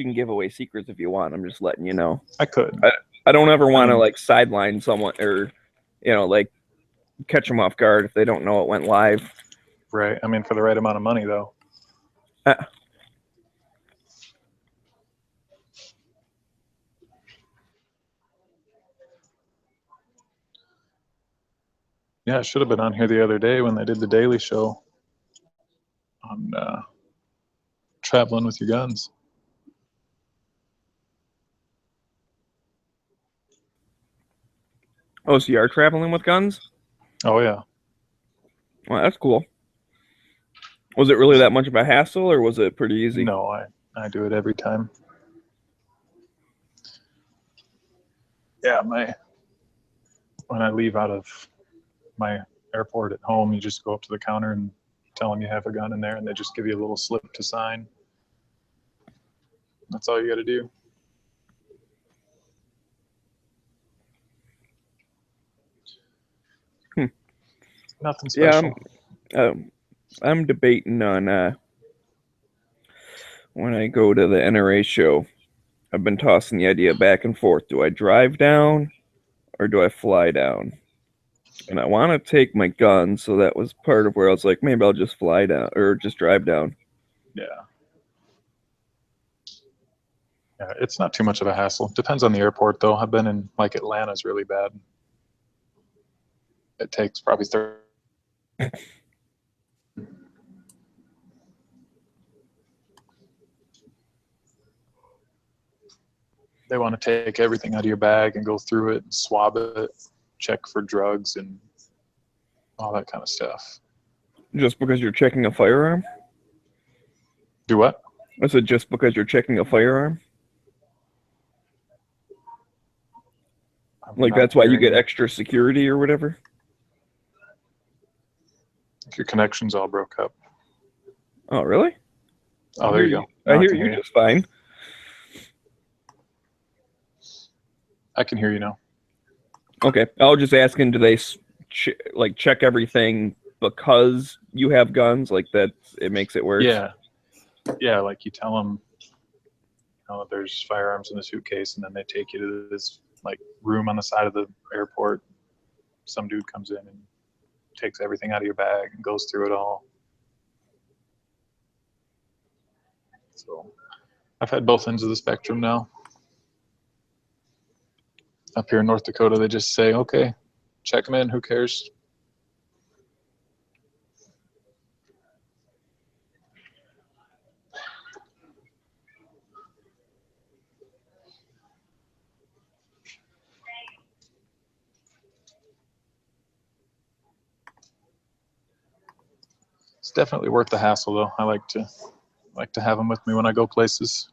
you can give away secrets if you want. I'm just letting you know. I could. I don't ever want to like sideline someone or, like catch them off guard if they don't know it went live. Right. I mean, for the right amount of money, though. Yeah, I should have been on here the other day when they did the Daily Show on traveling with your guns. Oh, so you are traveling with guns? Oh, yeah. Well, that's cool. Was it really that much of a hassle, or was it pretty easy? No, I do it every time. Yeah, when I leave out of my airport at home, you just go up to the counter and tell them you have a gun in there, and they just give you a little slip to sign. That's all you got to do. Nothing special. Yeah, I'm debating on when I go to the NRA show. I've been tossing the idea back and forth. Do I drive down or do I fly down? And I want to take my gun, so that was part of where I was like, maybe I'll just fly down or just drive down. Yeah. Yeah, it's not too much of a hassle. Depends on the airport, though. I've been in, like, Atlanta's really bad. It takes probably 30. They want to take everything out of your bag and go through it and swab it, check for drugs and all that kind of stuff. Just because you're checking a firearm? Do what? I said just because you're checking a firearm? Like that's why you get extra security or whatever? Your connection's all broke up. Oh, really? Oh, there you go. I hear you just fine. I can hear you now. Okay. I was just asking, do they check everything because you have guns? Like that it makes it worse? Yeah. Yeah, like you tell them, there's firearms in the suitcase, and then they take you to this like room on the side of the airport. Some dude comes in and takes everything out of your bag and goes through it all. So I've had both ends of the spectrum now. Up here in North Dakota, they just say, okay, check them in, who cares? It's definitely worth the hassle, though. I like to have them with me when I go places.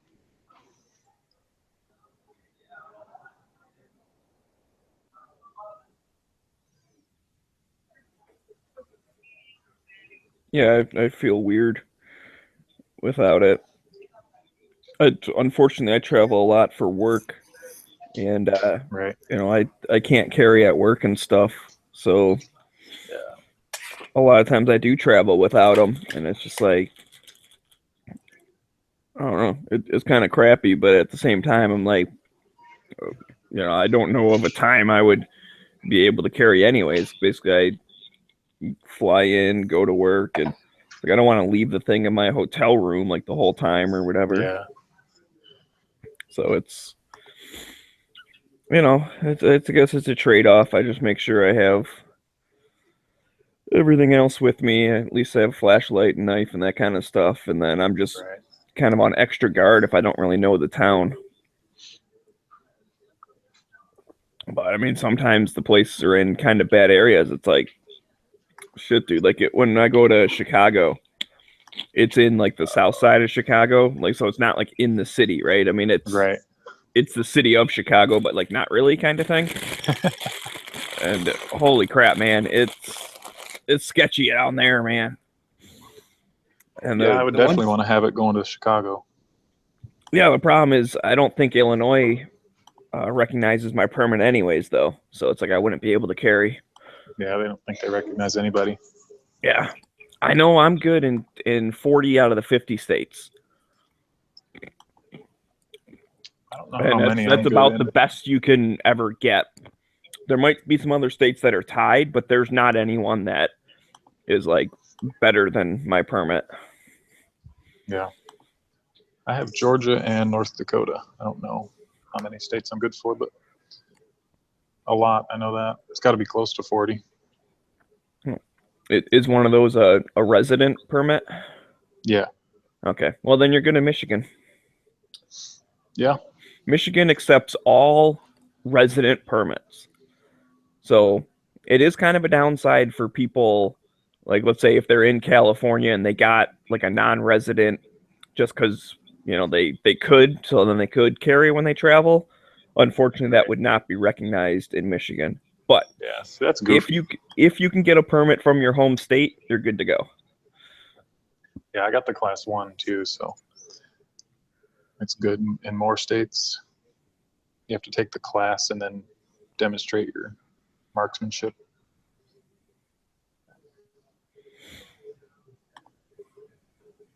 Yeah, I feel weird without it. Unfortunately, I travel a lot for work, and right. I can't carry at work and stuff. So a lot of times I do travel without them, and it's just like, I don't know, it's kind of crappy, but at the same time, I'm like, I don't know of a time I would be able to carry anyways. Basically, I fly in, go to work, and like I don't want to leave the thing in my hotel room like the whole time or whatever. Yeah. So it's, I guess it's a trade-off. I just make sure I have everything else with me. At least I have a flashlight and knife and that kind of stuff. And then I'm just kind of on extra guard if I don't really know the town. But I mean, sometimes the places are in kind of bad areas. It's like, shit, dude. Like when I go to Chicago, it's in like the south side of Chicago. Like, so it's not like in the city, right? I mean, it's it's the city of Chicago, but like not really kind of thing. And holy crap, man. It's sketchy down there, man. And I would definitely want to have it going to Chicago. Yeah, the problem is I don't think Illinois recognizes my permit anyways, though. So it's like I wouldn't be able to carry. Yeah, they don't think they recognize anybody. Yeah. I know I'm good in 40 out of the 50 states. I don't know And how many that's I'm good about in. the best you can ever get. There might be some other states that are tied, but there's not anyone that is like better than my permit. Yeah. I have Georgia and North Dakota. I don't know how many states I'm good for, but a lot. I know that. It's got to be close to 40. It is one of those a resident permit? Yeah. Okay. Well, then you're good in Michigan. Yeah. Michigan accepts all resident permits. So it is kind of a downside for people, like let's say if they're in California and they got like a non-resident just because they could, so then they could carry when they travel. Unfortunately, that would not be recognized in Michigan. But Yeah. So that's goofy. if you can get a permit from your home state, you're good to go. Yeah, I got the class 1 too, so it's good in more states. You have to take the class and then demonstrate your marksmanship.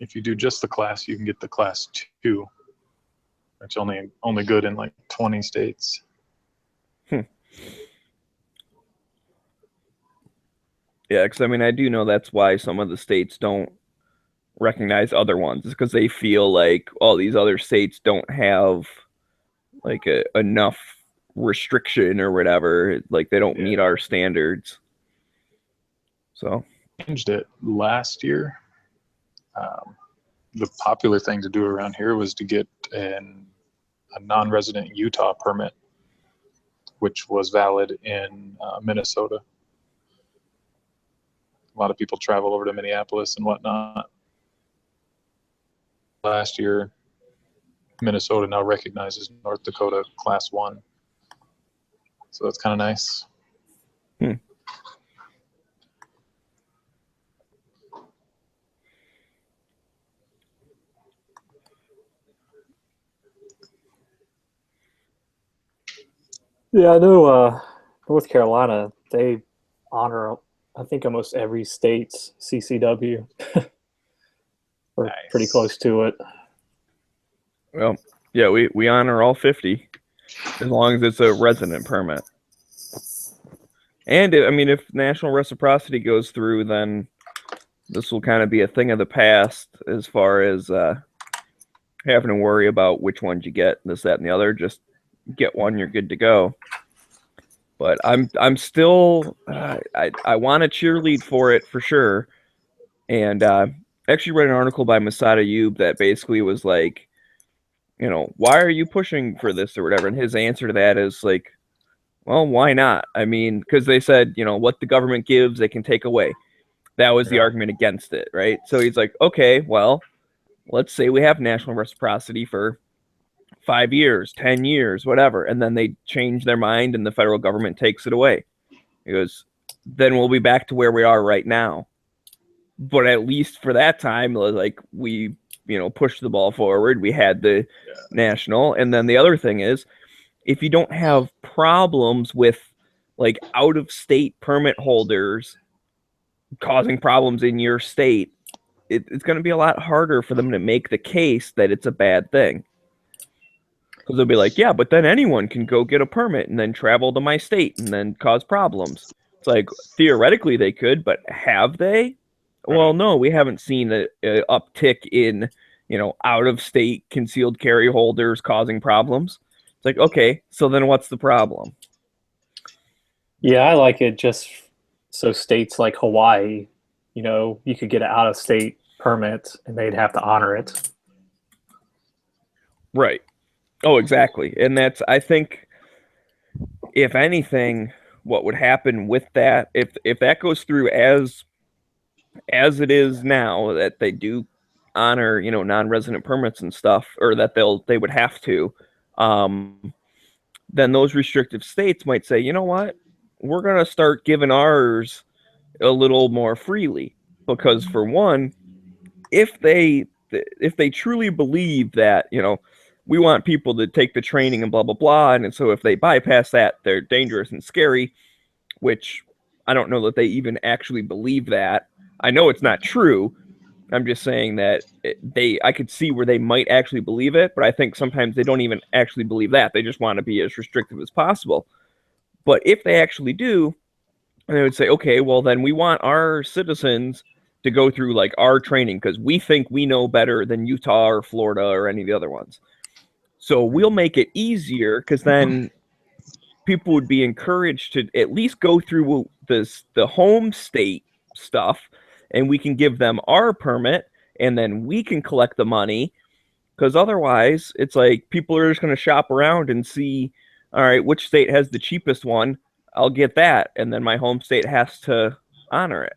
If you do just the class, you can get the class 2. It's only good in like 20 states. Yeah, because I mean, I do know that's why some of the states don't recognize other ones, is because they feel like all these other states don't have like enough restriction or whatever. Like they don't meet our standards. So Changed it last year. The popular thing to do around here was to get a non-resident Utah permit, which was valid in Minnesota. A lot of people travel over to Minneapolis and whatnot. Last year, Minnesota now recognizes North Dakota class 1. So that's kind of nice. Yeah, I know North Carolina, they honor, I think, almost every state's CCW. We're pretty close to it. Well, yeah, we honor all 50 as long as it's a resident permit. And I mean, if national reciprocity goes through, then this will kind of be a thing of the past as far as having to worry about which ones you get, this, that, and the other. Just get one, you're good to go. But I'm still I want to cheerlead for it for sure. And actually read an article by Masada Ayub that basically was like, why are you pushing for this or whatever? And his answer to that is like, well, why not? I mean, because they said, what the government gives, they can take away. That was the argument against it, right? So he's like, okay, well, let's say we have national reciprocity for 5 years, 10 years, whatever, and then they change their mind and the federal government takes it away. He goes, then we'll be back to where we are right now. But at least for that time, like we, pushed the ball forward. We had the national. And then the other thing is, if you don't have problems with like out of state permit holders causing problems in your state, it's going to be a lot harder for them to make the case that it's a bad thing. Because they'll be like, yeah, but then anyone can go get a permit and then travel to my state and then cause problems. It's like, theoretically they could, but have they? Well, no, we haven't seen an uptick in, out of state concealed carry holders causing problems. It's like, okay, so then what's the problem? Yeah, I like it just so states like Hawaii, you could get an out of state permit and they'd have to honor it. Right. Oh, exactly. And that's, I think, if anything, what would happen with that, if that goes through as it is now, that they do honor, non-resident permits and stuff, or that they would have to, then those restrictive states might say, you know what, we're going to start giving ours a little more freely. Because for one, if they truly believe that, we want people to take the training and blah, blah, blah. And so if they bypass that, they're dangerous and scary, which I don't know that they even actually believe that. I know it's not true. I'm just saying that I could see where they might actually believe it, but I think sometimes they don't even actually believe that. They just want to be as restrictive as possible. But if they actually do, they would say, okay, well, then we want our citizens to go through like our training because we think we know better than Utah or Florida or any of the other ones. So we'll make it easier because then people would be encouraged to at least go through the home state stuff, and we can give them our permit, and then we can collect the money. Because otherwise, it's like people are just going to shop around and see, all right, which state has the cheapest one? I'll get that, and then my home state has to honor it.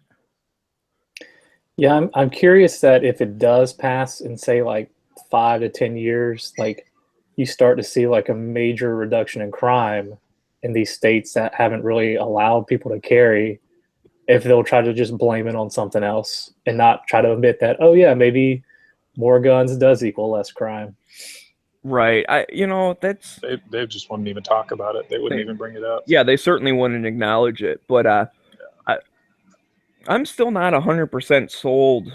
Yeah, I'm curious that if it does pass in say like 5 to 10 years, like you start to see like a major reduction in crime in these states that haven't really allowed people to carry, if they'll try to just blame it on something else and not try to admit that, oh yeah, maybe more guns does equal less crime. Right. That's They just wouldn't even talk about it. They wouldn't even bring it up. Yeah, they certainly wouldn't acknowledge it. But I'm still not 100% sold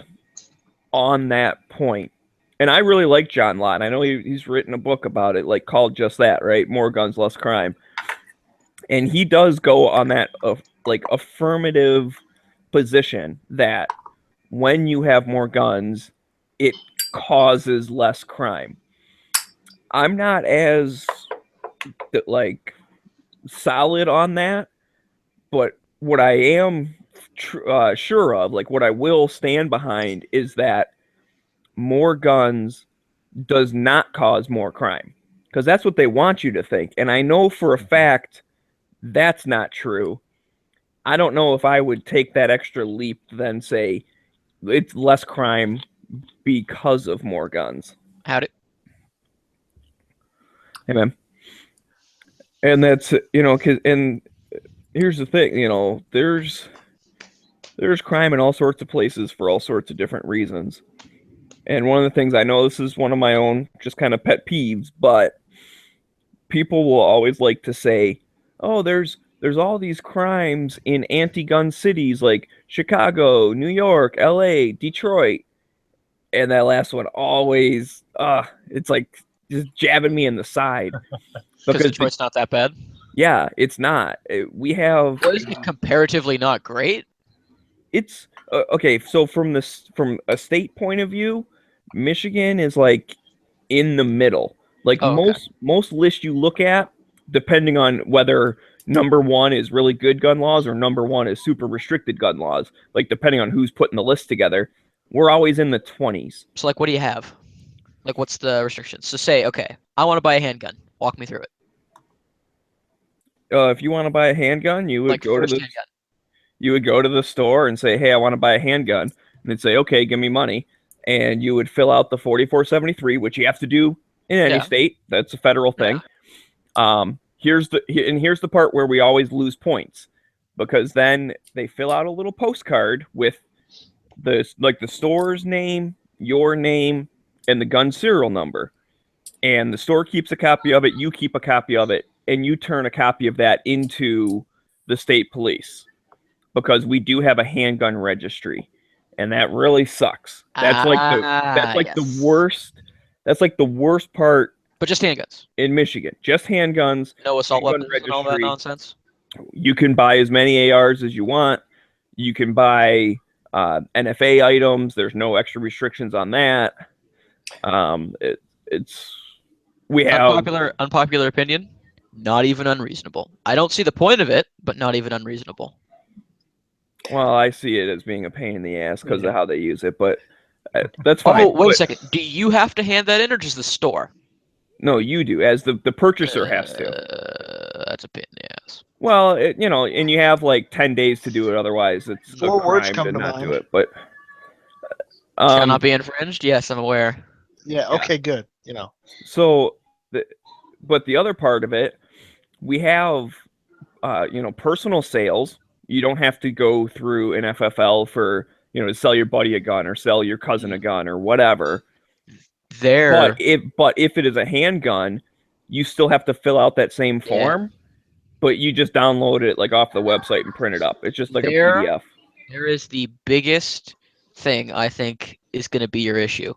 on that point. And I really like John Lott. I know he's written a book about it, like called just that, right? More guns, less crime. And he does go on that like affirmative position that when you have more guns, it causes less crime. I'm not as like solid on that, but what I am sure of, like what I will stand behind, is that more guns does not cause more crime, because that's what they want you to think. And I know for a fact that's not true. I don't know if I would take that extra leap to then say it's less crime because of more guns. Howdy. Hey, man. And that's, and here's the thing, there's crime in all sorts of places for all sorts of different reasons. And one of the things, I know this is one of my own just kind of pet peeves, but people will always like to say, oh, there's all these crimes in anti-gun cities like Chicago, New York, LA, Detroit. And that last one always, it's like just jabbing me in the side. Because Detroit's not that bad? Yeah, it's not. We have... What is it, comparatively not great? It's... okay, so from a state point of view, Michigan is like in the middle. Like most lists you look at, depending on whether number one is really good gun laws or number one is super restricted gun laws, like depending on who's putting the list together, we're always in the 20s. So like, what do you have? Like, what's the restrictions? So say, okay, I want to buy a handgun. Walk me through it. If you want to buy a handgun, you would Like go to the store and say, hey, I want to buy a handgun. And they'd say, okay, give me money. And you would fill out the 4473, which you have to do in any state. That's a federal thing. Yeah. Here's the part where we always lose points, because then they fill out a little postcard with the store's name, your name, and the gun serial number. And the store keeps a copy of it, you keep a copy of it, and you turn a copy of that into the state police, because we do have a handgun registry, and that really sucks. That's the worst. That's like the worst part. But just handguns in Michigan. Just handguns. No assault weapons and all that nonsense. You can buy as many ARs as you want. You can buy NFA items. There's no extra restrictions on that. We have unpopular opinion. Not even unreasonable. I don't see the point of it, but not even unreasonable. Well, I see it as being a pain in the ass because of how they use it, but that's fine. Oh, wait a second. Do you have to hand that in, or just the store? No, you do, as the purchaser has to. That's a pain in the ass. Well, and you have like 10 days to do it. Otherwise, it's a crime to not do it. But shall not be infringed. Yes, I'm aware. Yeah. Okay. Good. So, but the other part of it, we have, personal sales. You don't have to go through an FFL for to sell your buddy a gun or sell your cousin a gun or whatever. But if it is a handgun, you still have to fill out that same form, but you just download it like off the website and print it up. It's just like a PDF. There is the biggest thing I think is going to be your issue,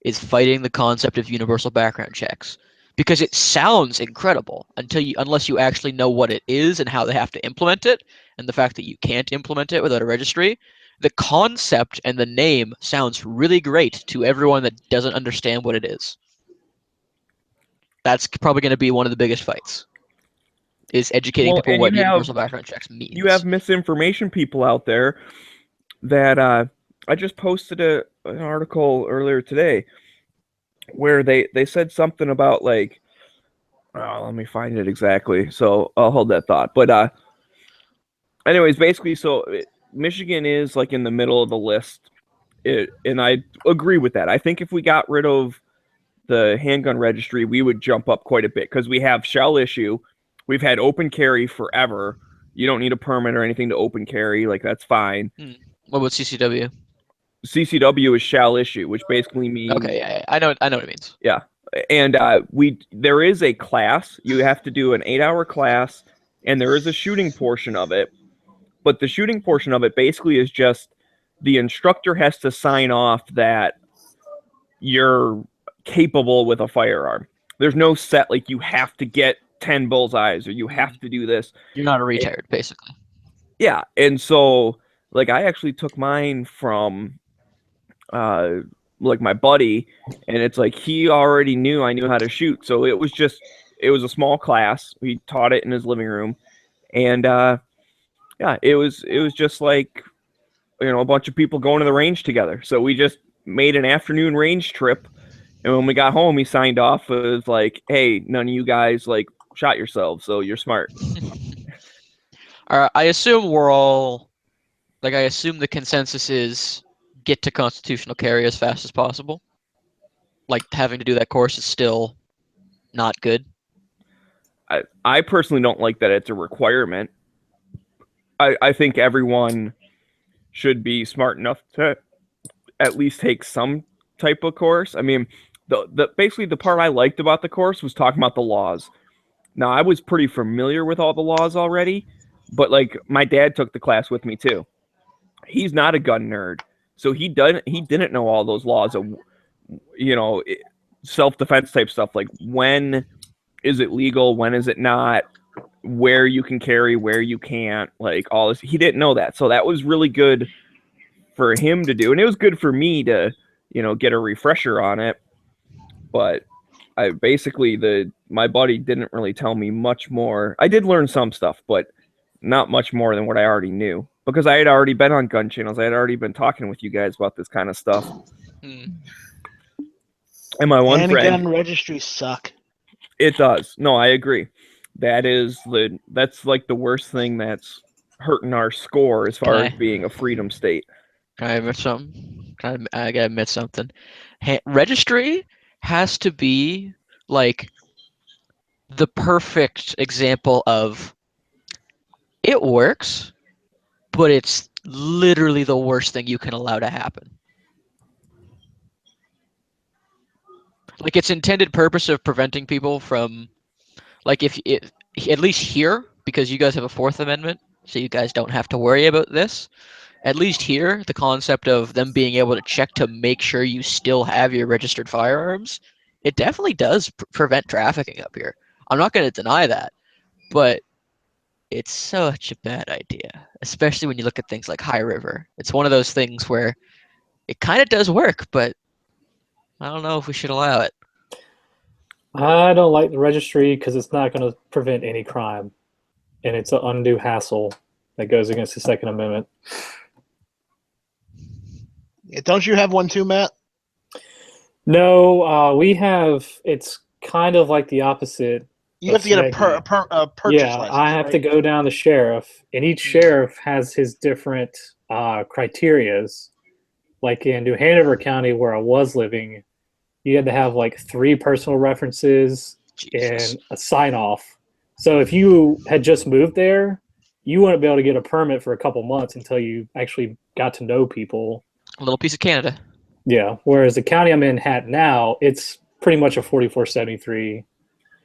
is fighting the concept of universal background checks, because it sounds incredible unless you actually know what it is and how they have to implement it, and the fact that you can't implement it without a registry. The concept and the name sounds really great to everyone that doesn't understand what it is. That's probably going to be one of the biggest fights, is educating Well, people and what you have- universal background checks means. You have misinformation people out there that I just posted an article earlier today where they said something about like, oh, let me find it exactly. So I'll hold that thought. But anyways, basically, Michigan is like in the middle of the list, and I agree with that. I think if we got rid of the handgun registry, we would jump up quite a bit because we have shell issue. We've had open carry forever. You don't need a permit or anything to open carry. Like, that's fine. What about CCW? CCW is shall issue, which basically means Okay, yeah, I know what it means. Yeah, and there is a class. You have to do an 8-hour class, and there is a shooting portion of it. But the shooting portion of it basically is just the instructor has to sign off that you're capable with a firearm. There's no set like you have to get 10 bullseyes or you have to do this. You're not a retard, basically. Yeah, and so like I actually took mine from like my buddy, and it's like he already knew I knew how to shoot, so it was a small class. We taught it in his living room, and yeah, it was just like, you know, a bunch of people going to the range together. So we just made an afternoon range trip, and when we got home, he signed off as like, hey, none of you guys like shot yourselves, so you're smart. I assume we're all like, I assume the consensus is get to constitutional carry as fast as possible. Like, having to do that course is still not good. I personally don't like that it's a requirement. I think everyone should be smart enough to at least take some type of course. I mean, basically the part I liked about the course was talking about the laws. Now, I was pretty familiar with all the laws already, but like my dad took the class with me too. He's not a gun nerd, so he didn't know all those laws of, you know, self-defense type stuff, like when is it legal, when is it not, where you can carry, where you can't, like all this. He didn't know that, so that was really good for him to do, and it was good for me to, you know, get a refresher on it. But I basically my buddy didn't really tell me much more. I did learn some stuff, but not much more than what I already knew, because I had already been on gun channels. I had already been talking with you guys about this kind of stuff. And my one friend, gun registries suck. It does. No, I agree. That's like the worst thing that's hurting our score as far as being a freedom state. Can I admit something? I gotta admit something. Registry has to be like the perfect example of it works, but it's literally the worst thing you can allow to happen. Like, its intended purpose of preventing people from, like, if at least here, because you guys have a Fourth Amendment, so you guys don't have to worry about this. At least here, the concept of them being able to check to make sure you still have your registered firearms, it definitely does prevent trafficking up here. I'm not going to deny that, but it's such a bad idea, especially when you look at things like High River. It's one of those things where it kind of does work, but I don't know if we should allow it. I don't like the registry because it's not going to prevent any crime, and it's an undue hassle that goes against the Second Amendment. Don't you have one too, Matt? No, we have. It's kind of like the opposite. You have to get a purchase Yeah, license, I have right? to go down the sheriff, and each sheriff has his different criterias. Like in New Hanover County, where I was living, you had to have like 3 personal references Jesus. and a sign-off. So if you had just moved there, you wouldn't be able to get a permit for a couple months until you actually got to know people. A little piece of Canada. Yeah, whereas the county I'm in now, it's pretty much a 4473.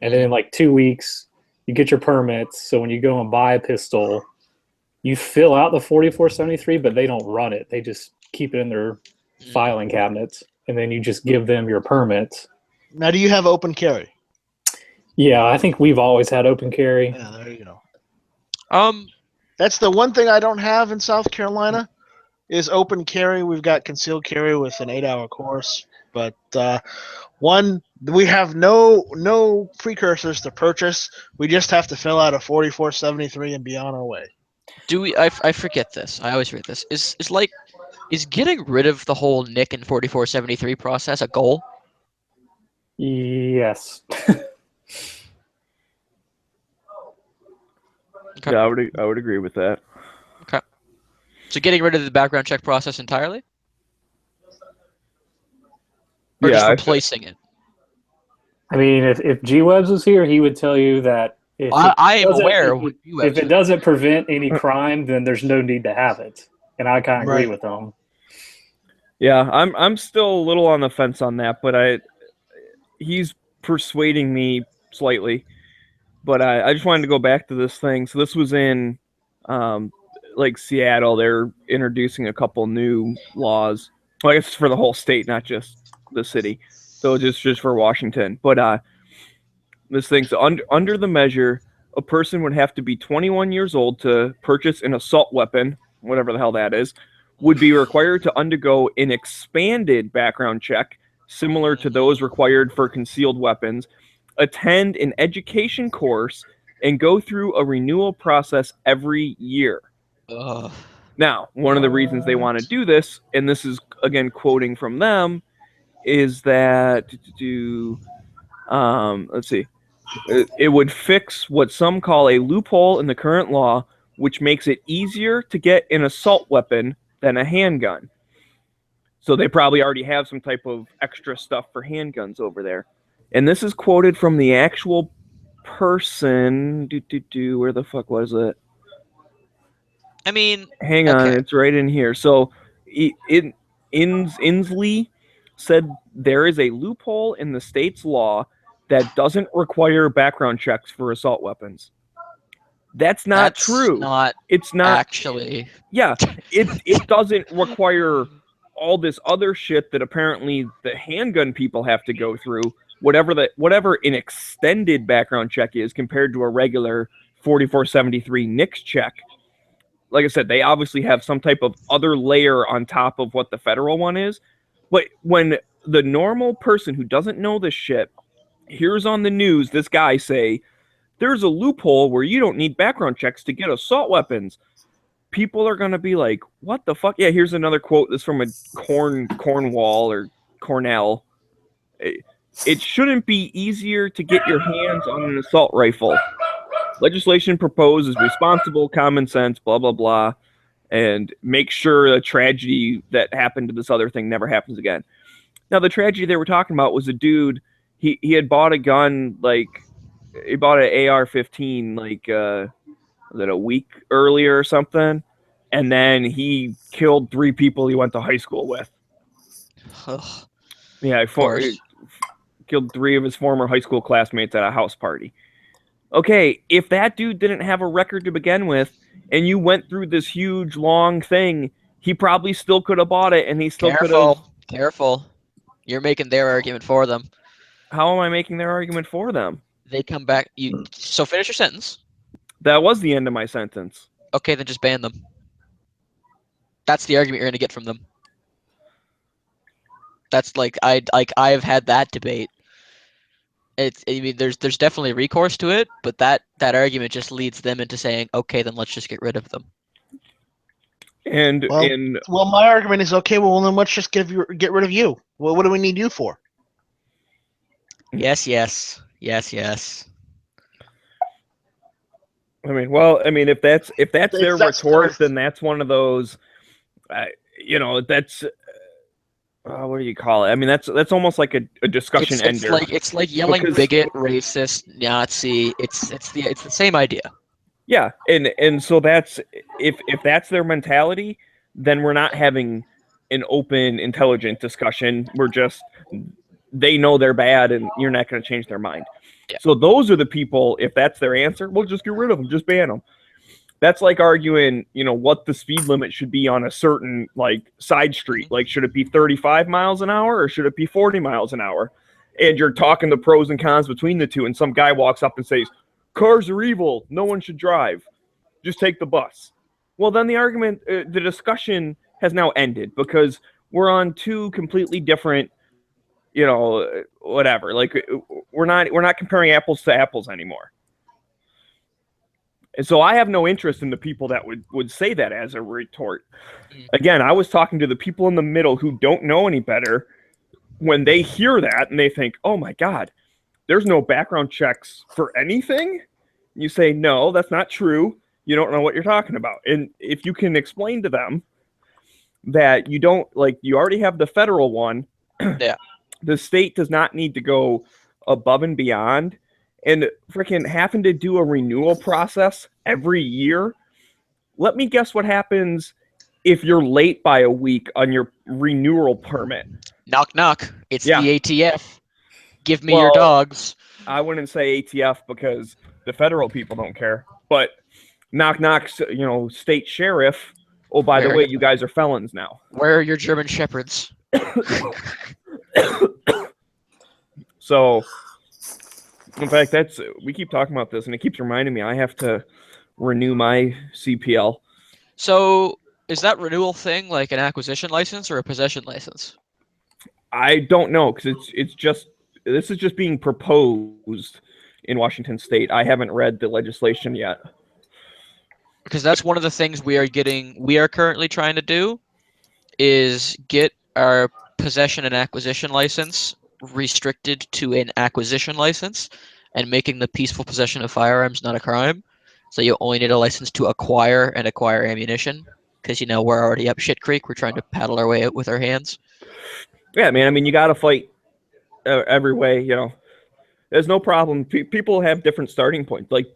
And then in like 2 weeks, you get your permits. So when you go and buy a pistol, you fill out the 4473, but they don't run it. They just keep it in their filing cabinets, and then you just give them your permits. Now, do you have open carry? Yeah, I think we've always had open carry. Yeah, there you go. That's the one thing I don't have in South Carolina is open carry. We've got concealed carry with an 8-hour course, but we have no precursors to purchase. We just have to fill out a 4473 and be on our way. Do we? I forget this. I always read this. Is getting rid of the whole Nick and 4473 process a goal? Yes. Okay. Yeah, I would agree with that. Okay. So getting rid of the background check process entirely? Or Yeah, just replacing it? I mean, if G-Webs was here, he would tell you that if I am aware of what if it doesn't prevent any crime, then there's no need to have it. And I kind of agree Right. with him. Yeah, I'm still a little on the fence on that, but he's persuading me slightly. But I just wanted to go back to this thing. So this was in like Seattle. They're introducing a couple new laws. Well, I guess it's for the whole state, not just the city. So just for Washington. But this thing's under the measure, a person would have to be 21 years old to purchase an assault weapon, whatever the hell that is, would be required to undergo an expanded background check, similar to those required for concealed weapons, attend an education course, and go through a renewal process every year. Ugh. Now, one of the reasons they want to do this, and this is, again, quoting from them, is that, let's see, it would fix what some call a loophole in the current law, which makes it easier to get an assault weapon than a handgun. So they probably already have some type of extra stuff for handguns over there. And this is quoted from the actual person. Where the fuck was it? I mean, Hang on, okay. it's right in here. So Inslee said there is a loophole in the state's law that doesn't require background checks for assault weapons. That's not true. It's not actually. Yeah, it doesn't require all this other shit that apparently the handgun people have to go through. Whatever an extended background check is compared to a regular 4473 NICS check. Like I said, they obviously have some type of other layer on top of what the federal one is. But when the normal person who doesn't know this shit hears on the news this guy say, there's a loophole where you don't need background checks to get assault weapons, people are going to be like, what the fuck? Yeah, here's another quote. This is from a Cornwall or Cornell. It shouldn't be easier to get your hands on an assault rifle. Legislation proposed is responsible, common sense, blah, blah, blah, and make sure a tragedy that happened to this other thing never happens again. Now, the tragedy they were talking about was a dude, he had bought a gun, like, he bought an AR-15, like, was it a week earlier or something? And then he killed 3 people he went to high school with. Ugh. Yeah, killed 3 of his former high school classmates at a house party. Okay, if that dude didn't have a record to begin with, and you went through this huge, long thing, he probably still could have bought it, and he still could have... Careful. You're making their argument for them. How am I making their argument for them? They come back... So finish your sentence. That was the end of my sentence. Okay, then just ban them. That's the argument you're going to get from them. That's like I've had that debate. I mean, there's definitely recourse to it, but that argument just leads them into saying, okay, then let's just get rid of them. And well, my argument is okay. Well, then let's just get rid of you. Well, what do we need you for? Yes. I mean, if that's their retort, then that's one of those. That's. What do you call it? I mean, that's almost like a discussion ender. It's like yelling bigot, racist, Nazi. It's the same idea. Yeah, and so that's if that's their mentality, then we're not having an open, intelligent discussion. We're just, they know they're bad, and you're not going to change their mind. Yeah. So those are the people. If that's their answer, we'll just get rid of them, just ban them. That's like arguing, what the speed limit should be on a certain like side street. Like, should it be 35 miles an hour or should it be 40 miles an hour? And you're talking the pros and cons between the two, and some guy walks up and says, "Cars are evil. No one should drive. Just take the bus." Well, then the discussion has now ended because we're on two completely different, whatever. Like, we're not comparing apples to apples anymore. And so I have no interest in the people that would say that as a retort. Again, I was talking to the people in the middle who don't know any better. When they hear that and they think, "Oh my God, there's no background checks for anything," you say, "No, that's not true. You don't know what you're talking about." And if you can explain to them that you already have the federal one, Yeah. The state does not need to go above and beyond. And freaking having to do a renewal process every year. Let me guess what happens if you're late by a week on your renewal permit. Knock, knock. It's Yeah. the ATF. Give me your Well, dogs. I wouldn't say ATF because the federal people don't care. But knock, knock, state sheriff. Oh, by the Where- way, you guys are felons now. Where are your German shepherds? So, in fact, we keep talking about this, and it keeps reminding me I have to renew my CPL. So is that renewal thing like an acquisition license or a possession license? I don't know because this is just being proposed in Washington State. I haven't read the legislation yet. Because that's one of the things we are currently trying to do is get our possession and acquisition license restricted to an acquisition license and making the peaceful possession of firearms not a crime. So you only need a license to acquire ammunition because, we're already up shit creek. We're trying to paddle our way out with our hands. Yeah, man. I mean, you got to fight every way, There's no problem. People have different starting points. Like,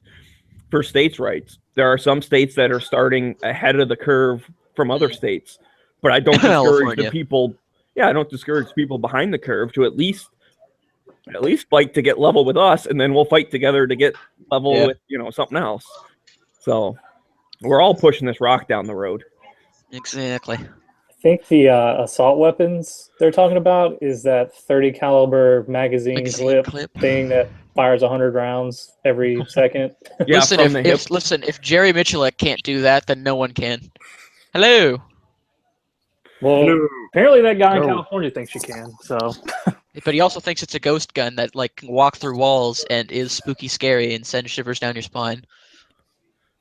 for states' rights, there are some states that are starting ahead of the curve from other states. But I don't discourage California. the people. Yeah, I don't discourage people behind the curve to at least fight to get level with us, and then we'll fight together to get level with something else. So we're all pushing this rock down the road. Exactly. I think the assault weapons they're talking about is that 30 caliber magazine clip thing that fires 100 rounds every second. Yeah, Listen, from the hip. if Jerry Miculek can't do that, then no one can. Hello. Well, apparently that guy in No. California thinks you can. So But he also thinks it's a ghost gun that can walk through walls and is spooky scary and send shivers down your spine.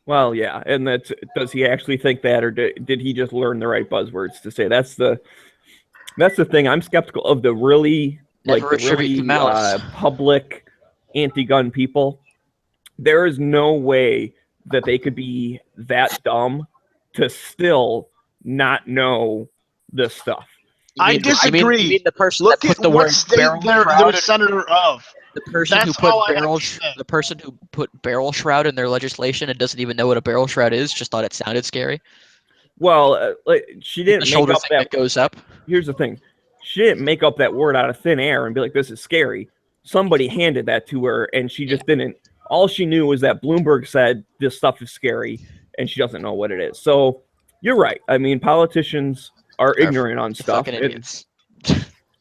Well, yeah, and does he actually think that, or did he just learn the right buzzwords to say? That's the thing. I'm skeptical of the really Never attribute to malice. public anti-gun people. There is no way that they could be that dumb to still not know this stuff. I disagree. You mean the person Look that put at the what word state barrel they're shroud the senator of. The person That's who put all I have barrel to say. the person who put barrel shroud in their legislation and doesn't even know what a barrel shroud is, just thought it sounded scary. Well, she The didn't make shoulder up thing that goes up. Here's the thing. She didn't make up that word out of thin air and be like, "This is scary." Somebody handed that to her, and she just didn't. All she knew was that Bloomberg said this stuff is scary, and she doesn't know what it is. So you're right. I mean, politicians are ignorant on stuff. Fucking idiots.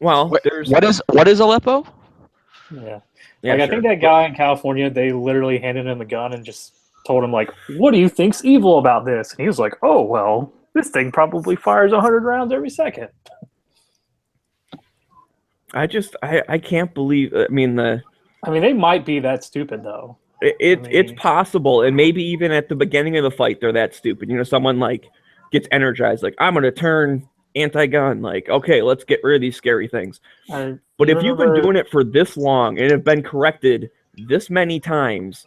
Well, there's What is Aleppo? yeah. yeah, I sure. think that guy in California, they literally handed him the gun and just told him, what do you think's evil about this? And he was like, oh, well, this thing probably fires 100 rounds every second. I can't believe. I mean, they might be that stupid, though. it's possible, and maybe even at the beginning of the fight, they're that stupid. Someone gets energized, I'm going to turn anti-gun. Okay, let's get rid of these scary things. But if you've been doing it for this long and have been corrected this many times,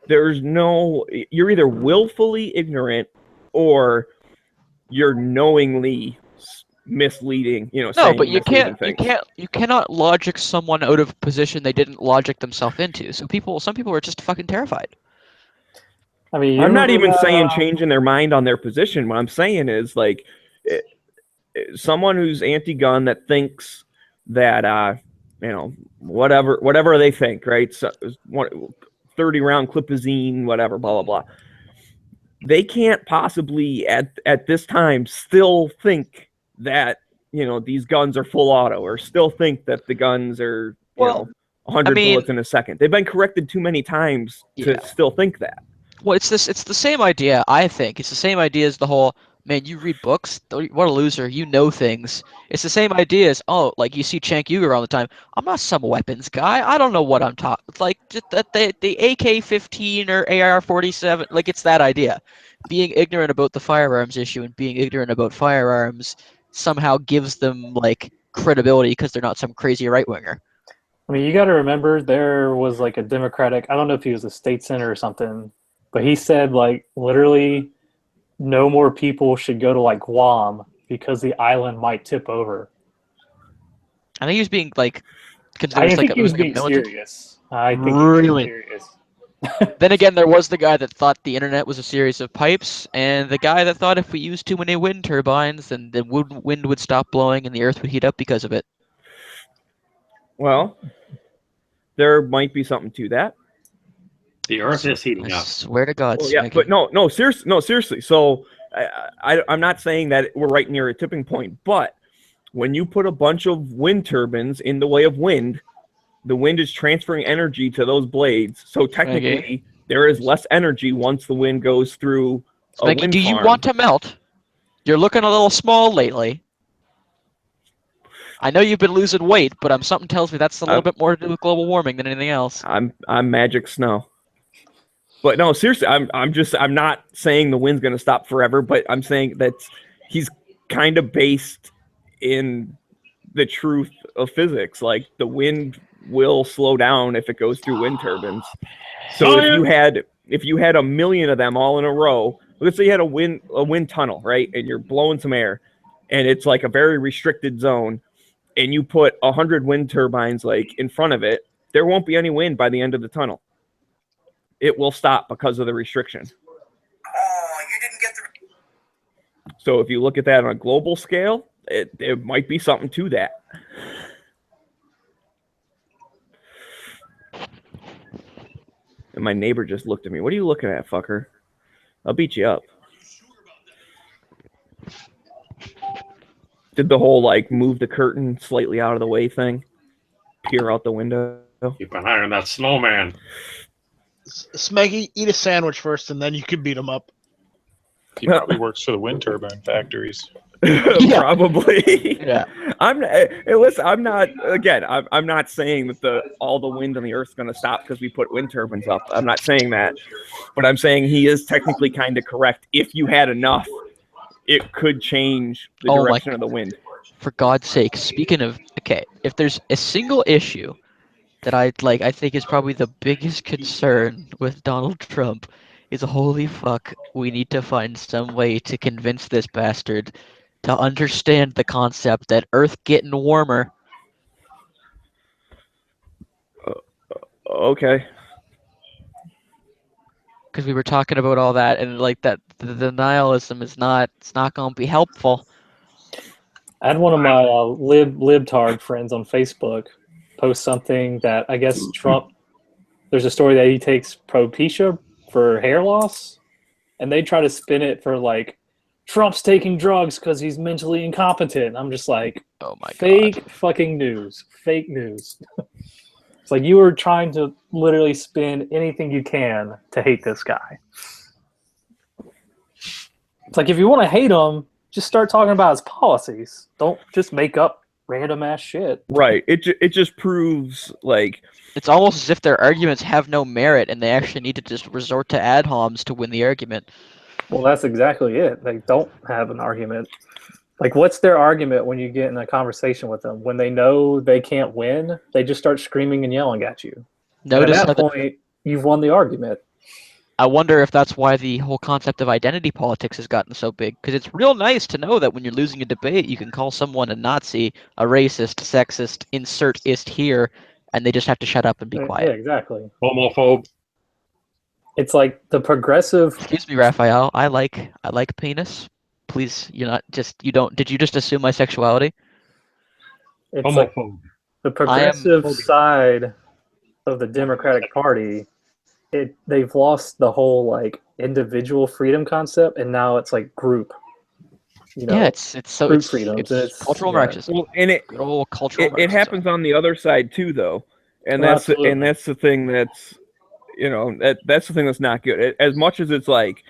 you're either willfully ignorant or you're knowingly misleading. No, saying but you misleading things. you cannot logic someone out of a position they didn't logic themselves into. So some people are just fucking terrified. I'm not even saying changing their mind on their position. What I'm saying is someone who's anti-gun that thinks that whatever they think, right? So 30 round clipazine, whatever, blah blah blah. they can't possibly at this time still think that these guns are full auto, or still think that the guns are 100 bullets in a second. They've been corrected too many times to still think that. Well, it's the same idea, I think. It's the same idea as the whole, man, you read books? What a loser. You know things. It's the same idea as, like you see Cenk Uygur all the time. I'm not some weapons guy. I don't know what I'm talking. Like, the AK-15 or AR-47, like, it's that idea. Being ignorant about the firearms issue and being ignorant about firearms somehow gives them, like, credibility because they're not some crazy right-winger. I mean, you got to remember there was like a Democratic, I don't know if he was a state senator or something, but he said like literally no more people should go to like Guam because the island might tip over. I think he was being like I think he was being serious. I think really? he was serious. Then again, there was the guy that thought the internet was a series of pipes, and the guy that thought if we used too many wind turbines, then the wind would stop blowing and the earth would heat up because of it. Well, there might be something to that. The earth is heating I up. swear to God, Well, yeah, but no, seriously. So I'm not saying that we're right near a tipping point, but when you put a bunch of wind turbines in the way of wind, the wind is transferring energy to those blades. So technically, there is less energy once the wind goes through a wind farm. Do you want to melt? You're looking a little small lately. I know you've been losing weight, but something tells me that's a little bit more to do with global warming than anything else. I'm magic snow. But no, seriously, I'm not saying the wind's gonna stop forever, but I'm saying that he's kind of based in the truth of physics. Like the wind will slow down if it goes through wind turbines. So if you had a million of them all in a row, let's say you had a wind tunnel, right? And you're blowing some air and it's like a very restricted zone, and you put 100 wind turbines like in front of it, there won't be any wind by the end of the tunnel. It will stop because of the restriction. Oh, you didn't get the... So if you look at that on a global scale, it might be something to that. And my neighbor just looked at me. What are you looking at, fucker? I'll beat you up. Did the whole, like, move the curtain slightly out of the way thing? Peer out the window? Keep an eye on that snowman. Smeggy, eat a sandwich first, and then you can beat him up. He probably works for the wind turbine factories. Probably. Yeah. Listen, I'm not saying that all the wind on the earth's going to stop because we put wind turbines up. I'm not saying that. But I'm saying he is technically kind of correct. If you had enough, it could change the direction of the wind. For God's sake, speaking of, if there's a single issue that I think is probably the biggest concern with Donald Trump is, holy fuck, we need to find some way to convince this bastard to understand the concept that Earth getting warmer. Okay. Because we were talking about all that, and like that, the denialism is not going to be helpful. I had one of my libtard friends on Facebook post something that I guess Trump, there's a story that he takes Propecia for hair loss, and they try to spin it for like Trump's taking drugs because he's mentally incompetent. I'm just like, oh my fake God. Fucking news. Fake news. It's like you were trying to literally spin anything you can to hate this guy. It's like if you want to hate him, just start talking about his policies. Don't just make up random ass shit. Right. It just proves like it's almost as if their arguments have no merit and they actually need to just resort to ad homs to win the argument. Well, that's exactly it. They don't have an argument. Like, what's their argument when you get in a conversation with them? When they know they can't win, they just start screaming and yelling at you. Notice at that point, you've won the argument. I wonder if that's why the whole concept of identity politics has gotten so big. Because it's real nice to know that when you're losing a debate, you can call someone a Nazi, a racist, sexist, insert ist here, and they just have to shut up and be quiet. Yeah, exactly. Homophobe. It's like the progressive. Excuse me, Raphael. I like penis. Please, did you just assume my sexuality? It's Homophobe. like the progressive side of the Democratic Party they've lost the whole like individual freedom concept, and now it's like group. Yeah, it's so group it's freedoms. it's cultural yeah. Marxism. Well, and Good old cultural it Marxism. happens on the other side too, though, and Well, that's the thing that's that's the thing that's not good. As much as it's like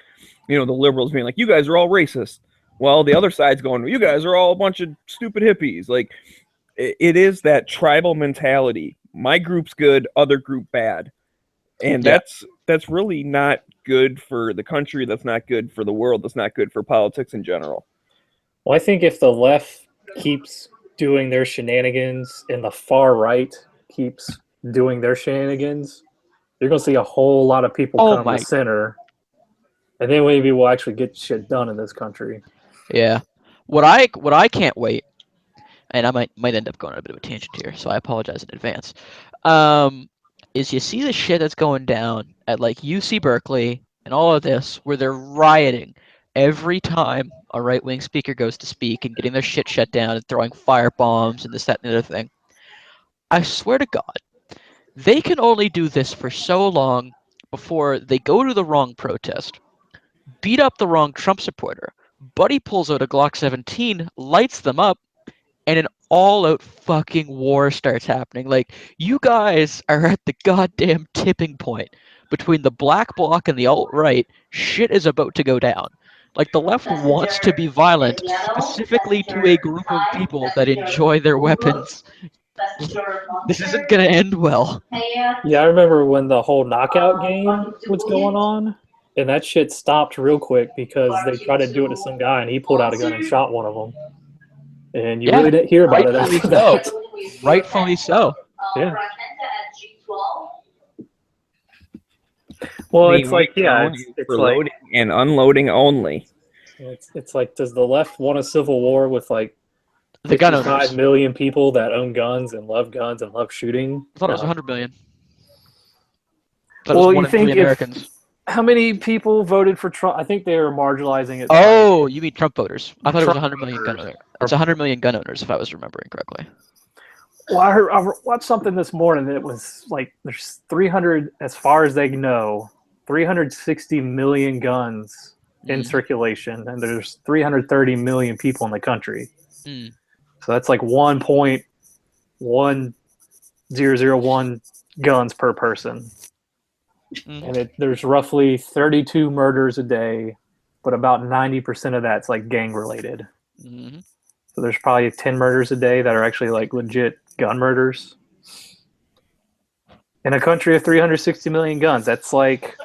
the liberals being like, you guys are all racist. Well, the other side's going, you guys are all a bunch of stupid hippies. Like it is that tribal mentality. My group's good, other group bad, and Yeah. that's really not good for the country. That's not good for the world. That's not good for politics in general. Well, I think if the left keeps doing their shenanigans and the far right keeps doing their shenanigans, you're going to see a whole lot of people Oh come my- to center, and then maybe we'll actually get shit done in this country. Yeah. What I can't wait, and I might end up going on a bit of a tangent here, so I apologize in advance. Is you see the shit that's going down at like UC Berkeley and all of this, where they're rioting every time a right-wing speaker goes to speak and getting their shit shut down and throwing fire bombs and this, that, and the other thing. I swear to God, they can only do this for so long before they go to the wrong protest, beat up the wrong Trump supporter, Buddy pulls out a Glock 17, lights them up, and an all-out fucking war starts happening. Like, you guys are at the goddamn tipping point between the black bloc and the alt-right. Shit is about to go down. Like, the left wants to be violent, specifically to a group of people that enjoy their weapons. This isn't gonna end well. Yeah, I remember when the whole knockout game was going on, and that shit stopped real quick because they tried to do it to some guy, and he pulled out a gun and shot one of them. And you Yeah, really didn't hear about it rightfully after so. that. Rightfully so. Yeah. Well, it's like, yeah, it's for like loading and unloading only. it's like, does the left want a civil war with like The gun 55 owners. million people that own guns and love shooting? I thought it was No. 100 million. Thought Well, it was you one in think 3 if- Americans. How many people voted for Trump? I think they were marginalizing it. Oh, you mean Trump voters? I thought it was Trump 100 million gun voters. owners. It's 100 million gun owners, if I was remembering correctly. Well, I watched something this morning that was like there's 300, as far as they know, 360 million guns in Mhm. circulation, and there's 330 million people in the country. Mm. So that's like 1.1001 guns per person. Mhm. And there's roughly 32 murders a day, but about 90% of that's like gang related. Mhm. So there's probably 10 murders a day that are actually like legit gun murders. In a country of 360 million guns, that's like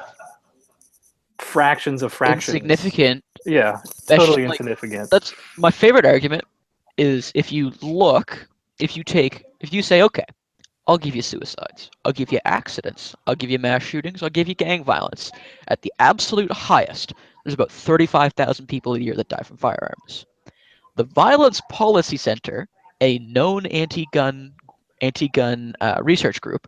fractions of fractions. Insignificant. Yeah, That's totally like- insignificant. That's my favorite argument. Is if you say, okay, I'll give you suicides, I'll give you accidents, I'll give you mass shootings, I'll give you gang violence. At the absolute highest, there's about 35,000 people a year that die from firearms. The Violence Policy Center, a known anti-gun research group,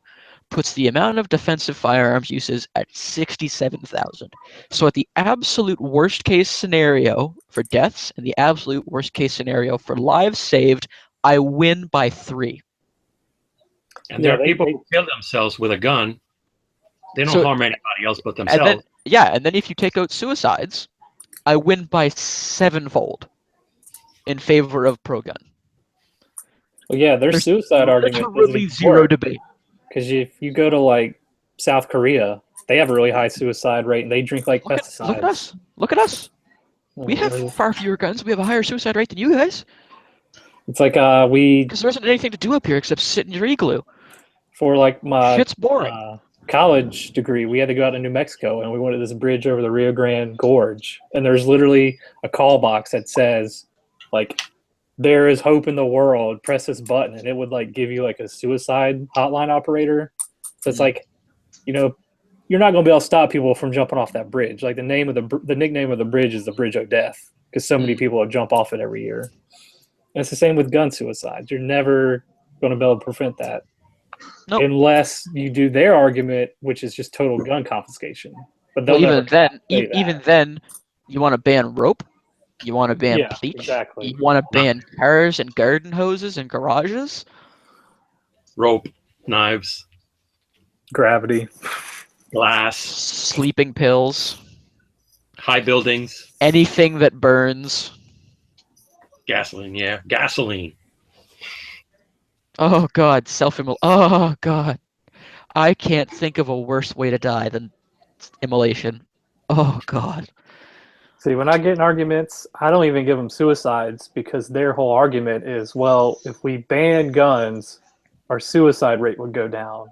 puts the amount of defensive firearms uses at 67,000. So at the absolute worst case scenario for deaths and the absolute worst case scenario for lives saved, I win by 3. And there Yeah, are they- people they- who kill themselves with a gun. They don't So- harm anybody else but And themselves. then if you take out suicides, I win by 7-fold in favor of pro-gun. Well, yeah, their There's suicide argument literally zero debate. because if you go to like South Korea, they have a really high suicide rate, and they drink like Look pesticides. at us. Look at us. We have far fewer guns. We have a higher suicide rate than you guys. It's like we Because there isn't anything to do up here except sit in your igloo. for like my Shit's boring. college degree, we had to go out to New Mexico, and we went to this bridge over the Rio Grande Gorge, and there's literally a call box that says like there is hope in the world, press this button, and it would like give you like a suicide hotline operator. So it's like, you're not going to be able to stop people from jumping off that bridge. Like the nickname of the bridge is the Bridge of Death, because so many people jump off it every year. And it's the same with gun suicides. You're never going to be able to prevent that. Nope. Unless you do their argument, which is just total gun confiscation. But Well, they'll never even then, say that. even then, you want to ban rope, you want to ban Yeah, bleach, exactly. you want to ban cars and garden hoses and garages. Rope, knives. Gravity. Glass, sleeping pills, high buildings, anything that burns. gasoline. Yeah, gasoline. Oh God, Oh God, I can't think of a worse way to die than immolation. Oh God. See, when I get in arguments, I don't even give them suicides because their whole argument is, well, if we ban guns, our suicide rate would go down.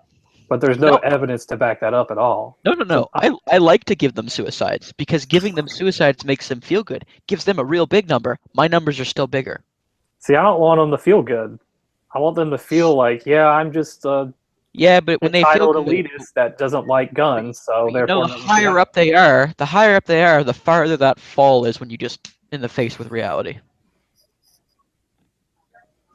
But there's no No. evidence to back that up at all. No. I like to give them suicides because giving them suicides makes them feel good. Gives them a real big number. My numbers are still bigger. See, I don't want them to feel good. I want them to feel like, yeah, I'm just Yeah, but when they feel entitled good, elitist that doesn't like guns, so you know, therefore the I'm gonna higher get up they are, the farther that fall is when you just in the face with reality.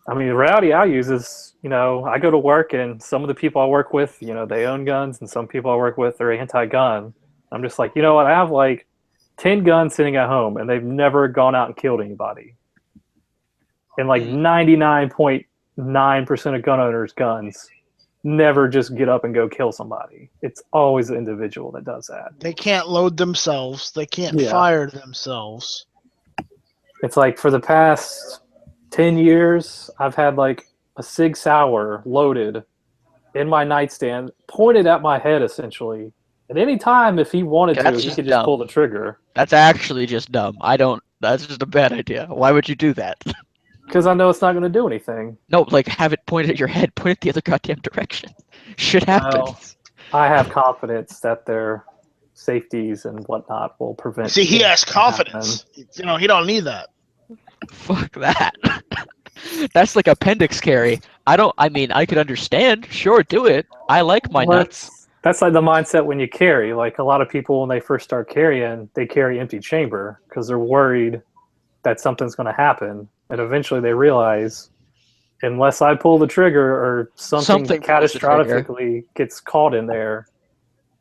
I mean, the reality I use is, you know, I go to work and some of the people I work with, you know, they own guns and some people I work with are anti-gun. I'm just like, you know what? I have like 10 guns sitting at home and they've never gone out and killed anybody. And like 99.9% of gun owners' guns never just get up and go kill somebody. It's always the individual that does that. They can't load themselves. They can't Yeah. fire themselves. It's like for the past 10 years, I've had like a Sig Sauer loaded in my nightstand, pointed at my head essentially. At any time, if he wanted to, That's he just could just dumb. pull the trigger. That's actually just dumb. That's just a bad idea. Why would you do that? Because I know it's not going to do anything. No, like have it point at your head, point it the other goddamn direction. Shit happens. Well, I have confidence that their safeties and whatnot will prevent. See, he things has from confidence. You know, he don't need that. Fuck that. That's like appendix carry. I mean, I could understand. Sure, do it. I like my Well, nuts. That's like the mindset when you carry. Like a lot of people, when they first start carrying, they carry empty chamber because they're worried that something's going to happen. And eventually they realize, unless I pull the trigger or something Something pulls the trigger. catastrophically gets caught in there.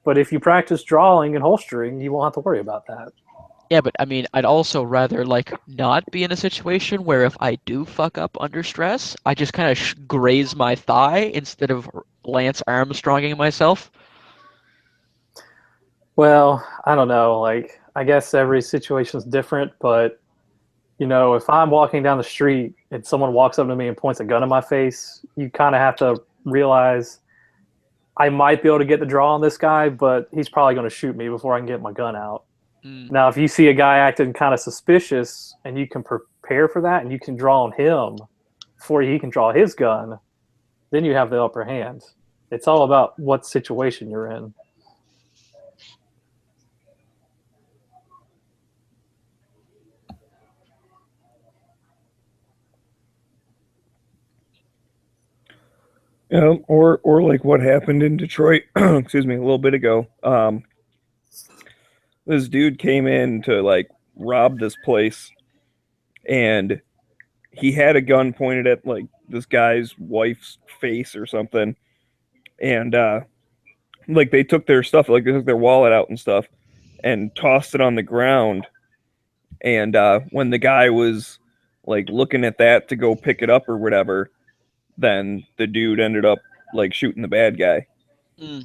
But if you practice drawing and holstering, you won't have to worry about that. Yeah, but I mean, I'd also rather like not be in a situation where if I do fuck up under stress, I just kind of graze my thigh instead of Lance Armstronging myself. Well, I don't know. Like, I guess every situation's different, but you know, if I'm walking down the street and someone walks up to me and points a gun in my face, you kind of have to realize I might be able to get the draw on this guy, but he's probably going to shoot me before I can get my gun out. Now, if you see a guy acting kind of suspicious and you can prepare for that and you can draw on him before he can draw his gun, then you have the upper hand. It's all about what situation you're in. Yeah, or like what happened in Detroit, excuse me, a little bit ago. This dude came in to like rob this place, and he had a gun pointed at like this guy's wife's face or something, and like they took their stuff, like they took their wallet out and stuff, and tossed it on the ground. And when the guy was like looking at that to go pick it up or whatever, then the dude ended up like shooting the bad guy. Yeah,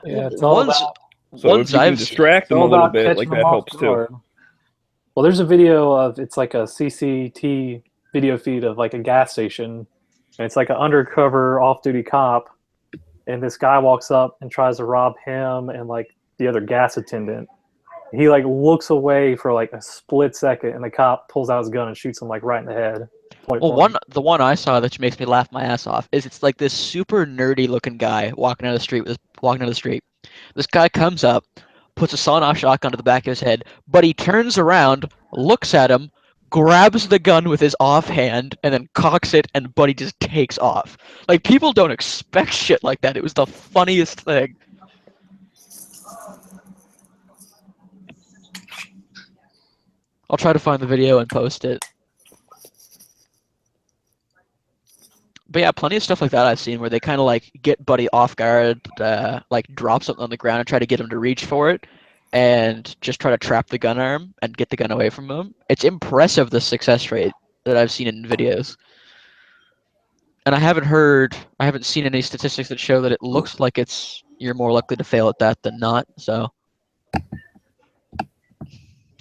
it's all about, So if you can distract them a little bit, like that helps too. Well, there's a video of, it's like a CCT video feed of like a gas station, and it's like an undercover off-duty cop, and this guy walks up and tries to rob him and like the other gas attendant. He like looks away for like a split second, and the cop pulls out his gun and shoots him like right in the head. Well, the one I saw that makes me laugh my ass off is it's like this super nerdy looking guy walking down the street. This guy comes up, puts a sawn-off shotgun to the back of his head, but he turns around, looks at him, grabs the gun with his offhand, and then cocks it, and Buddy just takes off. Like, people don't expect shit like that. It was the funniest thing. I'll try to find the video and post it. But yeah, plenty of stuff like that I've seen where they kind of like get Buddy off guard, like drop something on the ground and try to get him to reach for it, and just try to trap the gun arm and get the gun away from him. It's impressive, the success rate that I've seen in videos. And I haven't seen any statistics that show that it looks like it's you're more likely to fail at that than not. So,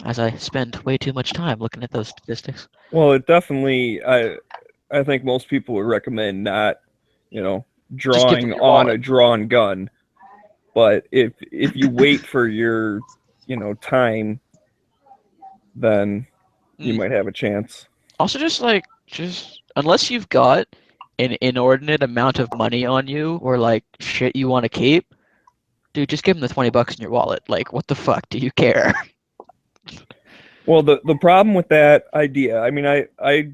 as I spend way too much time looking at those statistics. Well, it definitely. I think most people would recommend not, Just give them drawing your on wallet. a drawn gun. But if you wait for your, time, then you Mm. might have a chance. Also, just unless you've got an inordinate amount of money on you or like shit you want to keep, dude, just give them the $20 in your wallet. Like, what the fuck? Do you care? Well, the problem with that idea, I mean, I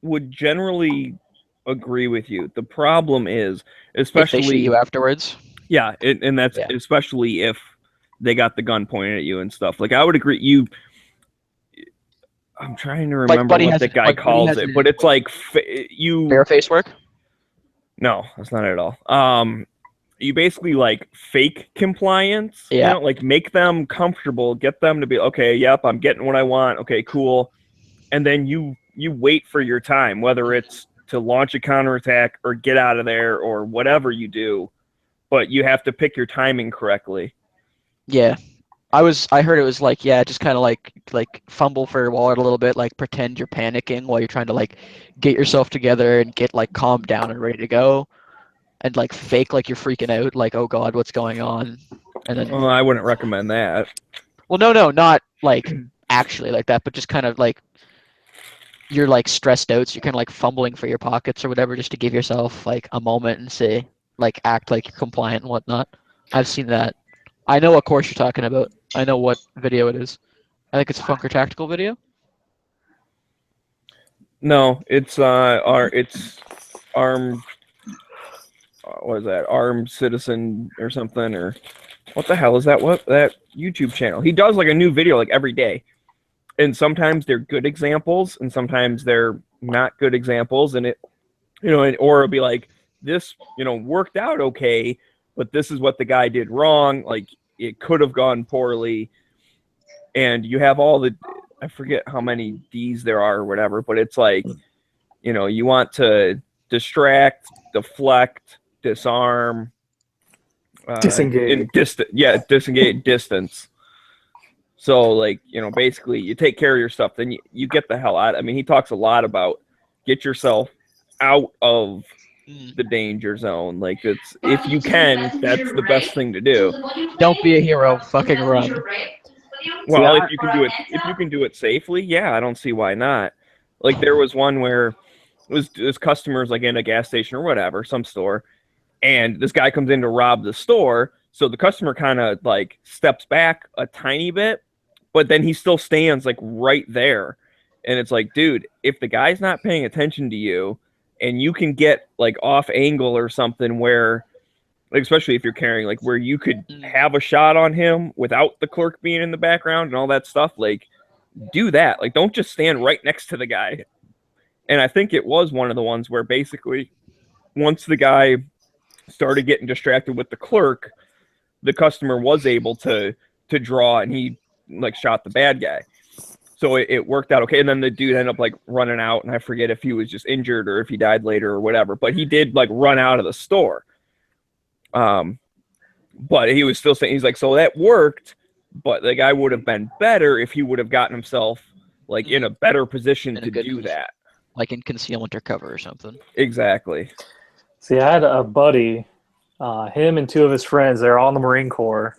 would generally agree with you. The problem is, If they shoot especially you afterwards. yeah, and that's Yeah. especially if they got the gun pointed at you and stuff. Like I would agree. I'm trying to remember Buddy what has the it- guy like, Buddy calls has it, it- but it's like you. Bareface work? No, that's not it at all. You basically like fake compliance. Yeah. Like make them comfortable, get them to be okay. Yep, I'm getting what I want. Okay, cool. And then you wait for your time, whether it's to launch a counterattack or get out of there or whatever you do, but you have to pick your timing correctly. Yeah. I heard it was like, yeah, just kind of like fumble for your wallet a little bit, like pretend you're panicking while you're trying to like get yourself together and get like calmed down and ready to go, and like fake like you're freaking out, like, oh God, what's going on? And then, Well, I wouldn't recommend that. well, no, not like actually like that, but just kind of like you're like stressed out, so you're kind of like fumbling for your pockets or whatever, just to give yourself like a moment and say, like, act like you're compliant and whatnot. I've seen that. I know what course you're talking about. I know what video it is. I think it's a Funker Tactical video. No, it's armed. What is that? Armed Citizen or something, or what the hell is that? What that YouTube channel? He does like a new video like every day, and sometimes they're good examples, and sometimes they're not good examples, and it, or it'll be like this, worked out okay, but this is what the guy did wrong. Like it could have gone poorly, and you have all the, I forget how many D's there are or whatever, but it's like, you want to distract, deflect, disarm, Disengage. Disengage, distance. So like, basically you take care of your stuff, then you get the hell out. I mean, he talks a lot about get yourself out of the danger zone. Like it's, if you can, that's the best thing to do. Don't be a hero. Fucking run. Well, if you can do it safely, yeah, I don't see why not. Like there was one where it was customers like in a gas station or whatever, some store, and this guy comes in to rob the store. So the customer kind of like steps back a tiny bit, but then he still stands like right there. And it's like, dude, if the guy's not paying attention to you and you can get like off angle or something where, like, especially if you're carrying, like where you could have a shot on him without the clerk being in the background and all that stuff, like do that. Like don't just stand right next to the guy. And I think it was one of the ones where basically once the guy started getting distracted with the clerk, the customer was able to draw and he like shot the bad guy. So it worked out okay. And then the dude ended up like running out, and I forget if he was just injured or if he died later or whatever, but he did like run out of the store. But he was still saying, he's like, so that worked, but the guy would have been better if he would have gotten himself like in a better position In a to good do position. that. Like in concealment or cover or something. Exactly. See, I had a buddy, him and two of his friends, they're all in the Marine Corps.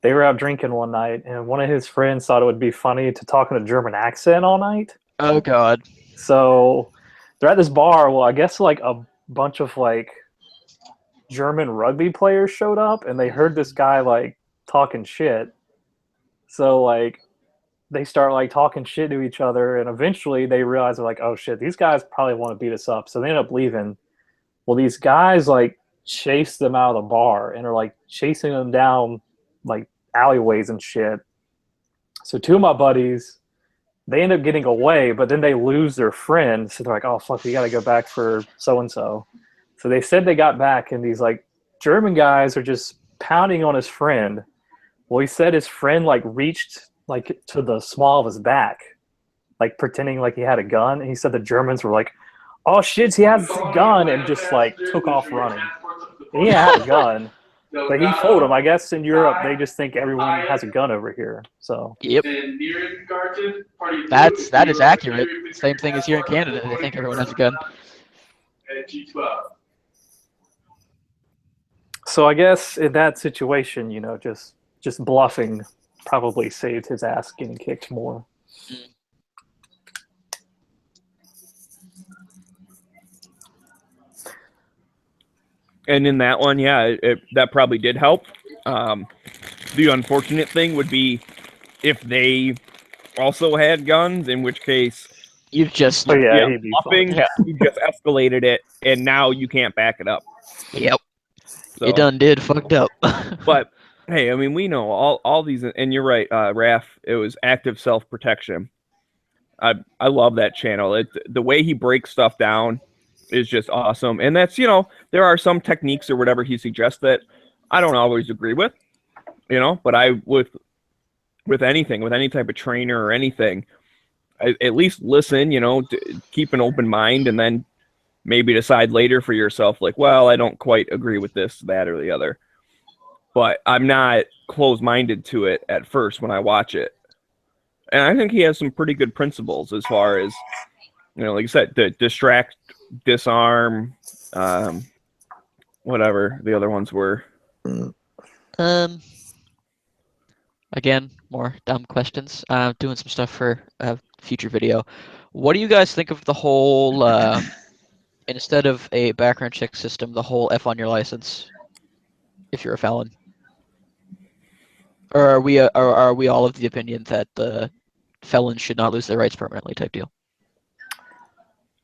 They were out drinking one night, and one of his friends thought it would be funny to talk in a German accent all night. Oh God. So they're at this bar. Well, I guess like a bunch of like German rugby players showed up, and they heard this guy like talking shit. So like they start like talking shit to each other, and eventually they realize they're like, oh shit, these guys probably want to beat us up. So they end up leaving. Well, these guys like chase them out of the bar and are like chasing them down like alleyways and shit. So two of my buddies, they end up getting away, but then they lose their friend. So they're like, oh fuck, we got to go back for so-and-so. So they said they got back, and these like German guys are just pounding on his friend. Well, he said his friend like reached like to the small of his back, like pretending like he had a gun. And he said the Germans were like, oh shit, he has a gun, and just like took off running. And he had a gun. But he told him, I guess in Europe they just think everyone has a gun over here. So Yep. That is accurate. Same thing as here in Canada. They think everyone has a gun. I guess in that situation, just bluffing probably saved his ass getting kicked more. And in that one, yeah, that probably did help. The unfortunate thing would be if they also had guns, in which case, You've just But yeah, yeah, he'd be bluffing, fine. you just escalated it, and now you can't back it up. yep. So, You done did fucked up. But hey, I mean, we know all these, and you're right, Raph. It was active self-protection. I love that channel. The way he breaks stuff down is just awesome, and that's there are some techniques or whatever he suggests that I don't always agree with, but I with anything, with any type of trainer or anything, at least listen, keep an open mind, and then maybe decide later for yourself, like, well, I don't quite agree with this, that, or the other. But I'm not closed-minded to it at first when I watch it. And I think he has some pretty good principles as far as, like I said, distract, disarm, whatever the other ones were. Again, more dumb questions. Doing some stuff for a future video. What do you guys think of the whole, instead of a background check system, the whole F on your license, if you're a felon? Or are we all of the opinion that the felons should not lose their rights permanently type deal?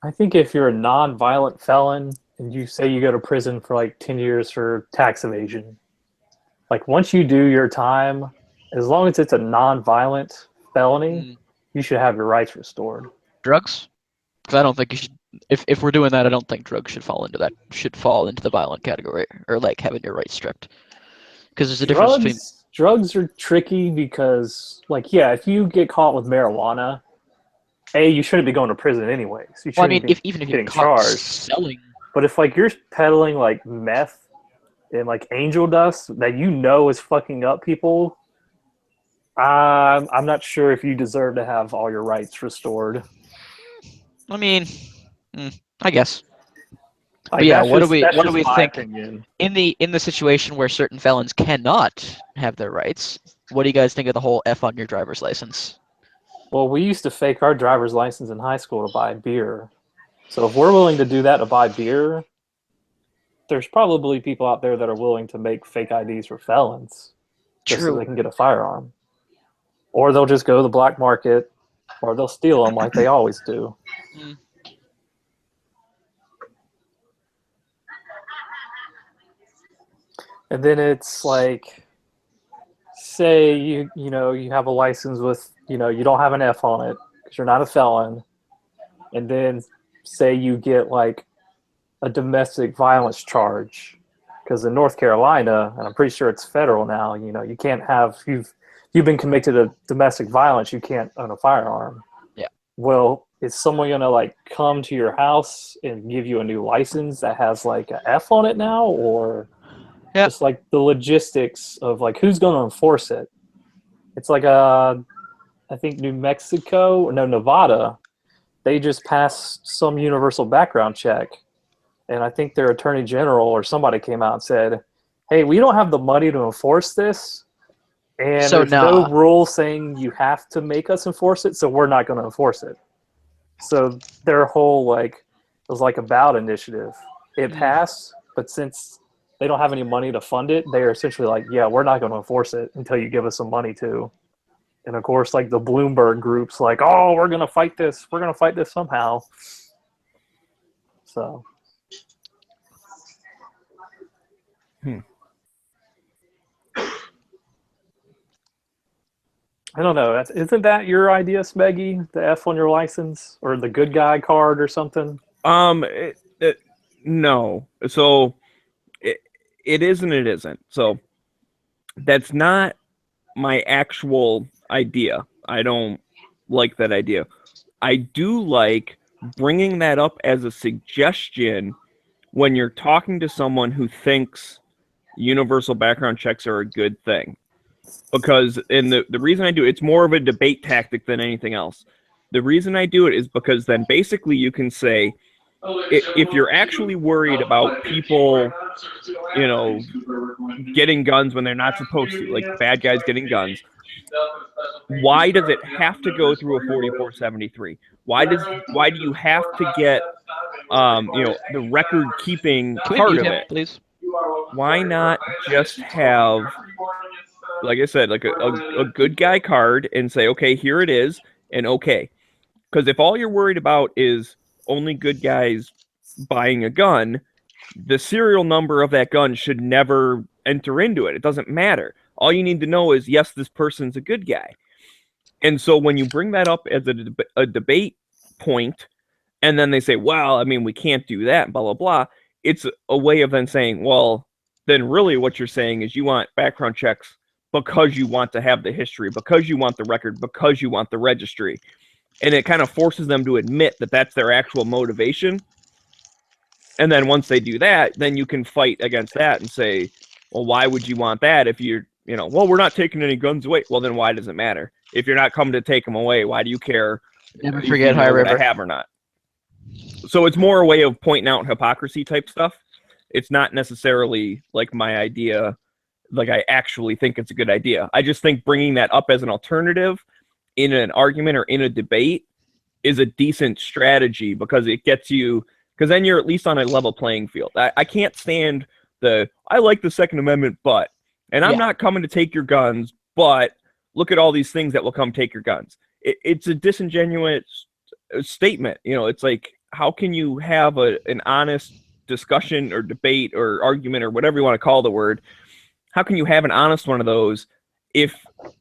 I think if you're a non-violent felon and you say you go to prison for like 10 years for tax evasion, like once you do your time, as long as it's a non-violent felony, you should have your rights restored. Drugs? Because I don't think you should. If we're doing that, I don't think drugs should fall into that. Should fall into the violent category, or like having your rights stripped. Because there's a difference between. Drugs are tricky because, like, yeah, if you get caught with marijuana, you shouldn't be going to prison anyways. You Well, I shouldn't mean, be even if getting you're caught charged. selling. But if like you're peddling like meth and like angel dust that is fucking up people, I'm not sure if you deserve to have all your rights restored. I mean, I guess. Like, But yeah, that's what just- do that's we just my think opinion. in the situation where certain felons cannot have their rights? What do you guys think of the whole F on your driver's license? Well, we used to fake our driver's license in high school to buy beer. So if we're willing to do that to buy beer, there's probably people out there that are willing to make fake IDs for felons just so they can get a firearm. Or they'll just go to the black market, or they'll steal them like they always do. And then it's like, say you have a license with, you don't have an F on it because you're not a felon. And then say you get like a domestic violence charge, because in North Carolina, and I'm pretty sure it's federal now, you can't have, you've been convicted of domestic violence, you can't own a firearm. Yeah. Well, is someone gonna like come to your house and give you a new license that has like a F on it now, or just like the logistics of like who's gonna enforce it? It's like I think Nevada, they just passed some universal background check. And I think their attorney general or somebody came out and said, hey, we don't have the money to enforce this. And So there's no rule saying you have to make us enforce it, so we're not going to enforce it. So their whole, it was like a ballot initiative. It passed, but since they don't have any money to fund it, they're essentially like, yeah, we're not going to enforce it until you give us some money to. And of course, like the Bloomberg group's like, oh, we're going to fight this. We're going to fight this somehow. So. I don't know. Isn't that your idea, Smeggy? The F on your license or the good guy card or something? No. So it is and it isn't. So that's not my actual idea. I don't like that idea. I do like bringing that up as a suggestion when you're talking to someone who thinks universal background checks are a good thing. Because, and the reason I do it's more of a debate tactic than anything else. The reason I do it is because then basically you can say, if you're actually worried about people, you know, getting guns when they're not supposed to, like bad guys getting guns, why does it have to go through a 4473? Why do you have to get the record keeping Can we part mute of him, it? please? Why not just have, like I said, like a good guy card and say, okay, here it is, and okay. Because if all you're worried about is only good guys buying a gun, the serial number of that gun should never enter into it. It doesn't matter. All you need to know is, yes, this person's a good guy. And so when you bring that up as a debate point, and then they say, well, I mean, we can't do that, blah, blah, blah, it's a way of then saying, well, then really what you're saying is you want background checks because you want to have the history, because you want the record, because you want the registry. And it kind of forces them to admit that that's their actual motivation. And then once they do that, then you can fight against that and say, well, why would you want that if you're, well, we're not taking any guns away. Well, then why does it matter? If you're not coming to take them away, why do you care? Never forget High River. I have or not. So it's more a way of pointing out hypocrisy type stuff. It's not necessarily like my idea, like I actually think it's a good idea. I just think bringing that up as an alternative in an argument or in a debate is a decent strategy because it gets you, because then you're at least on a level playing field. I can't stand I like the Second Amendment, and I'm not coming to take your guns, but look at all these things that will come take your guns. It's a disingenuous statement. It's like, how can you have an honest discussion or debate or argument or whatever you want to call the word? How can you have an honest one of those if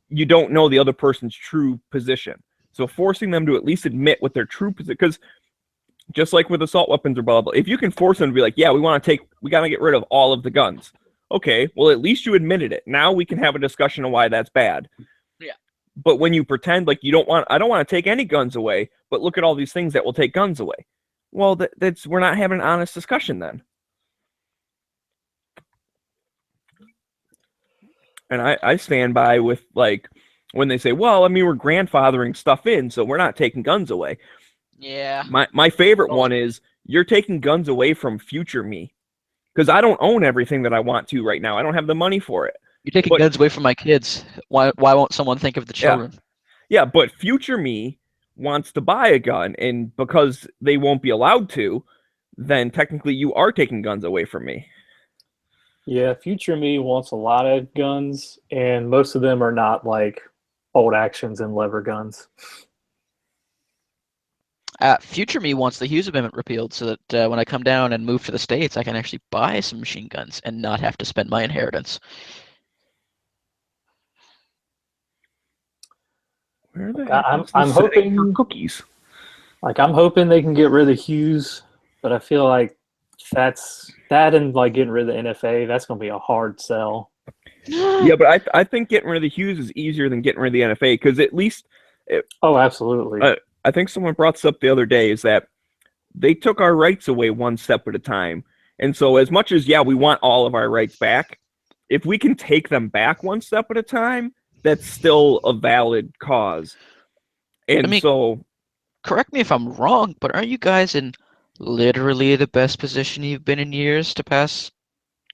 you don't know the other person's true position? So forcing them to at least admit what their true position, because just like with assault weapons or blah, blah, if you can force them to be like, yeah, we got to get rid of all of the guns. Okay, well, at least you admitted it. Now we can have a discussion of why that's bad. Yeah. But when you pretend like I don't want to take any guns away, but look at all these things that will take guns away. Well, we're not having an honest discussion then. And I stand by with, like, when they say, well, I mean, we're grandfathering stuff in, so we're not taking guns away. Yeah. My favorite one is, you're taking guns away from future me. Because I don't own everything that I want to right now. I don't have the money for it. You're taking guns away from my kids. Why won't someone think of the children? Yeah, but future me wants to buy a gun, and because they won't be allowed to, then technically you are taking guns away from me. Yeah, future me wants a lot of guns, and most of them are not like bolt actions and lever guns. Future me wants the Hughes Amendment repealed so that when I come down and move to the States, I can actually buy some machine guns and not have to spend my inheritance. Where the I'm hoping for cookies. Like, I'm hoping they can get rid of Hughes, but I feel like that and like getting rid of the NFA, that's going to be a hard sell. Yeah, but I think getting rid of the Hughes is easier than getting rid of the NFA, because at least oh, absolutely. I think someone brought this up the other day, is that they took our rights away one step at a time. And so as much as, we want all of our rights back, if we can take them back one step at a time, that's still a valid cause. And so... Correct me if I'm wrong, but aren't you guys in literally the best position you've been in years to pass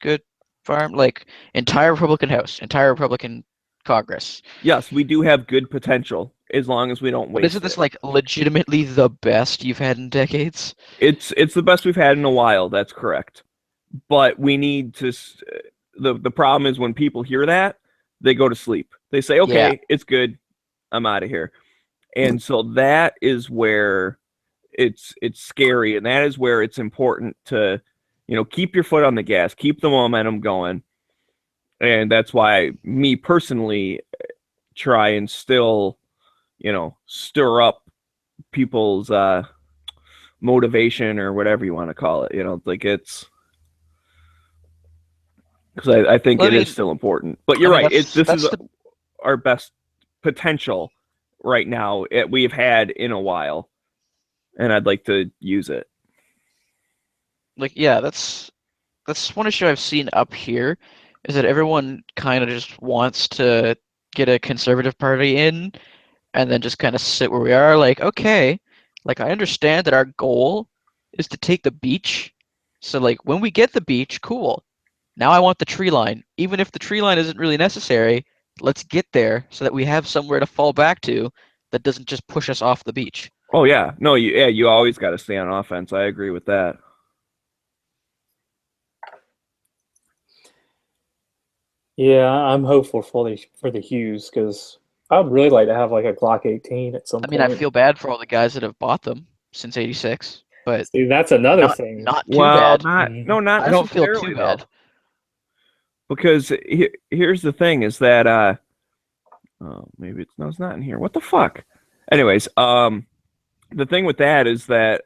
good farm? Like, entire Republican House, entire Republican Congress. Yes, we do have good potential, as long as we don't waste it. Isn't this like legitimately the best you've had in decades? It's the best we've had in a while, that's correct. But we need to... The problem is when people hear that, they go to sleep. They say, okay, it's good, I'm out of here. And so that is where it's scary, and that is where it's important to, keep your foot on the gas, keep the momentum going. And that's why me personally try and still, stir up people's motivation or whatever you want to call it. It's because I think it is still important. But you're right. This is our best potential right now we've had in a while, and I'd like to use it. Like, yeah, that's one issue I've seen up here is that everyone kind of just wants to get a conservative party in and then just kind of sit where we are. Like, okay, like I understand that our goal is to take the beach. So like when we get the beach, cool. Now I want the tree line. Even if the tree line isn't really necessary, let's get there so that we have somewhere to fall back to that doesn't just push us off the beach. Oh yeah, no, you always got to stay on offense. I agree with that. Yeah, I'm hopeful for the Hughes because I'd really like to have like a Glock 18 at some I mean, point. I feel bad for all the guys that have bought them since '86, but See, that's another not, thing. not too Well, bad. not I don't feel necessarily, too though. bad. Because here's the thing: is that maybe it's not in here. What the fuck? Anyways, the thing with that is that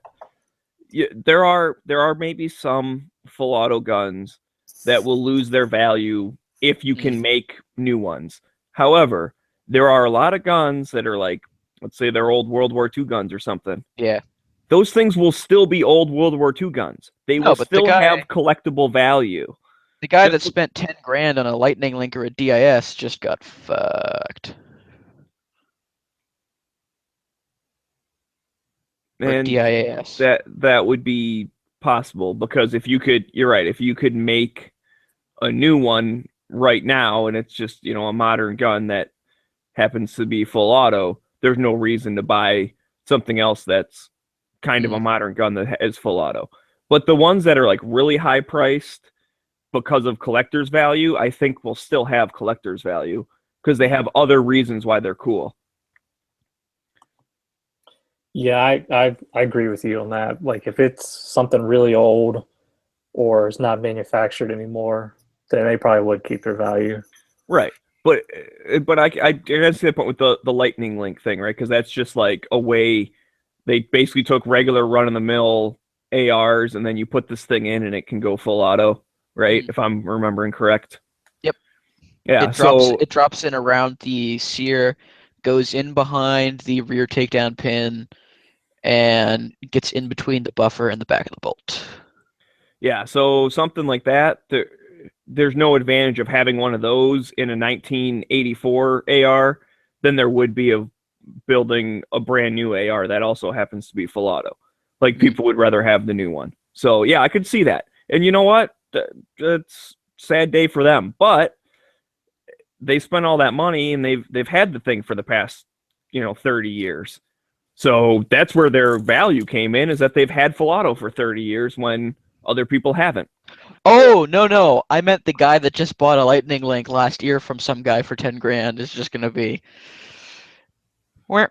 there are maybe some full auto guns that will lose their value if you can make new ones. However, there are a lot of guns that are like, let's say they're old World War II guns or something. Yeah. Those things will still be old World War II guns. They No, will but the still guy- have collectible value. The guy Just that spent 10 grand on a Lightning Link or a DIS just got fucked. Or And DIAS. that would be possible because you're right, if you could make a new one right now and it's just, a modern gun that happens to be full auto, there's no reason to buy something else that's kind of a modern gun that is full auto. But the ones that are like really high priced because of collector's value, I think will still have collector's value because they have other reasons why they're cool. Yeah, I agree with you on that. Like if it's something really old or it's not manufactured anymore, then they probably would keep their value. Right. But I gotta see that point with the Lightning Link thing, right? Because that's just like a way they basically took regular run-of-the-mill ARs and then you put this thing in and it can go full auto, right? If I'm remembering correct. Yep. Yeah. It drops in around the sear, goes in behind the rear takedown pin, and gets in between the buffer and the back of the bolt. Yeah, so something like that. There's no advantage of having one of those in a 1984 AR than there would be of building a brand new AR that also happens to be full auto. Like people would rather have the new one. So yeah, I could see that. And you know what? That's a sad day for them. But they spent all that money and they've had the thing for the past 30 years. So that's where their value came in, is that they've had full auto for 30 years when other people haven't. Oh, no. I meant the guy that just bought a Lightning Link last year from some guy for 10 grand is just going to be... Oh,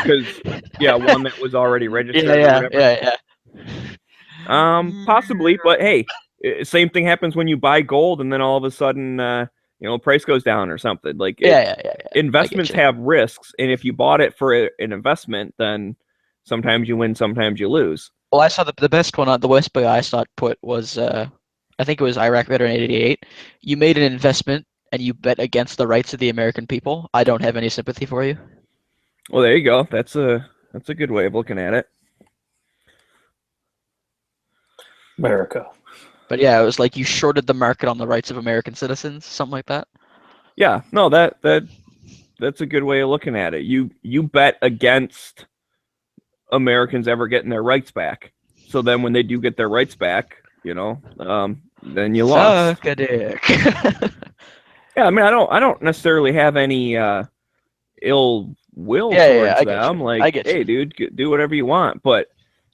because, one that was already registered. Yeah. Possibly, but hey, same thing happens when you buy gold and then all of a sudden, price goes down or something. Like, investments have risks, and if you bought it for an investment, then sometimes you win, sometimes you lose. Well, I saw the best one on the West Bay I saw it put was, I think it was Iraq Veteran 88. You made an investment and you bet against the rights of the American people. I don't have any sympathy for you. Well, there you go. That's a good way of looking at it. America. But yeah, it was like you shorted the market on the rights of American citizens, something like that. Yeah, no, that's a good way of looking at it. You bet against Americans ever getting their rights back. So then when they do get their rights back, then you lost. Suck a dick. Yeah, I mean, I don't necessarily have any ill will towards them. Like, hey, dude, do whatever you want. But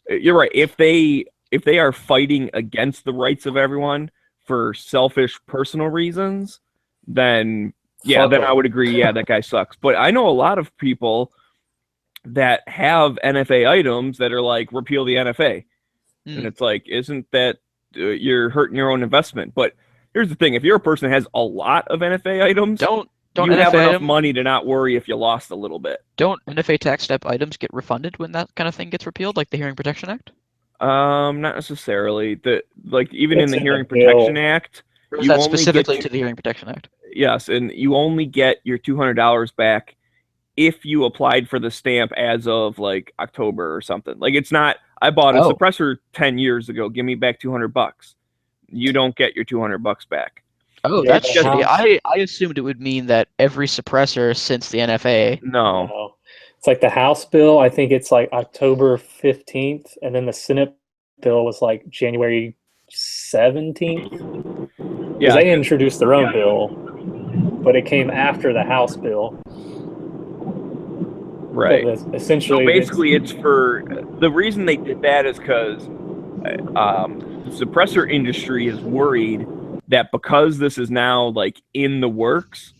you're right. If they are fighting against the rights of everyone for selfish personal reasons, then then I would agree. Yeah, that guy sucks. But I know a lot of people that have NFA items that are like, repeal the NFA. And it's like, isn't that you're hurting your own investment? But here's the thing: if you're a person that has a lot of NFA items, don't you NFA have enough money to not worry if you lost a little bit. Don't NFA tax step items get refunded when that kind of thing gets repealed, like the Hearing Protection Act? Not necessarily. Even in the Hearing Protection Act, or is that specifically to the Hearing Protection Act? Yes, and you only get your $200 back if you applied for the stamp as of like October or something. Like, it's not, I bought a suppressor 10 years ago, give me back $200. you don't get your $200 back. Oh, Yeah, that's the shitty. house- I assumed it would mean that every suppressor since the NFA. No. No. It's like the House bill, I think it's like October 15th, and then the Senate bill was like January 17th. Because Yeah. they introduced their own bill, but it came after the House bill. Right. But So essentially, basically, it's for the reason they did that is because the suppressor industry is worried that because this is now like in the works,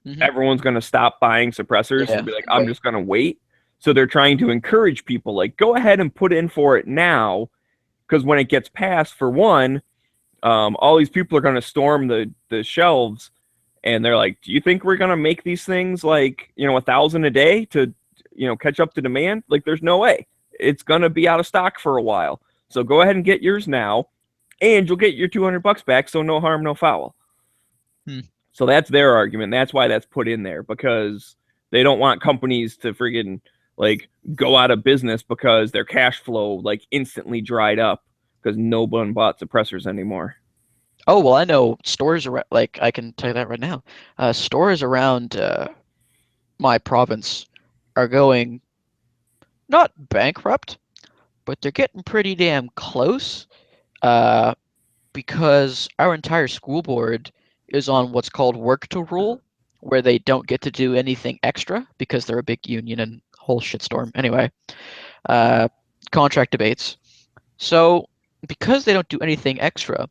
Mhm. everyone's going to stop buying suppressors Yeah. and be like, I'm just going to wait. So they're trying to encourage people like, go ahead and put in for it now, because when it gets passed, for one, all these people are going to storm the shelves, and they're like, do you think we're going to make these things like 1,000 a day to catch up to demand? Like, there's no way. It's going to be out of stock for a while. So go ahead and get yours now, and you'll get your $200 back. So no harm, no foul. So that's their argument. That's why that's put in there, because they don't want companies to friggin' like go out of business because their cash flow like instantly dried up because no one bought suppressors anymore. Oh, well, I know stores around, like, I can tell you that right now. Stores around my province are going not bankrupt, but they're getting pretty damn close because our entire school board is on what's called work to rule, where they don't get to do anything extra because they're a big union and whole shitstorm. Anyway, contract debates. So because they don't do anything extra,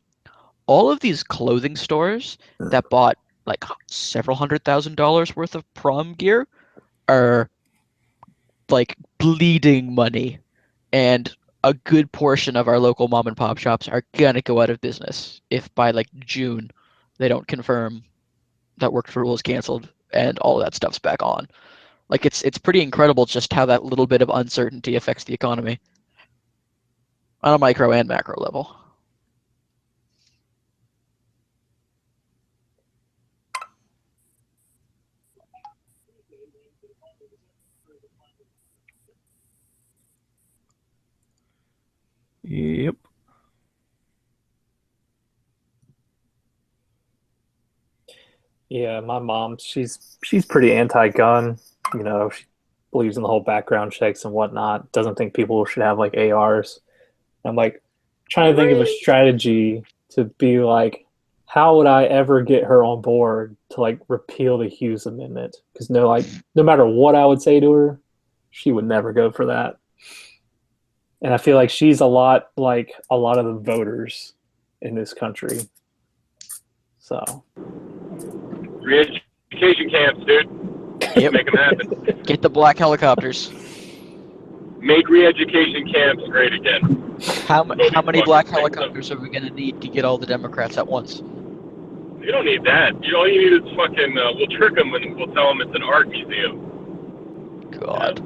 all of these clothing stores that bought like several $100,000 worth of prom gear are like bleeding money, and a good portion of our local mom and pop shops are gonna go out of business if by like June they don't confirm that work to rule is canceled and all of that stuff's back on. Like it's pretty incredible just how that little bit of uncertainty affects the economy on a micro and macro level. Yep. yeah, my mom, she's pretty anti-gun. She believes in the whole background checks and whatnot. Doesn't think people should have like ARs. I'm like trying to think of a strategy to be like, how would I ever get her on board to like repeal the Hughes Amendment? Because no matter what I would say to her, she would never go for that. And I feel like she's a lot like a lot of the voters in this country. So Re-education camps, dude. Yep. Make them happen. Get the black helicopters. Make re-education camps great again. How many fucking black things up. helicopters are we gonna need to get all the Democrats at once? You don't need that. All you need is fucking. We'll trick them and we'll tell them it's an art museum. God.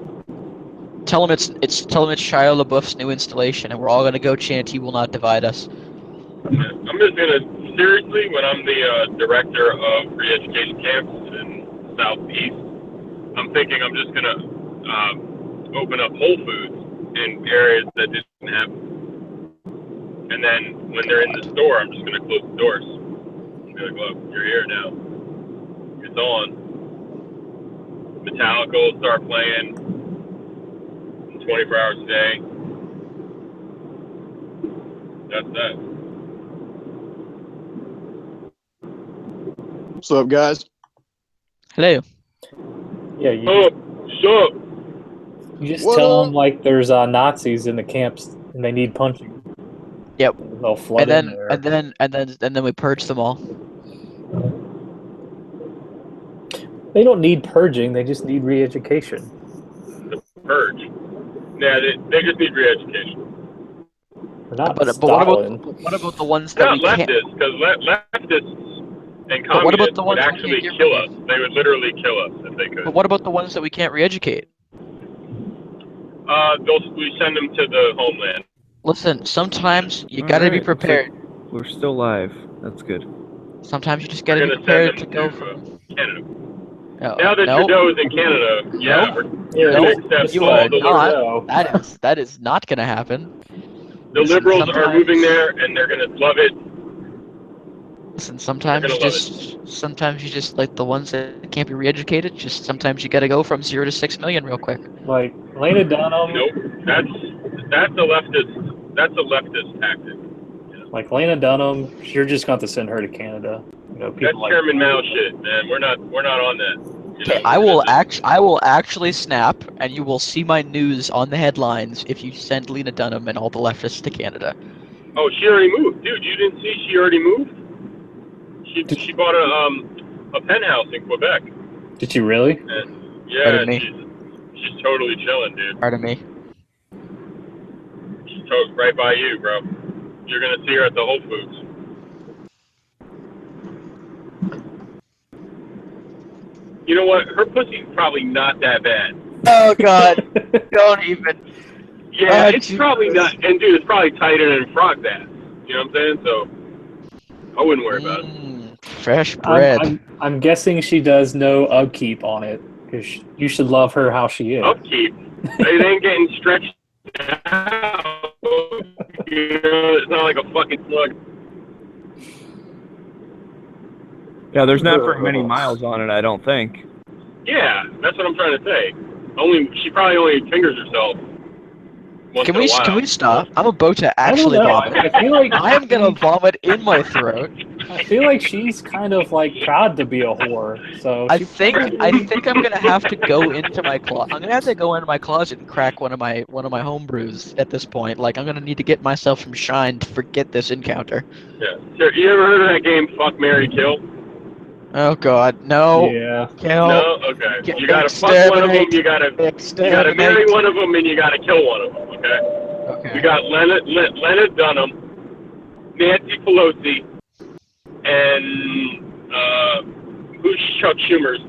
Tell them it's Shia LaBeouf's new installation, and we're all gonna go chant "He will not divide us." Yeah. I'm just gonna seriously, when I'm the director of re-education camps in Southeast, I'm thinking I'm just gonna open up Whole Foods in areas that didn't have, and then when they're in the store, I'm just gonna close the doors. Be like, look, you're here now. It's on. Metallica will start playing 24 hours a day. That's that. What's up, guys? Hello. yeah, Sup? you just What tell up? them like there's Nazis in the camps and they need punching. Yep. They'll flood And in then there. and then we purge them all. They don't need purging. They just need re-education. Purge. Yeah, they just need re-education. They're not But Stalin. what about the ones that Not we can't? leftists, because leftists and But what about communists the would ones we actually can't kill get us. They would literally kill us if they could. But what about the ones that we can't re-educate? We send them to the homeland. Listen, sometimes you gotta be Alright, prepared. We're still live. That's good. Sometimes you just We're gotta be gonna prepared send to them go from. Canada. No, Now that no, Trudeau is in Canada, yeah, we're Yeah, gonna no, accept you all are the not. liberals. That is not gonna happen. The Listen, liberals are sometimes- moving there, and they're gonna love it. Listen, gonna love sometimes you just like the ones that can't be re-educated. Just sometimes you gotta go from 0 to 6 million real quick. Like Lena Dunham, Nope. That's a leftist. That's a leftist tactic. like Lena Dunham, you're just going to send her to Canada. You know, That's people like Chairman Mao shit, man. We're not on that. You Okay, know, I this will actually snap, and you will see my news on the headlines if you send Lena Dunham and all the leftists to Canada. Oh, she already moved, dude. You didn't see she already moved? She bought a penthouse in Quebec. Did you really? And yeah, Pardon me. she's totally chilling, dude. Pardon me. She's right by you, bro. You're gonna see her at the Whole Foods. You know what? Her pussy's probably not that bad. Oh God! Don't even. Yeah, Oh, it's probably not. And dude, it's probably tighter than frog's ass. You know what I'm saying? So I wouldn't worry about it. Fresh bread. I'm guessing she does no upkeep on it because you should love her how she is. Upkeep. It ain't getting stretched out. You know, it's not like a fucking slug. Yeah, there's not very many miles on it, I don't think. Yeah, that's what I'm trying to say. She probably only fingers herself. Once in a while. Can we stop? I'm about to I don't actually know. vomit. I feel like I am gonna vomit in my throat. I feel like she's kind of like proud to be a whore. So I she think probably- I'm gonna have to go into my closet. I'm gonna have to go into my closet and crack one of my homebrews at this point. Like I'm gonna need to get myself some shine to forget this encounter. Yeah. Sure. You ever heard of that game, Fuck, Marry, Kill? Oh God, no! Yeah. Kill. No. Okay. Get You gotta fuck one of them. You gotta marry Exterminate. one of them, and you gotta kill one of them. Okay. Okay. We got Leonard Dunham, Nancy Pelosi, and who's Chuck Schumer's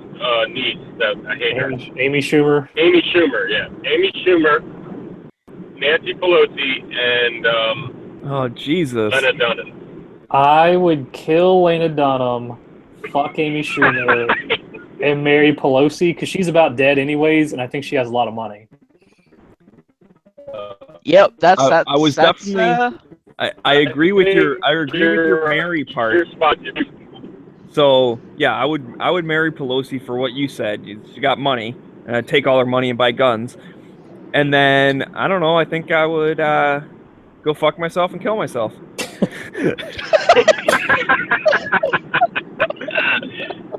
niece? That I hate her. Amy Schumer. Amy Schumer. Yeah. Amy Schumer, Nancy Pelosi, and Oh, Jesus. Leonard Dunham. I would kill Lena Dunham, fuck Amy Schumer, and marry Pelosi because she's about dead anyways, and I think she has a lot of money. Yep, that's I that. was definitely- I agree with your Mary part. Your spot. So yeah, I would marry Pelosi for what you said. She got money, and I'd take all her money and buy guns. And then I don't know. I think I would go fuck myself and kill myself.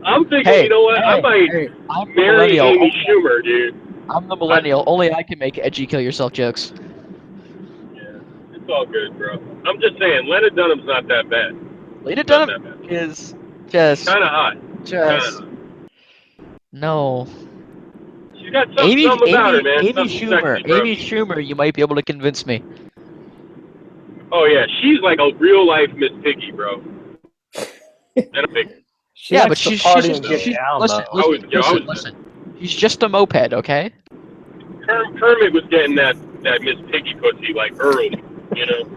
I'm thinking, Hey, you know what? I might I'm the marry millennial. Amy Schumer, dude. I'm the millennial. Only I can make edgy kill yourself jokes. Yeah, it's all good, bro. I'm just saying, Leonard Dunham's not that bad. Lena Not Dunham that bad. is just Kind of hot. just no. She's got something about her, man. Amy Something Schumer. sexy, bro. Amy Schumer, you might be able to convince me. Oh yeah, she's like a real life Miss Piggy, bro. And a big. She Yeah, likes but to she's party and get she's down, listen, though. listen. She's just a moped, okay? Kermit was getting that Miss Piggy pussy like early, you know.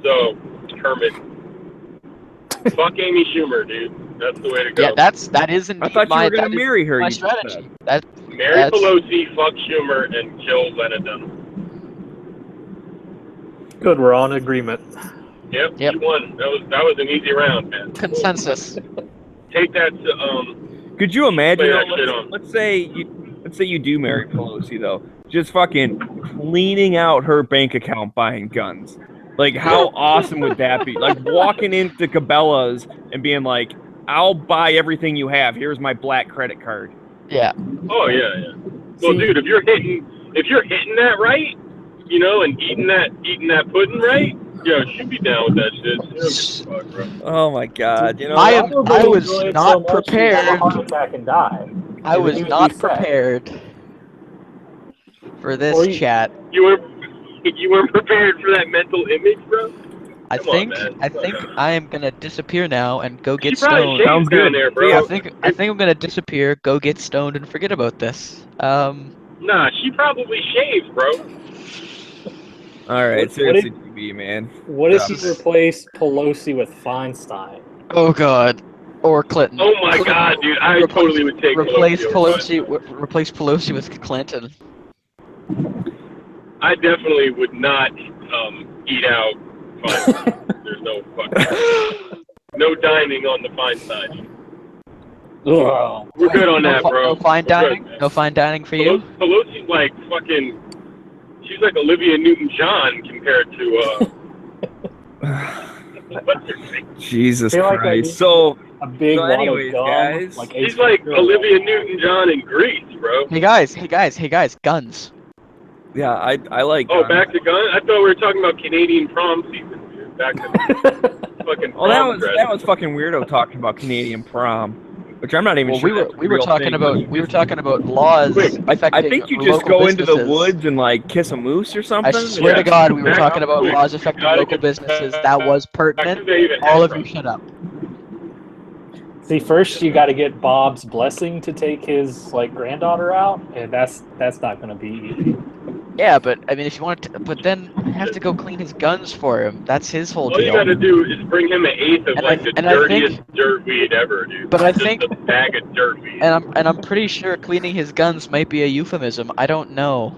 So Kermit, fuck Amy Schumer, dude. That's the way to go. Yeah, that is I indeed thought you my were gonna that is marry her. my you just strategy. said. Marry that's- Pelosi, fuck Schumer, and kill Leonard Dunham. Good, we're on agreement. Yep, Yep. you won. That was an easy round, man. Consensus. Take that to Could you imagine? Play Though, that shit on. let's say you do marry Pelosi though, just fucking cleaning out her bank account buying guns. Like how awesome would that be? Like walking into Cabela's and being like, "I'll buy everything you have. Here's my black credit card." Yeah. Oh yeah. Well, See- dude, if you're hitting that right, you know, and eating that pudding right, yo, she'd be down with that shit. She don't give a fuck, bro. Oh my God! You know, I am- Probably I was enjoy it not so much she'd have a prepared. heart attack and die. I was He would not be set. prepared for this Or you- chat. You weren't prepared for that mental image, bro. I Come on, think man. I am gonna disappear now and go get She probably stoned. shaves Sounds down good. there, bro. Yeah, I think I'm gonna disappear, go get stoned, and forget about this. Nah, she probably shaves, bro. all right, What seriously, TV man. What if you Yeah. replace Pelosi with Feinstein? Oh God, or Clinton. Oh my god, dude, I totally would take Replace Pelosi over Replace Pelosi with Clinton. I definitely would not eat out. Fine. There's no fucking no dining on the fine side. Ugh. We're good on that, bro. No fine We're dining. good, man. No fine dining for you. Pelosi's like fucking. She's like Olivia Newton-John compared to. What's her name? Jesus I feel like I Christ. need So A big So wad of anyways, gum, guys, like She's Ace like Ventura. Olivia Newton-John in Greece, bro. Hey guys, guns. yeah, I like. Oh, back to gun? I thought we were talking about Canadian prom season, dude. Back to fucking Well, that prom was dress. fucking weirdo talking about Canadian prom, which I'm not even Well, sure. we that's a were real talking thing, about but we were talking about laws Quick, affecting I think you just local go into the businesses. woods and like kiss a moose or I something. swear Yeah. to God, we were Back talking up about quick. laws affecting Gotta local get businesses. back That was to pertinent. David All of you Hasbro. shut up. See, first you got to get Bob's blessing to take his like granddaughter out, and that's not going to be easy. Yeah, but I mean, if you want to, but then I have to go clean his guns for him. That's his whole All you deal. gotta do is bring him an eighth of And like I- the and I dirtiest think- dirt weed ever, dude. But I Just think- a bag of dirt weed. And I'm pretty sure cleaning his guns might be a euphemism. I don't know.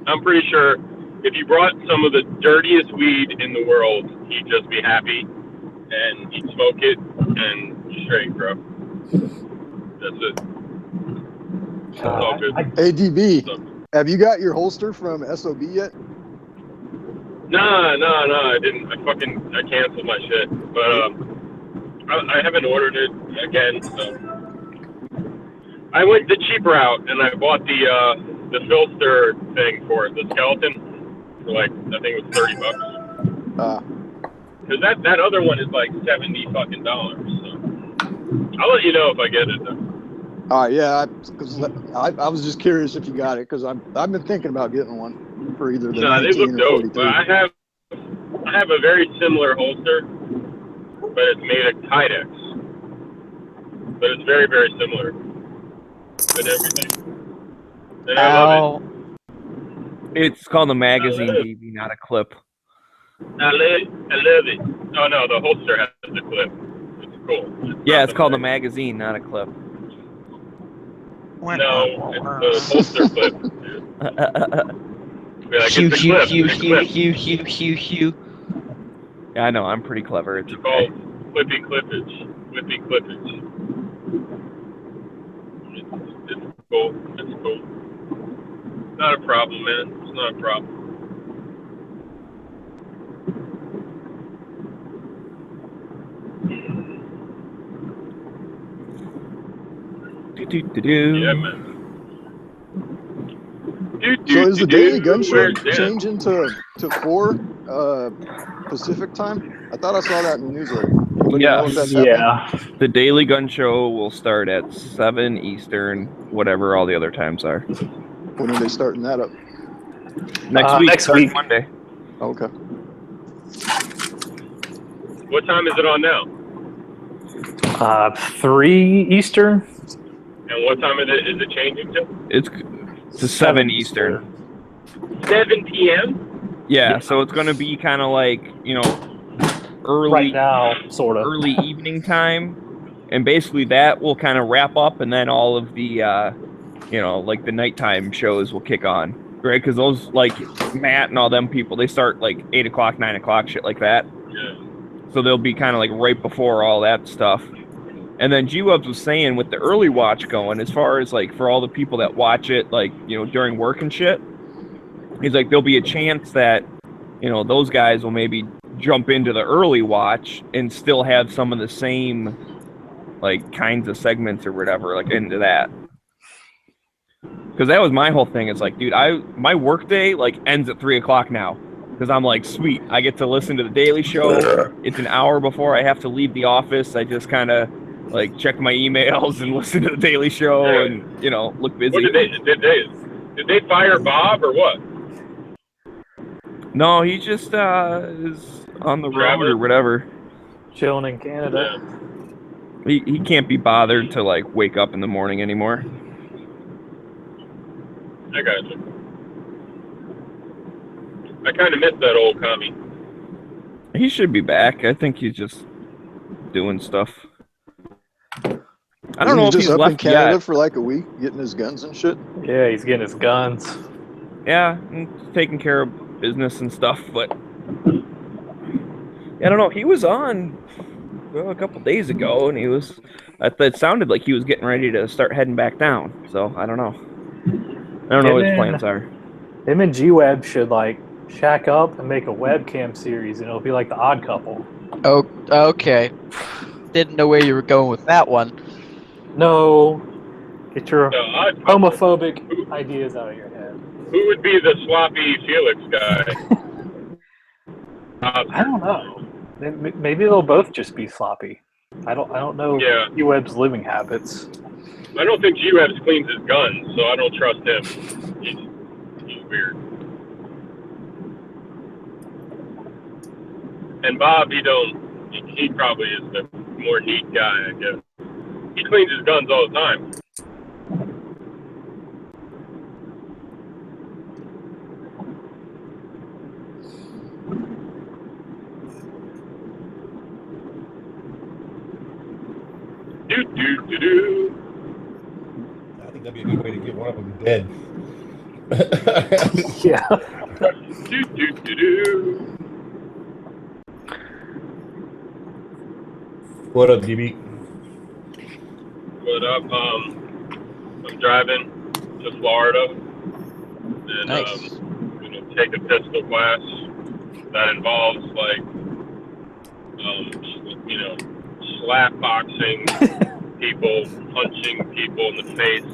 I'm pretty sure if you brought some of the dirtiest weed in the world, he'd just be happy and he'd smoke it and straight, bro. That's it. That's all good. Hey, DB, have you got your holster from SOB yet? Nah, I didn't. I canceled my shit. But I haven't ordered it again, so. I went the cheap route and I bought the filter thing for it, the skeleton, for like, I think it was $30. Cause that other one is like $70 fucking dollars. So I'll let you know if I get it though. Yeah, because I was just curious if you got it, because I've been thinking about getting one for either the No, they 19 look or dope. 42. But I have a very similar holster, but it's made of Kydex. But it's very, very similar and everything. And I love It's called a magazine, DB, not a clip. it. I love it. Oh no, the holster has the clip. It's cool. Yeah, it's called a magazine, not a clip. No, it's the holster clip. Dude. Be like, Hugh, it's a Hugh, clip. Hugh, It's a Hugh, clip. Hugh, Hugh, Hugh, Hugh. Yeah, I know. I'm pretty clever. It's It's called Clippy Clippage. Clippy Clippage. It's cool. It's cool. Not a problem, man. It's not a problem. Yeah, man. So is the daily gun show Where's Dan? changing to 4 Pacific time? I thought I saw that in the newsletter. Anybody know if that's happening? Yeah. The Daily Gun Show will start at 7 Eastern, whatever all the other times are. When are they starting that up? Next week. next starting week. Monday. Okay. What time is it on now? 3 Eastern. And what time is it changing to? It's to 7 Eastern. 7 p.m.? Yeah, so it's going to be kind of like, early Right now, sort of. early evening time. And basically that will kind of wrap up, and then all of the, like the nighttime shows will kick on. Right? Because those, like, Matt and all them people, they start like 8 o'clock, 9 o'clock, shit like that. Yeah. So they'll be kind of like right before all that stuff. And then G-Wubs was saying with the early watch going, as far as like for all the people that watch it, like, during work and shit, he's like, there'll be a chance that, those guys will maybe jump into the early watch and still have some of the same, like, kinds of segments or whatever, like, into that. Because that was my whole thing. It's like, dude, my work day, like, ends at 3 o'clock now. Because I'm like, sweet, I get to listen to the Daily Show. It's an hour before I have to leave the office. I just kind of, like, check my emails and listen to the Daily Show and, look busy. What did they fire Bob or what? No, he just is on the road or whatever. Chilling in Canada. He can't be bothered to, like, wake up in the morning anymore. I got you. I kind of miss that old commie. He should be back. I think he's just doing stuff. I don't know if just he's up in left Canada yet. for like a week, getting his guns and shit. Yeah, he's getting his guns. Yeah, and taking care of business and stuff, but I don't know. He was on a couple days ago, and it sounded like he was getting ready to start heading back down. So I don't know. I don't know what his plans are. Him and G-Web should like shack up and make a webcam series, and it'll be like The Odd Couple. Oh, okay. Didn't know where you were going with that one. No, get your No, homophobic ideas out of your head. Who would be the sloppy Felix guy? I don't know. Maybe they'll both just be sloppy. I don't know G-Web's living habits. I don't think G-Webs cleans his guns, so I don't trust him. He's weird. And Bob, he probably is the more neat guy, I guess. He cleans his guns all the time. Do. I think that'd be a good way to get one of them dead. Yeah. Do. What up, DB? What up? I'm driving to Florida and Nice. take a pistol class that involves slap boxing people, punching people in the face,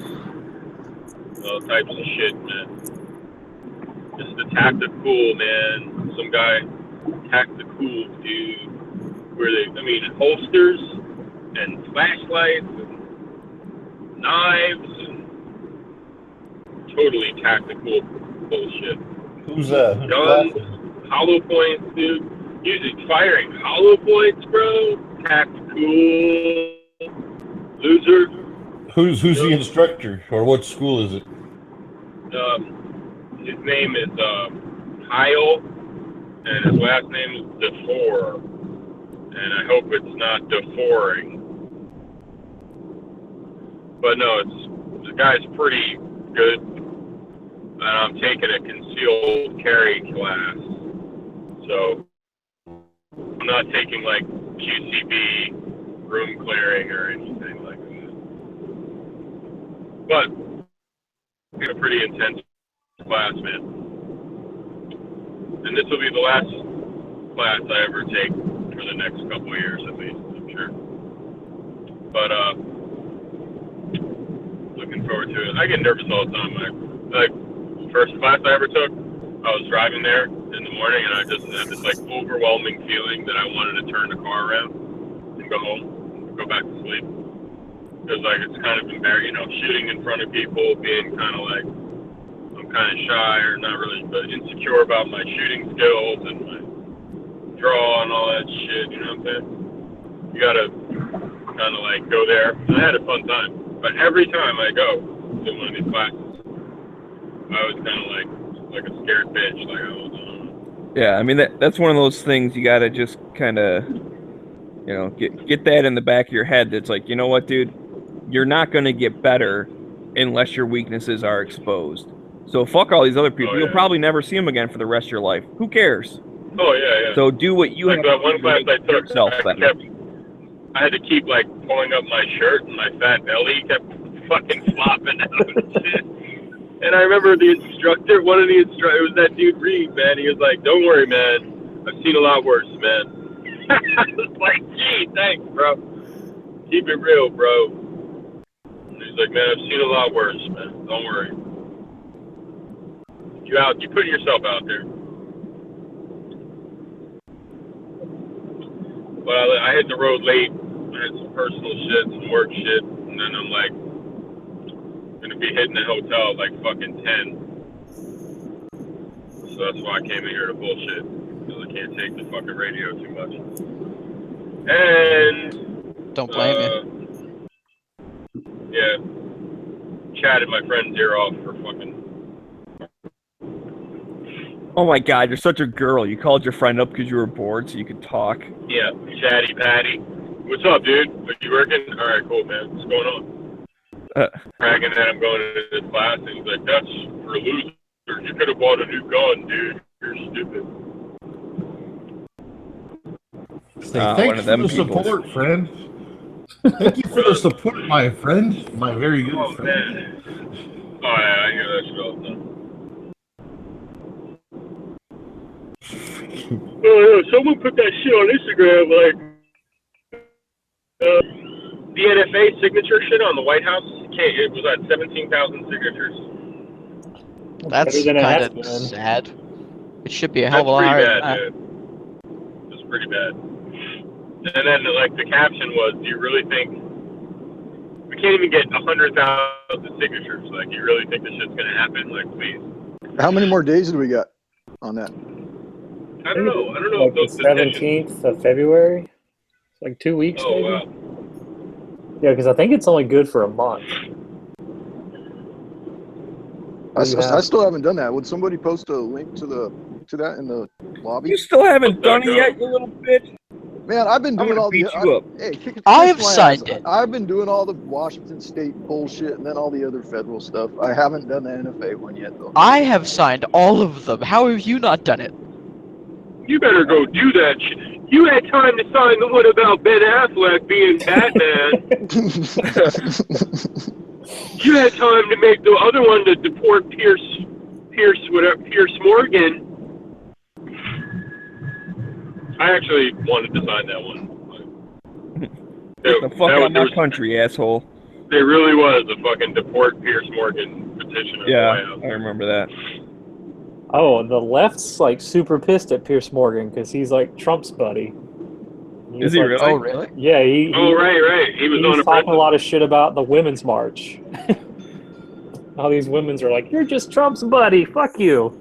all types of shit, man. Just the tactical, man. Some guy tactical dude. Holsters and flashlights and knives and totally tactical bullshit. Who's guns, hollow points, dude. Firing hollow points, bro. Tactical loser. Who's the instructor, or what school is it? His name is Kyle, and his last name is DeFore. And I hope it's not deforing. But no, the guy's pretty good. And I'm taking a concealed carry class. So I'm not taking like QCB, room clearing, or anything like that. But it's a pretty intense class, man. And this will be the last class I ever take for the next couple of years at least, I'm sure. But looking forward to it. I get nervous all the time. First class I ever took, I was driving there in the morning and I just had this overwhelming feeling that I wanted to turn the car around and go home, go back to sleep. Because it's kind of embarrassing, shooting in front of people, being kind of I'm kind of shy or not really, but insecure about my shooting skills and my draw and all that shit, you know what I'm saying? You gotta kind of go there. And I had a fun time, but every time I go to one of these classes, I was kind of like a scared bitch, Yeah, I mean that's one of those things you gotta just kind of, get that in the back of your head. That's you know what, dude, you're not gonna get better unless your weaknesses are exposed. So fuck all these other people. You'll probably never see them again for the rest of your life. Who cares? Oh yeah. So do what you have that one class I took. I had to keep pulling up my shirt, and my fat belly kept fucking flopping out and shit. And I remember one of the instructors, it was that dude Reed, man. He was like, "Don't worry, man. I've seen a lot worse, man." I was like, "Gee, thanks, bro. Keep it real, bro." And he's like, "Man, I've seen a lot worse, man. Don't worry. You put yourself out there." But I hit the road late. I had some personal shit, some work shit, and then I'm gonna be hitting the hotel at fucking 10. So that's why I came in here to bullshit, because I can't take the fucking radio too much. And don't blame you. Yeah, chatted my friend's ear off for fucking. Oh my god, you're such a girl. You called your friend up because you were bored so you could talk. Yeah, chatty patty. What's up, dude? Are you working? All right, cool, man. What's going on? Bragging that I'm going to this class, and he's like, "That's for losers. You could have bought a new gun, dude. You're stupid." Say, one thanks of for them the people. support, friend. Thank you for the support, my friend. My very good Oh, friend. man. Oh, yeah, I hear that shit all the time. Oh, yeah, someone put that shit on Instagram, like, the NFA signature shit on the White House. It was at 17,000 signatures. That's Better than it kind has of been. sad. It should be a hell That's of a lot pretty higher bad, than that. dude. It's pretty bad. And then, like, the caption was, do you really think we can't even get 100,000 signatures? Like, you really think this shit's gonna happen? Like, please. How many more days do we got on that? I don't know. I don't know Like if the those petitions. 17th of February. It's like 2 weeks, Oh, maybe. wow. Yeah, because I think it's only good for a month. I Yeah. still haven't done that. Would somebody post a link to that in the lobby? You still haven't done it yet, you little bitch. Man, I've been I'm doing gonna all the. beat you up. Hey, kiss I have my signed ass. it. I've been doing all the Washington State bullshit and then all the other federal stuff. I haven't done the NFA one yet, though. I have signed all of them. How have you not done it? You better go do that shit. You had time to sign the one about Ben Affleck being Batman. You had time to make the other one to deport Pierce Morgan. I actually wanted to sign that one. Get the fuck out of my country, asshole. There really was a fucking deport Pierce Morgan petition. Yeah, I remember that. Oh, the left's like super pissed at Pierce Morgan because he's like Trump's buddy. Is he really? Oh, really? Yeah, he right. He was on a talking a lot of shit about the women's march. All these women's are like, "You're just Trump's buddy. Fuck you."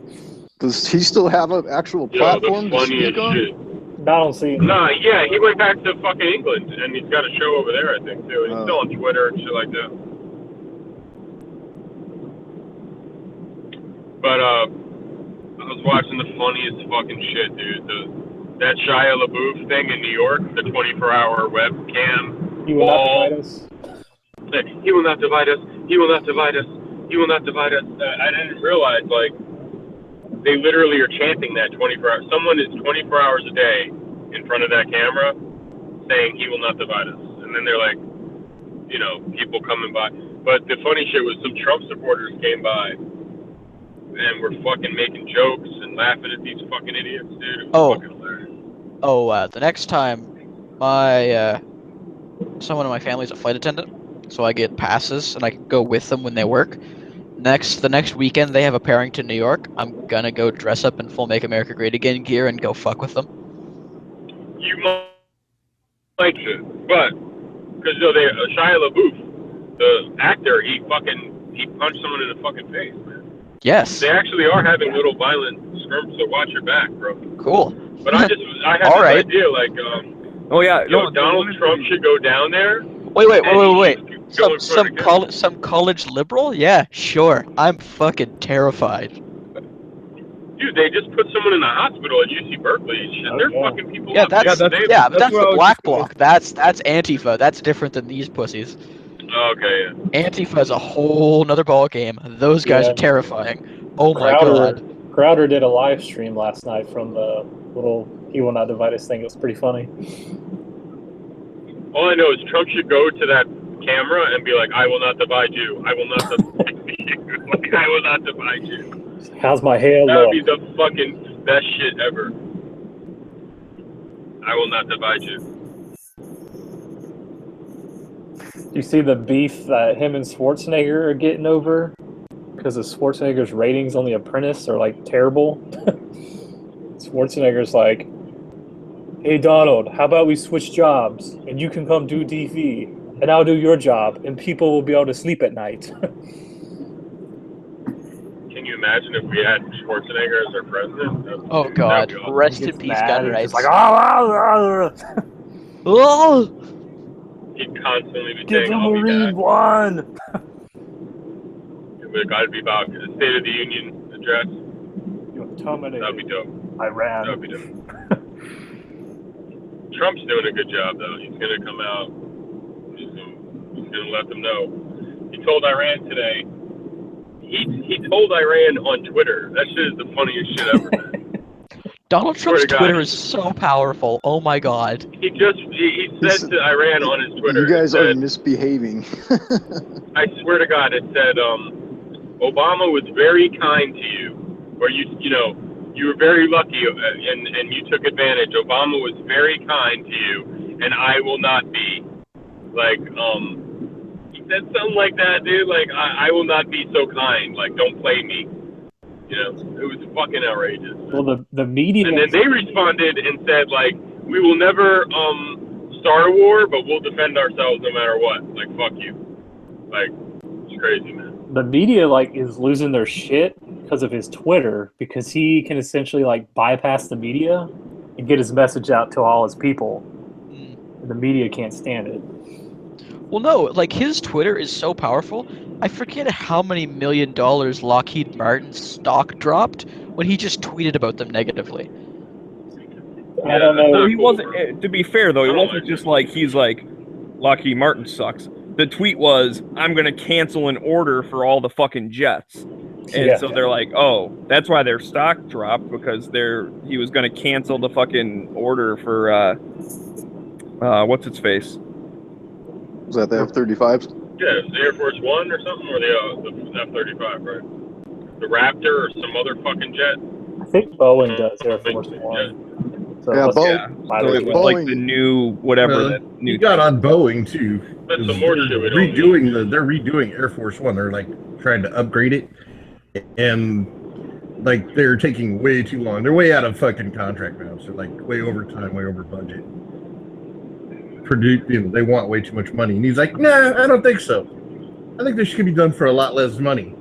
Does he still have an actual platform to speak on? Shit. No, I don't see. Nah, yeah, he went back to fucking England, and he's got a show over there, I think, too. He's still on Twitter and shit like that. But, I was watching the funniest fucking shit, dude. That Shia LaBeouf thing in New York, the 24-hour webcam He will wall. not divide us. He will not divide us. He will not divide us. He will not divide us. I didn't realize, like, they literally are chanting that 24 hours. Someone is 24 hours a day in front of that camera saying he will not divide us. And then they're like, you know, people coming by. But the funny shit was some Trump supporters came by and were fucking making jokes and laughing at these fucking idiots, dude. It was fucking hilarious. The next time, someone in my family's a flight attendant, so I get passes and I can go with them when they work. The next weekend they have a pairing to New York. I'm gonna go dress up in full Make America Great Again gear and go fuck with them. You might like it, but because Shia LaBeouf, the actor, he punched someone in the fucking face, man. Yes. They actually are having little violent skirmishes, so watch your back, bro. Cool. But I had All this right. idea, like, oh yeah, Donald Trump should go down there. Wait. Some college liberal? Yeah, sure. I'm fucking terrified. Dude, they just put someone in the hospital at UC Berkeley and shit. They're fucking people up. That's dude. the black bloc. That's Antifa. That's different than these pussies. Okay, yeah. Antifa is a whole nother ball game. Those guys are terrifying. Oh my god. Crowder did a live stream last night from the little "He Will Not Divide Us" thing. It was pretty funny. All I know is Trump should go to that camera and be like, "I will not divide you. I will not divide you. Like, I will not divide you." How's my hair That look? would be the fucking best shit ever. I will not divide you. You see the beef that him and Schwarzenegger are getting over because of Schwarzenegger's ratings on The Apprentice are like terrible. Schwarzenegger's like, "Hey Donald, how about we switch jobs and you can come do TV and I'll do your job and people will be able to sleep at night." Can you imagine if we had Schwarzenegger as our president? Oh god. That'd be awesome. Rest in peace, gun rights. Like, oh! He'd constantly be Give saying, the "I'll be Marine back." one. It would be about the State of the Union address. That'd be dope. Iran. That'd be dope. Trump's doing a good job, though. He's going to come out. He's going to let them know. He told Iran today. He told Iran on Twitter. That shit is the funniest shit ever, man. Donald Swear Trump's to God. Twitter is so powerful. Oh my god. He said to Iran on his Twitter. You guys it are said, misbehaving. I swear to God, it said, Obama was very kind to you, or you were very lucky, and you took advantage. Obama was very kind to you, and I will not be. Like, he said something like that, dude. Like, I will not be so kind. Like, don't play me. You know, it was fucking outrageous. Well, the media. And then they responded and said, like, we will never start a war, but we'll defend ourselves no matter what. Like, fuck you. Like, it's crazy, man. The media like is losing their shit because of his Twitter, because he can essentially like bypass the media and get his message out to all his people. And the media can't stand it. Well, no, like his Twitter is so powerful. I forget how many $1 million Lockheed Martin stock dropped when he just tweeted about them negatively. I don't know. Well, he wasn't. To be fair, though, he wasn't just like he's like Lockheed Martin sucks. The tweet was, "I'm gonna cancel an order for all the fucking jets," and so they're like, "Oh, that's why their stock dropped, because he was gonna cancel the fucking order for what's its face." Was that the F-35s? Yeah, it's the Air Force One or something, or the F-35, right? The Raptor or some other fucking jet. I think Boeing does Air Force One. So Yeah, So it was like the new whatever that new. You got on Boeing too. That's some more shit we don't They're redoing Air Force One. They're like trying to upgrade it, and like they're taking way too long. They're way out of fucking contract now. So like way over time, way over budget. They want way too much money, and he's like, "Nah, I don't think so. I think this should be done for a lot less money.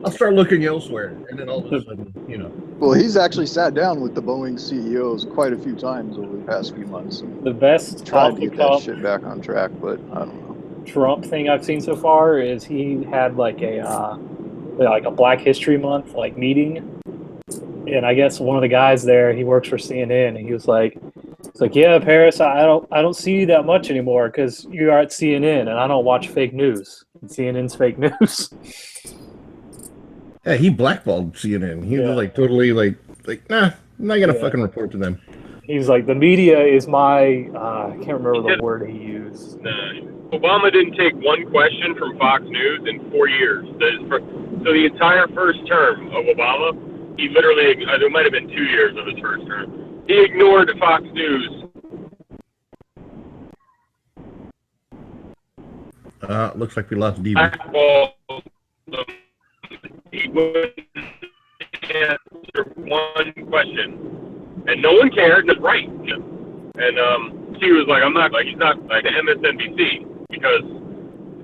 I'll start looking elsewhere." And then all of a sudden, you know. Well, he's actually sat down with the Boeing CEOs quite a few times over the past few months. The best tried to get that shit back on track, but I don't know. Trump thing I've seen so far is he had like a Black History Month like meeting, and I guess one of the guys there, he works for CNN, and he was like, "It's like, yeah, Paris, I don't see you that much anymore because you are at CNN, and I don't watch fake news. And CNN's fake news." Yeah, he blackballed CNN. He was like totally like nah, I'm not gonna fucking report to them. He's like, the media is my I can't remember the word he used. Obama didn't take one question from Fox News in 4 years. So the entire first term of Obama, he literally, there might have been 2 years of his first term, he ignored Fox News. Looks like we lost DB. He wouldn't answer one question, and no one cared. That's right. And he was like, "I'm not like he's not like the MSNBC because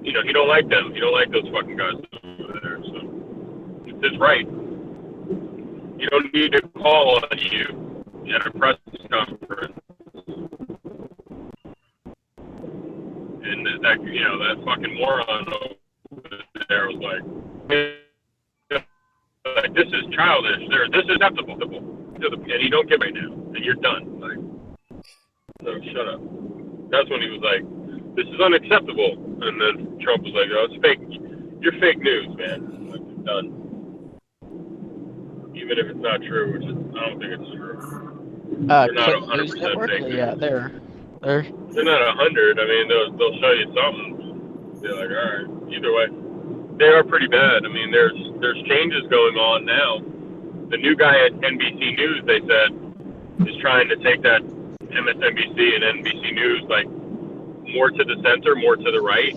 he don't like them. He don't like those fucking guys over there. So it's his right. You don't need to call on you at a press conference." And that fucking moron over there was like, "This is childish. This is acceptable, and you don't get right now, and you're done." Like, so shut up. That's when he was like, "This is unacceptable," and then Trump was like, "Oh, it's fake. You're fake news, man. Like, it's done." Even if it's not true, which I don't think it's true. They're not 100% fake news. Yeah, they're not 100. I mean, they'll show you something. They're like, all right. Either way, they are pretty bad. I mean, there's changes going on now. The new guy at NBC News, they said, is trying to take that MSNBC and NBC News like more to the center, more to the right,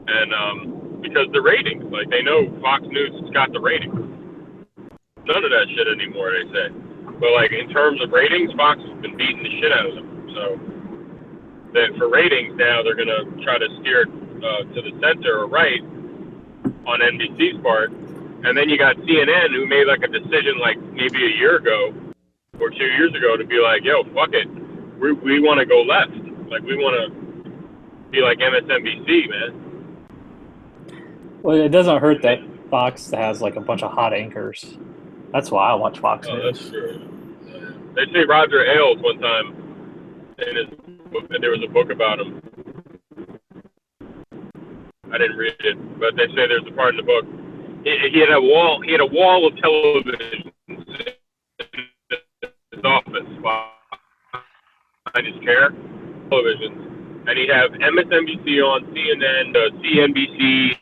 and because the ratings, like they know Fox News has got the ratings. None of that shit anymore, they say. But like in terms of ratings, Fox has been beating the shit out of them. So then for ratings now, they're gonna try to steer it to the center or right on NBC's part. And then you got CNN, who made like a decision like maybe a year ago or 2 years ago to be like, "Yo, fuck it, we want to go left. Like we want to be like MSNBC, man." Well, it doesn't hurt that Fox has like a bunch of hot anchors. That's why I watch Fox News. That's true. They say Roger Ailes one time in his book, and there was a book about him. I didn't read it, but they say there's a part in the book. He had a wall. He had a wall of television his chair, televisions, and he'd have MSNBC on, CNN, CNBC,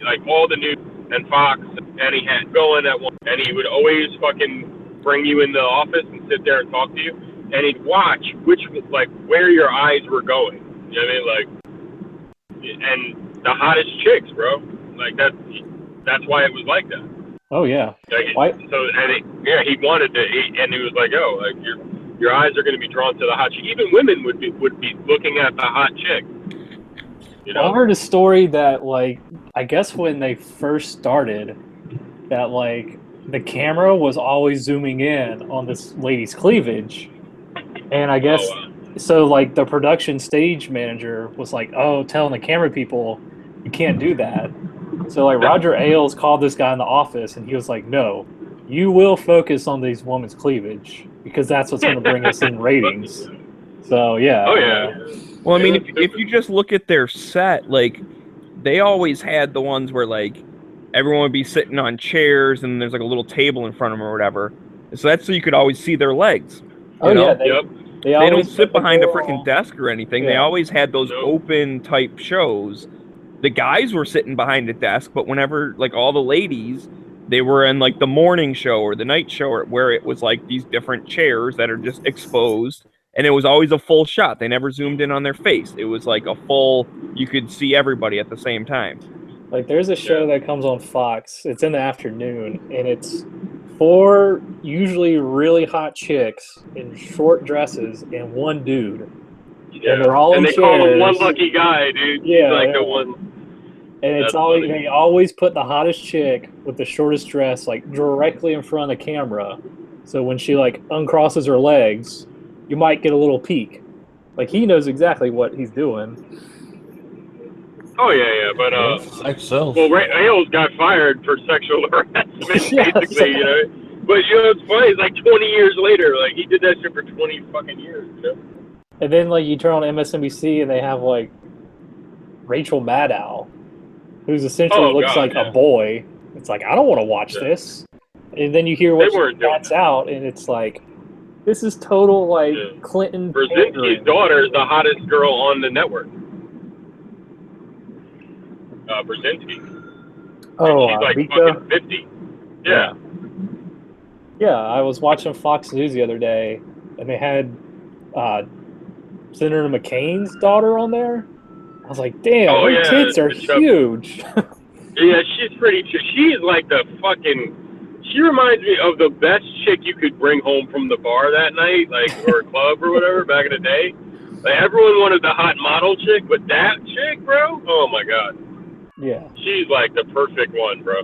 like all the news, and Fox, and he had going at one, and he would always fucking bring you in the office and sit there and talk to you, and he'd watch where your eyes were going. You know what I mean? Like, and the hottest chicks, bro. Like that's why it was like that. Oh yeah. Like, he wanted to, and he was like, "Oh, like your eyes are going to be drawn to the hot chick." Even women would be looking at the hot chick. You know? I heard a story that, like, I guess when they first started, that like the camera was always zooming in on this lady's cleavage, and I guess so. Like the production stage manager was like, "Oh, telling the camera people you can't do that." So like Roger Ailes called this guy in the office, and he was like, "No, you will focus on these women's cleavage because that's what's going to bring us in ratings." So yeah. Oh yeah. Well, I mean, if you just look at their set, like they always had the ones where like everyone would be sitting on chairs and there's like a little table in front of them or whatever. So that's so you could always see their legs. Oh yeah. They don't sit behind a freaking desk or anything. Yeah. They always had those open type shows. The guys were sitting behind a desk, but whenever like all the ladies, they were in like the morning show or the night show, or where it was like these different chairs that are just exposed, and it was always a full shot. They never zoomed in on their face. It was like a full, you could see everybody at the same time. Like there's a show that comes on Fox. It's in the afternoon, and it's 4 usually really hot chicks in short dresses and one dude. Yeah. And they're all in they chairs. call him one lucky guy, dude. Yeah, He's like yeah. the one. And it's That's always funny. they always put the hottest chick with the shortest dress like directly in front of the camera. So when she like uncrosses her legs, you might get a little peek. Like he knows exactly what he's doing. Oh yeah, but well, Ray Ailes got fired for sexual harassment, basically, you know. But you know, it's funny. It's like 20 years later, like he did that shit for 20 fucking years, you know. And then like you turn on MSNBC and they have like Rachel Maddow, who's essentially looks like a boy. It's like I don't want to watch this. And then you hear what she bats out, and it's like this is total like Clinton. Brzezinski's daughter is the hottest girl on the network. Brzezinski. Oh, she's like Vika? fucking 50. Yeah. Yeah, I was watching Fox News the other day, and they had Senator McCain's daughter on there. I was like, damn, her tits are huge. Yeah, she's pretty. She's like the fucking. She reminds me of the best chick you could bring home from the bar that night, like or a club or whatever back in the day. Like everyone wanted the hot model chick, but that chick, bro, oh my god. Yeah. She's like the perfect one, bro.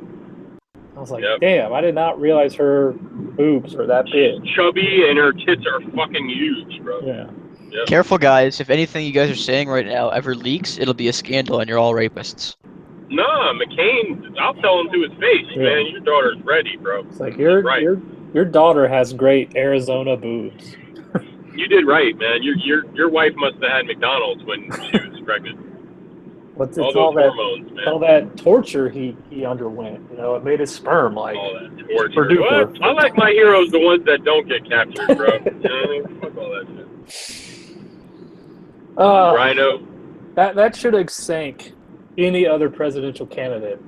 I was like, damn, I did not realize her boobs were that big. She's chubby and her tits are fucking huge, bro. Yeah. Yep. Careful, guys. If anything you guys are saying right now ever leaks, it'll be a scandal and you're all rapists. Nah, McCain, I'll tell him to his face, man, your daughter's ready, bro. It's like your daughter has great Arizona boobs. You did right, man. Your wife must have had McDonald's when she was pregnant. What's all it's those all that hormones, man. all that torture he underwent. You know, it made his sperm like All that torture. What? I like my heroes, the ones that don't get captured, bro. You know, fuck all that shit. Rhino. That should have sank any other presidential candidate.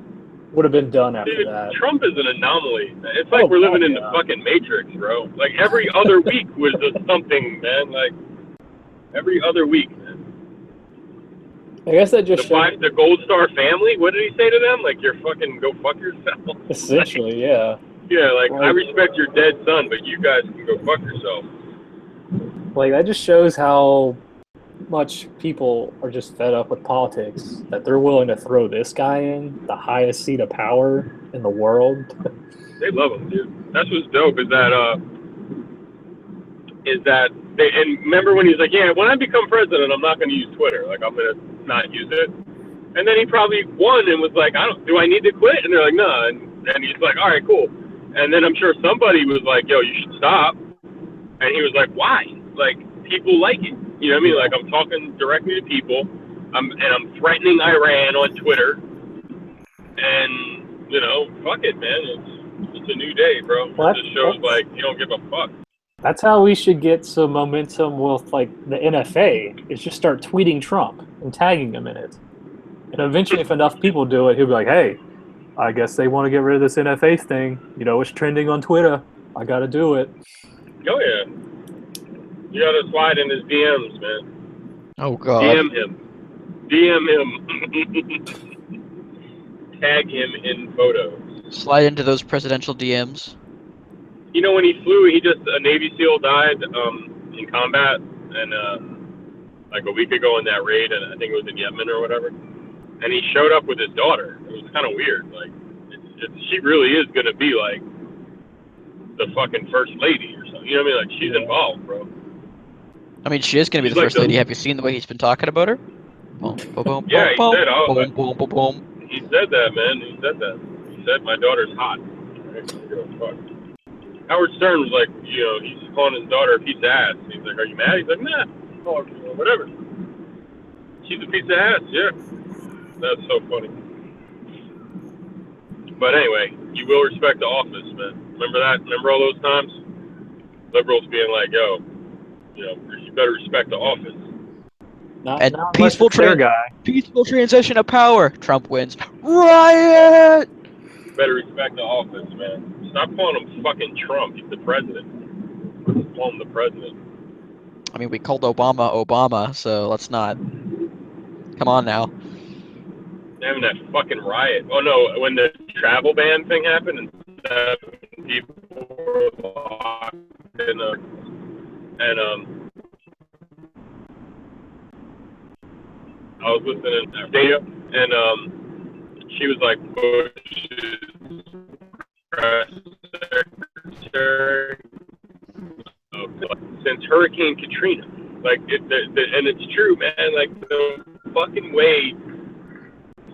Would have been done after Dude, that. Trump is an anomaly. It's like we're living in the fucking Matrix, bro. Like every other week was just something, man. Like every other week, man. I guess that just the Gold Star family. What did he say to them? Like, you're fucking go fuck yourself. Essentially, yeah. Yeah, like I respect your dead son, but you guys can go fuck yourself. Like that just shows how much people are just fed up with politics that they're willing to throw this guy in the highest seat of power in the world. They love him, dude. That's what's dope. Is that they, and remember when he's like, yeah, when I become president, I'm not going to use Twitter. Like I'm going to not use it. And then he probably won and was like, do I need to quit? And they're like, no. And he's like, all right, cool. And then I'm sure somebody was like, yo, you should stop. And he was like, why? Like, people like it. You know what I mean? Like, I'm talking directly to people. I'm threatening Iran on Twitter. And, you know, fuck it, man. It's a new day, bro. It just shows, like, you don't give a fuck. That's how we should get some momentum with like the NFA. Is just start tweeting Trump and tagging him in it, and eventually, if enough people do it, he'll be like, "Hey, I guess they want to get rid of this NFA thing. You know, it's trending on Twitter. I got to do it." Oh yeah. You gotta slide in his DMs, man. Oh God. DM him. Tag him in photos. Slide into those presidential DMs. You know, when he flew, a Navy SEAL died in combat, and like a week ago in that raid, and I think it was in Yemen or whatever. And he showed up with his daughter. It was kind of weird. Like, she really is gonna be like the fucking first lady or something. You know what I mean? Like, she's involved, bro. I mean, she is going to be the She's first like lady. Have you seen the way he's been talking about her? Boom, boom, boom, Yeah, he boom, said, oh, boom, boom, boom, boom. He said that, man. He said that. He said my daughter's hot. Right? Fuck. Howard Stern was like, you know, he's calling his daughter a piece of ass. He's like, are you mad? He's like, nah. Oh, whatever. She's a piece of ass, yeah. That's so funny. But anyway, you will respect the office, man. Remember that? Remember all those times? Liberals being like, yo, you know, you better respect the office. And peaceful transition of power. Trump wins. Riot! Better respect the office, man. Stop calling him fucking Trump. He's the president. Just call him the president. I mean, we called Obama, so let's not. Come on now. Having that fucking riot. Oh no, when the travel ban thing happened and 7 people were locked in I was listening to Data, and she was like, Bush's press secretary since Hurricane Katrina. Like, and it's true, man. Like, the fucking way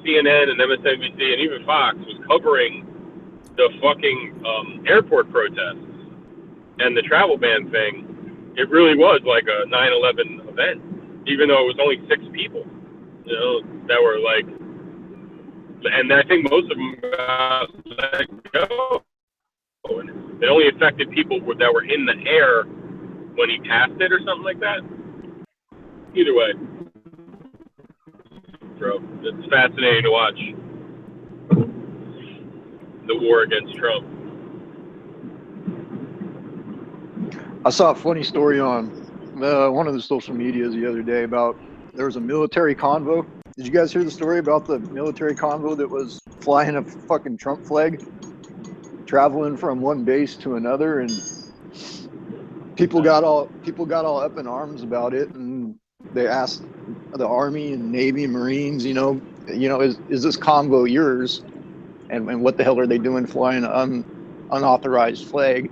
CNN and MSNBC and even Fox was covering the fucking airport protests and the travel ban thing, it really was like a 9/11 event, even though it was only 6 people, you know, that were like, and I think most of them let go. And it only affected people that were in the air when he passed it or something like that. Either way, bro, it's fascinating to watch the war against Trump. I saw a funny story on one of the social medias the other day about there was a military convo. Did you guys hear the story about the military convo that was flying a fucking Trump flag, traveling from one base to another, and people got all up in arms about it, and they asked the Army and Navy and Marines, you know, is this convo yours? And what the hell are they doing flying an unauthorized flag?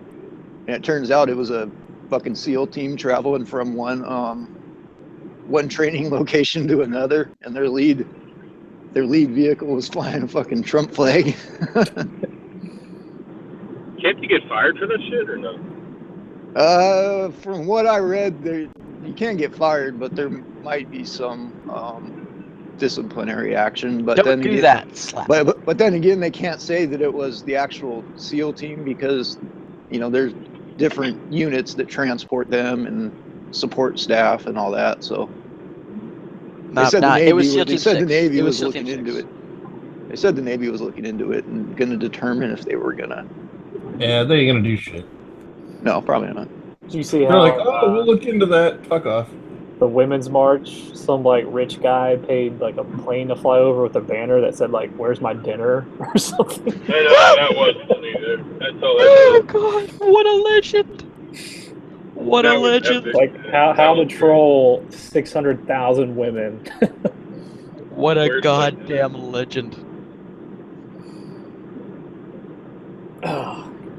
And it turns out it was a fucking SEAL team traveling from one training location to another, and their lead vehicle was flying a fucking Trump flag. Can't you get fired for that shit or no? From what I read, you can't get fired, but there might be some disciplinary action. But Don't then do again, that. Slap. But then again, they can't say that it was the actual SEAL team because, you know, there's different units that transport them and support staff and all that. So they said the Navy was looking into it. They said the Navy was looking into it and going to determine if they were gonna. Yeah, they ain't gonna do shit. No, probably not. Did you see They're how like, oh, we'll look into that. Fuck off. the Women's March, some like rich guy paid like a plane to fly over with a banner that said like, "Where's my dinner?" or something. I know, that was funny, dude. That's all that Oh God! What a legend! What a legend! Like how to troll 600,000 women. What a goddamn legend!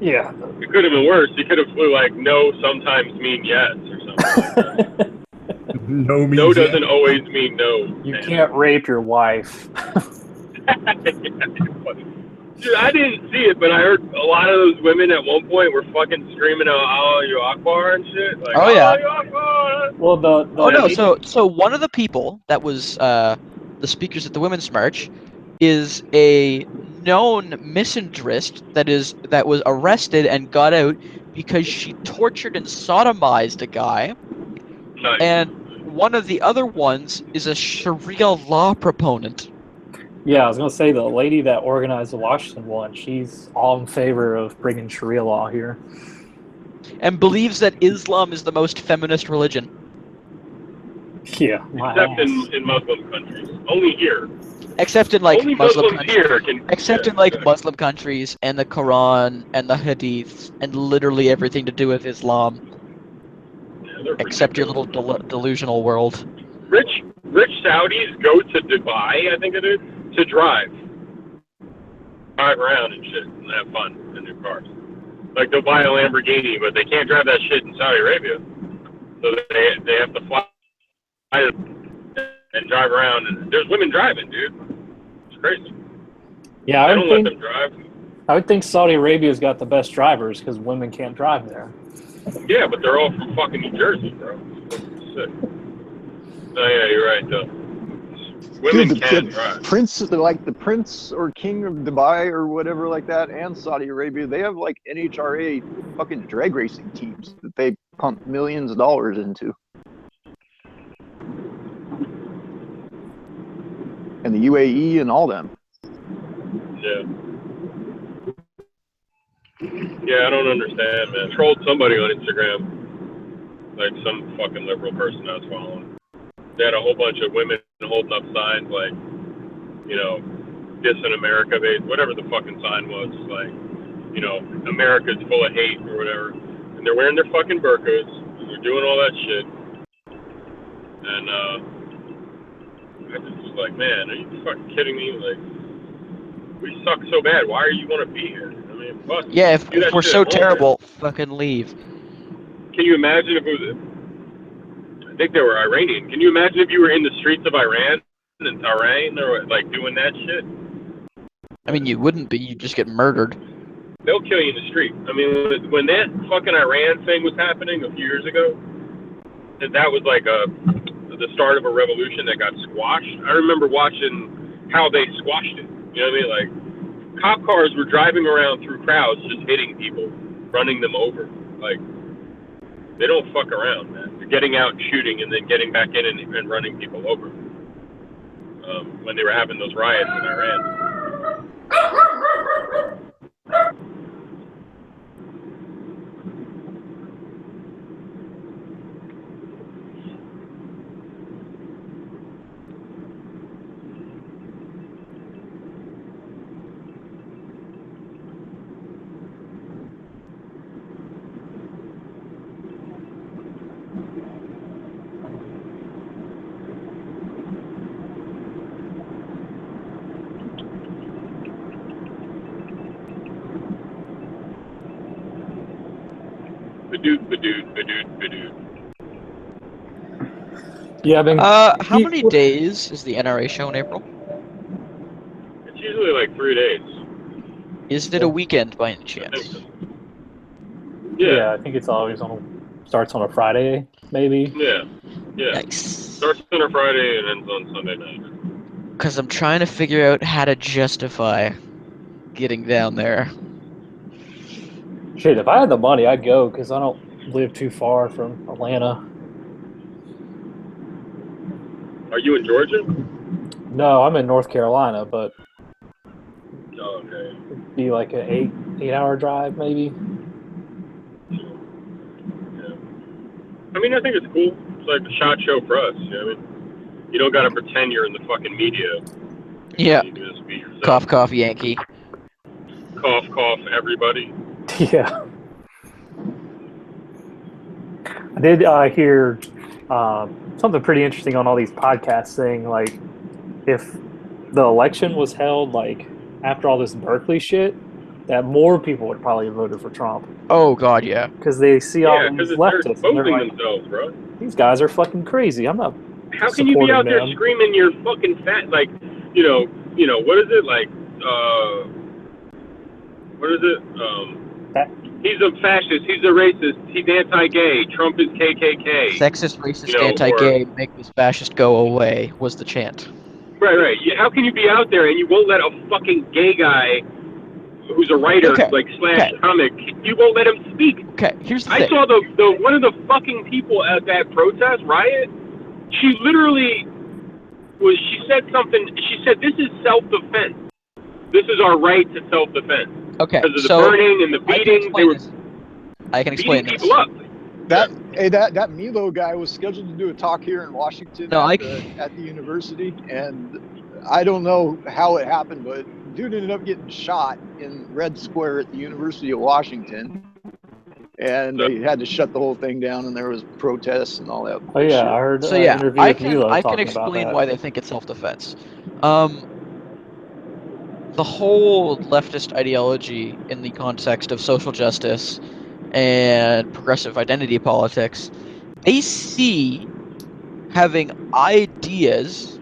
Yeah. It could have been worse. He could have flew like no sometimes mean yes or something like that. No means no yes. doesn't always mean no. You can't rape your wife. Dude, I didn't see it, but I heard a lot of those women at one point were fucking screaming out "Allahu Akbar" and shit. Like, Oh, yeah. Allahu Akbar. Well, Oh no! So one of the people that was the speakers at the Women's March is a known misandrist that was arrested and got out because she tortured and sodomized a guy, Nice. and one of the other ones is a Sharia law proponent. Yeah, I was gonna say the lady that organized the Washington one, she's all in favor of bringing Sharia law here. And believes that Islam is the most feminist religion. Yeah, my Except ass. in Muslim countries. Only here. Except in like Only Muslim Muslims countries. here can. Except yeah, in like exactly. Muslim countries and the Quran and the Hadith and literally everything to do with Islam. Yeah, they're Except your ridiculous. little delusional world. Rich Saudis go to Dubai, I think it is, to drive around and shit and have fun in their cars. Like they'll buy a Lamborghini, but they can't drive that shit in Saudi Arabia, so they have to fly and drive around. And there's women driving, dude. It's crazy. Yeah, They don't let them drive. I would think Saudi Arabia's got the best drivers because women can't drive there. Yeah, but they're all from fucking New Jersey, bro. Sick. Oh yeah, you're right though. Women Dude, can drive. Prince, like the Prince or King of Dubai or whatever like that, and Saudi Arabia, they have like NHRA fucking drag racing teams that they pump millions of dollars into. And the UAE and all them. Yeah. Yeah, I don't understand, man. Trolled somebody on Instagram, like some fucking liberal person I was following. They had a whole bunch of women holding up signs like, you know, dissing America, whatever the fucking sign was, like, you know, America's full of hate or whatever. And they're wearing their fucking burqas, and they're doing all that shit. And I just was like, man, are you fucking kidding me? Like, we suck so bad. Why are you want to be here? I mean, fuck. Yeah, if do that we're shit so at home. terrible, fucking leave. Can you imagine if it was? I think they were Iranian. Can you imagine if you were in the streets of Iran and Tehran or like doing that shit? I mean, you wouldn't be. You'd just get murdered. They'll kill you in the street. I mean, when that fucking Iran thing was happening a few years ago, that was like the start of a revolution that got squashed. I remember watching how they squashed it. You know what I mean? Like, cop cars were driving around through crowds just hitting people, running them over. Like, they don't fuck around, man. They're getting out and shooting and then getting back in and running people over. When they were having those riots in Iran. Badoot. Yeah, I've been. How many days is the NRA show in April? It's usually like 3 days. Is it a weekend by any I think chance? so. Yeah, I think it's always starts on a Friday, maybe. Yeah. Nice. Starts on a Friday and ends on Sunday night. Because I'm trying to figure out how to justify getting down there. Shit, if I had the money, I'd go because I don't live too far from Atlanta. Are you in Georgia? No, I'm in North Carolina, but Oh, okay. it'd be like an 8-hour drive, maybe. Yeah. I mean, I think it's cool. It's like a shot show for us. You know what I mean? You don't got to pretend you're in the fucking media. Yeah. You can just be yourself. Cough, cough, Yankee. Cough, cough, everybody. Yeah. I did hear something pretty interesting on all these podcasts saying, like, if the election was held, like, after all this Berkeley shit, that more people would probably have voted for Trump. Oh, God, yeah. Because they see all Yeah, these because they're leftists, and they're exposing like, themselves, bro. these guys are fucking crazy. I'm not How can you be supporting out there them. screaming your fucking fat, like, you know, what is it, like, what is it, he's a fascist, he's a racist, he's anti-gay, Trump is KKK. Sexist, racist, You know, anti-gay, make this fascist go away was the chant. Right. How can you be out there and you won't let a fucking gay guy who's a writer, Okay, like slash okay. comic, you won't let him speak. Okay, here's the I thing. saw the one of the fucking people at that protest riot. She literally she said something. She said, "This is self-defense. This is our right to self-defense." Okay, Because of the so burning and the beatings, they were I can beating explain this. people up. That Milo guy was scheduled to do a talk here in Washington No, at the university, and I don't know how it happened, but dude ended up getting shot in Red Square at the University of Washington, and they had to shut the whole thing down, and there was protests and all that. Oh yeah, shit. I heard So an yeah, interview I with can Milo I can talking about explain that. why they think it's self-defense. The whole leftist ideology in the context of social justice and progressive identity politics, they see having ideas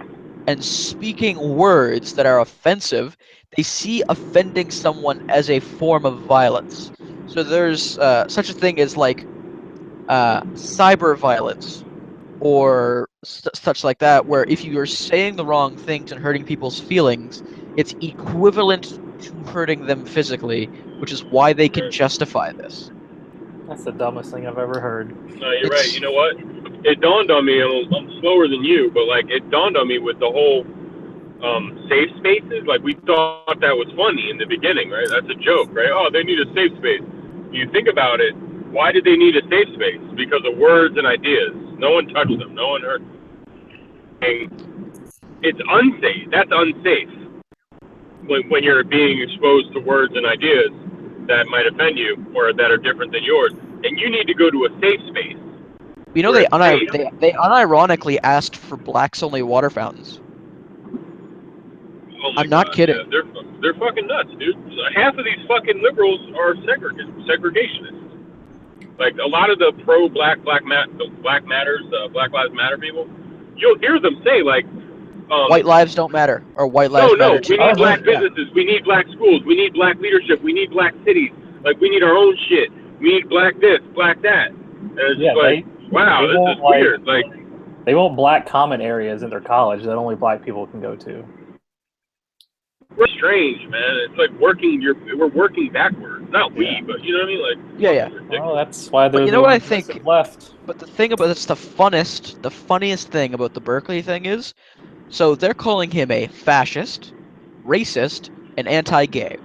and speaking words that are offensive, they see offending someone as a form of violence. So there's such a thing as like cyber violence or such like that, where if you are saying the wrong things and hurting people's feelings, it's equivalent to hurting them physically, which is why they can justify this. That's the dumbest thing I've ever heard. No, you're right. You know what? It dawned on me. I'm slower than you, but like it dawned on me with the whole safe spaces. Like we thought that was funny in the beginning, right? That's a joke, right? Oh, they need a safe space. You think about it. Why did they need a safe space? Because of words and ideas. No one touched them. No one hurt. It's unsafe. That's unsafe. When you're being exposed to words and ideas that might offend you or that are different than yours, and you need to go to a safe space. You know, they unironically asked for blacks-only water fountains. Oh my I'm not God, kidding. Yeah, they're fucking nuts, dude. Half of these fucking liberals are segregationists. Like a lot of the Black Lives Matter people, you'll hear them say like, white lives don't matter, or white lives matter too. we need black businesses, we need black schools, we need black leadership, we need black cities. Like we need our own shit. We need black this, black that. And it's just like, wow, this is weird. Like they want black common areas in their college that only black people can go to. we're strange, man. It's like we're working backwards. Not we, but you know what I mean? Like Yeah. Well, that's why they're But you know what I think? left. But the thing about it's the funniest thing about the Berkeley thing is, so they're calling him a fascist, racist, and anti-gay.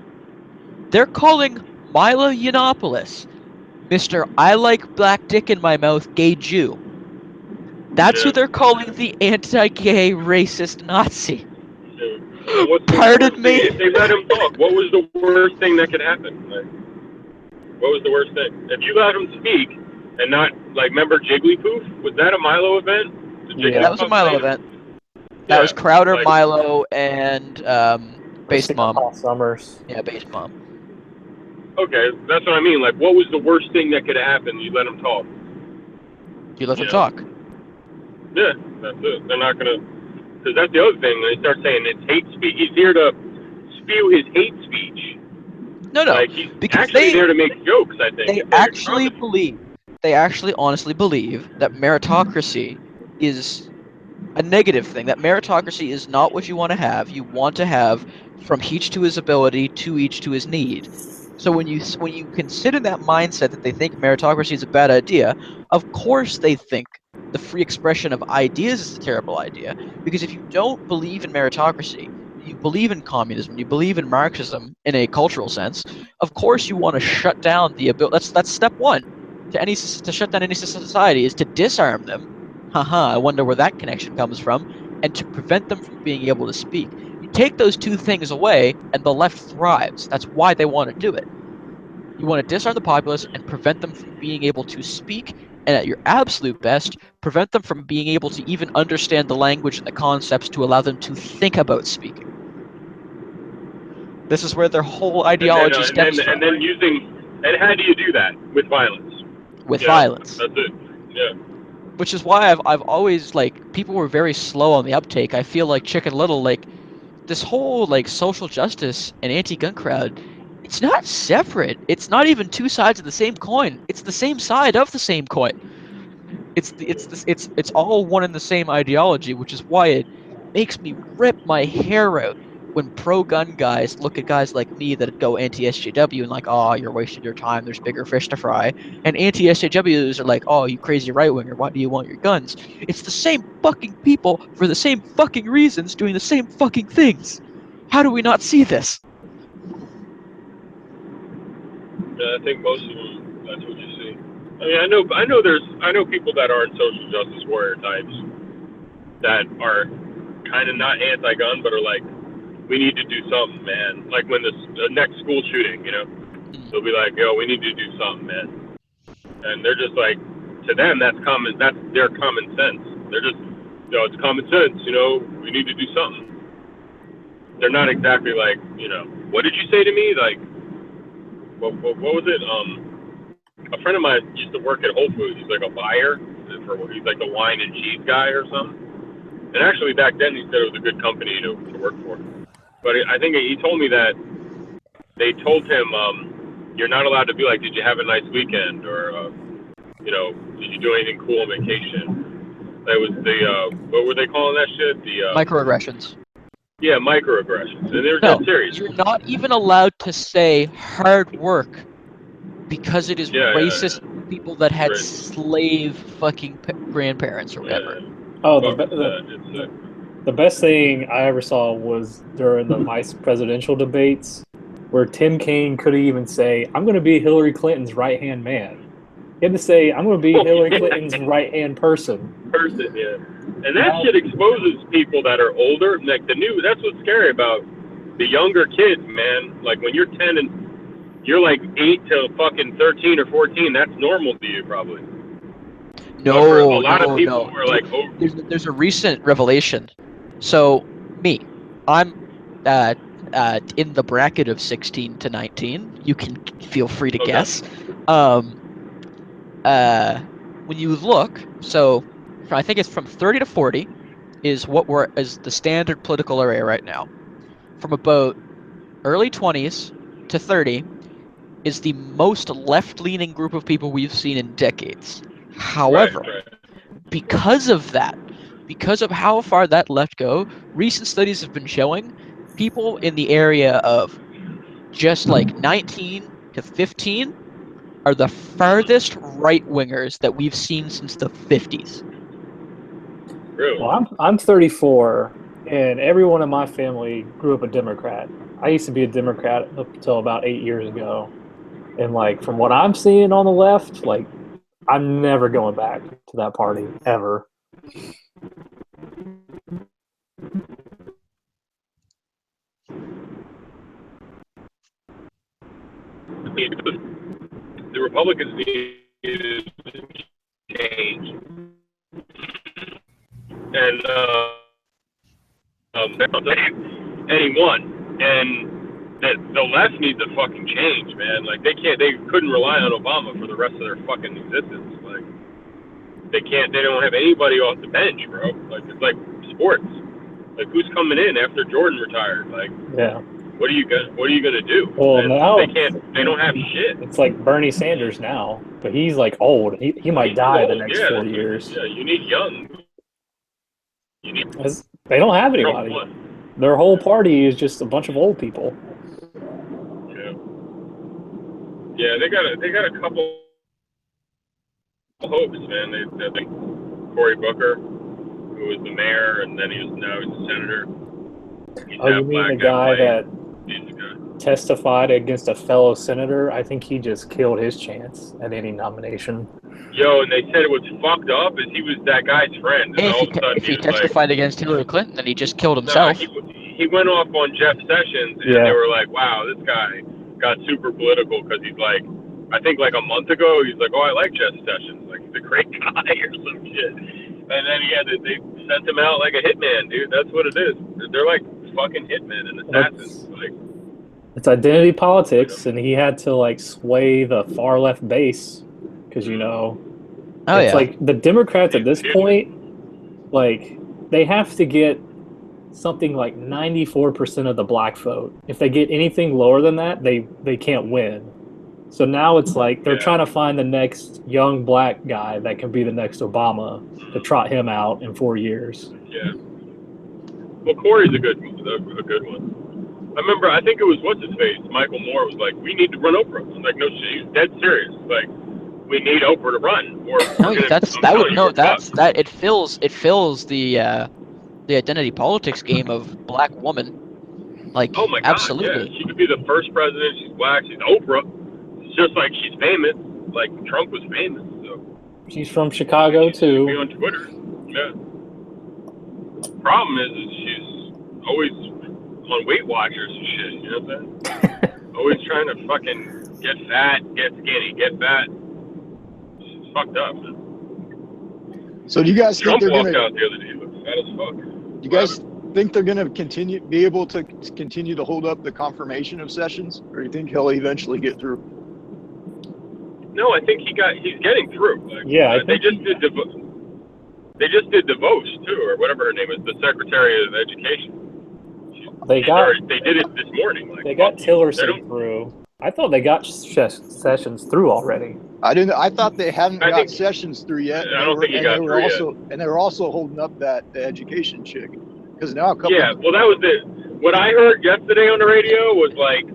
They're calling Milo Yiannopoulos Mr. I like black dick in my mouth gay Jew. That's who they're calling the anti-gay racist Nazi. Pardon me? If they let him talk, what was the worst thing that could happen? Like, what was the worst thing? If you let him speak and not, like, remember Jigglypuff? Was that a Milo event? Yeah, that was a Milo event. That was Crowder, like, Milo, and Based Mom. Paul Summers. Yeah, Based Mom. Okay, that's what I mean. Like, what was the worst thing that could happen? You let him talk. You let them talk. Yeah, that's it. They're not gonna, because that's the other thing. They start saying it's hate speech. He's here to spew his hate speech. No, like, he's actually there to make jokes. I think they actually honestly believe that meritocracy is a negative thing. That meritocracy is not what you want to have. You want to have from each to his ability, to each to his need. So when you consider that mindset that they think meritocracy is a bad idea, of course they think the free expression of ideas is a terrible idea. Because if you don't believe in meritocracy, you believe in communism, you believe in Marxism in a cultural sense, of course you want to shut down the ability. That's step one to shut down any society, is to disarm them. Haha, I wonder where that connection comes from, and to prevent them from being able to speak. You take those two things away, and the left thrives. That's why they want to do it. You want to disarm the populace and prevent them from being able to speak, and at your absolute best, prevent them from being able to even understand the language and the concepts to allow them to think about speaking. This is where their whole ideology stems from. And then and how do you do that? With violence. With violence. That's it. Yeah. Which is why I've always, like, people were very slow on the uptake. I feel like Chicken Little, like, this whole, like, social justice and anti-gun crowd, it's not separate. It's not even two sides of the same coin. It's the same side of the same coin. It's all one and the same ideology, which is why it makes me rip my hair out when pro-gun guys look at guys like me that go anti-SJW and like, oh, you're wasting your time, there's bigger fish to fry, and anti-SJWs are like, oh, you crazy right-winger, why do you want your guns? It's the same fucking people for the same fucking reasons doing the same fucking things. How do we not see this? Yeah, I think most of them, that's what you see. I mean, I know people that aren't social justice warrior types that are kind of not anti-gun, but are like, we need to do something, man. Like when the next school shooting, you know, they'll be like, yo, we need to do something, man. And they're just like, to them, that's their common sense. They're just, it's common sense, you know, we need to do something. They're not exactly like, you know, what did you say to me? Like, what was it? A friend of mine used to work at Whole Foods. He's like a buyer. He's like the wine and cheese guy or something. And actually back then he said it was a good company to work for. But I think he told me that they told him, you're not allowed to be like, did you have a nice weekend? Or, you know, did you do anything cool on vacation? That was what were they calling that shit? The Microaggressions. Yeah, microaggressions. And they're No, dead serious. you're not even allowed to say hard work because it is racist to people that had slave fucking grandparents or whatever. Oh, the best thing I ever saw was during the vice presidential debates where Tim Kaine couldn't even say, I'm going to be Hillary Clinton's right-hand man. He had to say, I'm going to be Hillary Clinton's right-hand person. Yeah. And that shit exposes people that are older. Like that's what's scary about the younger kids, man. Like when you're 10 and you're like 8 to fucking 13 or 14, that's normal to you probably. No, a lot of people were like, oh. There's a recent revelation. So me, I'm in the bracket of 16 to 19. You can feel free to guess. When you look, so I think it's from 30 to 40 is the standard political area right now. From about early 20s to 30 is the most left-leaning group of people we've seen in decades. However, because of that, because of how far that left go, recent studies have been showing people in the area of just like 19 to 15 are the farthest right-wingers that we've seen since the 50s. Really? Well, I'm 34, and everyone in my family grew up a Democrat. I used to be a Democrat up until about 8 years ago. And, like, from what I'm seeing on the left, like, I'm never going back to that party, ever. The Republicans need to change. And he won. And that the left needs to fucking change, man. Like they couldn't rely on Obama for the rest of their fucking existence. Like they don't have anybody off the bench, bro. Like it's like sports. Like who's coming in after Jordan retired? Like yeah. What are you gonna do? Well, and now they don't have shit. It's like Bernie Sanders now, but he's like old. He might die in the next 4 years. Yeah, you need young. They don't have anybody. Their whole party is just a bunch of old people. Yeah, they got a couple hopes, man. They think Cory Booker, who was the mayor, and then he's a senator. You mean the guy that testified against a fellow senator? I think he just killed his chance at any nomination. Yo, and they said it was fucked up is he was that guy's friend. And all of a sudden if he testified against Hillary Clinton, then he just killed himself. He went off on Jeff Sessions, and they were like, wow, this guy got super political because he's like, I think like a month ago, he's like, oh, I like Jeff Sessions. Like, he's a great guy or some shit. And then they sent him out like a hitman, dude. That's what it is. They're like fucking hitmen and assassins. It's identity politics, and he had to like sway the far left base because it's like the Democrats at this point, like they have to get something like 94% of the black vote. If they get anything lower than that, they can't win. So now it's like they're trying to find the next young black guy that can be the next Obama to trot him out in 4 years. Yeah. Well, Corey's a good one. I remember, I think it was what's his face, Michael Moore was like, "We need to run Oprah." I was like, "No, she's dead serious. Like, we need Oprah to run." Or No, it fills the identity politics game of black woman. Like, oh my absolutely. God, yeah, she could be the first president. She's black. She's Oprah. It's just like she's famous. Like Trump was famous. So she's from Chicago too. Be on Twitter. Yeah. Problem is she's always on Weight Watchers and shit. You know what I'm saying? Always trying to fucking get fat, get skinny, get fat. She's fucked up, man. So do you guys Trump think they're walked gonna? out the other day. He looked fat as fuck. Do you guys think they're gonna be able to continue to hold up the confirmation of Sessions, or do you think he'll eventually get through? No, I think he's getting through. Like, yeah, they just did DeVos too, or whatever her name is, the Secretary of Education. They did it this morning. Like, they got Tillerson through. I thought they got Sessions through already. I didn't. I thought they hadn't got Sessions through yet. I don't think he got through yet. And they were also holding up the education chick, because now a couple. Yeah, well, that was it. What I heard yesterday on the radio was like,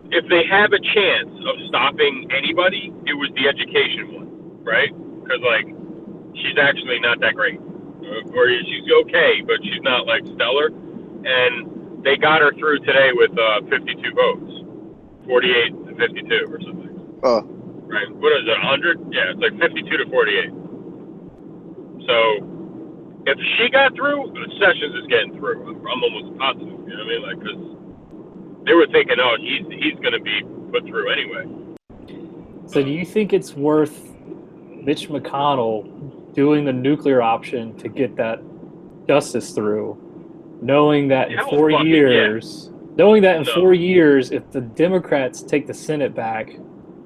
if they have a chance of stopping anybody, it was the education one, right? Because like, she's actually not that great, or she's okay, but she's not like stellar. And they got her through today with 52 votes, 48 to 52 or something. Oh. Right? What is it, 100? Yeah, it's like 52 to 48. So if she got through, Sessions is getting through. I'm almost positive. You know what I mean? Like, because they were thinking, oh, he's going to be put through anyway. So do you think it's worth Mitch McConnell doing the nuclear option to get that justice through, knowing that in 4 years, if the Democrats take the Senate back,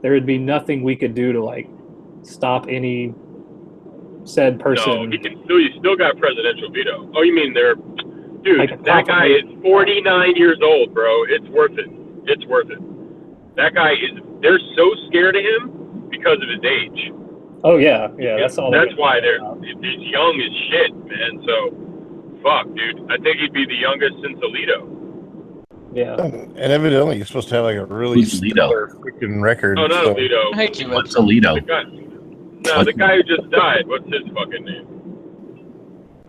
there would be nothing we could do to like stop any said person. No, you still got presidential veto. Oh, you mean dude, like that guy is 49 years old, bro. It's worth it. It's worth it. That guy they're so scared of him because of his age. Oh yeah, that's all. That's why he's young as shit, man. So, fuck, dude. I think he'd be the youngest since Alito. Yeah. And evidently he's supposed to have like a really stellar freaking record. Oh, not Alito. What's Alito? The guy who just died. What's his fucking name?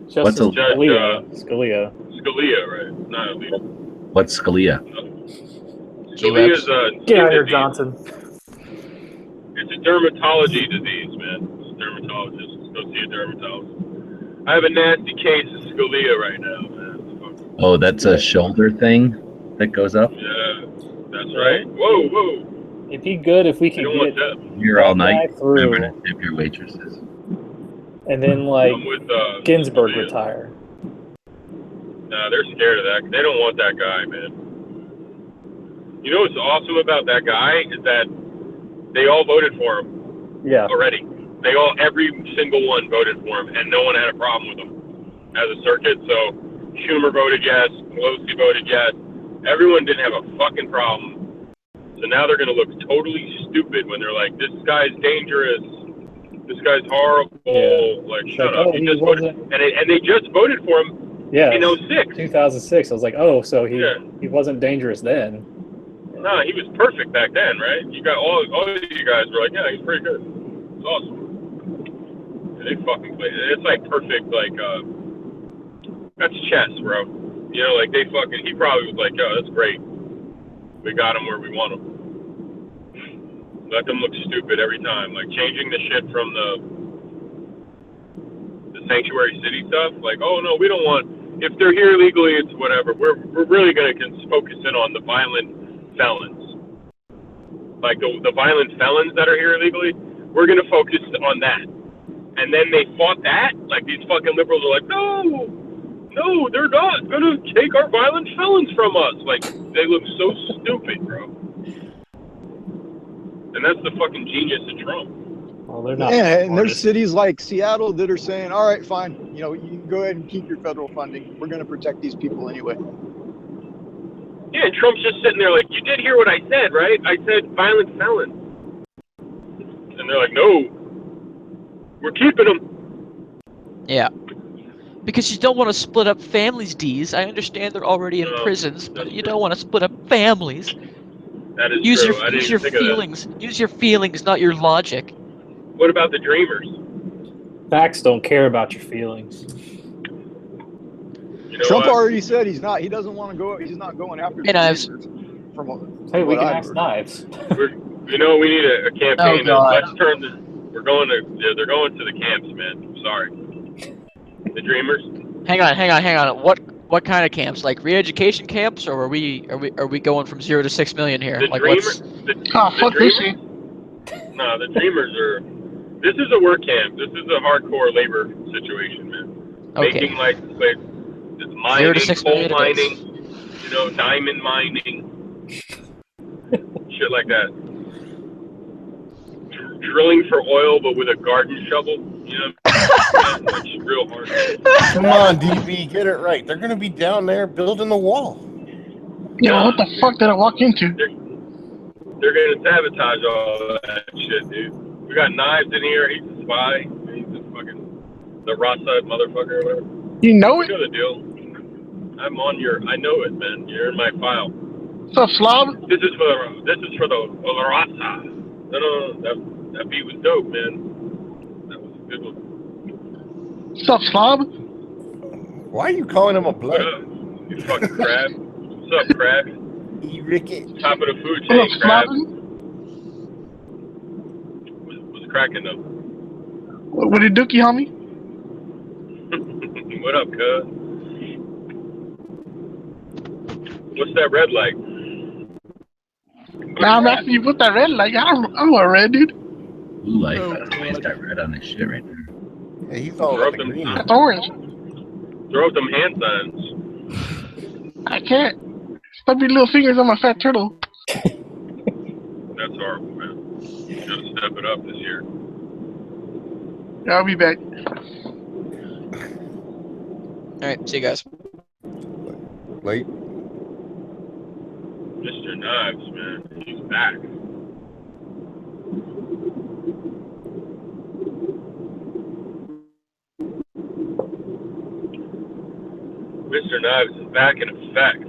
Scalia. Scalia, right? Not Alito. What's Scalia? Scalia's get out of here, Johnson. It's a dermatology disease, man. It's a dermatologist. Go see a dermatologist. I have a nasty case of Scalia right now, man. Oh, that's a shoulder thing that goes up? Yeah, that's right. Whoa. It'd be good if we could get here all night. Through. Remember to tip your waitresses. And then, Ginsburg Scalia. retire. Nah, they're scared of that. They don't want that guy, man. You know what's awesome about that guy is that they all voted for him. Yeah. Already. Every single one voted for him, and no one had a problem with him as a circuit. So Schumer voted yes, Pelosi voted yes. Everyone didn't have a fucking problem. So now they're going to look totally stupid when they're like, this guy's dangerous. This guy's horrible. Yeah. Like, shut up. He just voted. And they just voted for him in 06. 2006. I was like, oh, so he wasn't dangerous then. No, he was perfect back then, right? You got all you guys were like, yeah, he's pretty good. It's awesome. And they fucking played it. It's like perfect, like, that's chess, bro. You know, like he probably was like, yo, that's great. We got him where we want him. Let them look stupid every time. Like changing the shit from the sanctuary city stuff. Like, oh no, we don't want, if they're here illegally, it's whatever. We're really going to focus in on the violent felons. Like the violent felons that are here illegally, we're going to focus on that. And then they fought that. Like these fucking liberals are like, no, they're not going to take our violent felons from us. Like, they look so stupid, bro. And that's the fucking genius of Trump. Well, they're not. Yeah, and there's cities like Seattle that are saying, all right, fine. You know, you can go ahead and keep your federal funding. We're going to protect these people anyway. Yeah, and Trump's just sitting there like, you did hear what I said, right? I said violent felons. And they're like, no, we're keeping them. Yeah. Because you don't want to split up families, D's. I understand they're already in No, prisons, but that's you true. don't want to split up families. That is Use true. your I didn't use your even think of that. feelings. Use your feelings, not your logic. What about the Dreamers? Facts don't care about your feelings. You know Trump what? already said he doesn't want to go. He's not going after Hey, the Knives. Dreamers. From Hey, we what can I've ask heard. Knives. You know, we need a campaign. Oh, God. Let's turn this. We're going to. Yeah, they're going to the camps, man. I'm sorry. The Dreamers. Hang on. What kind of camps? Like re-education camps, or are we going from 0 to 6 million here? The Like Dreamers. what's The fuck this Dreamers. No, the Dreamers are. This is a work camp. This is a hardcore labor situation, man. okay? Making like 0 mining, to 6 coal million it is. mining, you know, diamond mining, shit like that. Drilling for oil, but with a garden shovel, you know, like real hard. Come on, DB, get it right. They're gonna be down there building the wall. Yo, what the fuck did I walk into? They're gonna sabotage all that shit, dude. We got Knives in here. He's a spy. He's a fucking the Rasa motherfucker or whatever. You know You it? know the deal. I'm on your. I know it, man. You're in my file. What's up, Slob? This is for the Rasa. No. That beat was dope, man. That was a good one. What's up, Slob? Why are you calling him a What blood? up? You fucking crab. What's up, crab? Ricket. Top of the food What up, chain, crab. Slob? What's cracking though? What did Dookie, homie? What up, cuz? What's that red light? Now I'm asking you what that red light. I'm a red dude. Blue light. That's why he's got red on his shit right there. Yeah, he's all Throw about up the green. That's orange. Throw up them hand signs. I can't. Stub your little fingers on my fat turtle. That's horrible, man. You gotta step it up this year. Yeah, I'll be back. All right, see you guys. Late. Mr. Knives, man. He's back. Mr. Knives is back in effect.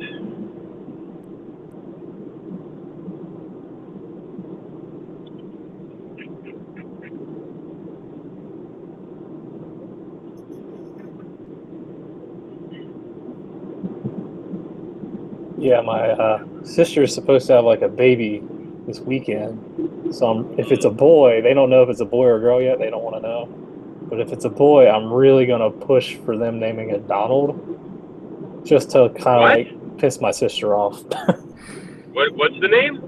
Yeah, my sister is supposed to have like a baby this weekend. So if it's a boy, they don't know if it's a boy or a girl yet. They don't want to know. But if it's a boy, I'm really gonna push for them naming it Donald, just to kind of What? like piss my sister off. What's the name?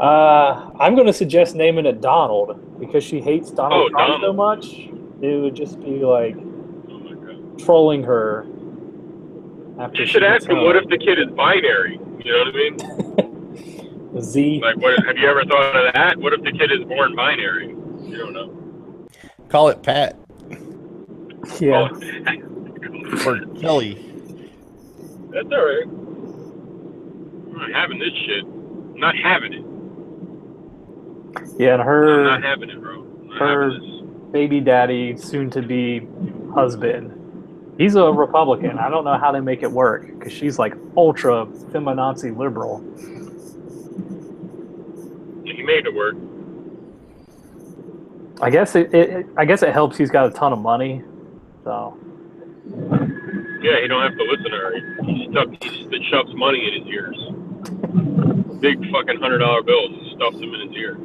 I'm gonna suggest naming it Donald because she hates Donald Oh, Trump so Donald. much. It would just be like Oh my god. trolling her. After You she should gets ask him, what home. if the kid is binary? You know what I mean? Z. Like, have you ever thought of that? What if the kid is born binary? You don't know. Call it Pat Yeah. or Kelly. That's all right. I'm not having this shit. I'm not having it. Yeah, and I'm not having it, bro. I'm not her having this. baby daddy, soon to be husband, he's a Republican. I don't know how they make it work because she's like ultra feminazi liberal. He made it work. I guess it helps. He's got a ton of money, so Yeah, he don't have to listen to her. He shoves money in his ears. Big fucking $100 bills, stuffs them in his ear.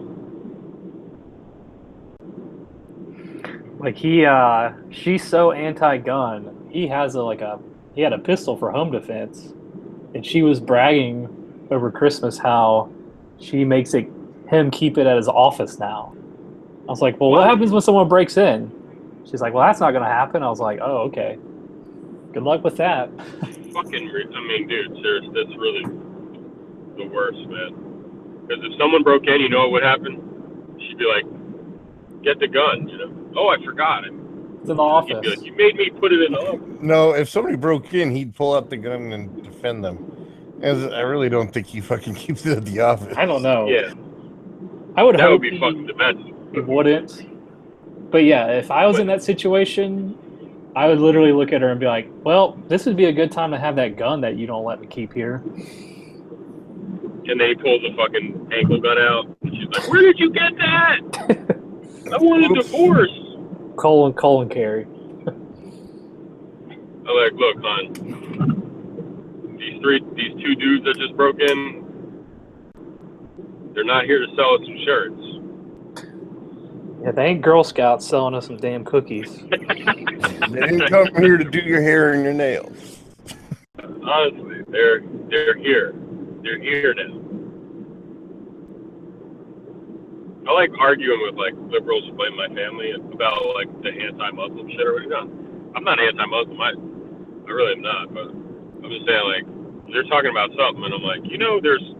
like she's so anti-gun. He had a pistol for home defense, and she was bragging over Christmas how she makes him keep it at his office now. I was like, well, what happens when someone breaks in? She's like, well, that's not going to happen. I was like, oh, okay. Good luck with that. I mean, dude, seriously, that's really the worst, man. Because if someone broke in, you know what would happen? She'd be like, get the gun, you know? Oh, I forgot it. It's in the office. He'd be like, you made me put it in the office. No, if somebody broke in, he'd pull out the gun and defend them. As I really don't think he fucking keeps it at the office. I don't know. Yeah, I would that hope would be fucking domestic. he wouldn't. But yeah, if I was in that situation, I would literally look at her and be like, well, this would be a good time to have that gun that you don't let me keep here. And then he pulls a fucking ankle gun out. And she's like, where did you get that? I want a divorce. Colin Carey. I'm like, look, hon, these two dudes that just broke in, they're not here to sell us some shirts. Yeah, they ain't Girl Scouts selling us some damn cookies. They didn't come here to do your hair and your nails. Honestly, they're here. They're here now. I like arguing with like liberals who blame my family about like the anti-Muslim shit or whatever. I'm not anti-Muslim. I really am not. But I'm just saying, like, they're talking about something, and I'm like, you know, there's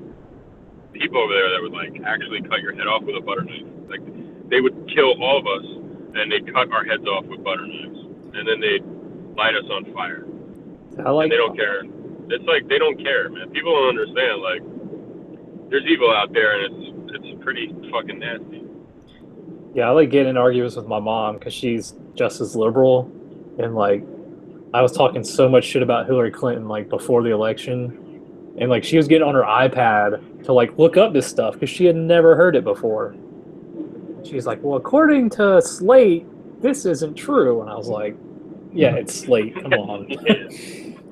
people over there that would like actually cut your head off with a butter knife. Like, they would kill all of us, and they'd cut our heads off with butter knives, and then they'd light us on fire. And they don't care. It's like they don't care, man. People don't understand. Like, there's evil out there, and it's pretty fucking nasty. Yeah, I like getting in arguments with my mom because she's just as liberal, and like I was talking so much shit about Hillary Clinton like before the election, and like she was getting on her iPad to like look up this stuff because she had never heard it before. She's like, well, according to Slate, this isn't true, and I was like, yeah, it's Slate. Come on.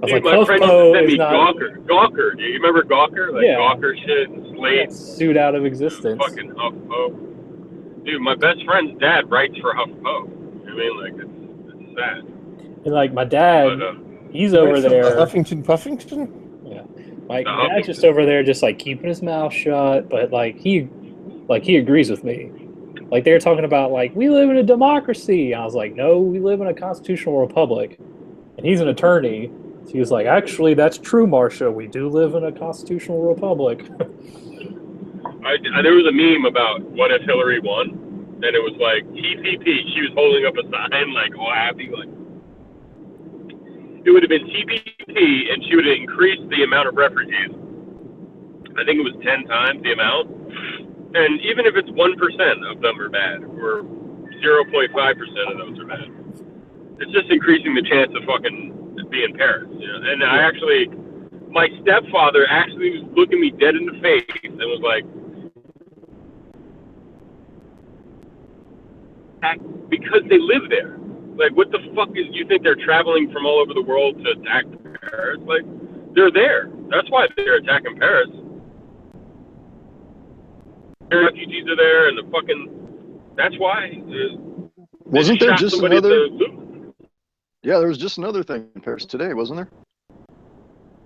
I was Dude, like, my friend used to send me not... Gawker. Do you remember Gawker? Like, yeah. Gawker shit and Slate. Sued out of existence. Fucking HuffPo. Dude, my best friend's dad writes for HuffPo. I mean, like, it's sad. And like my dad, But, he's over there. Huffington Puffington? Yeah. My dad's just over there just like keeping his mouth shut, but like he agrees with me. Like they were talking about like we live in a democracy. I was like, no, we live in a constitutional republic. And he's an attorney. So he was like, actually, that's true, Marcia. We do live in a constitutional republic. there was a meme about what if Hillary won, and it was like TPP. She was holding up a sign like all happy, like it would have been TPP, and she would have increased the amount of refugees. I think it was 10 times the amount. And even if it's 1% of them are bad, or 0.5% of those are bad, it's just increasing the chance of fucking being Paris. You know? And I actually, my stepfather actually was looking me dead in the face and was like, because they live there. Like, what the fuck is, you think they're traveling from all over the world to attack Paris? Like, they're there. That's why they're attacking Paris. The refugees are there, and the fucking, that's why. Wasn't there just another? Yeah, there was just another thing in Paris today, wasn't there?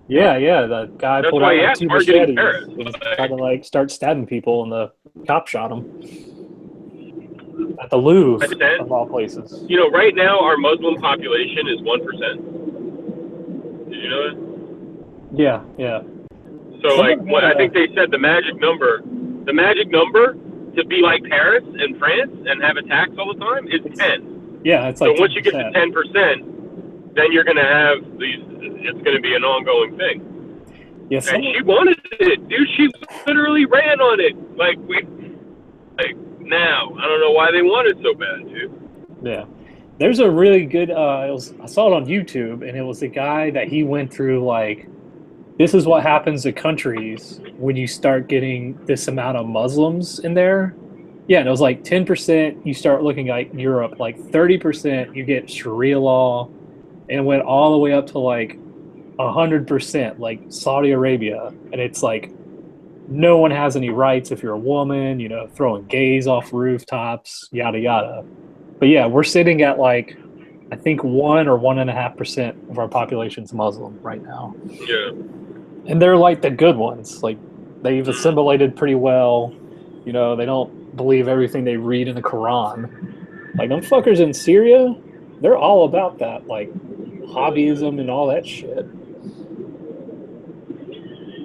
Yeah, the guy That's pulled why out like, two machetes Paris. and was trying to like start stabbing people, and the cop shot him at the Louvre of all places. You know, right now our Muslim population is 1%. Did you know that? Yeah. So like, what I think they said the magic number to be like Paris and France and have attacks all the time is 10. Yeah, it's like. So once you get to 10%, then you're going to have these. It's going to be an ongoing thing. Yes. And she wanted it, dude. She literally ran on it. Like now, I don't know why they want it so bad, dude. Yeah. There's a really good. I saw it on YouTube, and it was a guy that he went through like. This is what happens to countries when you start getting this amount of Muslims in there. Yeah, and it was like 10% you start looking like Europe, like 30% you get Sharia law, and it went all the way up to like 100% like Saudi Arabia. And it's like no one has any rights if you're a woman, you know, throwing gays off rooftops, yada, yada. But yeah, we're sitting at like, I think 1 or 1.5% of our population's Muslim right now. Yeah. And they're like the good ones. Like they've assimilated pretty well. You know, they don't believe everything they read in the Quran. Like them fuckers in Syria, they're all about that, like hobbyism and all that shit.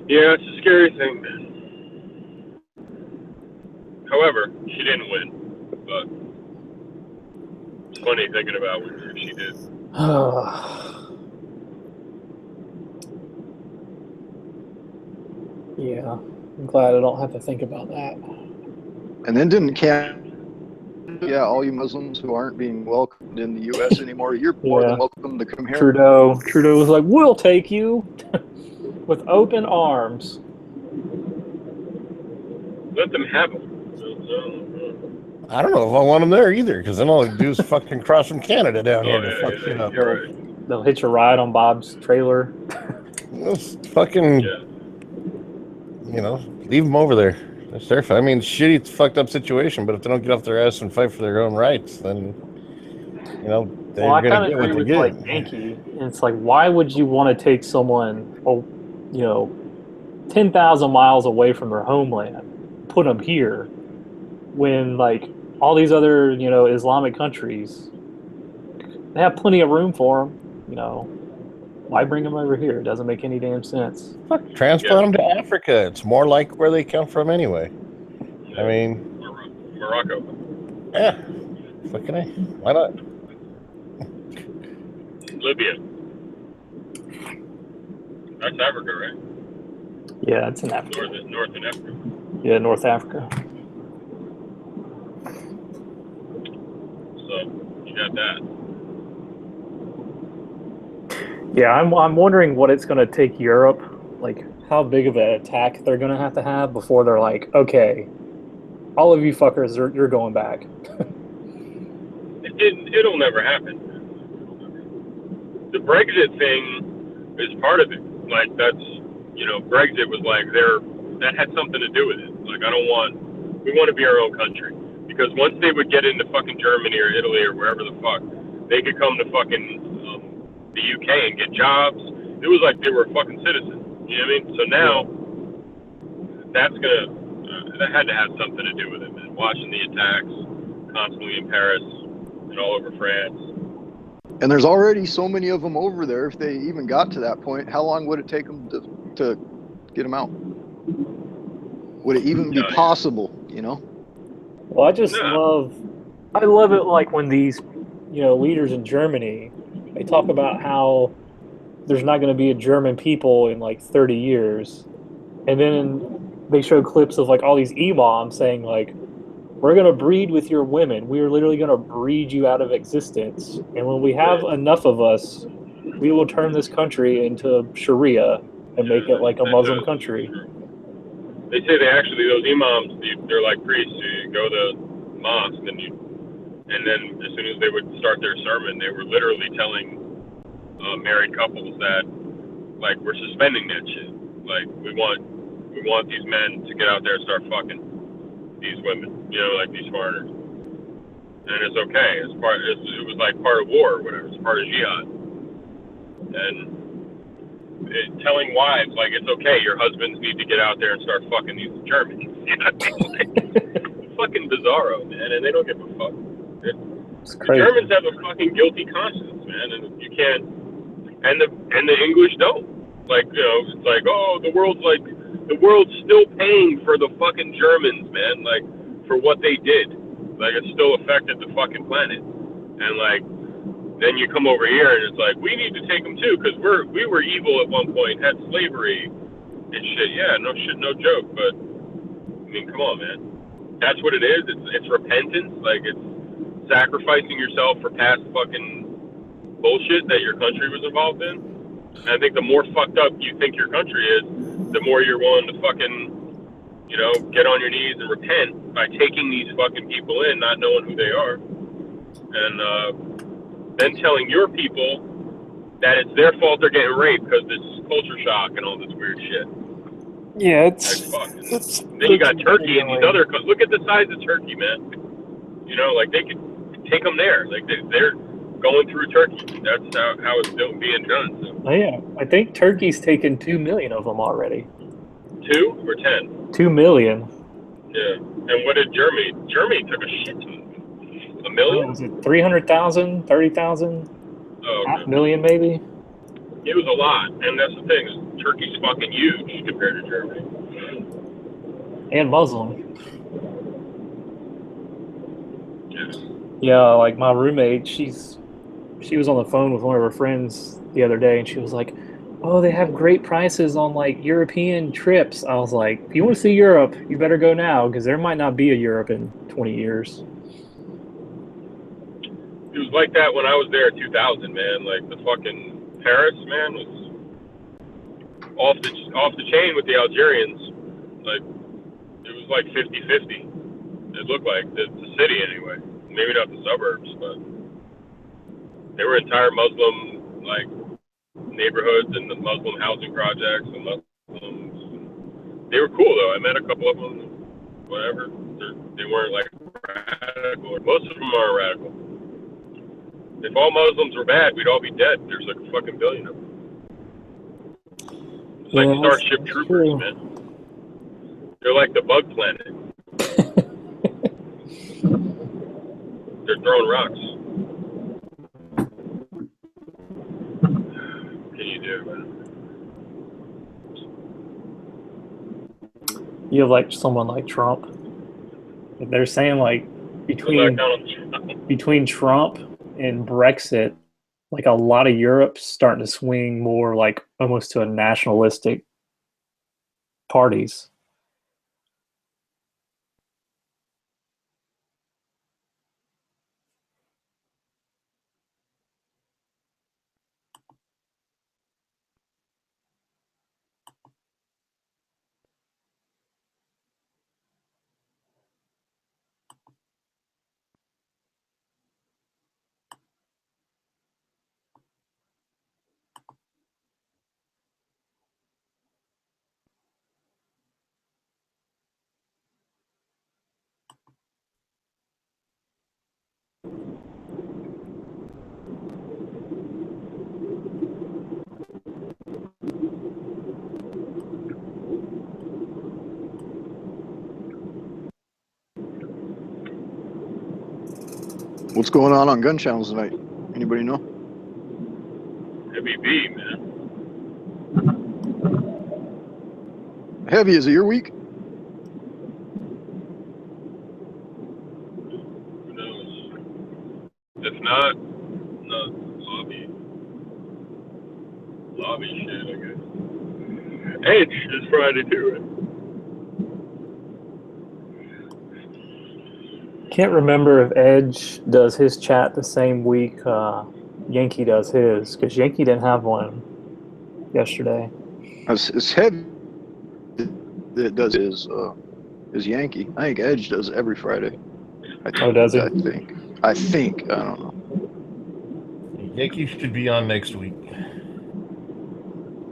Yeah, it's a scary thing, man. However, she didn't win, but it's funny thinking about if she did. Yeah, I'm glad I don't have to think about that. And then didn't Yeah, all you Muslims who aren't being welcomed in the U.S. anymore, you're more Yeah. than welcome to come here. Trudeau was like, "We'll take you with open arms." Let them have them. I don't know if I want them there either, because then all they do is fucking cross from Canada down here to yeah, fuck yeah, shit up. you're right. They'll hitch a ride on Bob's trailer. It's fucking, Yeah. you know, leave them over there. That's their I mean, shitty, fucked up situation, but if they don't get off their ass and fight for their own rights, then, you know, they're Well, I going kind to of get what agree they with get. like Yankee. And it's like, why would you want to take someone, 10,000 miles away from their homeland, put them here, when like all these other, Islamic countries, they have plenty of room for them. Why bring them over here? It doesn't make any damn sense. Fuck, transplant them to Africa. It's more like where they come from anyway. I mean, Morocco. yeah, fucking A. Why not? Libya. That's Africa, right? Yeah, it's in Africa. North in Africa. Yeah, North Africa. So you got that. Yeah, I'm wondering what it's going to take Europe, like how big of an attack they're going to have before they're like, okay, all of you fuckers, you're going back. It'll never happen. The Brexit thing is part of it. Like that's, Brexit was like that had something to do with it. Like we want to be our own country, because once they would get into fucking Germany or Italy or wherever the fuck, they could come to fucking the UK and get jobs. It was like they were fucking citizens. You know what I mean? So now that had to have something to do with it, man. Watching the attacks constantly in Paris and all over France. And there's already so many of them over there. If they even got to that point, how long would it take them to get them out? Would it even be possible? Well, I love it like when these, leaders in Germany, they talk about how there's not going to be a German people in like 30 years. And then they show clips of like all these imams saying like, we're going to breed with your women. We are literally going to breed you out of existence. And when we have enough of us, we will turn this country into Sharia and make it like a Muslim country. They say those imams, they're like priests. You go to mosque and then as soon as they would start their sermon, they were literally telling married couples that like we're suspending that shit. Like we want these men to get out there and start fucking these women, like these foreigners. And it's okay. It was like part of war or whatever. It's part of jihad. And telling wives like it's okay, your husbands need to get out there and start fucking these Germans. You know what I mean? Like, it's fucking bizarro, man, and they don't give a fuck. The Germans have a fucking guilty conscience, man, and you can't. And the English don't. Like it's like the world's still paying for the fucking Germans, man. Like for what they did. Like it still affected the fucking planet. And like then you come over here and it's like we need to take them too because we were evil at one point, had slavery and shit. Yeah, no shit, no joke. But I mean, come on, man. That's what it is. It's repentance. Like it's sacrificing yourself for past fucking bullshit that your country was involved in. And I think the more fucked up you think your country is, the more you're willing to fucking, get on your knees and repent by taking these fucking people in, not knowing who they are. And then telling your people that it's their fault they're getting raped because this culture shock and all this weird shit. Yeah, then you got Turkey and these other. Look at the size of Turkey, man. Like they could take them there. Like they're going through Turkey. That's how it's still being done. So. Oh, yeah, I think Turkey's taken 2 million of them already. 2 or 10? 2 million. Yeah. And what did Germany? Germany took a shit ton. 1 million? Was it 300,000, 30,000? Oh, okay. 500,000 maybe? It was a lot. And that's the thing. Turkey's fucking huge compared to Germany. And Muslim. Yeah. Yeah, like my roommate, she was on the phone with one of her friends the other day, and she was like, oh, they have great prices on like European trips. I was like, if you want to see Europe, you better go now because there might not be a Europe in 20 years. It was like that when I was there in 2000, man. Like the fucking Paris, man, was off the chain with the Algerians. Like it was like 50-50. It looked like the city anyway. Maybe not the suburbs, but they were entire Muslim like neighborhoods and the Muslim housing projects and Muslims. They were cool though. I met a couple of them. Whatever. They weren't like radical. Most of them are radical. If all Muslims were bad, we'd all be dead. There's like a fucking billion of them. It's like Starship Troopers, man. They're like the Bug Planet. They're throwing rocks. What can you do, man? You have like someone like Trump. They're saying like between Trump and Brexit, like a lot of Europe's starting to swing more like almost to a nationalistic parties. What's going on gun channels tonight? Anybody know? Heavy B, man. Heavy, is it your week? Who knows? If not, no, lobby shit, I guess. Edge is Friday too, right? Can't remember if Edge does his chat the same week Yankee does his, because Yankee didn't have one yesterday. It's Heavy that does his Yankee. I think Edge does it every Friday. Does he? I think. I don't know. Yankee should be on next week.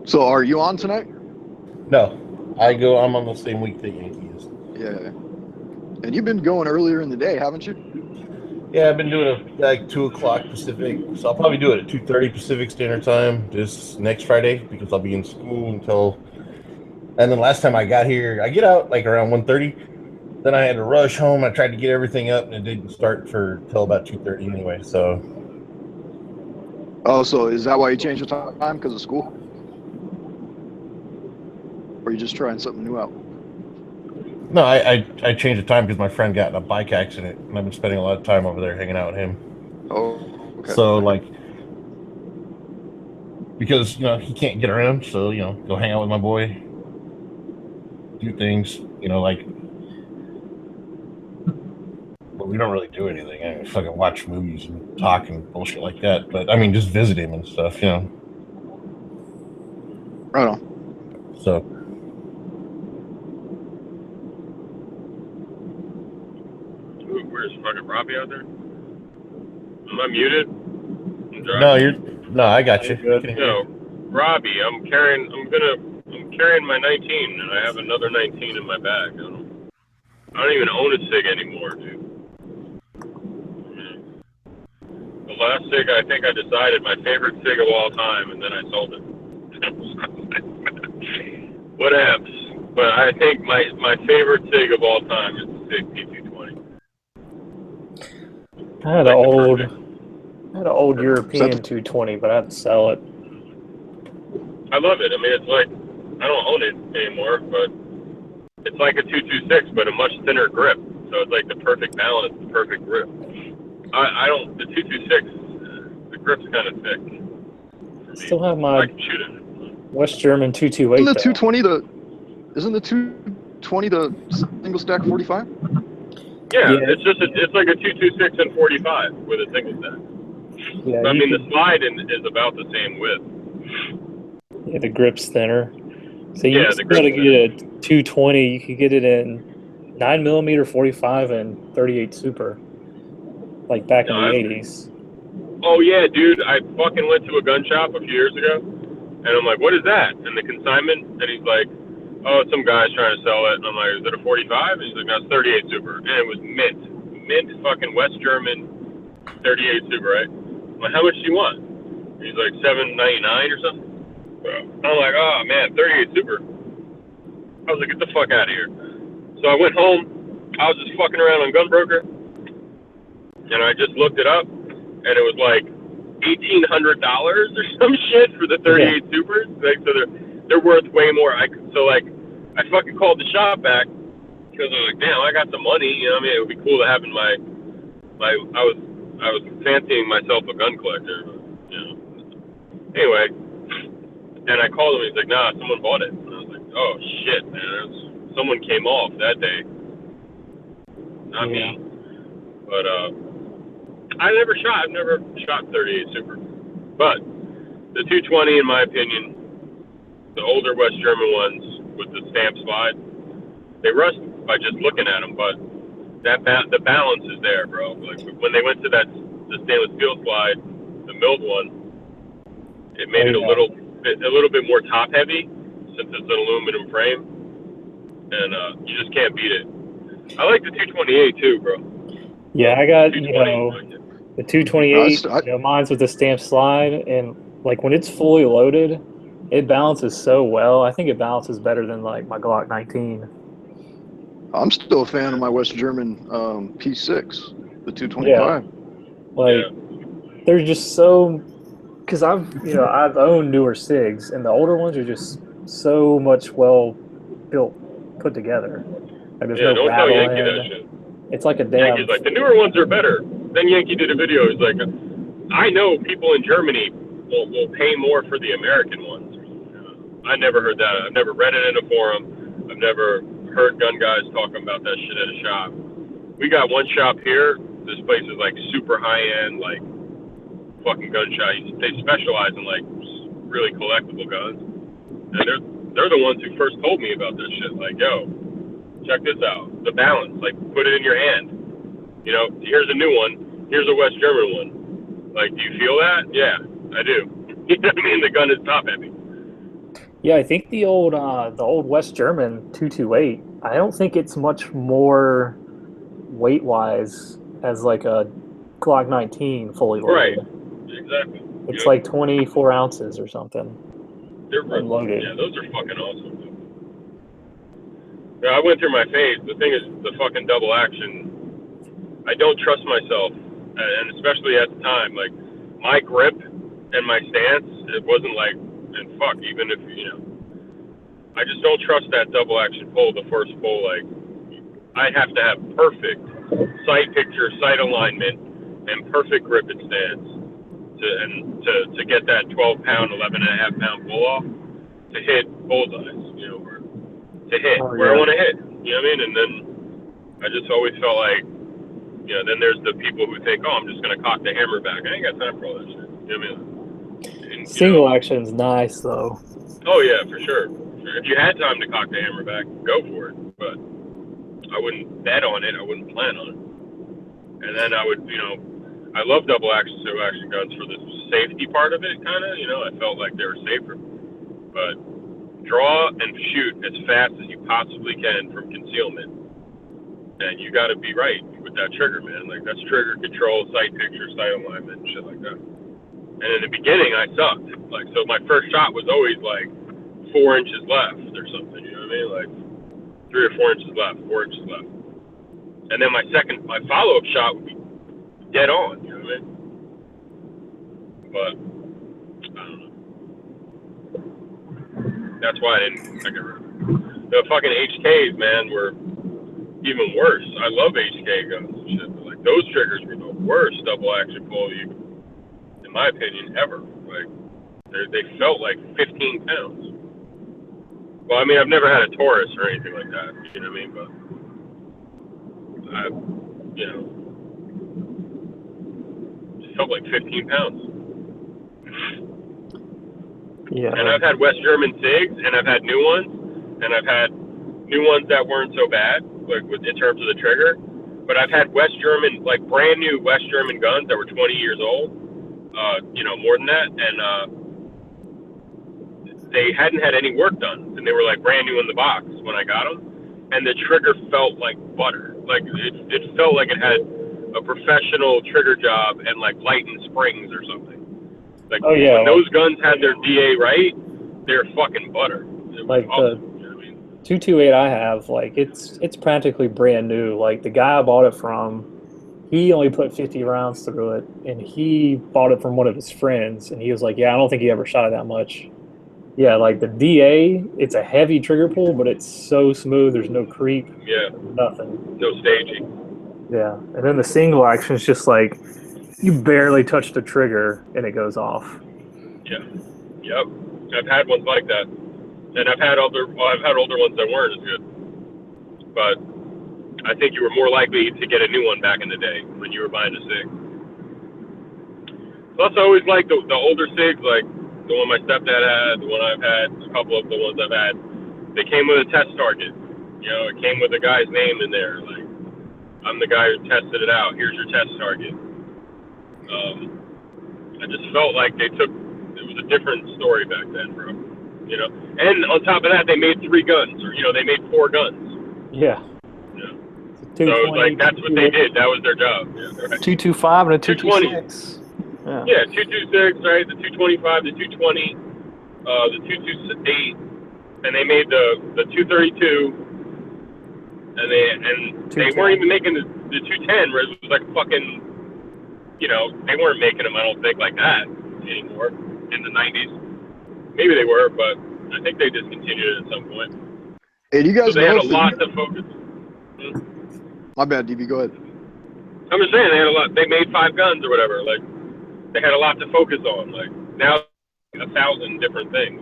So are you on tonight? No, I'm on the same week that Yankee is. Yeah. And you've been going earlier in the day, haven't you? Yeah, I've been doing it like 2 o'clock Pacific, so I'll probably do it at 2:30 Pacific Standard Time this next Friday because I'll be in school until. And then last time I got here, I get out like around 1:30. Then I had to rush home. I tried to get everything up, and it didn't start till about 2:30 anyway. So. Oh, so is that why you changed the time because of school? Or are you just trying something new out? No, I changed the time because my friend got in a bike accident, and I've been spending a lot of time over there hanging out with him. Oh, okay. So, like, because, he can't get around, so, go hang out with my boy, do things, like, but we don't really do anything. I fucking watch movies and talk and bullshit like that, but, I mean, just visit him and stuff, Right on. So... Where's fucking Robbie out there? Am I muted? No, I got you. No, Robbie, I'm carrying my 19, and I have another 19 in my bag. I don't even own a cig anymore, dude. The last cig, I think I decided my favorite cig of all time, and then I sold it. What happens? But I think my favorite cig of all time is the Sig P220. I had an old European 220, but I had to sell it. I love it. I mean, it's like, I don't own it anymore, but it's like a 226, but a much thinner grip. So it's like the perfect balance, the perfect grip. The 226, the grip's kind of thick. Still have my I can shoot it. West German 228. Isn't the 220 the single stack 45? Yeah, it's like a 226 and 45 with a single stack. Yeah, I you mean, could, the slide is about the same width. yeah, the grip's thinner. So you Yeah, used the to be able to grip's get a 220. You could get it in 9mm 45 and 38 super, like back in No, the 80s. oh yeah, dude, I fucking went to a gun shop a few years ago, and I'm like, what is that? And the consignment, and he's like, oh, some guy's trying to sell it. And I'm like, is it a 45? And he's like, no, it's 38 super. And it was mint fucking West German 38 super, right? I'm like, how much do you want? And he's like, $7.99 or something. I'm like, oh man, 38 super. I was like, get the fuck out of here. So I went home. I was just fucking around on Gunbroker, and I just looked it up, and it was like $1,800 or some shit for the 38 supers. Like, so they're worth way more. I fucking called the shop back because I was like, damn, I got the money. You know what I mean? It would be cool to have in my I was fancying myself a gun collector. You know. Anyway, and I called him. He's like, nah, someone bought it. And I was like, oh shit, man, someone came off that day. Not me. But I've never shot 38 super. But the 220, in my opinion, the older West German ones with the stamp slide, they rust by just looking at them. But the balance is there, bro. Like when they went to the stainless steel slide, the milled one, it made it a little bit more top heavy since it's an aluminum frame, and you just can't beat it. I like the 228 too, bro. Yeah, I got, the 228, mine's with the stamp slide, and like when it's fully loaded, it balances so well. I think it balances better than like my Glock 19. I'm still a fan of my West German P6, the 225. Like they're just so, because I've owned newer SIGs, and the older ones are just so much well built, put together. Like there's no don't tell rattling. Yankee that shit. It's like a damn. Yankee's like, the newer ones are better. Then Yankee did a video. He's like, I know people in Germany will pay more for the American ones. I never heard that. I've never read it in a forum. I've never heard gun guys talking about that shit at a shop. We got one shop here. This place is like super high end, like fucking gun shop. They specialize in like really collectible guns, and they're the ones who first told me about this shit. Like, yo, check this out. The balance, like, put it in your hand. You know, here's a new one. Here's a West German one. Like, do you feel that? Yeah, I do. You know what I mean? The gun is top heavy. Yeah, I think the old West German 228, I don't think it's much more weight wise as like a Glock 19 fully loaded. Right. Exactly. It's like 24 ounces or something. They're unloaded. Yeah, those are fucking awesome. Yeah, I went through my phase. The thing is, the fucking double action, I don't trust myself, and especially at the time, like, my grip and my stance, it wasn't like, and fuck, even if, I just don't trust that double action pull, the first pull. Like, I have to have perfect sight picture, sight alignment, and perfect grip and stance to get that 12-pound, 11.5-pound pull off to hit bullseyes, or to hit where I want to hit, you know what I mean? And then I just always felt like, then there's the people who think, oh, I'm just going to cock the hammer back. I ain't got time for all that shit, you know what I mean? And, Single action's nice, though. Oh, yeah, for sure. If you had time to cock the hammer back, go for it. But I wouldn't bet on it. I wouldn't plan on it. And then I would, I love double action, single action guns for the safety part of it, kind of. I felt like they were safer. But draw and shoot as fast as you possibly can from concealment. And you got to be right with that trigger, man. Like, that's trigger control, sight picture, sight alignment, and shit like that. And in the beginning, I sucked. Like, so my first shot was always like 4 inches left or something, you know what I mean? Like 3 or 4 inches left, 4 inches left. And then my follow-up shot would be dead on, you know what I mean? But I don't know. That's why I didn't get rid of it. The fucking HKs, man, were even worse. I love HK guns and shit, but like those triggers were the worst double action pull you, in my opinion, ever. Like they felt like 15 pounds. Well, I mean, I've never had a Taurus or anything like that, you know what I mean? But felt like 15 pounds. Yeah. And I've had West German SIGs, and I've had new ones, and I've had new ones that weren't so bad, like in terms of the trigger. But I've had West German, like brand new West German guns that were 20 years old, more than that, and they hadn't had any work done, and they were like brand new in the box when I got them, and the trigger felt like butter. Like it felt like it had a professional trigger job and like lightened springs or something. Like when those guns had their DA right, they're fucking butter. Like the 228 I have, like it's practically brand new. Like the guy I bought it from, he only put 50 rounds through it, and he bought it from one of his friends, and he was like, yeah, I don't think he ever shot it that much. Yeah, like the DA, it's a heavy trigger pull, but it's so smooth. There's no creep. Yeah. Nothing. No staging. Yeah, and then the single action is just like you barely touch the trigger and it goes off. Yeah. Yep. I've had ones like that, and I've had older ones that weren't as good. But I think you were more likely to get a new one back in the day when you were buying a SIG. Plus, I always like the older SIGs, like the one my stepdad had, the one I've had, a couple of the ones I've had. They came with a test target. It came with a guy's name in there. Like, I'm the guy who tested it out. Here's your test target. I just felt like it was a different story back then, bro. And on top of that, they made 3 guns, or they made 4 guns. Yeah. So it was like that's what they did. That was their job. Yeah, right. 225 and a 226. Yeah, 226, right? The 225, the 220, the 228, and they made the 232, and they weren't even making the 210, where it was like fucking, they weren't making them, I don't think, like that anymore in the 90s. Maybe they were, but I think they discontinued it at some point. Hey, do you guys so they know had a lot to focus. My bad, DB, go ahead. I'm just saying, they had a lot. They made 5 guns or whatever. Like, they had a lot to focus on. Like, now 1,000 different things.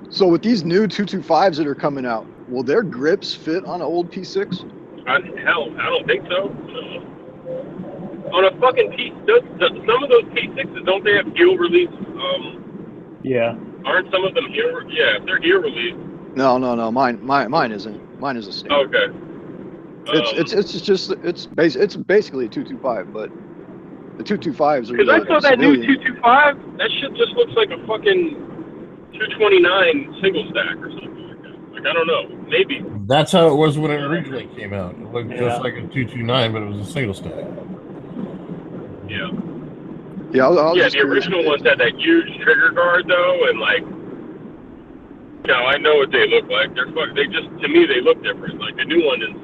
So with these new 225s that are coming out, will their grips fit on an old P6? Hell, I don't think so. No. On a fucking some of those P6s, don't they have heel release? Yeah. Aren't some of them heel? Yeah, if they're heel release. No. Mine isn't. Mine is a standard. Okay. It's basically a 225, but the 225s are. Because I saw that new 225. That shit just looks like a fucking 229 single stack or something like that. Like, I don't know. Maybe. That's how it was when it originally came out. It looked just like a 229, but it was a single stack. Yeah. Yeah, the original ones had that huge trigger guard though, and like, I know what they look like. They just, to me, they look different. Like the new one is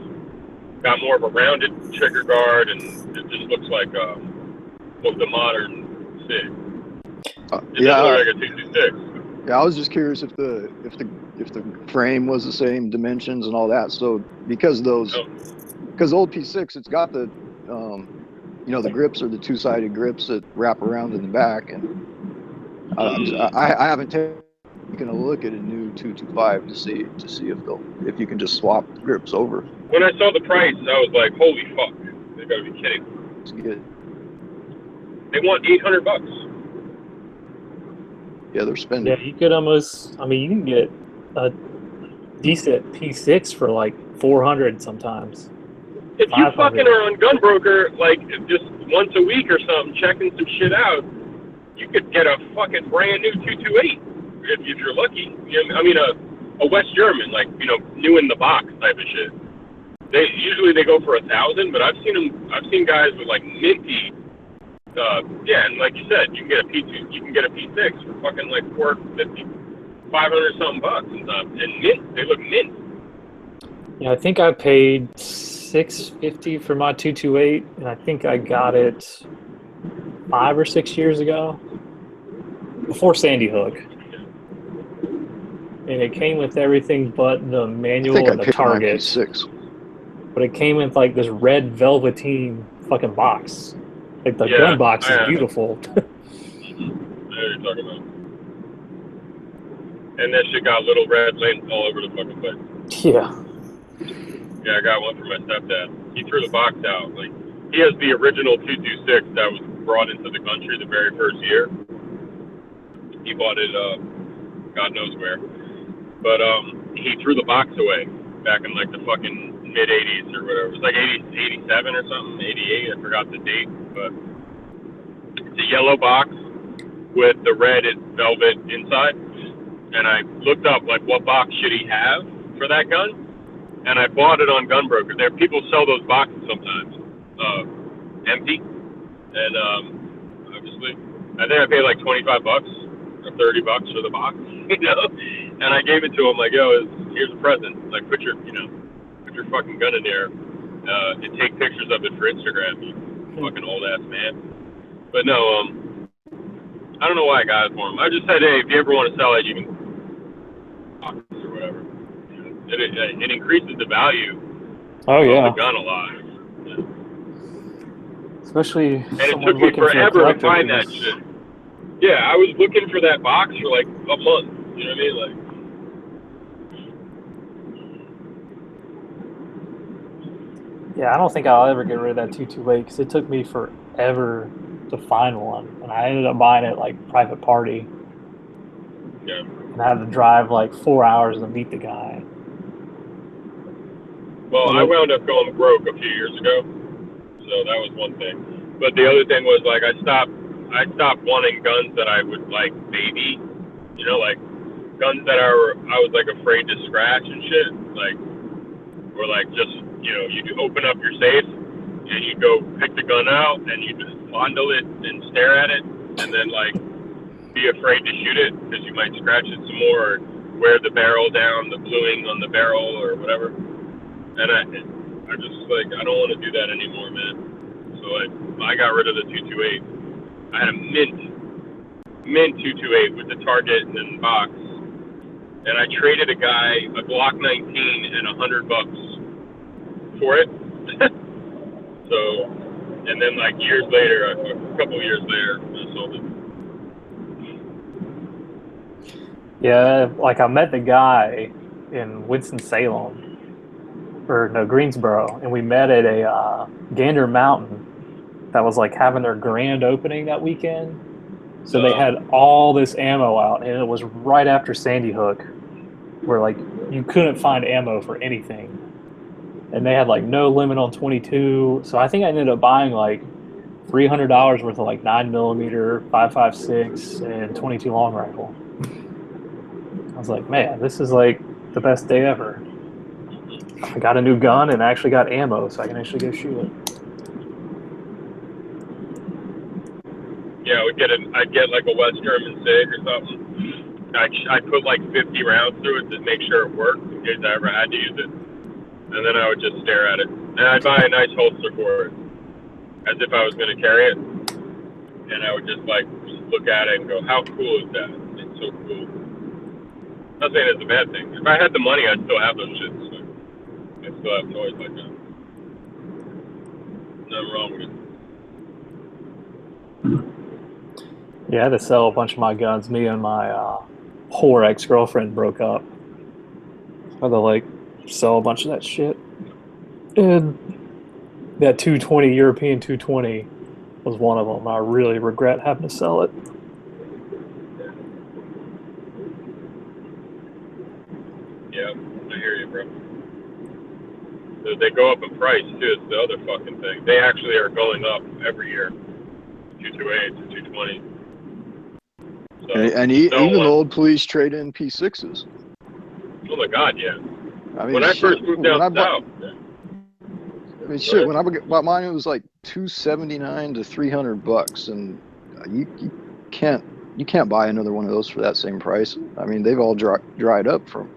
got more of a rounded trigger guard, and it just looks like the modern SIG. It doesn't look like a 226. Yeah, I was just curious if the frame was the same dimensions and all that. So because old P6, it's got the the grips are the 2-sided grips that wrap around in the back, and I haven't taken a look at a new 225 to see if you can just swap grips over. When I saw the price, I was like, holy fuck, they gotta be kidding. It's good. They want $800. Yeah, they're spending. Yeah, you could almost. I mean, you can get a decent P6 for like 400 sometimes. If you fucking are on Gunbroker, like just once a week or something, checking some shit out, you could get a fucking brand new 228 if you're lucky. I mean, a West German, like new in the box type of shit. They go for 1,000, but I've seen guys with like minty. And like you said, you can get a P6 for fucking like $450, $500 something bucks and stuff, and mint. They look mint. Yeah, I think I paid $650 for my 228, and I think I got it 5 or 6 years ago, before Sandy Hook. And it came with everything but the manual and the target. But it came with like this red velveteen fucking box. Like the gun box is beautiful. I know what you're talking about. And that shit got little red lanes all over the fucking place. Yeah. Yeah, I got one for my stepdad. He threw the box out. Like, he has the original 226 that was brought into the country the very first year. He bought it, God knows where. But he threw the box away back in like the fucking mid 80s or whatever. It was like 87 or something, 88. I forgot the date. But it's a yellow box with the red velvet inside. And I looked up like what box should he have for that gun. And I bought it on Gunbroker. There, people sell those boxes sometimes, empty. And obviously, I think I paid like $25 or $30 for the box, you know. And I gave it to him like, yo, here's a present. Like, put your fucking gun in there, and take pictures of it for Instagram. You fucking old ass man. But no, I don't know why I got it for him. I just said, hey, if you ever want to sell it, you can box or whatever. It increases the value Oh of yeah, the gun a lot. especially And it someone took me looking for a forever to collector. find that shit. Yeah, I was looking for that box for like a month. You know what I mean? Like, Yeah, I don't think I'll ever get rid of that 228 because it took me forever to find one, and I ended up buying it like private party, yeah. and I had to drive like 4 hours to meet the guy. Well, I wound up going broke a few years ago, so that was one thing. But the other thing was like I stopped wanting guns that I would like baby, you know, like guns that I was like afraid to scratch and shit, like, or like just, you know, you open up your safe and you go pick the gun out and you just fondle it and stare at it and then like be afraid to shoot it because you might scratch it some more or wear the barrel down, the bluing on the barrel or whatever. And I just like, I don't want to do that anymore, man. So I got rid of the 228. I had a mint 228 with the target and then box. And I traded a guy a Glock 19 and $100 for it. So, and then like years later, a couple years later, I sold it. Yeah, like I met the guy in Winston-Salem, or no, Greensboro, and we met at a Gander Mountain that was like having their grand opening that weekend. So they had all this ammo out, and it was right after Sandy Hook, where like you couldn't find ammo for anything. And they had like no limit on 22. So I think I ended up buying like $300 worth of like 9mm, 5.56, and 22 long rifle. I was like, man, this is like the best day ever. I got a new gun and I actually got ammo, so I can actually go shoot it. Yeah, I'd get like a West German SIG or something. I put like 50 rounds through it to make sure it worked in case I ever had to use it. And then I would just stare at it. And I'd buy a nice holster for it, as if I was going to carry it. And I would just like look at it and go, how cool is that? It's so cool. I'm not saying it's a bad thing. If I had the money, I'd still have those shits. So I still have toys like that. Nothing wrong with it. Yeah, I had to sell a bunch of my guns. Me and my whore ex-girlfriend broke up. I had to like sell a bunch of that shit. And that 220, European 220, was one of them. I really regret having to sell it. Yeah, I hear you, bro. They go up in price too. It's the other fucking thing. They actually are going up every year. 228 to 220. So, And even old police trade in P6s. Oh my God, yeah. I mean, when I first moved down south. I mean, shit. When I bought mine, it was like $279 to $300, and you can't buy another one of those for that same price. I mean, they've all dried up from.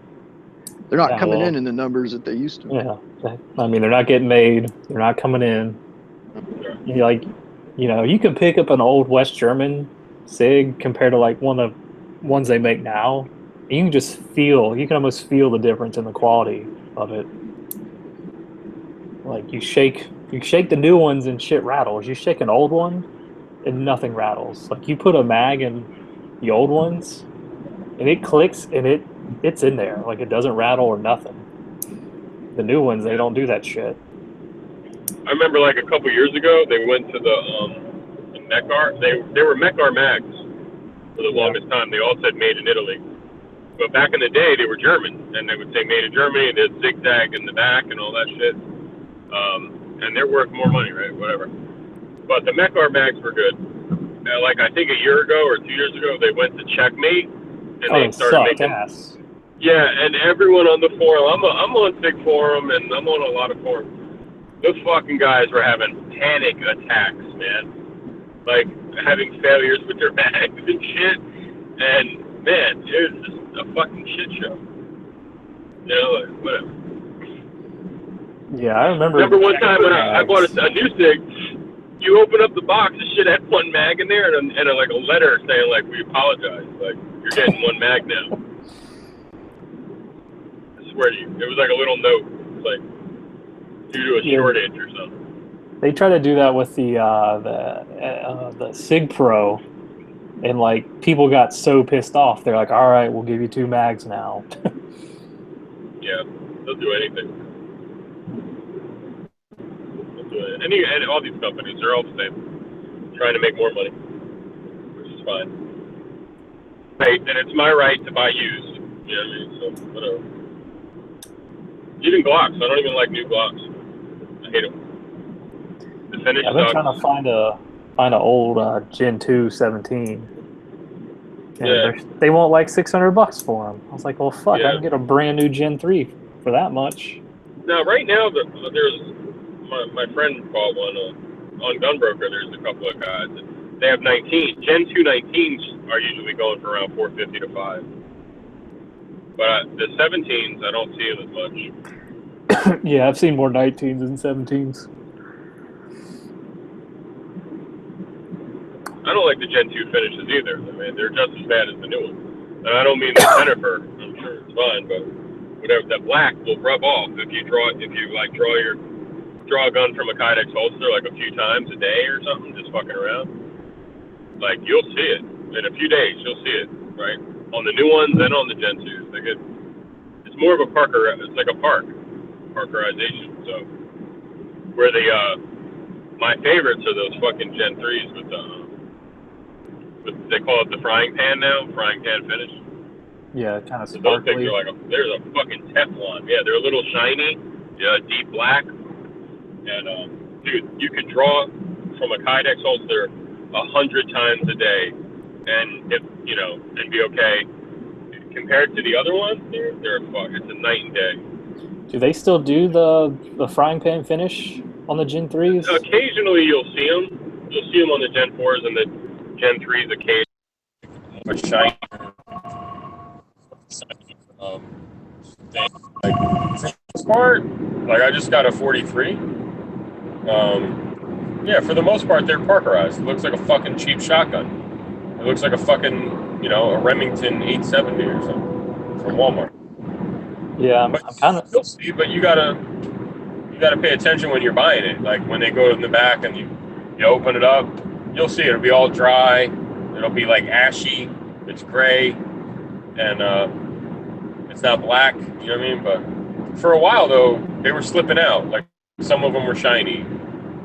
They're not coming in the numbers that they used to. Yeah, I mean, they're not getting made. They're not coming in. You can pick up an old West German SIG compared to like one of the ones they make now. You can just feel. You can almost feel the difference in the quality of it. Like you shake the new ones and shit rattles. You shake an old one and nothing rattles. Like you put a mag in the old ones and it clicks and it's in there. Like it doesn't rattle or nothing. The new ones, they don't do that shit. I remember like a couple years ago, they went to the Mekar. They were Mekar mags for the longest time. They all said made in Italy. But back in the day, they were German, and they would say made in Germany, and they'd zigzag in the back and all that shit. And they're worth more money, right? Whatever. But the Mekar mags were good. Like I think a year ago or 2 years ago, they went to Checkmate, and they started making. Ass. Yeah, and everyone on the forum, I'm on Big Forum, and I'm on a lot of forums. Those fucking guys were having panic attacks, man. Like having failures with their bags and shit. And man, it was just a fucking shit show. You know, like, whatever. Yeah, I remember. Remember one time when I bought a new SIG. You open up the box, the shit had one mag in there, and like a letter saying like we apologize, like you're getting one mag now. I swear to you, it was like a little note, like due to a shortage or something. They try to do that with the SIG Pro, and like people got so pissed off, they're like, "All right, we'll give you 2 mags now." Yeah, they'll do anything. And all these companies, they're all the same, trying to make more money, which is fine. Right, and it's my right to buy used. You know what I mean? So whatever. Even Glocks, I don't even like new Glocks. I hate them. The finish. I've been trying to find an old Gen 2 17. And they want like $600 for them. I was like, well, fuck, I can get a brand new Gen 3 for that much. Now, right now, there's. My friend bought one on Gunbroker. There's a couple of guys. They have 19. Gen 2 19s are usually going for around 450 to 5. But the 17s, I don't see them as much. Yeah, I've seen more 19s than 17s. I don't like the Gen 2 finishes either. I mean, they're just as bad as the new one. And I don't mean the Jennifer. I'm sure it's fine, but whatever. That black will rub off if you draw a gun from a Kydex holster like a few times a day or something, just fucking around. Like, you'll see it. In a few days, you'll see it, right? On the new ones and on the Gen 2s. It's more of a it's like a parkerization. So, where my favorites are those fucking Gen 3s with they call it the frying pan now, frying pan finish. Yeah, kind of Those sparkly. things are there's a fucking Teflon. Yeah, they're a little shiny, deep black. And dude, you could draw from a Kydex holster 100 times a day, and and be okay. Compared to the other ones, it's a night and day. Do they still do the frying pan finish on the Gen 3s? Occasionally, you'll see them. You'll see them on the Gen 4s and the Gen 3s occasionally. But shiny. Smart. Like I just got a 43. For the most part, they're parkerized. It looks like a fucking cheap shotgun. It looks like a fucking, a Remington 870 or something from Walmart. Yeah, I'm kind of. You'll see, but you gotta pay attention when you're buying it. Like when they go in the back and you open it up, you'll see it'll be all dry. It'll be like ashy. It's gray, and it's not black. You know what I mean? But for a while though, they were slipping out. Like some of them were shiny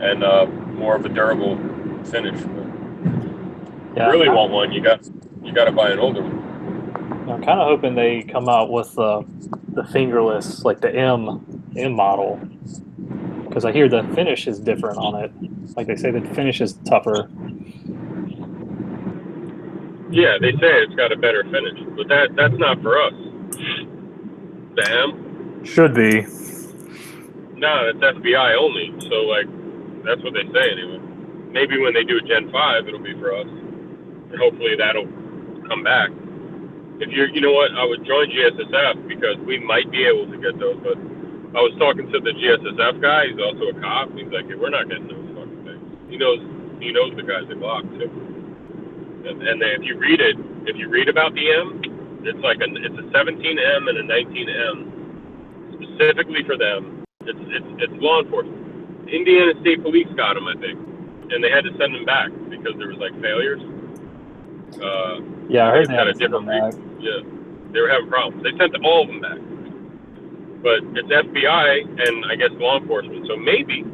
and more of a durable finish. But Yeah, if you really want one, you got to buy an older one. I'm kind of hoping they come out with the fingerless, like the M model, because I hear the finish is different on it. Like they say the finish is tougher. Yeah, they say it's got a better finish, but that's not for us. The M? Should be. No, it's FBI only. So like, that's what they say anyway. Maybe when they do a Gen 5, it'll be for us, and hopefully that'll come back. If you know what, I would join GSSF because we might be able to get those. But I was talking to the GSSF guy. He's also a cop. He's like, hey, we're not getting those fucking things. He knows the guys at Glock too. And then if you read about the M, it's a 17M and a 19M specifically for them. It's law enforcement. Indiana State Police got them, I think, and they had to send them back because there was like failures. Yeah, I heard they had a different reason. Yeah, they were having problems. They sent all of them back, but it's FBI and I guess law enforcement. So maybe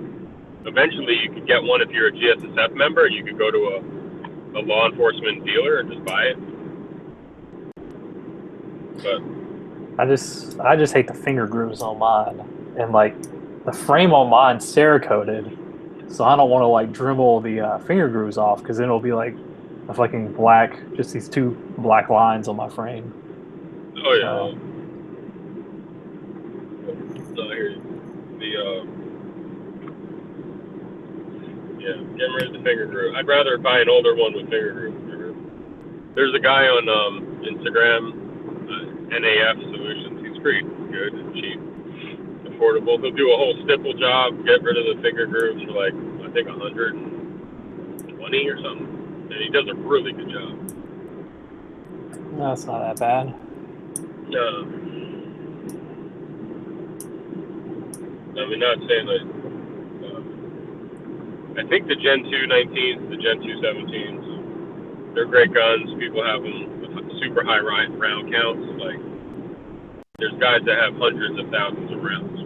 eventually you could get one if you're a GSSF member. You could go to a law enforcement dealer and just buy it. But I just hate the finger grooves on mine, and like the frame on mine's Cerakoted, so I don't want to like dremel the finger grooves off because then it'll be like a fucking black, just these two black lines on my frame. oh yeah. So here's getting rid of the finger groove. I'd rather buy an older one with finger grooves. There's a guy on Instagram, NAF Solutions. He's pretty good and cheap, affordable. He'll do a whole stipple job, get rid of the finger grooves for like I think 120 or something, and he does a really good job. No, it's not that bad. No, I mean not saying that. I think the Gen 2 19s, the Gen 2 17s, they're great guns. People have them with super high round counts. Like, there's guys that have hundreds of thousands of rounds.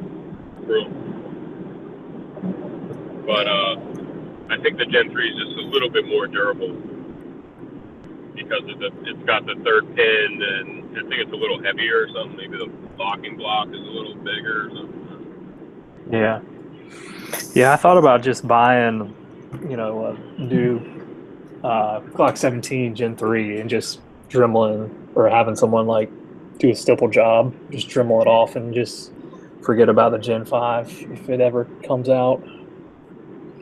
But I think the Gen 3 is just a little bit more durable because it's got the third pin, and I think it's a little heavier or something. Maybe the locking block is a little bigger or something. Yeah. Yeah, I thought about just buying, a new Glock 17 Gen 3 and just dremeling or having someone like do a stipple job, just dremel it off and just forget about the Gen 5 if it ever comes out.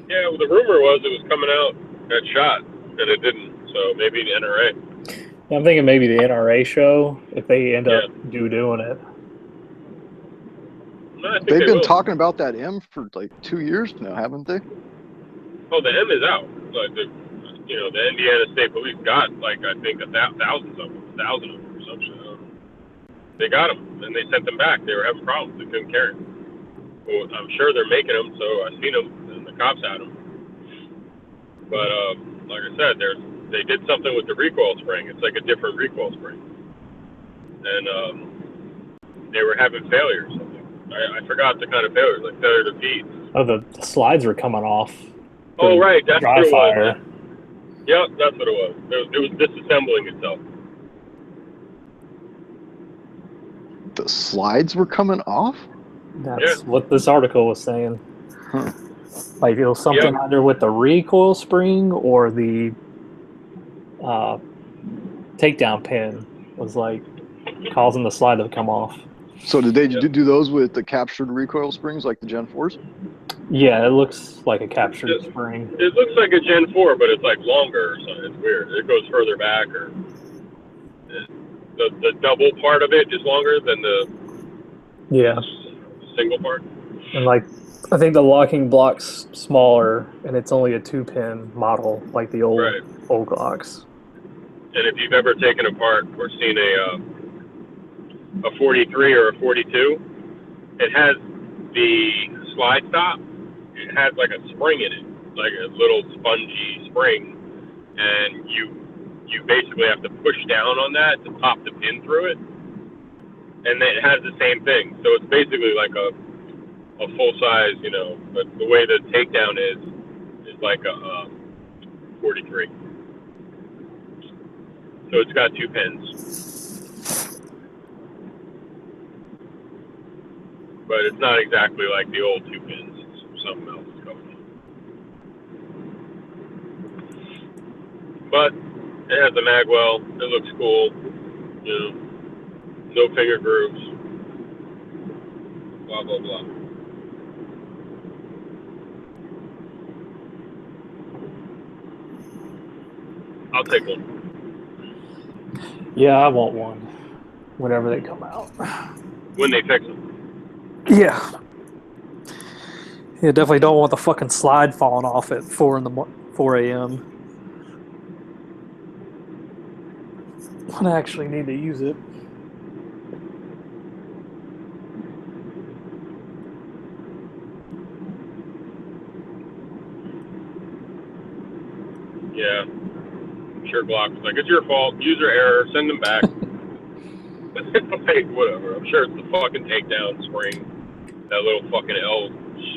Yeah, well, the rumor was it was coming out at SHOT, and it didn't. So maybe the NRA. I'm thinking maybe the NRA show, if they end up doing it. No, I think They've been will. talking about that M for like 2 years now, haven't they? Oh, the M is out. Like the Indiana State Police got like I think thousands of them, 1,000 of them or some shit. They got them, and they sent them back. They were having problems. They couldn't carry them. Well, I'm sure they're making them, so I've seen them, and the cops had them. But like I said, they did something with the recoil spring. It's like a different recoil spring, and they were having failures. I forgot the kind of failures, like failure to feed. Oh, the slides were coming off. Oh, right, that's what it fire. was. Yep, that's what it was. It was disassembling itself. The slides were coming off? That's what this article was saying. Huh. Like it was something either with the recoil spring or the takedown pin was like causing the slide to come off. So did they do those with the captured recoil springs like the Gen 4s? Yeah, it looks like a captured spring. It looks like a Gen 4, but it's like longer or something. It's weird. It goes further back, or the double part of it is longer than the single part. And like, I think the locking block's smaller, and it's only a 2-pin model, like the old Glocks. And if you've ever taken apart or seen a 43 or a 42, it has the slide stop. It has like a spring in it, like a little spongy spring, and you basically have to push down on that to pop the pin through it, and then it has the same thing. So it's basically like a full size, but the way the takedown is like a 43. So it's got 2 pins. But it's not exactly like the old 2 pins. It's something else going on. But it has a magwell. It looks cool. No finger grooves. Blah, blah, blah. I'll take one. Yeah, I want one whenever they come out. When they fix them. Yeah. Yeah, definitely don't want the fucking slide falling off at 4 a.m. I actually need to use it. Yeah. I'm sure Glock's like, it's your fault. User error. Send them back. Like, whatever. I'm sure it's the fucking takedown spring. That little fucking L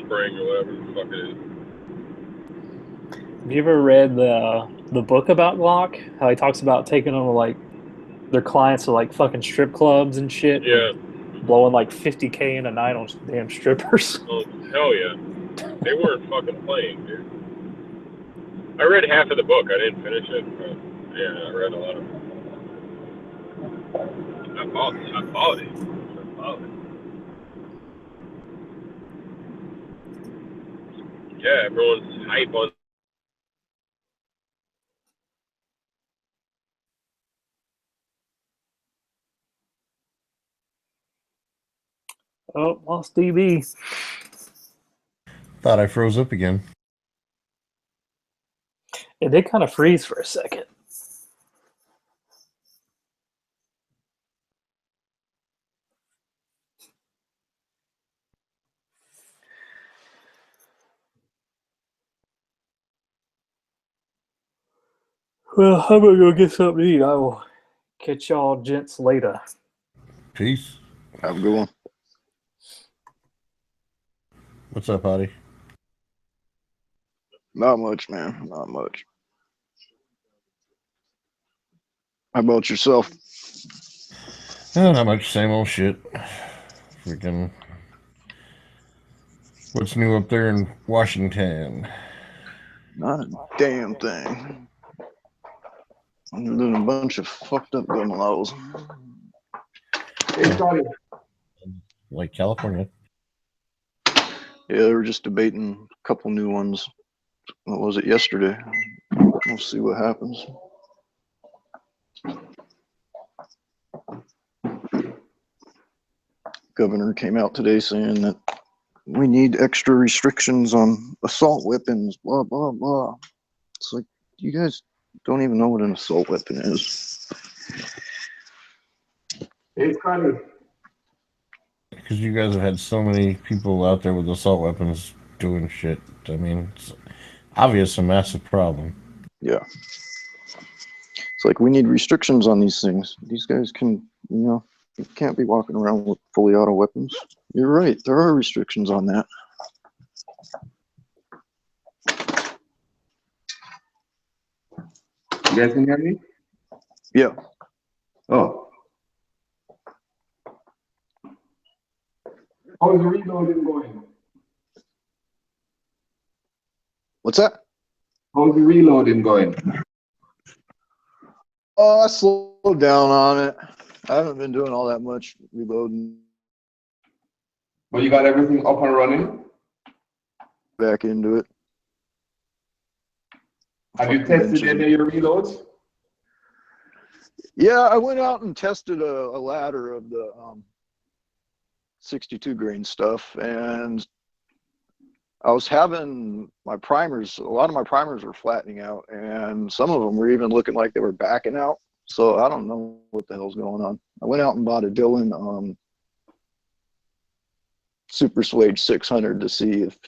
spring or whatever the fuck it is. Have you ever read the book about Glock? How he talks about taking them to like their clients to like fucking strip clubs and shit. Yeah. And blowing like $50K in a night on damn strippers. Oh, hell yeah. They weren't fucking playing, dude. I read half of the book. I didn't finish it, but yeah, I read a lot of it. I bought it. Yeah, everyone's hype on. Oh, lost DB. Thought I froze up again. It did kind of freeze for a second. Well, I'm gonna go get something to eat. I will catch y'all gents later. Peace. Have a good one. What's up, Hottie? Not much, man. Not much. How about yourself? Not much. Same old shit. Freaking. What's new up there in Washington? Not a damn thing. Other than a bunch of fucked up gun laws. Like California. Yeah, they were just debating a couple new ones. What was it, yesterday? We'll see what happens. Governor came out today saying that we need extra restrictions on assault weapons, blah, blah, blah. It's like, you guys don't even know what an assault weapon is. It's kind of Because you guys have had so many people out there with assault weapons doing shit. I mean, it's obvious a massive problem. Yeah. It's like, we need restrictions on these things. These guys can, you can't be walking around with fully auto weapons. You're right. There are restrictions on that. You guys can hear me? Yeah. Oh. How's the reloading going? What's that? How's the reloading going? Oh, I slowed down on it. I haven't been doing all that much reloading. Well, you got everything up and running? Back into it. Have you tested any of your reloads? Yeah, I went out and tested a ladder of the 62 grain stuff, and I was having my primers, a lot of my primers were flattening out, and some of them were even looking like they were backing out. So I don't know what the hell's going on. I went out and bought a Dillon Super Swage 600 to see if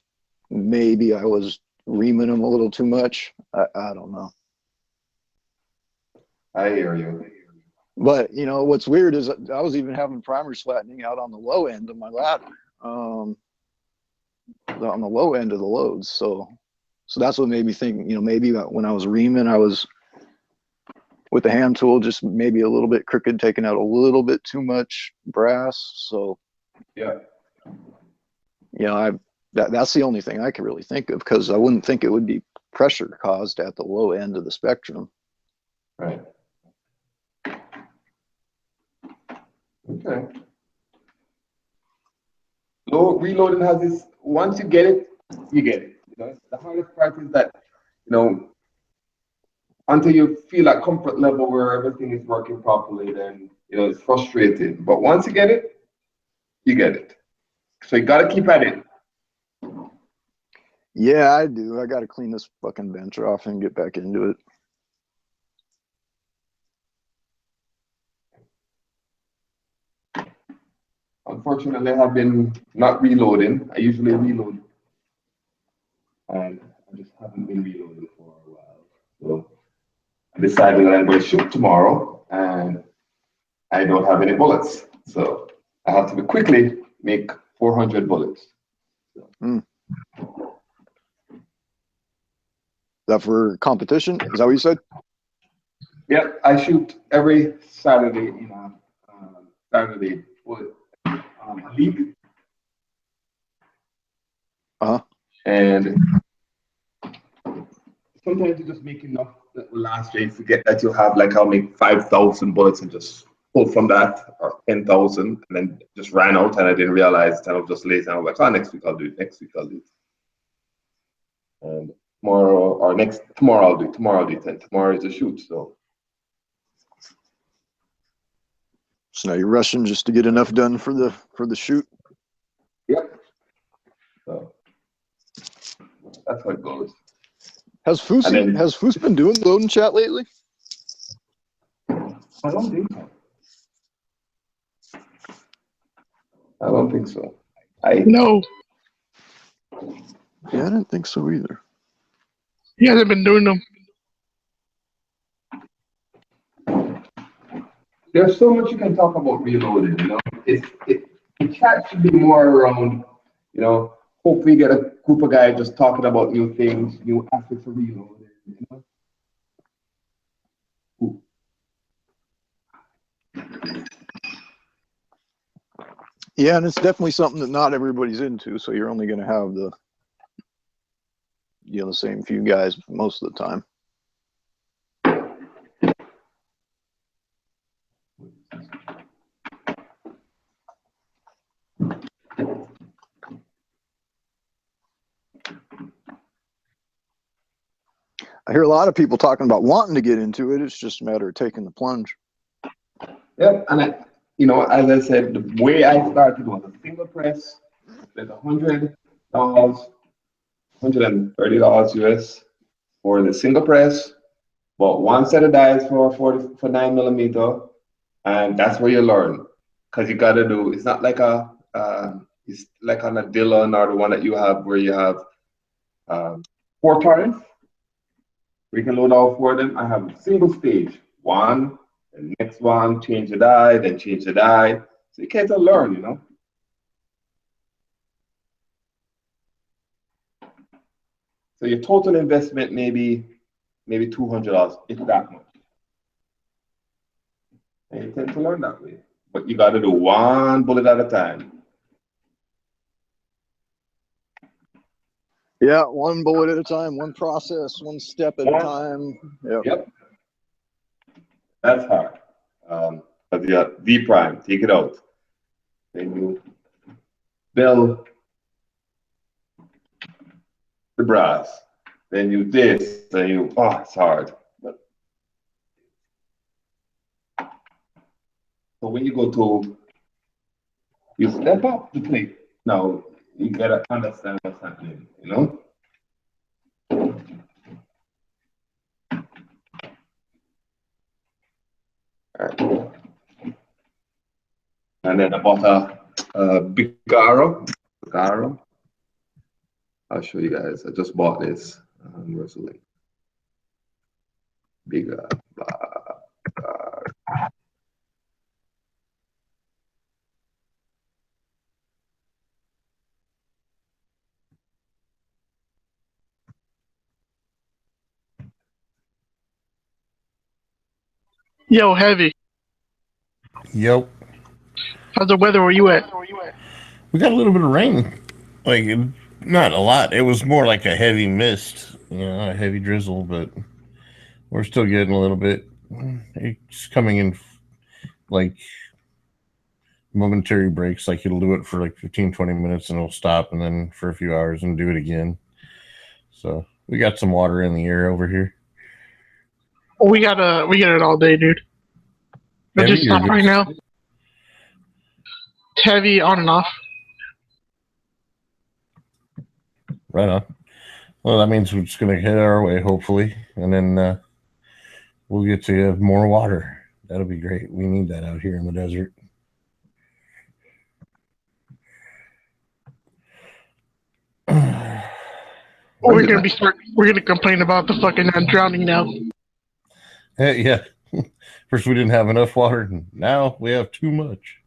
maybe I was reaming them a little too much. I don't know. I hear you. But, what's weird is I was even having primers flattening out on the low end of my ladder, on the low end of the loads. So that's what made me think, maybe when I was reaming, I was with the hand tool, just maybe a little bit crooked, taking out a little bit too much brass. So, yeah. That's the only thing I can really think of, because I wouldn't think it would be pressure caused at the low end of the spectrum. Right. Okay. Reloading has this, once you get it, you get it. The hardest part is that, until you feel that comfort level where everything is working properly, then, it's frustrating. But once you get it, you get it. So you got to keep at it. Yeah, I do. I got to clean this fucking bench off and get back into it. Unfortunately, I've been not reloading. I usually reload. And I just haven't been reloading for a while. So I decided that I'm going to shoot tomorrow, and I don't have any bullets. So I have to quickly make 400 bullets. So. that for competition? Is that what you said? Yep, I shoot every Saturday in a Saturday league. And sometimes you just make enough that will last you. Forget that you have like I'll make 5,000 bullets and just pull from that, or 10,000, and then just ran out and I didn't realize. And I was just lazy. I was like, oh, next week I'll do it. Next week I'll do it. And tomorrow I'll do it. Tomorrow I'll do it. And tomorrow is a shoot. So now you're rushing just to get enough done for the shoot. Yep. So that's how it goes. Has Foos been doing load and chat lately? I don't think so. I don't think so. No. Yeah, I didn't think so either. He hasn't been doing them. There's so much you can talk about reloading, you know. The chat should be more around, you know, hopefully get a group of guys just talking about new things, new aspects of reloading, you know. Ooh. Yeah, and it's definitely something that not everybody's into, so you're only going to have the same few guys most of the time. I hear a lot of people talking about wanting to get into it. It's just a matter of taking the plunge. Yep, and as I said, the way I started was a single press. There's $100, $130 US for the single press. But one set of dies for 9mm, and that's where you learn, because you got to do. It's not like it's like on a Dillon or the one that you have where you have 4 turrets. We can load all 4 of them. I have a single stage. One, the next one, change the die, then change the die. So you can't learn, you know. So your total investment maybe $200, if that much. And you tend to learn that way. But you got to do one bullet at a time. Yeah, one bullet at a time, one process, one step at a time. Yep. That's hard. But you got V prime, take it out. Then you build the brass. Then you this, then you, it's hard. But so when you go to, you step up the plate. Now, you gotta understand what's happening, you know? All right. And then I bought a Bigaro. I'll show you guys. I just bought this. Where's the link? Bigaro. Yo, Heavy. Yep. How's the weather where you at? We got a little bit of rain. Like, not a lot. It was more like a heavy mist, a heavy drizzle, but we're still getting a little bit. It's coming in like momentary breaks. Like, it'll do it for like 15, 20 minutes and it'll stop, and then for a few hours and do it again. So we got some water in the air over here. We get it all day, dude. It just stopped right now. It's heavy on and off. Right on. Well, that means we're just going to head our way, hopefully, and then we'll get to more water. That'll be great. We need that out here in the desert. We're gonna complain about the fucking drowning now. Yeah. First we didn't have enough water, and now we have too much.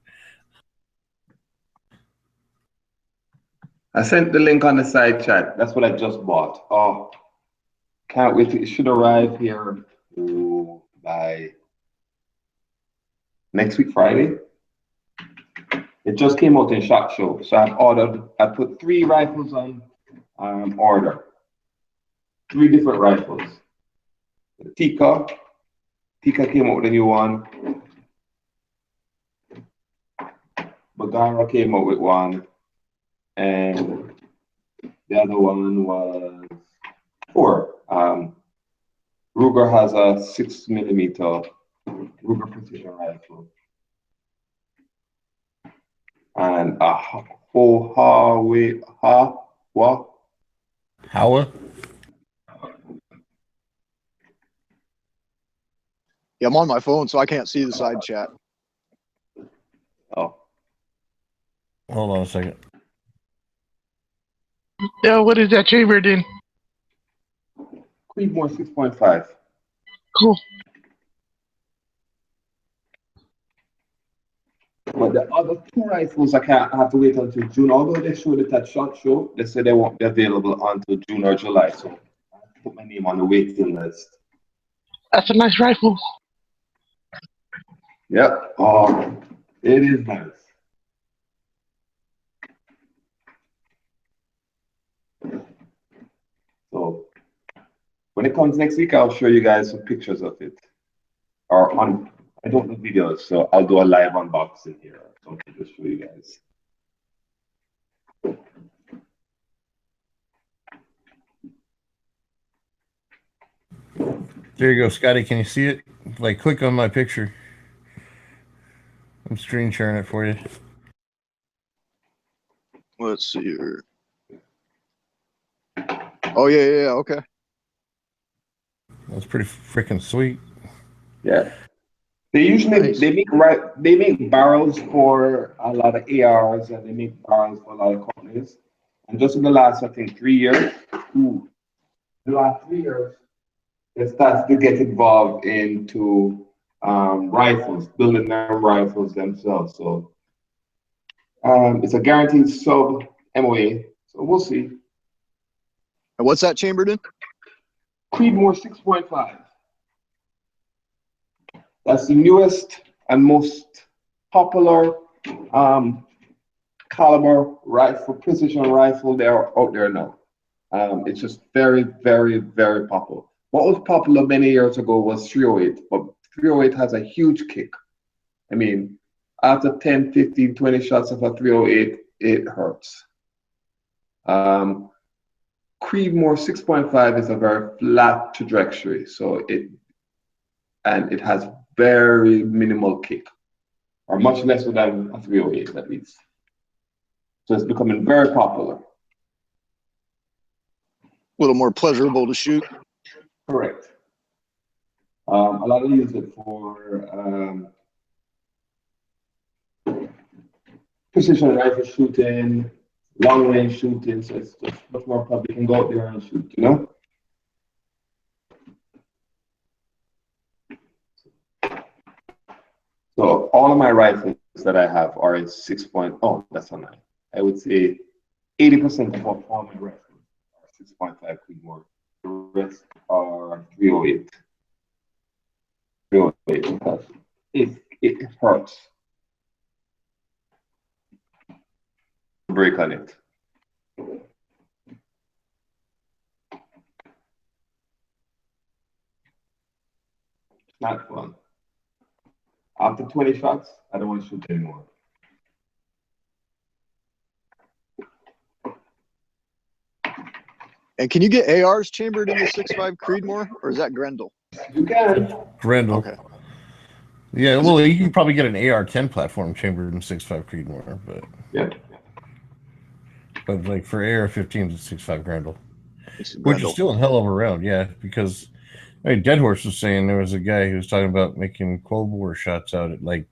I sent the link on the side chat. That's what I just bought. Oh, Can't wait. It should arrive here by next week, Friday. It just came out in SHOT Show. So I put 3 rifles on order. 3 different rifles. The Tika came out with a new one. Bagara came out with one. And the other one was 4. Ruger has a 6mm Ruger precision rifle. And a Hawa. Yeah, I'm on my phone, so I can't see the side chat. Oh. Hold on a second. Yeah, what is that chambered in? Creedmoor 6.5. Cool. But the other 2 rifles, I have to wait until June. Although they showed it at SHOT Show, they said they won't be available until June or July. So I have to put my name on the waiting list. That's a nice rifle. Yep. Oh, it is nice. So when it comes next week, I'll show you guys some pictures of it. Or I don't do videos, so I'll do a live unboxing here or something to show you guys. There you go, Scotty. Can you see it? Like, click on my picture. I'm screen sharing it for you. Let's see here. Oh yeah, okay. That's pretty freaking sweet. Yeah. They usually they make barrels for a lot of ARs and they make barrels for a lot of companies. And just in the last, I think, 3 years, they started to get involved into rifles, building their rifles themselves. So it's a guaranteed sub MOA. So we'll see. And what's that chambered in? Creedmoor 6.5. That's the newest and most popular caliber rifle, precision rifle there out there now. It's just very, very, very popular. What was popular many years ago was 308, but 308 has a huge kick. I mean, after 10, 15, 20 shots of a 308, it hurts. Creedmoor 6.5 is a very flat trajectory, so it has very minimal kick, or much less than a 308 at least. So it's becoming very popular. A little more pleasurable to shoot. Correct. A lot of use it for precision rifle shooting, long range shooting, so it's just much more public. You can go out there and shoot, you know? So all of my rifles that I have are in 6.0. Oh, that's a 9. I would say 80% of all my rifles are 6.5 Creedmoor. The rest are 308. 308 because it hurts to break on it. It's not fun. After 20 shots, I don't want to shoot anymore. And can you get ARs chambered in the 6.5 Creedmoor, or is that Grendel? You can. Grendel. Okay. Yeah, well, you can probably get an AR-10 platform chambered in 6.5 Creedmoor, but yeah. But like for AR-15s, it's 6.5 Grendel, which Grendel. is still a hell of a round, yeah. Because I mean, Dead Horse was saying there was a guy who was talking about making Cold War shots out at like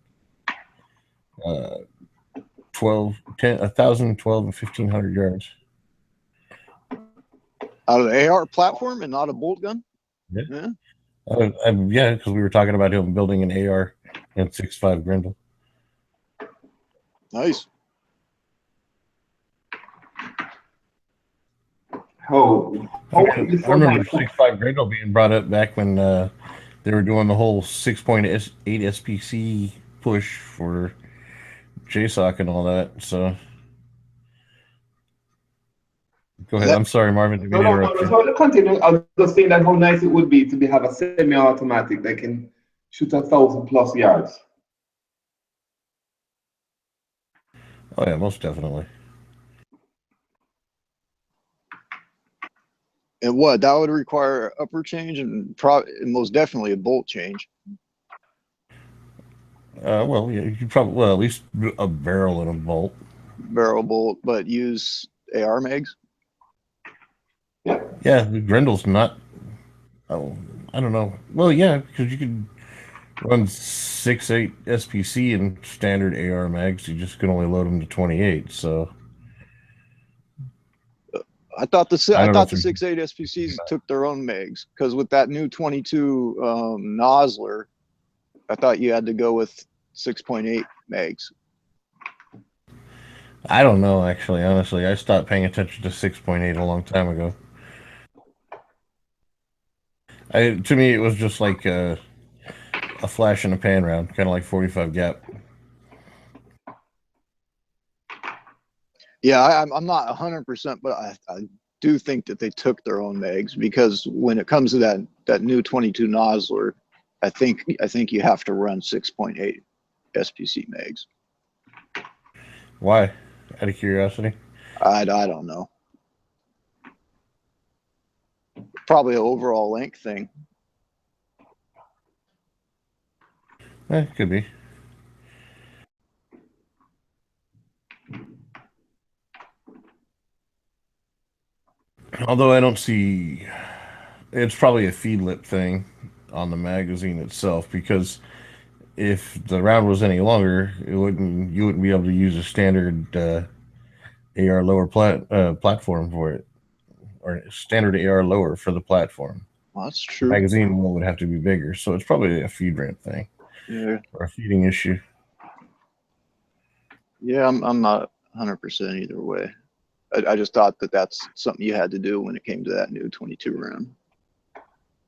1,000, 12, and 1,500 yards. Out of the AR platform and not a bolt gun? Yeah. Yeah, because we were talking about him building an AR and 6.5 Grendel. Nice. I remember 6.5 Grendel being brought up back when they were doing the whole 6.8 SPC push for JSOC and all that. So go ahead. I'm sorry, Marvin. Didn't mean to interrupt you. So continue. I was just saying that how nice it would be to have a semi-automatic that can shoot 1,000+ yards. Oh yeah, most definitely. And what that would require upper change and most definitely a bolt change. Well, yeah, you probably at least a barrel and a bolt. Barrel bolt, but use AR mags. Yeah, the Grendel's not. Oh, I don't know. Well, yeah, because you could run 6.8 SPC and standard AR mags. You just can only load them to 28. So I thought the 6.8 SPCs took their own mags because with that new 22 Nosler, I thought you had to go with 6.8 mags. I don't know, actually. Honestly, I stopped paying attention to 6.8 a long time ago. To me, it was just like a flash in a pan round, kind of like 45 gap. Yeah, I'm not 100%, but I do think that they took their own mags because when it comes to that new 22 Nosler, I think you have to run 6.8 SPC mags. Why? Out of curiosity? I don't know. Probably an overall length thing. Could be. Although I don't see, it's probably a feed lip thing on the magazine itself because if the round was any longer, you wouldn't be able to use a standard AR lower platform for it, or standard AR lower for the platform. Well, that's true. The magazine would have to be bigger, so it's probably a feed ramp thing. Yeah. Or a feeding issue. Yeah, I'm not 100% either way. I just thought that that's something you had to do when it came to that new 22 round.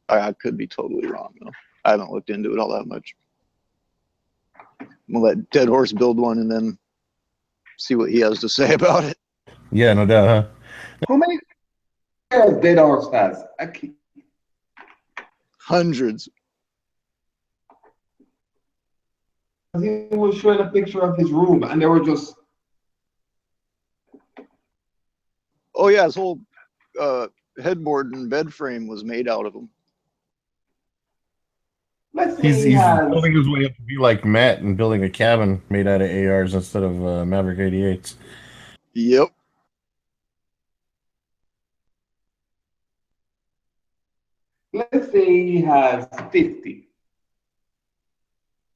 I could be totally wrong though. I haven't looked into it all that much. We'll let Dead Horse build one and then see what he has to say about it. Yeah, no doubt, huh? How many Dead Horse has? Hundreds. He was showing a picture of his room, and they were just. Oh yeah, his whole headboard and bed frame was made out of them. He's building his way up to be like Matt and building a cabin made out of ARs instead of Maverick 88s. Yep. Let's say he has 50.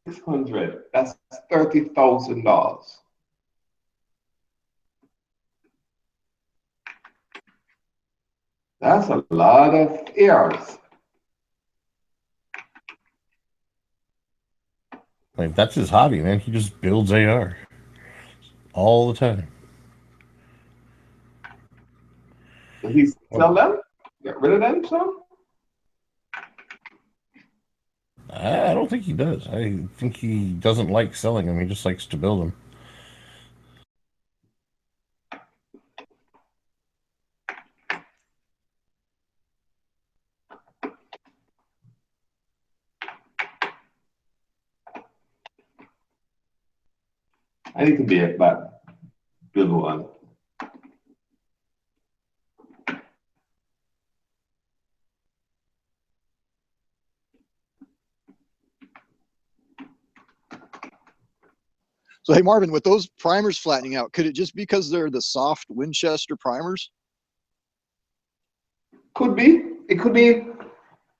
600. That's $30,000. That's a lot of ARs. Like that's his hobby, man. He just builds AR all the time. Does he sell them? Get rid of them, so? I don't think he does. I think he doesn't like selling them. He just likes to build them. I need to be a build one. So hey Marvin, with those primers flattening out, could it just be because they're the soft Winchester primers? Could be. It could be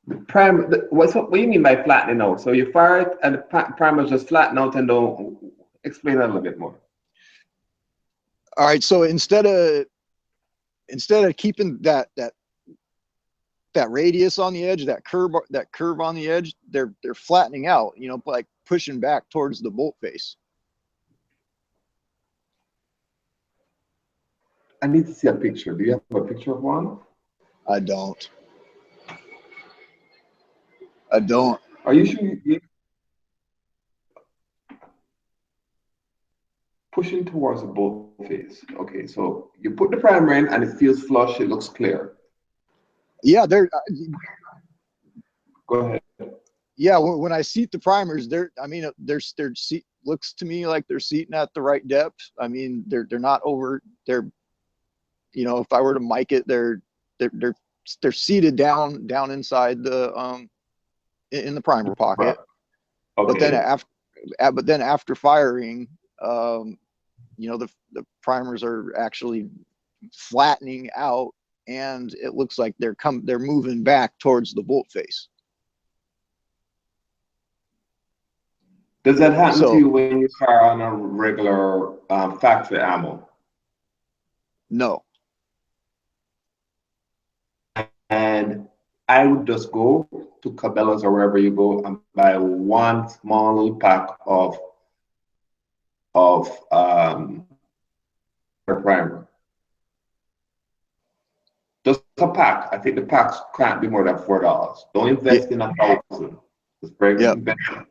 what do you mean by flattening out? So you fire it and the primers just flatten out and don't explain that a little bit more. All right, so instead of keeping that radius on the edge, that curve on the edge, they're flattening out, you know, like pushing back towards the bolt face. I need to see a picture. Do you have a picture of one? I don't. I don't. Are you sure you pushing towards the bolt face? Okay, so you put the primer in and it feels flush. It looks clear. Yeah, they're. Go ahead. Yeah, when I seat the primers, they're seat looks to me like they're seating at the right depth. I mean, they're not over. They're, if I were to mic it, they're seated down inside the in the primer pocket. Okay. But then after firing, the primers are actually flattening out, and it looks like they're moving back towards the bolt face. Does that happen to you when you fire on a regular factory ammo? No. And I would just go to Cabela's or wherever you go and buy one small little pack of primer. Just a pack. I think the packs can't be more than $4. Don't invest in 1,000. Just break it down.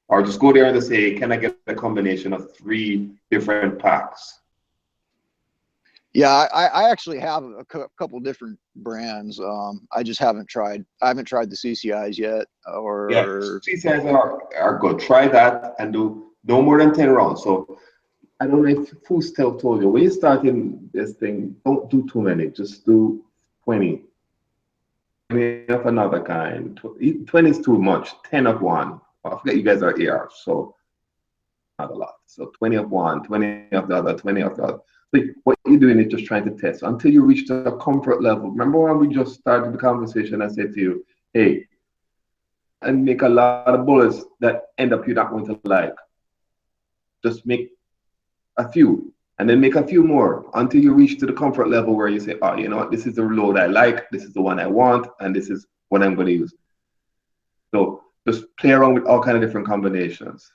Or just go there and say, can I get a combination of 3 different packs? Yeah, I actually have a couple different brands. I just haven't tried. I haven't tried the CCIs yet. CCIs are good. Try that and do no more than 10 rounds. So I don't know if Fustel told you, when you start in this thing, don't do too many. Just do 20. 20 of another kind. 20 is too much. 10 of one. I forget you guys are AR, so not a lot. So 20 of one, 20 of the other, 20 of the other. So what you're doing is just trying to test until you reach the comfort level. Remember when we just started the conversation, I said to you, hey, and make a lot of bullets that end up you're not going to like. Just make a few, and then make a few more until you reach to the comfort level where you say, oh, you know what, this is the load I like, this is the one I want, and this is what I'm going to use. So just play around with all kinds of different combinations.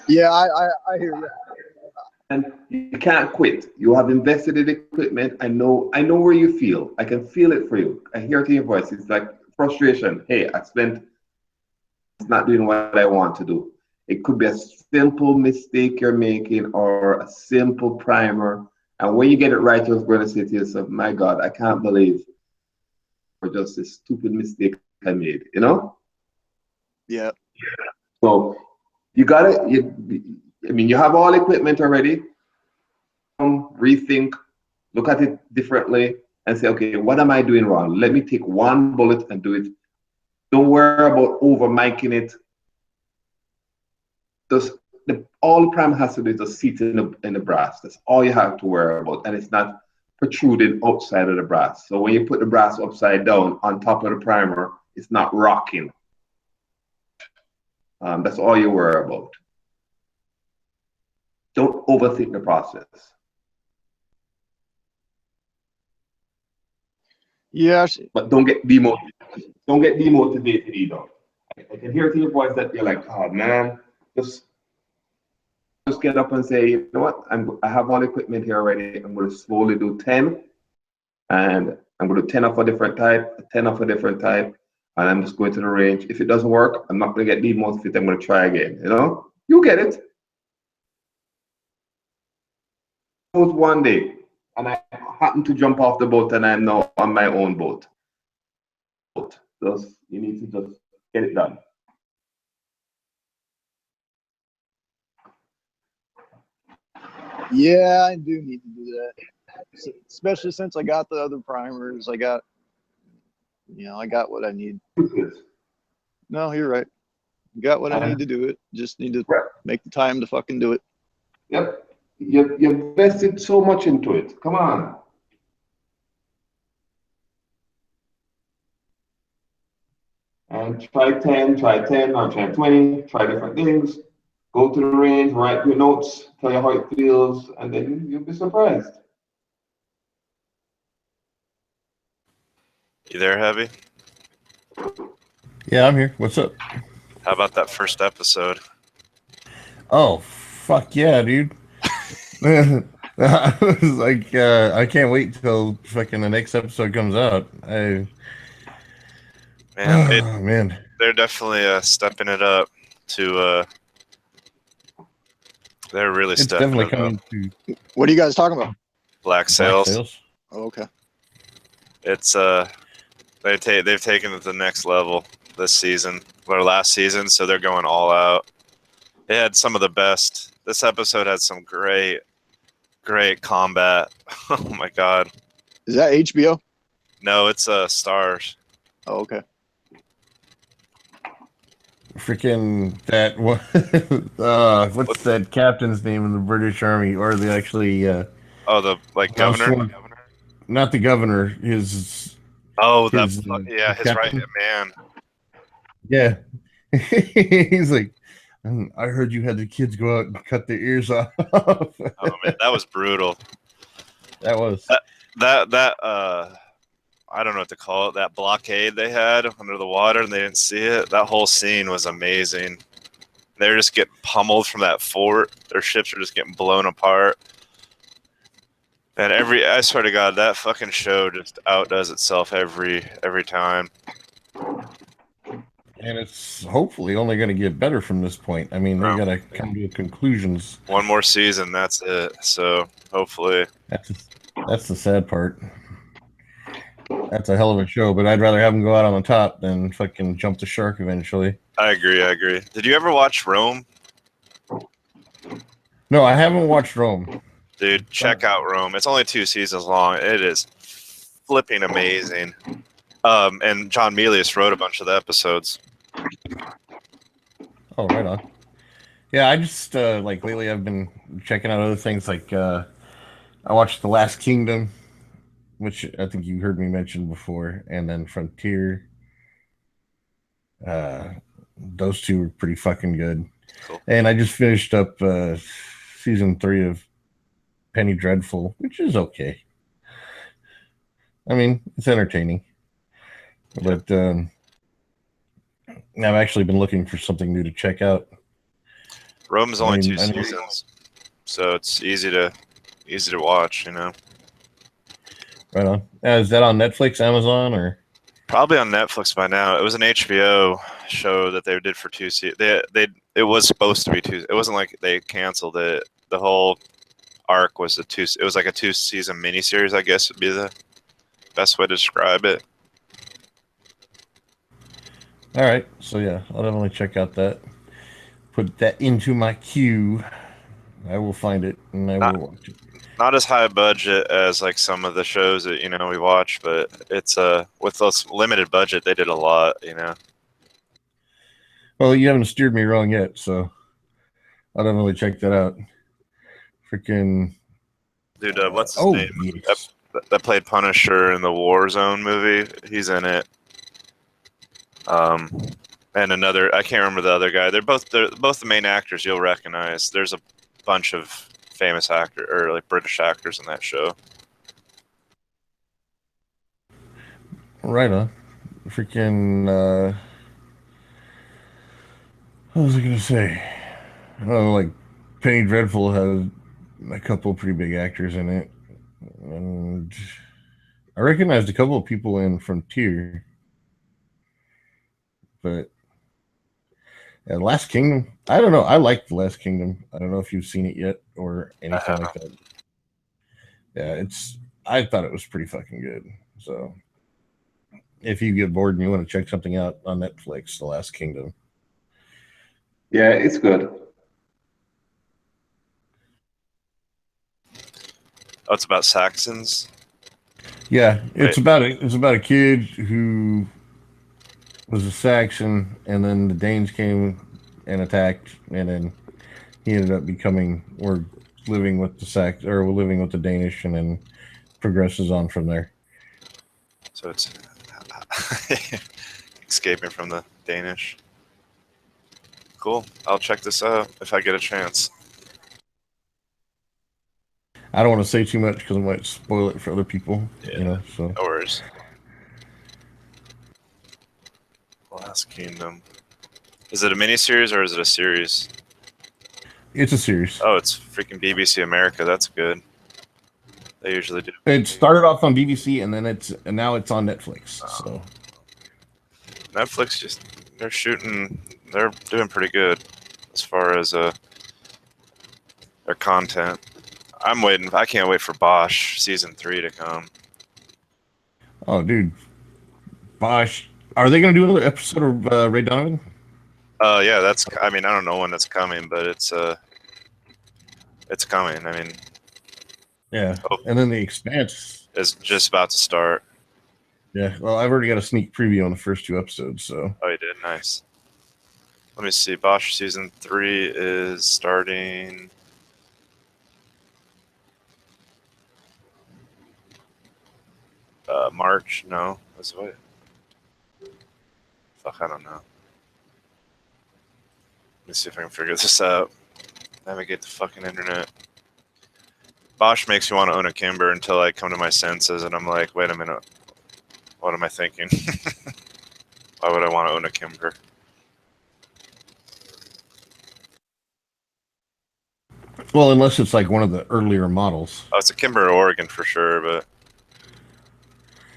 Yeah, I hear you. And you can't quit. You have invested in equipment. I know where you feel. I can feel it for you. I hear it in your voice. It's like frustration. Hey, it's not doing what I want to do. It could be a simple mistake you're making or a simple primer. And when you get it right, you're going to say to yourself, my God, I can't believe or just this stupid mistake I made, you know? Yeah. So you got it. You have all equipment already. Rethink, look at it differently, and say, okay, what am I doing wrong? Let me take one bullet and do it. Don't worry about over miking it. All the primer has to do is just sit in the brass. That's all you have to worry about, and it's not protruding outside of the brass. So when you put the brass upside down on top of the primer, it's not rocking. That's all you worry about. Don't overthink the process. Yes. But don't get demotivated. Don't get demotivated either. I can hear it in your voice that you're like, oh man, just get up and say, you know what? I have all the equipment here already. I'm going to slowly do 10, and I'm going to do 10 of a different type, 10 of a different type, and I'm just going to the range. If it doesn't work, I'm not going to get demotivated. I'm going to try again. You know, you get it. It was one day, and I happened to jump off the boat, and I'm now on my own boat. You need to just get it done. Yeah, I do need to do that. Especially since I got the other primers. I got what I need. No, you're right. Got what I need to do it. Just need to make the time to fucking do it. Yep. You invested so much into it. Come on. And try 10, or try 20, try different things. Go to the range, write your notes, tell you how it feels, and then you'll be surprised. You there, Heavy? Yeah, I'm here. What's up? How about that first episode? Oh, fuck yeah, dude. I was like, I can't wait till fucking the next episode comes out. Man, Oh, man. they're definitely stepping it up to. They're really It's stepping definitely it up. coming to What are you guys talking about? Black Sails. Oh, okay. It's they've taken it to the next level this season or last season, so they're going all out. It had some of the best. This episode had some great combat. Oh my god. Is that HBO? No, it's Stars. Oh, okay. freaking that one. What's that captain's name in the British Army, or the actually? Oh, the governor. Not the governor. His. Oh, his, his right captain. man. Yeah, he's like, I heard you had the kids go out and cut their ears off. Oh man, that was brutal. That was that. I don't know what to call it. That blockade they had under the water, and they didn't see it. That whole scene was amazing. They're just getting pummeled from that fort. Their ships are just getting blown apart. And I swear to God, that fucking show just outdoes itself every time. And it's hopefully only going to get better from this point. I mean, they got to come to conclusions. One more season, that's it. So hopefully, that's the sad part. That's a hell of a show, but I'd rather have them go out on the top than fucking jump the shark eventually. I agree. Did you ever watch Rome? No, I haven't watched Rome. Dude, check out Rome. It's only 2 seasons long. It is flipping amazing. And John Milius wrote a bunch of the episodes. Oh, right on. Yeah, I just like lately I've been checking out other things. Like I watched The Last Kingdom, which I think you heard me mention before, and then Frontier. Those two were pretty fucking good. Cool. And I just finished up season 3 of Penny Dreadful, which is okay. I mean, it's entertaining. But I've actually been looking for something new to check out. Rome's only 2 seasons, so it's easy to watch, you know. Right on. Is that on Netflix, Amazon, or? Probably on Netflix by now. It was an HBO show that they did for 2 seasons. It was supposed to be 2. It wasn't like they canceled it. The whole arc was it was like a 2-season miniseries, I guess would be the best way to describe it. All right, so yeah, I'll definitely check out that. Put that into my queue. I will find it and I will watch it. Not as high budget as like some of the shows that we watch, but it's with this limited budget, they did a lot, Well, you haven't steered me wrong yet, so I'll definitely check that out. Freaking dude, what's his name? Yes. That played Punisher in the Warzone movie. He's in it. And another, I can't remember the other guy. They're both the main actors you'll recognize. There's a bunch of famous actors or like British actors in that show. Right on. Freaking what was I gonna say? Oh, like Penny Dreadful has a couple of pretty big actors in it. And I recognized a couple of people in Frontier. But Last Kingdom, I don't know. I like The Last Kingdom. I don't know if you've seen it yet or anything like that. Yeah, I thought it was pretty fucking good. So if you get bored and you want to check something out on Netflix, The Last Kingdom. Yeah, it's good. Oh, it's about Saxons. Yeah, it's about a kid who was a Saxon, and then the Danes came and attacked, and then he ended up living with the Danish, and then progresses on from there. So it's escaping from the Danish. Cool. I'll check this out if I get a chance. I don't want to say too much because I might spoil it for other people. Yeah, so no worries. Last Kingdom. Is it a miniseries or is it a series? It's a series. Oh, it's freaking BBC America. That's good. They usually do. It started off on BBC and now it's on Netflix. So Netflix they're doing pretty good as far as their content. I can't wait for Bosch season 3 to come. oh, dude, Bosch, are they going to do another episode of Ray Donovan? Yeah, I don't know when that's coming, but it's coming. I mean, yeah, and then The Expanse is just about to start. Yeah, well, I've already got a sneak preview on the first 2 episodes, so. Oh, you did? Nice. Let me see. Bosch season 3 is starting. March? No, that's what. Fuck, I don't know. Let me see if I can figure this out. Navigate the fucking internet. Bosch makes me want to own a Kimber until I come to my senses and I'm like, wait a minute. What am I thinking? Why would I want to own a Kimber? Well, unless it's like one of the earlier models. Oh, it's a Kimber Oregon for sure, but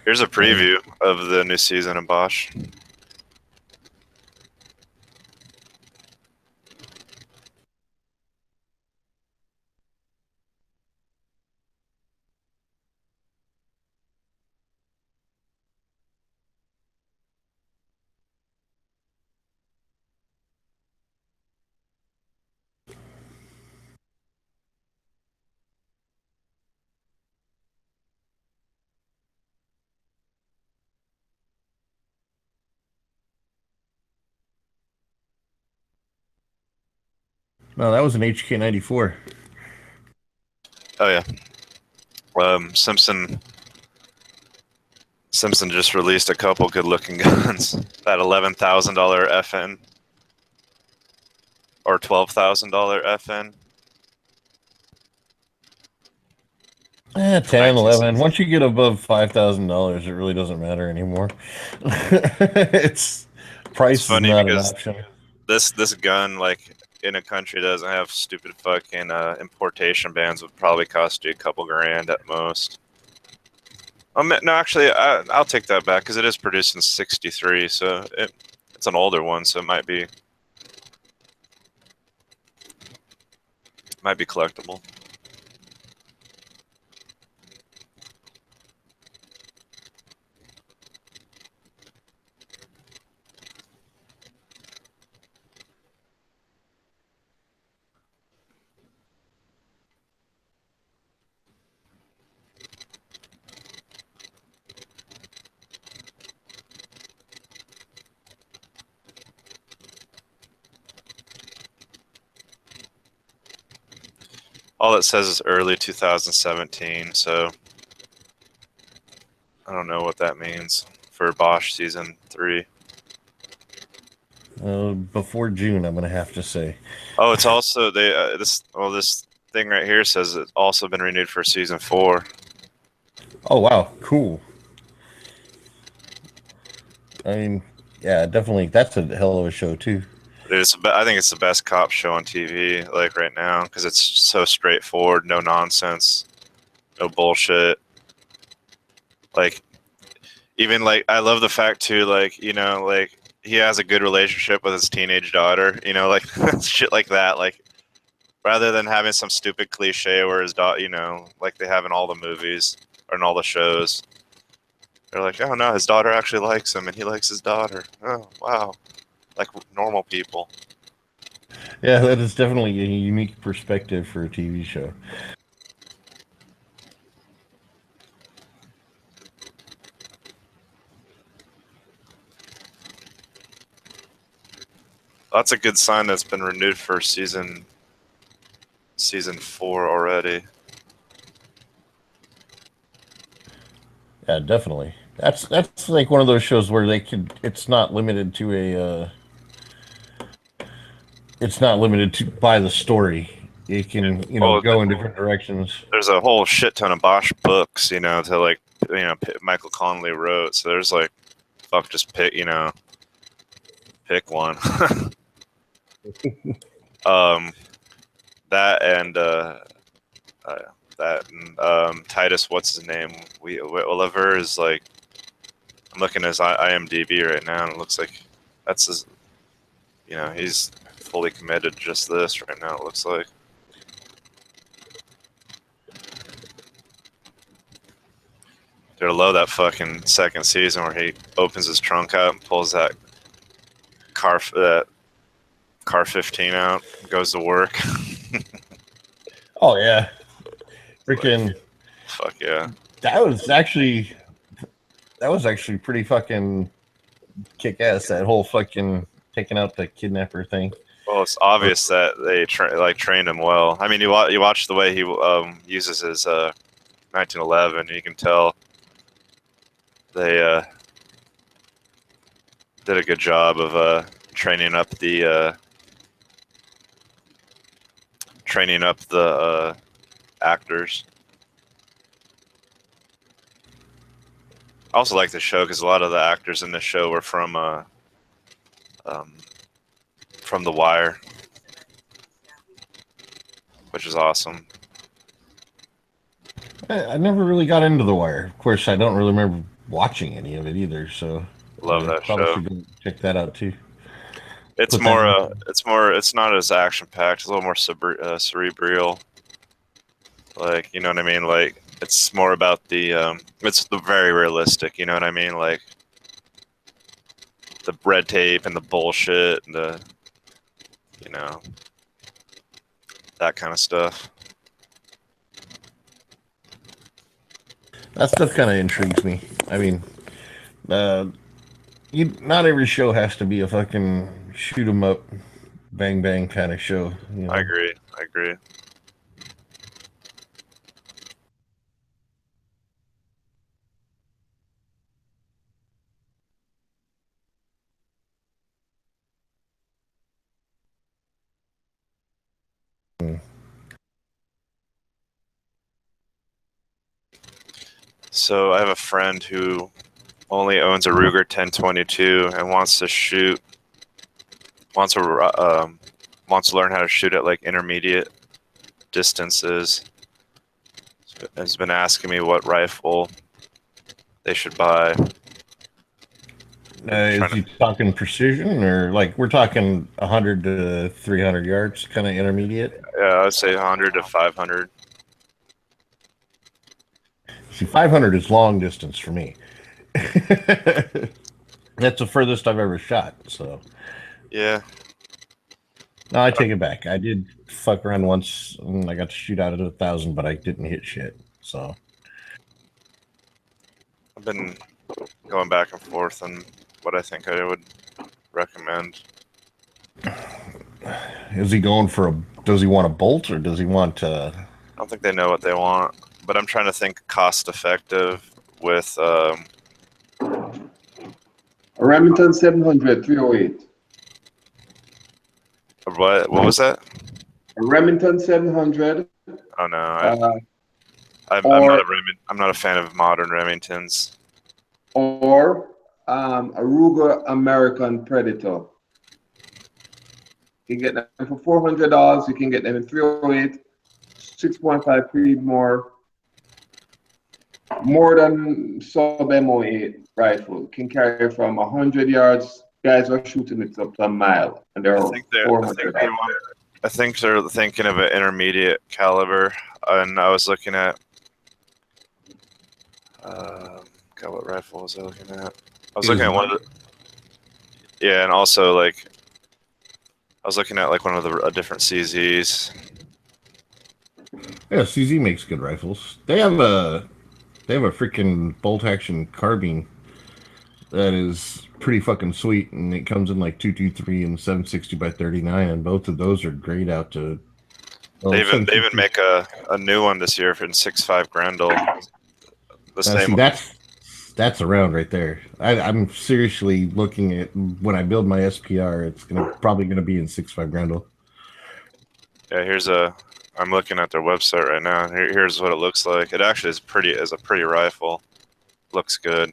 here's a preview of the new season of Bosch. No, that was an HK94. Oh yeah. Simpson just released a couple good-looking guns. That $11,000 FN or $12,000 FN. 10, 11. Once you get above $5,000, it really doesn't matter anymore. It's price is not an option. This gun, like in a country that doesn't have stupid fucking importation bans, would probably cost you a couple grand at most. No, actually, I'll take that back because it is produced in '63, so it's an older one, so it might be collectible. All it says is early 2017, so I don't know what that means for Bosch season 3. Before June, I'm gonna have to say. Oh, it's also this thing right here says it's also been renewed for season 4. Oh wow, cool. I mean, yeah, definitely. That's a hell of a show too. I think it's the best cop show on TV, like right now, because it's so straightforward, no nonsense, no bullshit. Like, even like, I love the fact too, like, you know, like he has a good relationship with his teenage daughter, you know, like shit like that. Like, rather than having some stupid cliche where his daughter, you know, like they have in all the movies or in all the shows, they're like, oh no, his daughter actually likes him and he likes his daughter. Oh wow. Like normal people. Yeah, that is definitely a unique perspective for a TV show. That's a good sign that's been renewed for season 4 already. Yeah, definitely. That's like one of those shows where it's not limited to a by the story. It can, go in different directions. There's a whole shit ton of Bosch books, to like, Michael Connelly wrote. So there's like, just pick one. That and that. And Titus, what's his name? Oliver is like, I'm looking at his IMDb right now, and it looks like that's his. You know, he's fully committed to just this right now. It looks like. Dude, I love that fucking second season where he opens his trunk out and pulls that car 15 out, goes to work. Oh yeah, freaking fuck yeah! That was actually pretty fucking kick ass. That whole fucking taking out the kidnapper thing. Well, it's obvious that they trained him well. I mean, you watch the way he uses his 1911. You can tell they did a good job of training up the actors. I also like the show because a lot of the actors in the show were from The Wire, which is awesome. I never really got into The Wire. Of course, I don't really remember watching any of it either. So love that show. Should check that out too. It's not as action packed. It's a little more cerebral. Like, you know what I mean? Like, it's more about it's the very realistic. You know what I mean? Like the red tape and the bullshit and that kind of stuff. That stuff kind of intrigues me. I mean, not every show has to be a fucking shoot 'em up, bang bang kind of show. You know? I agree. So I have a friend who only owns a Ruger 1022 and wants to learn how to shoot at like intermediate distances. Has been asking me what rifle they should buy. Is he talking precision, or like we're talking 100 to 300 yards, kind of intermediate? Yeah, I would say 100 to 500. See, 500 is long distance for me. That's the furthest I've ever shot. So yeah. No, I take it back. I did fuck around once, and I got to shoot out at 1,000, but I didn't hit shit. So I've been going back and forth on what I think I would recommend. Is he going for does he want a bolt, or does he want I don't think they know what they want, but I'm trying to think cost effective with a Remington 700 308. What was that? A Remington 700. Oh no, I'm not a fan of modern Remingtons. Or a Ruger American Predator. You can get them for $400. You can get them in 308, 6.5 Creedmoor. More than sub MO8 rifle. Can carry from 100 yards. Guys are shooting it up to a mile, and they're $400. I think they're thinking of an intermediate caliber, and I was looking at. God, what rifle was I looking at? I was looking at one of the. Yeah, and also like. I was looking at like one of the different CZs. Yeah, CZ makes good rifles. They have a freaking bolt action carbine that is pretty fucking sweet, and it comes in like 223 and 760 by 39, and both of those are great out to. Well, they even make a new one this year for $6.5 Grendel. That's around right there. I'm seriously looking at when I build my SPR, it's probably gonna be in 6.5 Grendel. Yeah, I'm looking at their website right now. Here's what it looks like. It actually is a pretty rifle. Looks good.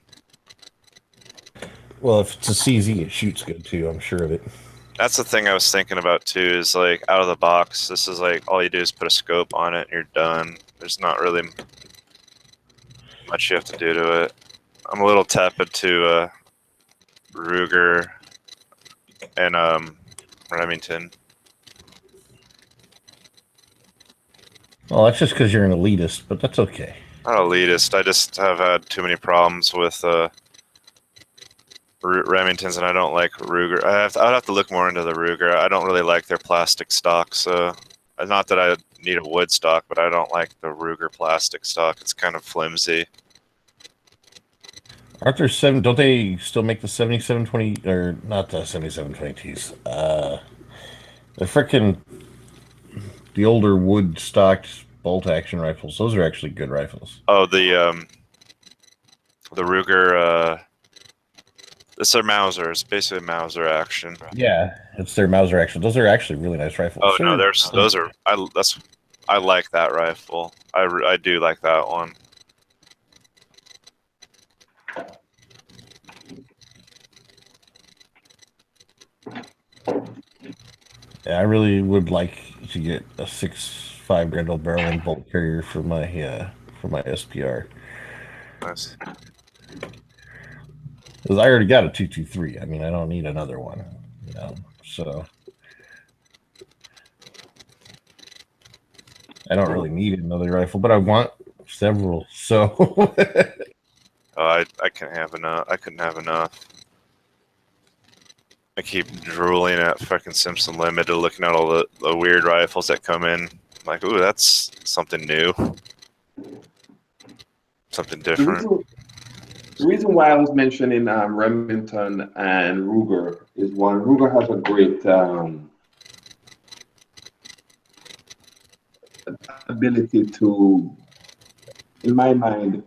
Well, if it's a CZ, it shoots good too. I'm sure of it. That's the thing I was thinking about too. Is like out of the box. This is like all you do is put a scope on it, and you're done. There's not really much you have to do to it. I'm a little tepid to Ruger and Remington. Well, that's just because you're an elitist, but that's okay. Not elitist. I just have had too many problems with Remingtons, and I don't like Ruger. I'd have to look more into the Ruger. I don't really like their plastic stock. So, not that I need a wood stock, but I don't like the Ruger plastic stock. It's kind of flimsy. Aren't there seven? Don't they still make the 7720 or not the 7720Ts? The older wood stocked bolt action rifles. Those are actually good rifles. Oh, the Ruger. It's their Mauser. It's basically Mauser action. Yeah, it's their Mauser action. Those are actually really nice rifles. Oh no, those are. I like that rifle. I do like that one. Yeah, I really would like to get a 6.5 Grendel barrel and bolt carrier for my SPR. Nice. Because I already got a 223. I mean, I don't need another one. You know, so I don't really need another rifle, but I want several. So I can't have enough. I couldn't have enough. I keep drooling at fucking Simpson Limited, looking at all the weird rifles that come in. I'm like, ooh, that's something new, something different. The reason why I was mentioning Remington and Ruger is one, Ruger has a great ability to, in my mind,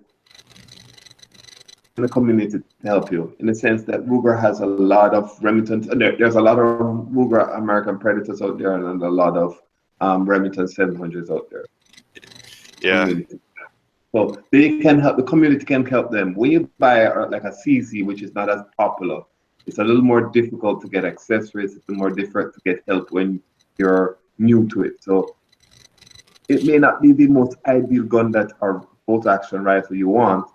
in the community to help you, in the sense that Ruger has a lot of Remington. There's a lot of Ruger American Predators out there, and a lot of Remington 700s out there. Yeah. So they can help. The community can help them. When you buy like a CZ, which is not as popular, it's a little more difficult to get accessories. It's more difficult to get help when you're new to it. So it may not be the most ideal gun that or bolt action rifle you want.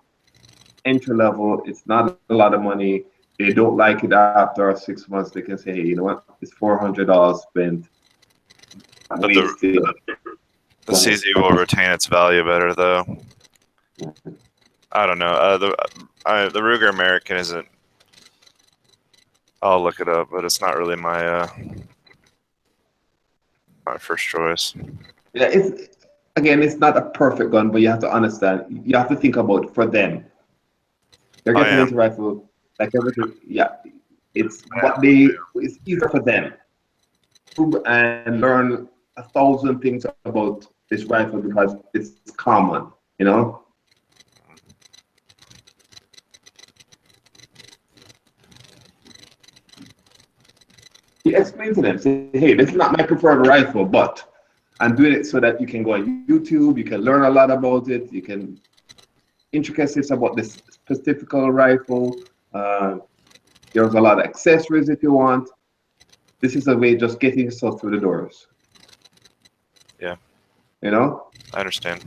Entry level, it's not a lot of money. They don't like it after 6 months. They can say, hey, you know what? It's $400 spent. But the CZ will retain its value better, though. I don't know. The Ruger American isn't. I'll look it up, but it's not really my first choice. Yeah, it's not a perfect gun, but you have to understand. You have to think about for them. They're getting into rifle like everything. Yeah, it's easier for them and learn 1,000 things about this rifle because it's common, you know. You explain to them, say, hey, this is not my preferred rifle, but I'm doing it so that you can go on YouTube, you can learn a lot about it, you can intricacies about this specific rifle. There's a lot of accessories if you want. This is a way of just getting yourself through the doors. Yeah. You know? I understand.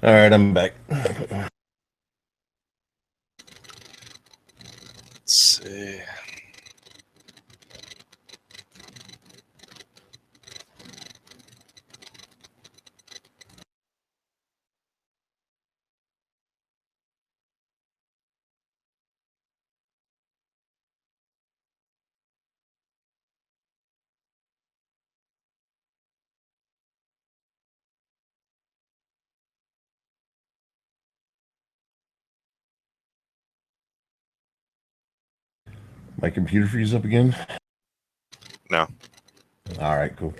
All right, I'm back. Let's see. My computer freeze up again? No. All right, cool.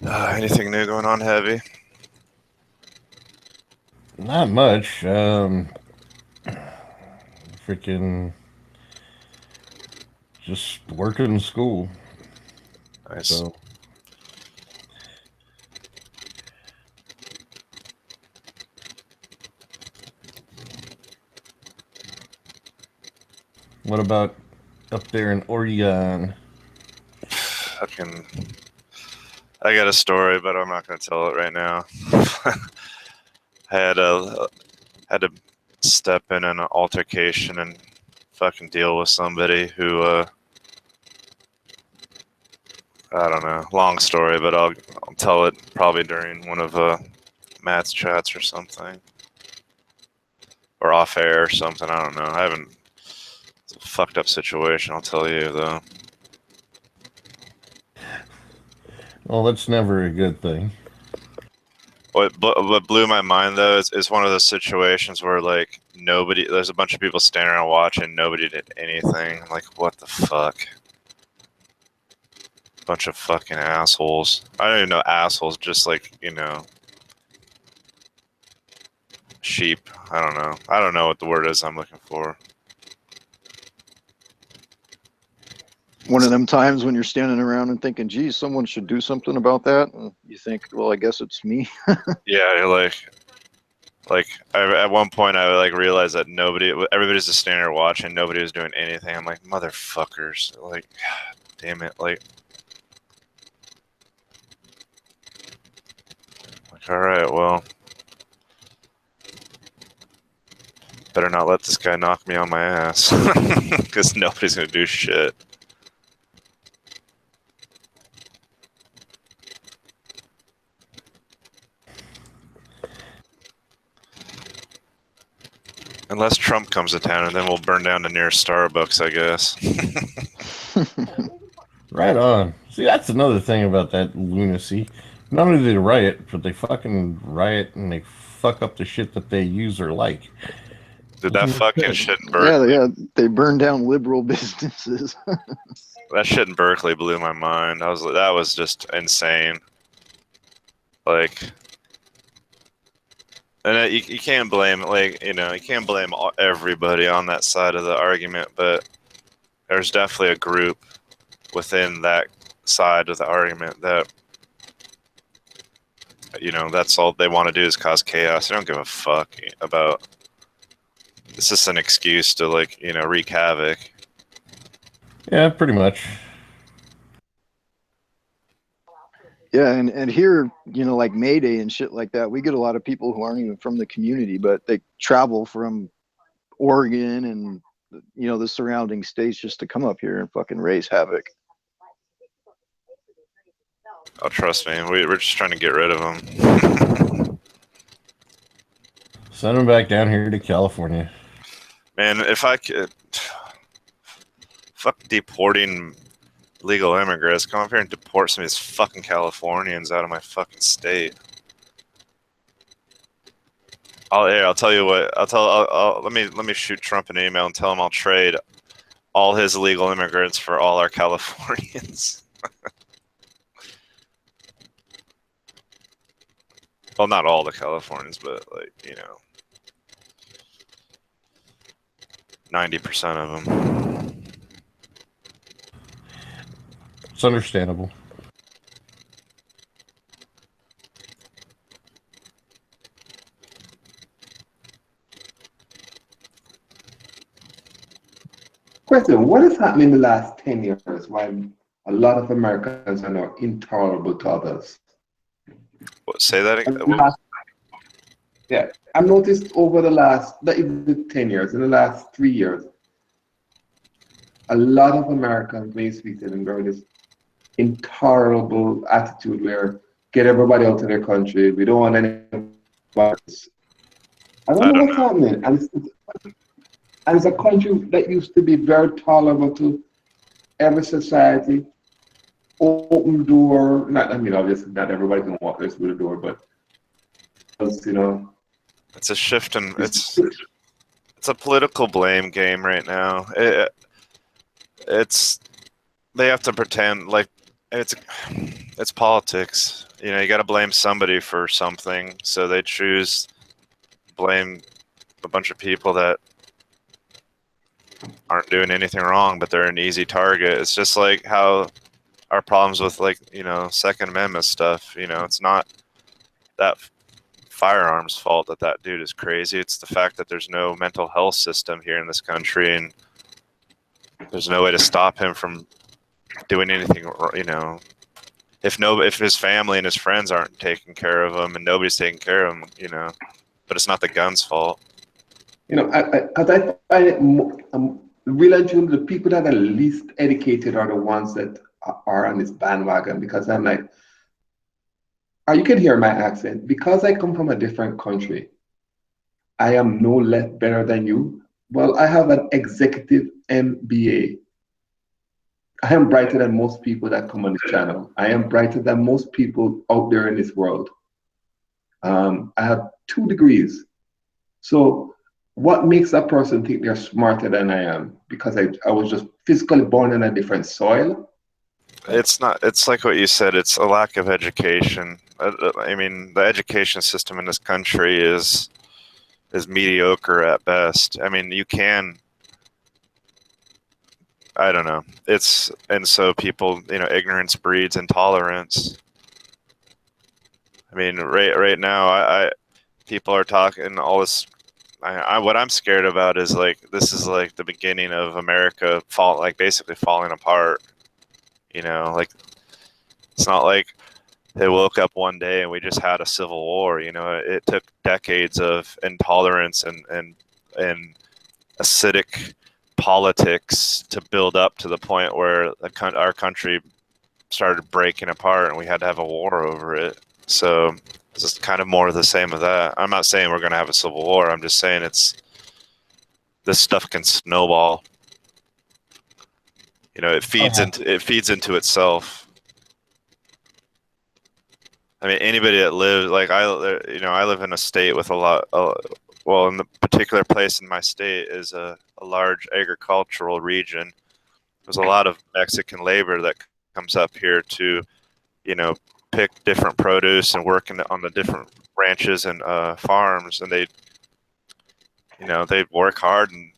Anything new going on, Heavy? Not much. Freaking just working in school. Nice. So what about up there in Oregon? I got a story, but I'm not going to tell it right now. I had to step in an altercation and fucking deal with somebody who I don't know. Long story, but I'll tell it probably during one of Matt's chats or something, or off air or something. I don't know. I haven't. It's a fucked up situation. I'll tell you though. Well, that's never a good thing. What blew my mind though is one of those situations where like there's a bunch of people standing around watching, nobody did anything. I'm like, what the fuck? Bunch of fucking assholes. I don't even know assholes, just like, sheep. I don't know. I don't know what the word is I'm looking for. One of them times when you're standing around and thinking, geez, someone should do something about that. And you think, well, I guess it's me. Yeah, at one point I like realized that everybody's just standing there watching, nobody was doing anything. I'm like, motherfuckers, like, damn it, like, all right, well, better not let this guy knock me on my ass, because nobody's gonna do shit. Unless Trump comes to town, and then we'll burn down the nearest Starbucks, I guess. Right on. See, that's another thing about that lunacy. Not only do they riot, but they fucking riot and they fuck up the shit that they use or like. Did that fucking shit in Berkeley? Yeah, they burn down liberal businesses. That shit in Berkeley blew my mind. That was just insane. Like, and you can't blame you can't blame everybody on that side of the argument, but there's definitely a group within that side of the argument that that's all they want to do is cause chaos. They don't give a fuck about. It's just an excuse to wreak havoc. Yeah, pretty much. Yeah, and here, like May Day and shit like that, we get a lot of people who aren't even from the community, but they travel from Oregon and the surrounding states just to come up here and fucking raise havoc. Oh, trust me, we're just trying to get rid of them. Send them back down here to California. Man, if I could, fuck deporting legal immigrants. Come up here and deport some of these fucking Californians out of my fucking state. I'll tell you what. Let me shoot Trump an email and tell him I'll trade all his illegal immigrants for all our Californians. Well, not all the Californians, but 90% of them. It's understandable. Question, what has happened in the last 10 years why a lot of Americans are now intolerable to others? What, say that again? Yeah, I've noticed over the last, not even 10 years, in the last 3 years, a lot of Americans, when you speak to them, go this intolerable attitude where get everybody out of their country. We don't want any virus. I don't know what's happening. And it's a country that used to be very tolerable to every society. Open door. Not, I mean, obviously, not everybody can walk through the door, but you know, It's a shift in it's a political blame game right now. It's they have to pretend like it's politics. You know, you got to blame somebody for something, so they choose blame a bunch of people that aren't doing anything wrong, but they're an easy target. It's just like how our problems with, like, you know, Second Amendment stuff. You know, it's not that firearms fault that dude is crazy. It's the fact that there's no mental health system here in this country, and there's no way to stop him from doing anything. You know, if his family and his friends aren't taking care of him and nobody's taking care of him, you know, but it's not the gun's fault. You know, because I find it really the people that are least educated are the ones that are on this bandwagon, because I'm like, you can hear my accent. Because I come from a different country, I am no less better than you. Well, I have an executive MBA. I am brighter than most people that come on this channel. I am brighter than most people out there in this world. I have 2 degrees. So what makes a person think they're smarter than I am? Because I was just physically born in a different soil? It's not. It's like what you said. It's a lack of education. I mean, the education system in this country is mediocre at best. I mean, you can. I don't know. And so people, you know, ignorance breeds intolerance. I mean, right now, people are talking all this. What I'm scared about is, like, this is like the beginning of America basically falling apart. You know, like, it's not like they woke up one day and we just had a civil war. You know, it took decades of intolerance and acidic politics to build up to the point where our country started breaking apart and we had to have a war over it. So it's just kind of more of the same of that. I'm not saying we're going to have a civil war. I'm just saying this stuff can snowball. You know, it feeds into itself. I mean, anybody that lives, like, I live in a state with a lot. Well, in the particular place in my state is a large agricultural region. There's a lot of Mexican labor that comes up here to, you know, pick different produce and work on the different ranches and farms, and they work hard and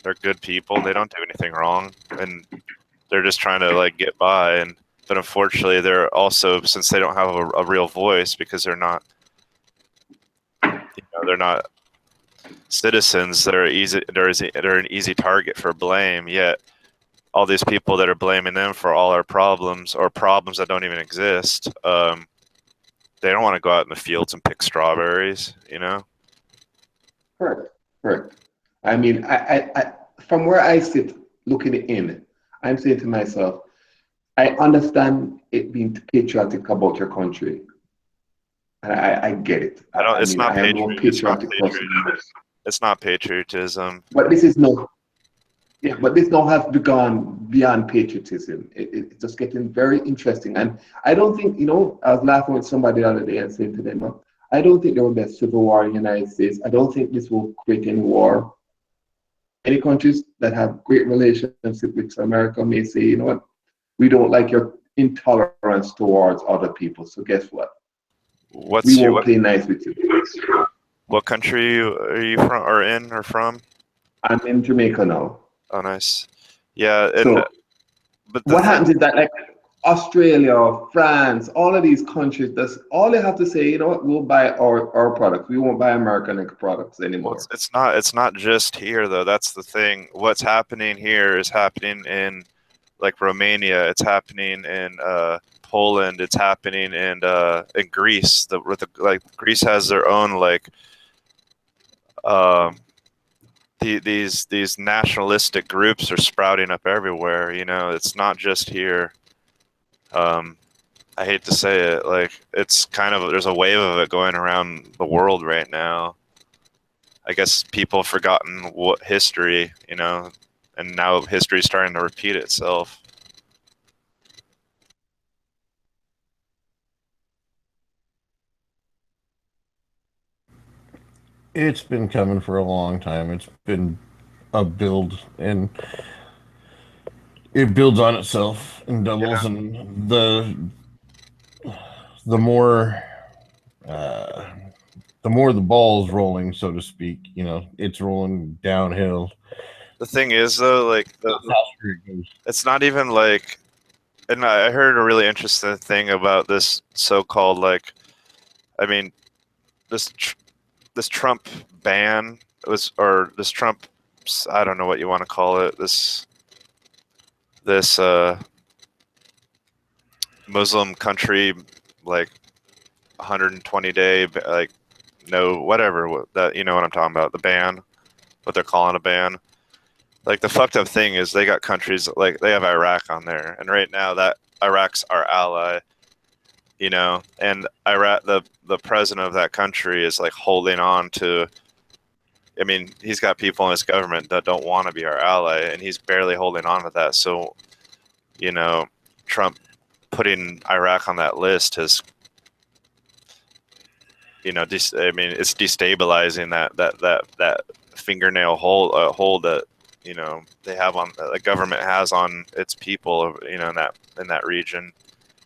they're good people. They don't do anything wrong, and they're just trying to, like, get by. But unfortunately, they're also, since they don't have a real voice, because they're not citizens, they're an easy target for blame. Yet all these people that are blaming them for all our problems, or problems that don't even exist, they don't want to go out in the fields and pick strawberries, you know? Correct. I mean, I from where I sit looking in, I'm saying to myself, I understand it being patriotic about your country. And I get it. It's not patriotism. But this is no. Yeah, but this now has gone beyond patriotism. It's just getting very interesting. And I don't think, you know, I was laughing with somebody the other day and saying to them, I don't think there will be a civil war in the United States. I don't think this will create any war. Many countries that have great relationships with America may say, you know what, we don't like your intolerance towards other people. So guess what? We won't play nice with you. What country are you from, or in, or from? I'm in Jamaica now. Oh, nice. Yeah. But what happens is that, like, Australia, France, all of these countries, that's all they have to say, you know what, we'll buy our products. We won't buy American products anymore. Well, it's not just here, though. That's the thing. What's happening here is happening in, like, Romania. It's happening in Poland. It's happening in Greece. Greece has their own, like, these nationalistic groups are sprouting up everywhere. You know, it's not just here. I hate to say it, like it's kind of there's a wave of it going around the world right now. I guess people have forgotten what history, you know, and now history is starting to repeat itself. It's been coming for a long time. It's been a build, and it builds on itself and doubles. And the more the ball's rolling, so to speak, you know, it's rolling downhill. The thing is, though, like it's not even like, and I heard a really interesting thing about this so-called, like, I mean, this Trump ban was, or this Trump, I don't know what you want to call it, this Muslim country, like 120-day, like, no, whatever, that, you know what I'm talking about, the ban, what they're calling a ban. Like, the fucked up thing is they got countries, like, they have Iraq on there, and right now that Iraq's our ally, you know, and Iraq, the president of that country is like holding on to, I mean, he's got people in his government that don't want to be our ally, and he's barely holding on to that. So, you know, Trump putting Iraq on that list has, you know, I mean, it's destabilizing that fingernail hold that, you know, they have on, the government has on its people, you know, in that region.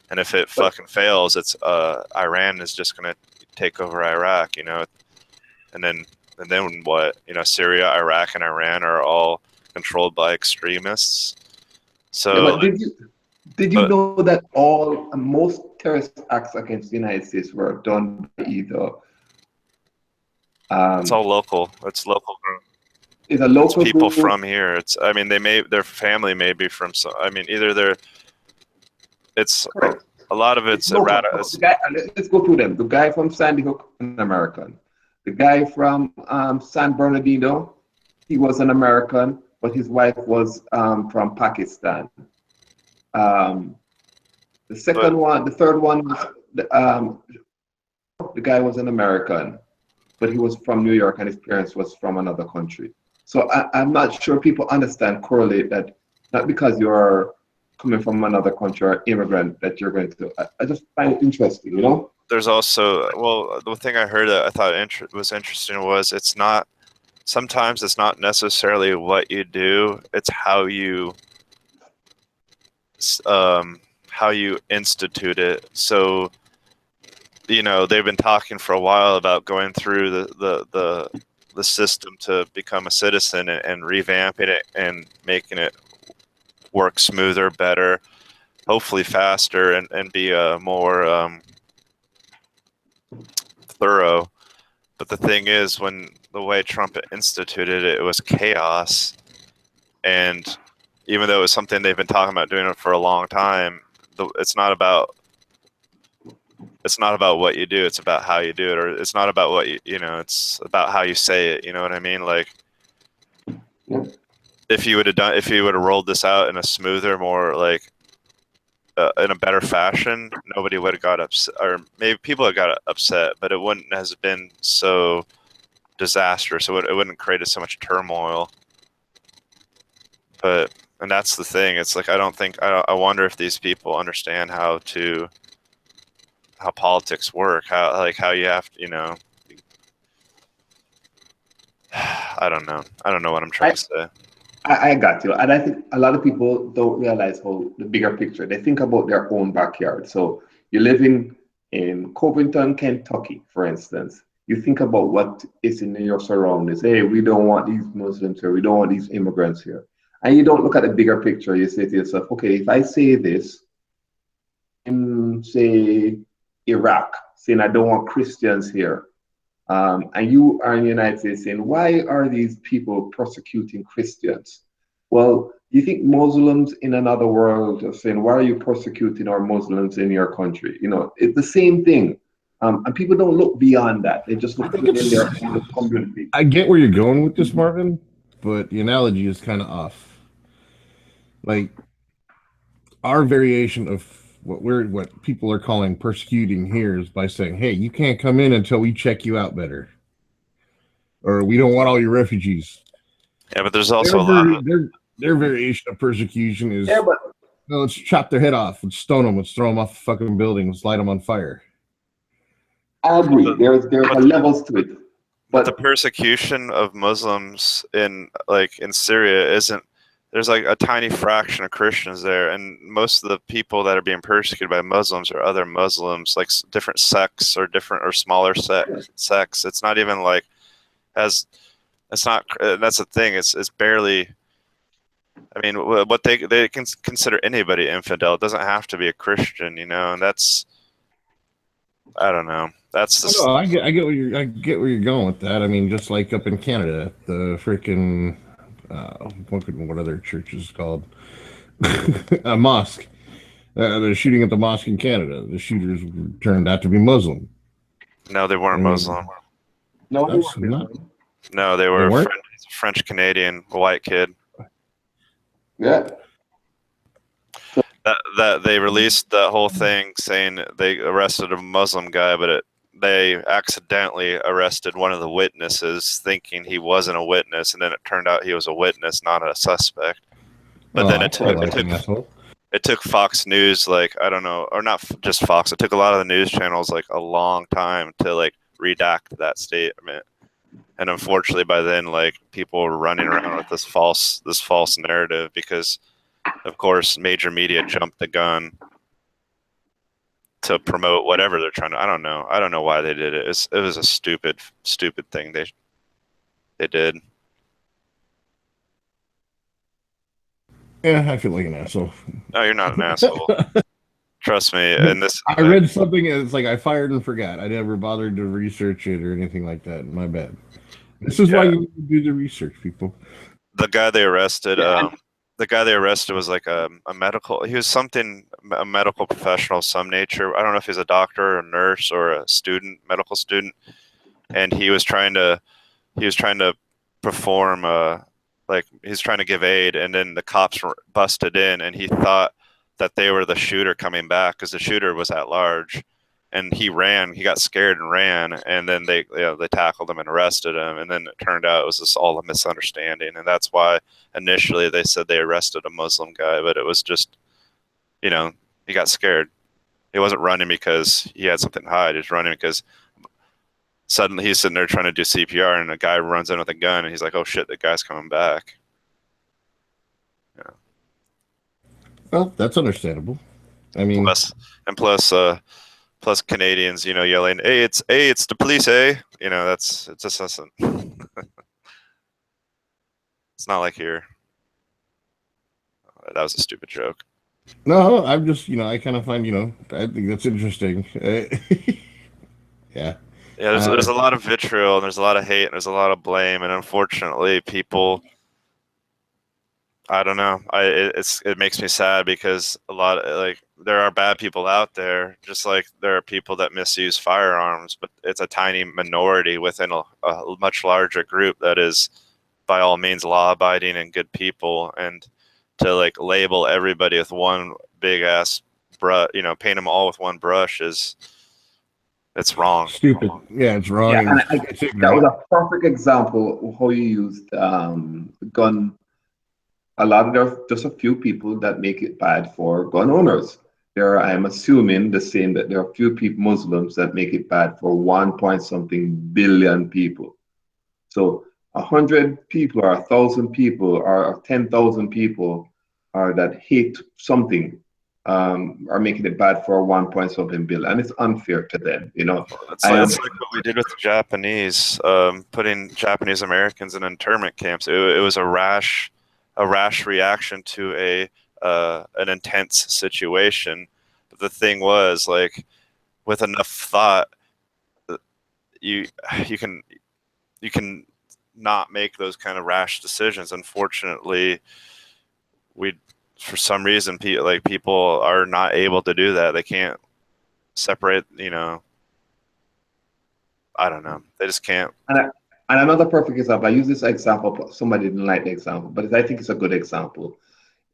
And if it fucking fails, it's Iran is just gonna take over Iraq, you know, and then what? You know, Syria, Iraq, and Iran are all controlled by extremists. So, yeah, did you know that most terrorist acts against the United States were done by either? It's all local. It's local. It's a local people group. From here. It's, I mean, their family may be from some. I mean, either it's correct. A lot of it's errata. Let's go through them. The guy from Sandy Hook, an American. The guy from San Bernardino, he was an American, but his wife was from Pakistan. The third one, the guy was an American, but he was from New York, and his parents was from another country. So I'm not sure people correlate that, not because you're coming from another country or immigrant that you're going to. I just find it interesting, you know? There's also, well, the thing I heard that I thought was interesting was sometimes it's not necessarily what you do, it's how you institute it. So, you know, they've been talking for a while about going through the system to become a citizen and revamping it and making it work smoother, better, hopefully faster, and be more thorough. But the thing is, when the way Trump instituted it, it was chaos. And even though it was something they've been talking about doing it for a long time, it's not about what you do, it's about how you do it. Or it's not about what you know, it's about how you say it, you know what I mean? Like, if you would have rolled this out in a smoother, more like in a better fashion, nobody would have got upset, or maybe people have got upset, but it wouldn't have been so disastrous. So it wouldn't have created so much turmoil. And that's the thing. It's like, I wonder if these people understand how politics work, how you have to, you know, I don't know what I'm trying to say. I got you. And I think a lot of people don't realize the bigger picture. They think about their own backyard. So you're living in Covington, Kentucky, for instance. You think about what is in your surroundings. Hey, we don't want these Muslims here. We don't want these immigrants here. And you don't look at the bigger picture. You say to yourself, okay, if I say this in, say, Iraq, saying I don't want Christians here, and you are in the United States saying, why are these people persecuting Christians? Well, you think Muslims in another world are saying, why are you persecuting our Muslims in your country? You know, it's the same thing. And people don't look beyond that. They just look within their own community. I get where you're going with this, Marvin, but the analogy is kind of off. Like our variation of what people are calling persecuting here is by saying, "Hey, you can't come in until we check you out better," or "We don't want all your refugees." Yeah, but there's also a lot of their variation of persecution is, yeah, but no, let's chop their head off, let's stone them, let's throw them off the fucking building, let's light them on fire. I agree. There's levels to it. But the persecution of Muslims in Syria isn't. There's like a tiny fraction of Christians there, and most of the people that are being persecuted by Muslims are other Muslims, like different sects or smaller sects. It's not even like it's not. That's the thing. It's barely. I mean, what they can consider anybody infidel. It doesn't have to be a Christian, and that's. I don't know. That's the. I get where you're going with that. I mean, just like up in Canada, the freaking. What other church is called? A mosque. They're shooting at the mosque in Canada. The shooters turned out to be Muslim. No, they weren't Muslim. No, they were French Canadian white kid. Yeah. That they released that whole thing saying they arrested a Muslim guy, but they accidentally arrested one of the witnesses thinking he wasn't a witness, and then it turned out he was a witness, not a suspect. But then it took Fox News, I don't know, or not just Fox, it took a lot of the news channels a long time to redact that statement. And unfortunately by then people were running around with this false narrative because of course major media jumped the gun to promote whatever they're trying to. I don't know why they did it. It was a stupid thing they did. Yeah, I feel like an asshole. No, you're not an asshole. Trust me. And this, I read something and it's like I fired and forgot. I never bothered to research it or anything like that. My bad. This is why you need to do the research, people. The guy they arrested. The guy they arrested was a medical. He was a medical professional of some nature. I don't know if he's a doctor, or a nurse, or a medical student. And he was trying to perform he's trying to give aid, and then the cops were busted in, and he thought that they were the shooter coming back because the shooter was at large, and he ran. He got scared and ran, and then they tackled him and arrested him, and then it turned out it was just all a misunderstanding, and that's why initially they said they arrested a Muslim guy, but it was just, he got scared. He wasn't running because he had something to hide. He was running because suddenly he's sitting there trying to do CPR, and a guy runs in with a gun, and he's like, "Oh shit, the guy's coming back." Yeah. Well, that's understandable. I mean, plus Canadians, yelling, "Hey, it's the police, eh?" It's just isn't. It's not like here. That was a stupid joke. No, I'm just, I kind of find, I think that's interesting. Yeah. Yeah, there's a lot of vitriol, and there's a lot of hate, and there's a lot of blame, and unfortunately, people. I don't know. It makes me sad because a lot of there are bad people out there, just like there are people that misuse firearms, but it's a tiny minority within a much larger group that is, by all means, law-abiding and good people, and to label everybody with one big ass brush, paint them all with one brush it's wrong. Stupid. Yeah, it's wrong. Yeah, and that was a perfect example of how you used the gun. There's just a few people that make it bad for gun owners. I'm assuming the same that there are a few people, Muslims, that make it bad for 1-point-something billion people. So 100 people or 1,000 people or 10,000 people that hate something are making it bad for 1-point-something billion, and it's unfair to them. It's like what we did with the Japanese, putting Japanese Americans in internment camps. It was a rash reaction to an intense situation. But the thing was, with enough thought, you can not make those kind of rash decisions. Unfortunately, for some reason people are not able to do that. They can't separate, I don't know. They just can't. And another perfect example, I use this example, but somebody didn't like the example, but I think it's a good example.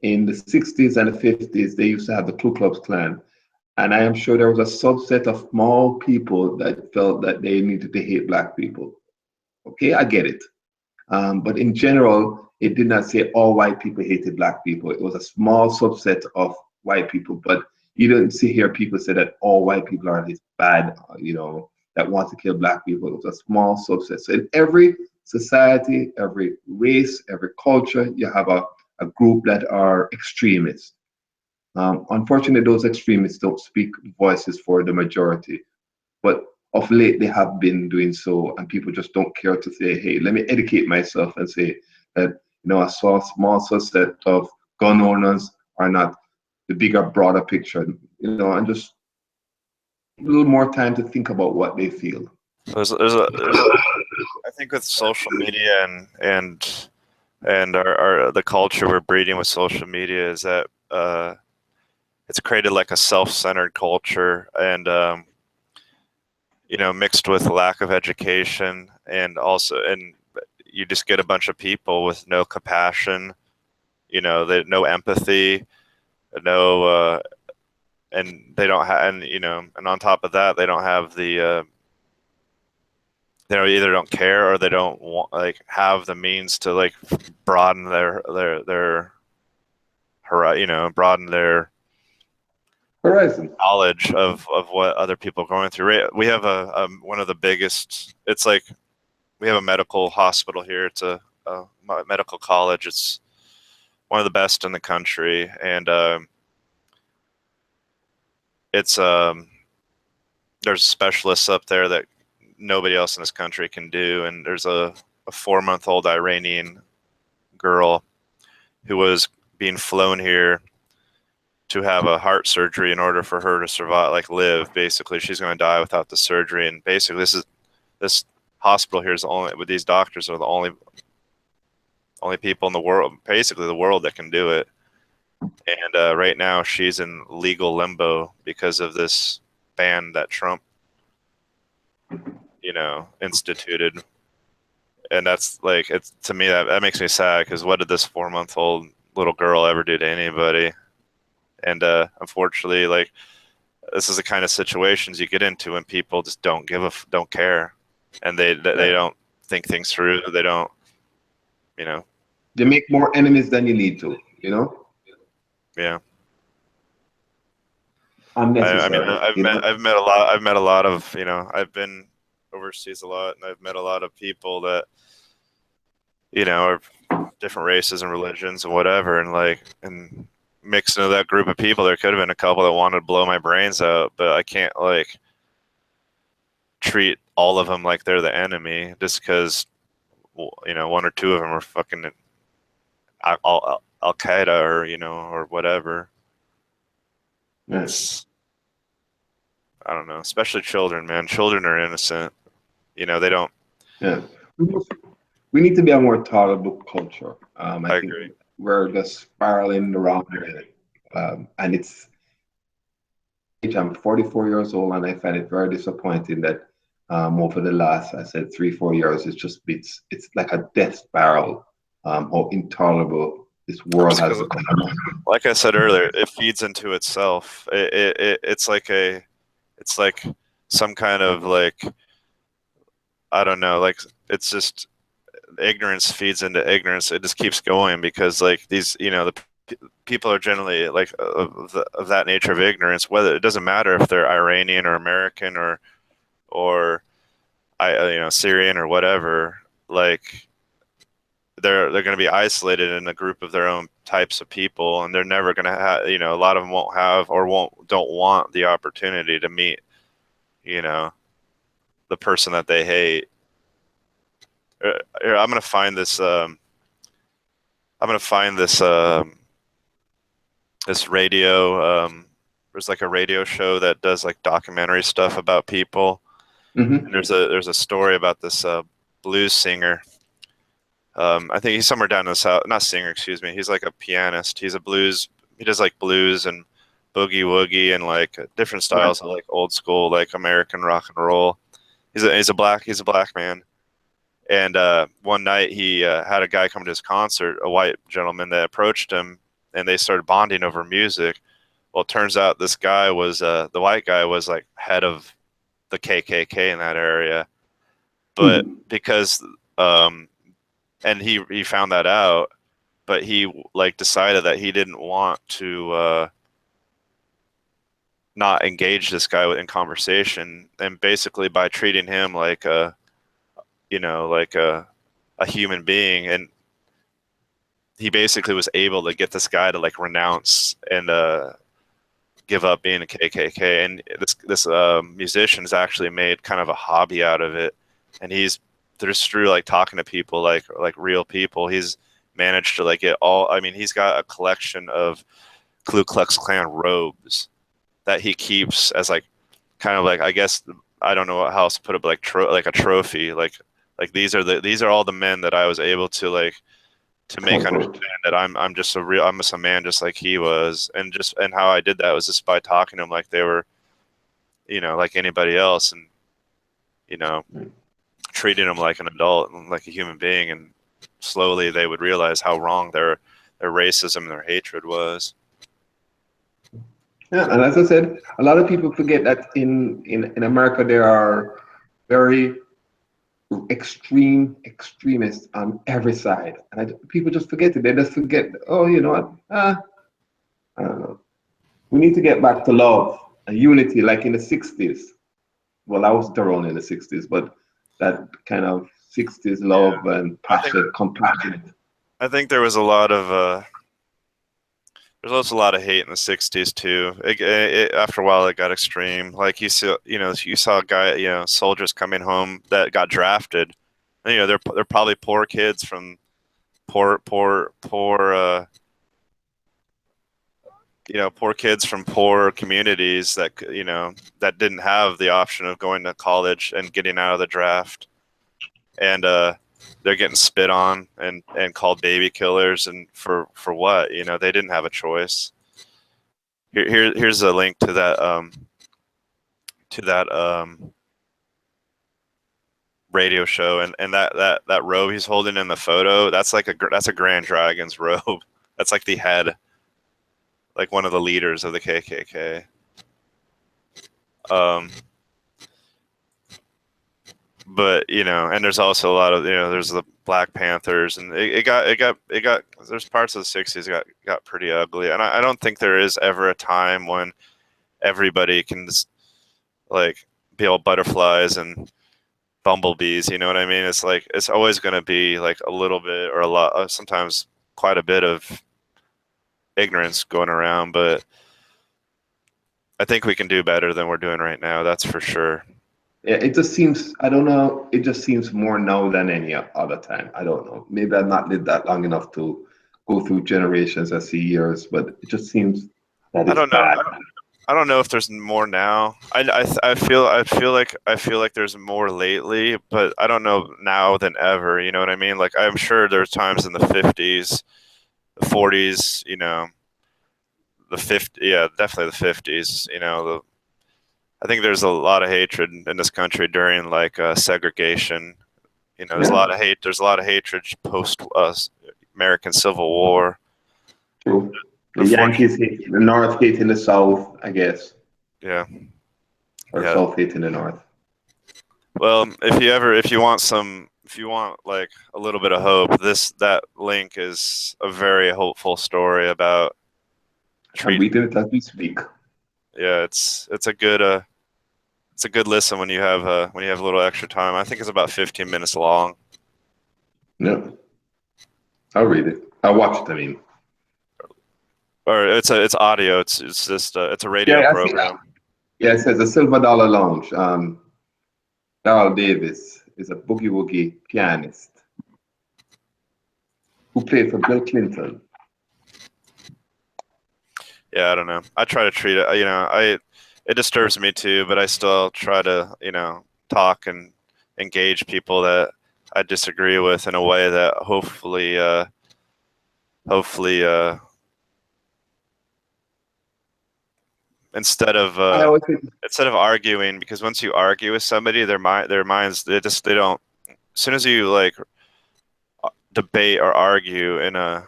In the 60s and the 50s, they used to have the Ku Klux Klan. And I am sure there was a subset of small people that felt that they needed to hate black people. Okay, I get it. But in general, it did not say all white people hated black people. It was a small subset of white people. But you don't see here people say that all white people are this bad, that want to kill black people. It was a small subset. So in every society, every race, every culture, you have a group that are extremists. Unfortunately, those extremists don't speak voices for the majority. But of late, they have been doing so, and people just don't care to say, hey, let me educate myself and say that, a small subset of gun owners are not the bigger, broader picture, and just a little more time to think about what they feel. I think with social media and the culture we're breeding with social media is that it's created like a self-centered culture, and mixed with lack of education, and you just get a bunch of people with no compassion, no empathy, and they don't have, and on top of that, they don't have the they either don't care or they don't want, have the means to broaden their broaden their horizon, knowledge of what other people are going through. We have one of the biggest. It's like we have a medical hospital here. It's a medical college. It's one of the best in the country, and there's specialists up there that nobody else in this country can do. And there's a 4-month-old Iranian girl who was being flown here to have a heart surgery in order for her to survive, live. Basically, she's going to die without the surgery. And basically, this hospital here is with these doctors are the only people in the world, basically the world, that can do it. And right now, she's in legal limbo because of this ban that Trump, instituted. And that's it's, to me, that makes me sad, because what did this 4-month-old little girl ever do to anybody? And unfortunately, this is the kind of situations you get into when people just don't care, and they don't think things through. They don't, They make more enemies than you need to, Yeah. Unnecessary. I've met a lot of, I've been overseas a lot, and I've met a lot of people that, are different races and religions and whatever, and mixed into that group of people, there could have been a couple that wanted to blow my brains out, but I can't treat all of them like they're the enemy just because, 1 or 2 of them are fucking Al Qaeda or whatever. Yes. I don't know, especially children, man. Children are innocent. They don't. Yeah. We need to be a more tolerable culture. I think agree. We're just spiraling around here. And I'm 44 years old, and I find it very disappointing that over the last, 3-4 years, it's like a death spiral. How intolerable this world has become. Like I said earlier, it feeds into itself. It's like some kind of I don't know, it's just ignorance feeds into ignorance. It just keeps going because these, the people are generally of that nature of ignorance. Whether it doesn't matter if they're Iranian or American or Syrian or whatever, they're going to be isolated in a group of their own types of people, and they're never going to have, a lot of them won't have or don't want the opportunity to meet, the person that they hate. Here, I'm going to find this. This radio. There's a radio show that does documentary stuff about people. Mm-hmm. And there's a story about this blues singer. I think he's somewhere down in the south. Not singer, excuse me. He's a pianist. He does blues and boogie woogie and different styles of old school American rock and roll. He's a black man. And one night he had a guy come to his concert, a white gentleman that approached him, and they started bonding over music. Well, it turns out this guy was the white guy was like head of the KKK in that area, but because and he found that out, but he like decided that he didn't want to not engage this guy in conversation, and basically by treating him like a human being, and he basically was able to get this guy to like renounce and give up being a KKK. And this musician's actually made kind of a hobby out of it, and he's just through like talking to people like real people, he's managed to like get all. I mean, he's got a collection of Ku Klux Klan robes that he keeps as like kind of like, I guess, I don't know how else to put it, but like a trophy, like these are all the men that I was able to like to make understand that I'm just a man just like he was, and how I did that was just by talking to them like they were, like anybody else, and treating them like an adult and like a human being, and slowly they would realize how wrong their racism and their hatred was. Yeah, and as I said, a lot of people forget that in America there are very extremists on every side, and people just forget it. They just forget, oh, you know what? I don't know. We need to get back to love and unity, like in the 60s. Well, I wasn't around in the 60s, but that kind of 60s love and passion, compassion. I think there was a lot of there's also a lot of hate in the 60s too. After a while, it got extreme. Like you saw a guy, soldiers coming home that got drafted. And, they're probably poor kids from poor kids from poor communities that that didn't have the option of going to college and getting out of the draft, and they're getting spit on and called baby killers, and for what? They didn't have a choice. Here's a link to that radio show, and that robe he's holding in the photo, that's a Grand Dragon's robe. That's like the head, like one of the leaders of the KKK. But and there's also a lot of there's the Black Panthers, and it got there's parts of the 60s got pretty ugly, and I don't think there is ever a time when everybody can just like be all butterflies and bumblebees, you know what I mean? It's like it's always going to be like a little bit or a lot, sometimes quite a bit of ignorance going around, but I think we can do better than we're doing right now, that's for sure. Yeah, it just seems, I don't know, it just seems more now than any other time. I don't know. Maybe I've not lived that long enough to go through generations. I see years, but it just seems that it's bad. I don't know if there's more now. I feel like there's more lately, but I don't know now than ever. You know what I mean? Like I'm sure there's times in the 50s, the 40s, the 50s, yeah, definitely the 50s. I think there's a lot of hatred in this country during like segregation. There's a lot of hate. There's a lot of hatred post American Civil War. True. The Yankees hate the North, hating the South, I guess. Yeah. Or South hating the North. Well, if you want like a little bit of hope, that link is a very hopeful story about. I'm reading it as we speak. Yeah, it's a good listen when you have a little extra time. I think it's about 15 minutes long. Yeah. I'll read it. I'll watch it, I mean. Or it's audio. It's just it's a radio program. Yeah, it says the Silver Dollar Lounge. Darrell Davis is a boogie woogie pianist who played for Bill Clinton. Yeah, I don't know. I try to treat it. It disturbs me too, but I still try to talk and engage people that I disagree with in a way that hopefully instead of arguing, because once you argue with somebody, their minds they don't. As soon as you like debate or argue in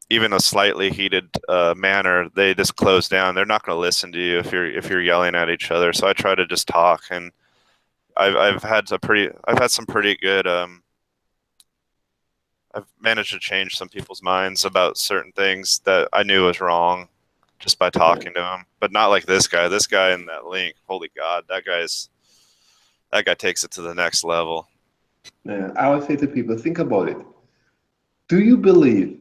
even a slightly heated manner, they just close down. They're not going to listen to you if you're yelling at each other. So I try to just talk, and I've had some pretty good. I've managed to change some people's minds about certain things that I knew was wrong just by talking to them, but not like this guy. This guy in that link, holy God, that guy takes it to the next level. Yeah, I would say to people, think about it. Do you believe?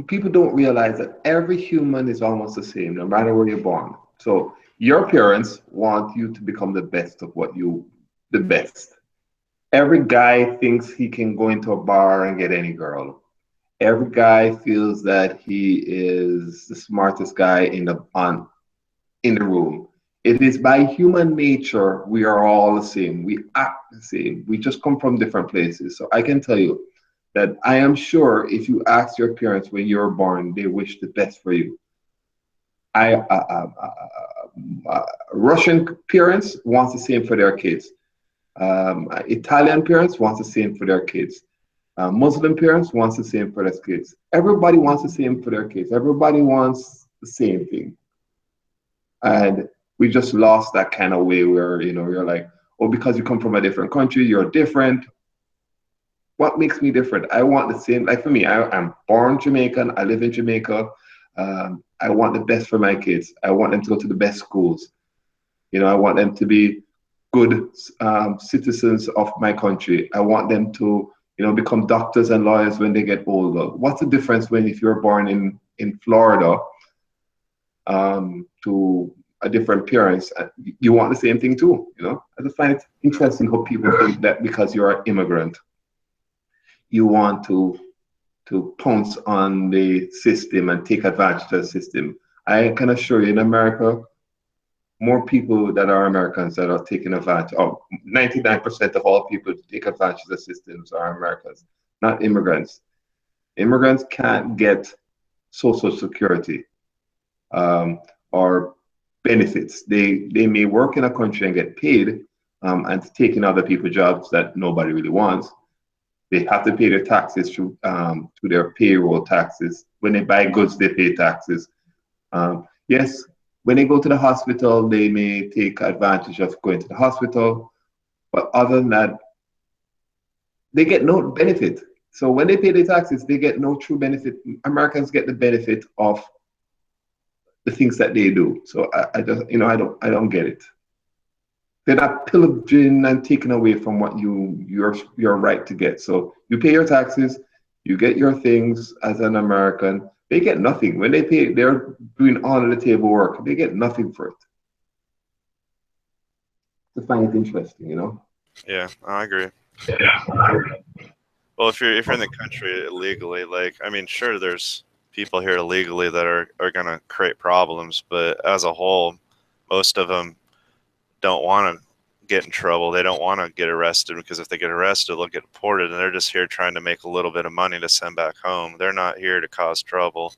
People don't realize that every human is almost the same, no matter where you're born. So your parents want you to become the best of the best. Every guy thinks he can go into a bar and get any girl. Every guy feels that he is the smartest guy in the room. It is by human nature, we are all the same. We act the same. We just come from different places. So I can tell you that I am sure if you ask your parents when you were born, they wish the best for you. Russian parents want the same for their kids. Italian parents want the same for their kids. Muslim parents want the same for their kids. Everybody wants the same for their kids. Everybody wants the same thing. And we just lost that kind of way where, you're like, oh, because you come from a different country, you're different. What makes me different? I want the same, like for me, I'm born Jamaican, I live in Jamaica. I want the best for my kids. I want them to go to the best schools. I want them to be good citizens of my country. I want them to, become doctors and lawyers when they get older. What's the difference if you're born in Florida to a different parents? You want the same thing too, I just find it interesting how people think that because you're an immigrant, you want to pounce on the system and take advantage of the system. I can assure you in America, more people that are Americans that are taking advantage of, 99% of all people who take advantage of the systems are Americans, not immigrants. Immigrants can't get Social Security or benefits. They may work in a country and get paid and taking other people's jobs that nobody really wants. They have to pay their taxes through their payroll taxes. When they buy goods, they pay taxes. Yes, when they go to the hospital, they may take advantage of going to the hospital. But other than that, they get no benefit. So when they pay their taxes, they get no true benefit. Americans get the benefit of the things that they do. So I just, I don't get it. They're not pillaging and taking away from what you're right to get. So you pay your taxes, you get your things as an American. They get nothing. When they pay, they're doing all of the table work. They get nothing for it. I find it interesting, Yeah, I agree. Well, if you're in the country illegally, sure, there's people here illegally that are gonna create problems, but as a whole, most of them don't want to get in trouble. They don't want to get arrested, because if they get arrested, they'll get deported, and they're just here trying to make a little bit of money to send back home. They're not here to cause trouble.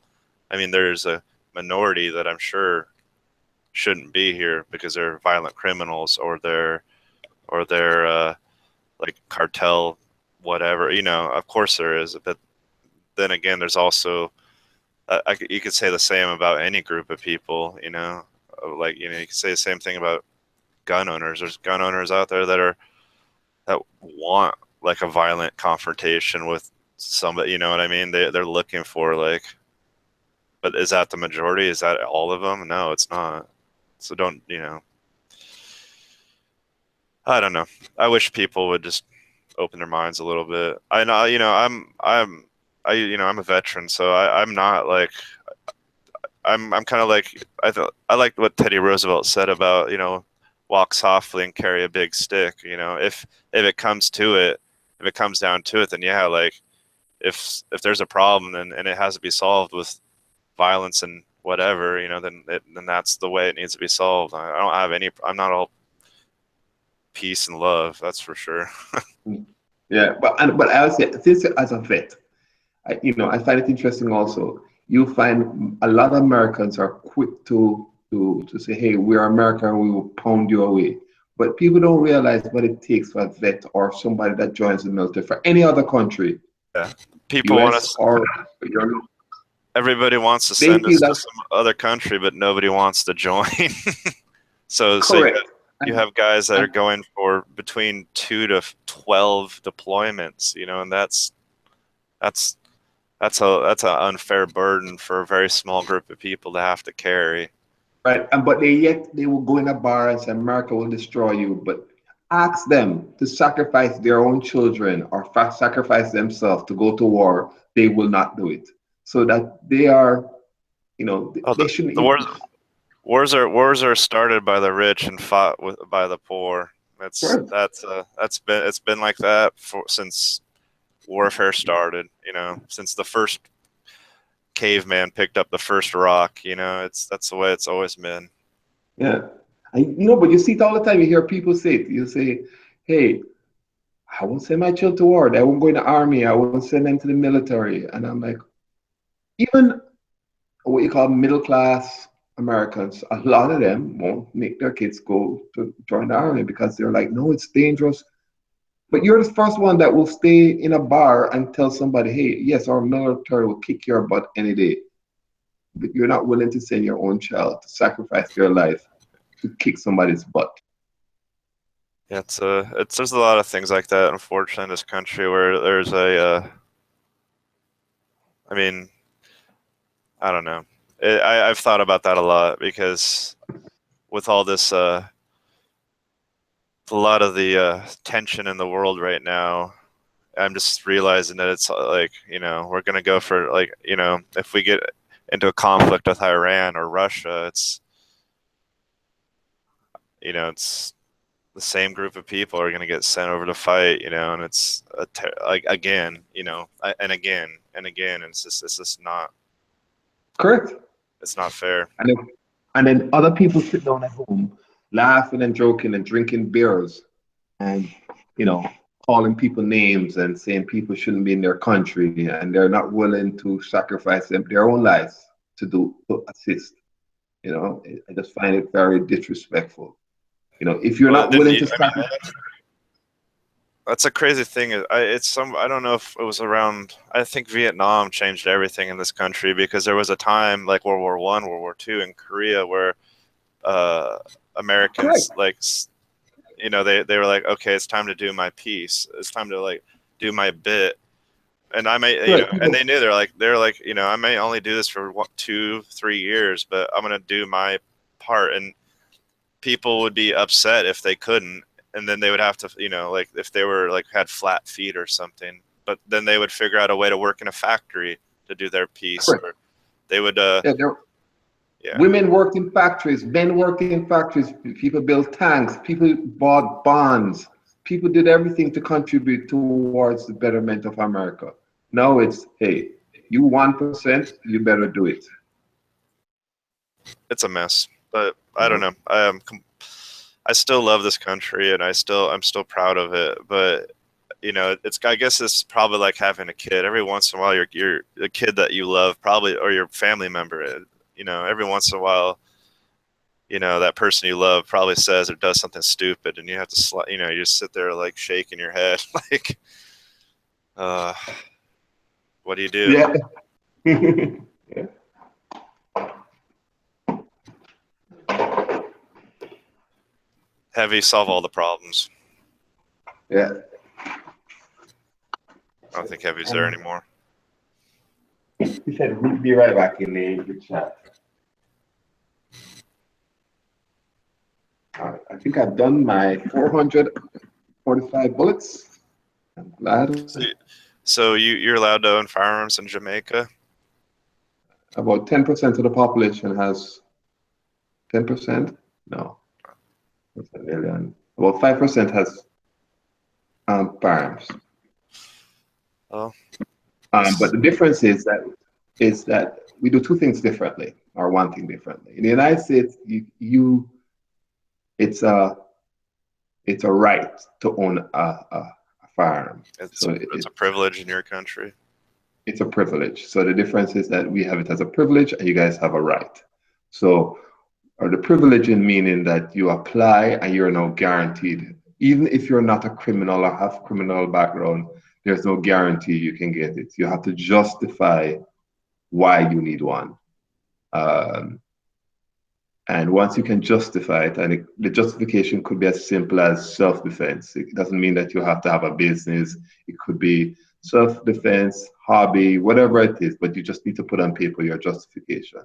There's a minority that I'm sure shouldn't be here because they're violent criminals or they're like cartel, whatever. Of course there is, but then again, there's also you could say the same about any group of people. You could say the same thing about gun owners. There's gun owners out there that want like a violent confrontation with somebody. You know what I mean? They're looking for but is that the majority? Is that all of them? No, it's not. So don't, I don't know. I wish people would just open their minds a little bit. I know, I'm a veteran, so I'm not like, I'm kind of like, I like what Teddy Roosevelt said about, walk softly and carry a big stick. If it comes to it, if it comes down to it, then yeah, if there's a problem and it has to be solved with violence and whatever, then that's the way it needs to be solved. I'm not all peace and love, that's for sure. Yeah, but I would say, since as a vet, I find it interesting also. You find a lot of Americans are quick to to say, hey, we're America and we will pound you away. But people don't realize what it takes for a vet or somebody that joins the military for any other country. Yeah. People want US to. or Europe. Everybody wants to They send feel us to that some other country, but nobody wants to join. So correct. you have guys that are going for between 2 to 12 deployments, you know, and that's an unfair burden for a very small group of people to have to carry. Right, and but they will go in a bar and say America will destroy you. But ask them to sacrifice their own children or sacrifice themselves to go to war. They will not do it. So that they are, you know, they shouldn't. The wars are started by the rich and fought by the poor. It's been like that since warfare started. You know, since the first caveman picked up the first rock. You know, that's the way it's always been. Yeah, but you see it all the time. You hear people say it. You say, "Hey, I won't send my children to war. I won't go in the army. I won't send them to the military." And I'm like, even what you call middle class Americans, a lot of them won't make their kids go to join the army because they're like, no, it's dangerous. But you're the first one that will stay in a bar and tell somebody, hey, yes, our military will kick your butt any day. But you're not willing to send your own child to sacrifice their life to kick somebody's butt. Yeah, there's a lot of things like that, unfortunately, in this country where there's I mean, I don't know. I've thought about that a lot because with all this, a lot of the tension in the world right now, I'm just realizing that it's like, you know, we're going to go for like, you know, if we get into a conflict with Iran or Russia, it's, you know, it's the same group of people are going to get sent over to fight, you know, and it's like again, you know, and again and again, and it's just not correct. It's not fair. And then other people sit down at home, laughing and joking and drinking beers, and you know, calling people names and saying people shouldn't be in their country, and they're not willing to sacrifice their own lives to assist. You know, I just find it very disrespectful. You know, if you're not willing to sacrifice. That's a crazy thing. I don't know if it was around. I think Vietnam changed everything in this country because there was a time like World War I, World War II in Korea where Americans like, you know, they were like, okay, it's time to do my piece. It's time to like do my bit. And I may, you know, and they knew they're like, you know, I may only do this for 2-3 years, but I'm gonna do my part. And people would be upset if they couldn't. And then they would have to, you know, like if they were like had flat feet or something, but then they would figure out a way to work in a factory to do their piece. Or they would, women worked in factories, men worked in factories, people built tanks, people bought bonds, people did everything to contribute towards the betterment of America. Now it's, hey, you 1%, you better do it. It's a mess, but I don't know. I still love this country and I'm still proud of it, but you know, I guess it's probably like having a kid. Every once in a while you're a kid that you love probably, or your family member, you know, every once in a while, you know, that person you love probably says or does something stupid and you have to, you know, you just sit there like shaking your head like, what do you do? Yeah. Heavy solve all the problems. Yeah. I don't think Heavy's there anymore. He said we'll be right back in the chat. All right, I think I've done my 445 bullets. I'm glad. So you're allowed to own firearms in Jamaica? About 10% of the population has 10%? No. What's a million? About 5% has firearms. Oh. But the difference is that we do two things differently, or one thing differently. In the United States, it's a right to own a firearm. It's a privilege in your country. It's a privilege. So the difference is that we have it as a privilege, and you guys have a right. So or the privileging meaning that you apply and you're now guaranteed. Even if you're not a criminal or have criminal background, there's no guarantee you can get it. You have to justify why you need one. And once you can justify it, and the justification could be as simple as self-defense. It doesn't mean that you have to have a business. It could be self-defense, hobby, whatever it is, but you just need to put on paper your justification.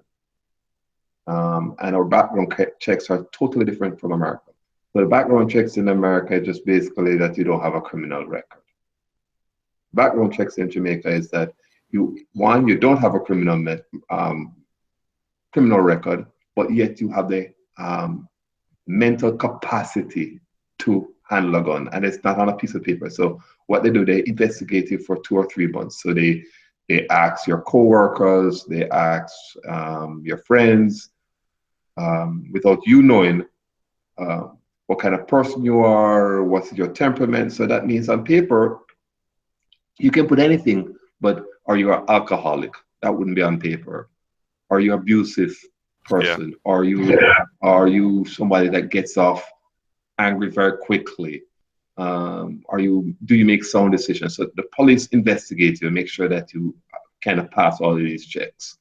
And our background checks are totally different from America. So the background checks in America is just basically that you don't have a criminal record. Background checks in Jamaica is that you don't have a criminal record, but yet you have the mental capacity to handle a gun, and it's not on a piece of paper. So what they do, they investigate it for 2 or 3 months. So they ask your coworkers, they ask your friends, without you knowing what kind of person you are, what's your temperament. So that means on paper, you can put anything, but are you an alcoholic? That wouldn't be on paper. Are you abusive person? Yeah. Are you somebody that gets off angry very quickly? Do you make sound decisions? So the police investigate you and make sure that you kind of pass all of these checks.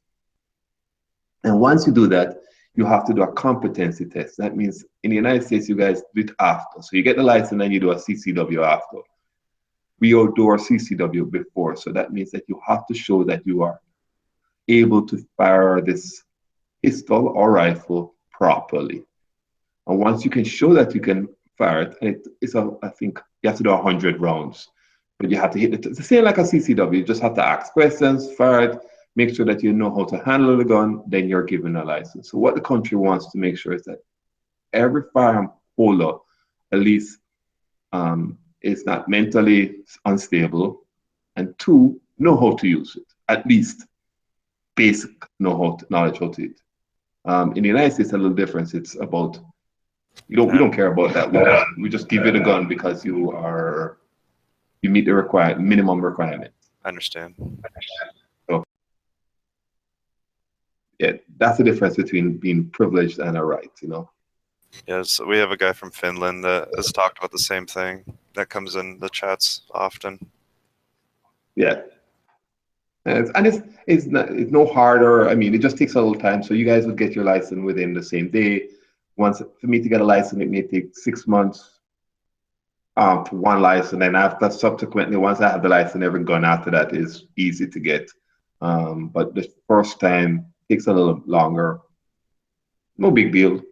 And once you do that, you have to do a competency test. That means in the United States, you guys do it after. So you get the license and you do a CCW after. We all do our CCW before. So that means that you have to show that you are able to fire this pistol or rifle properly. And once you can show that you can fire it, and I think you have to do 100 rounds, but you have to hit it. It's the same like a CCW. You just have to ask questions, fire it, make sure that you know how to handle the gun, then you're given a license. So what the country wants to make sure is that every firearm holder, at least, is not mentally unstable, and 2, know how to use it, at least basic knowledge how to use it. In the United States, a little difference. It's about we don't care about that. We just give you the gun because you meet the minimum requirement. I understand. So yeah, that's the difference between being privileged and a right, you know. Yes, we have a guy from Finland that has talked about the same thing. That comes in the chats often. Yeah. And it's no harder. I mean, it just takes a little time. So you guys will get your license within the same day. For me to get a license, it may take 6 months for one license. And after subsequently, once I have the license, every gun after that is easy to get. But the first time takes a little longer. No big deal.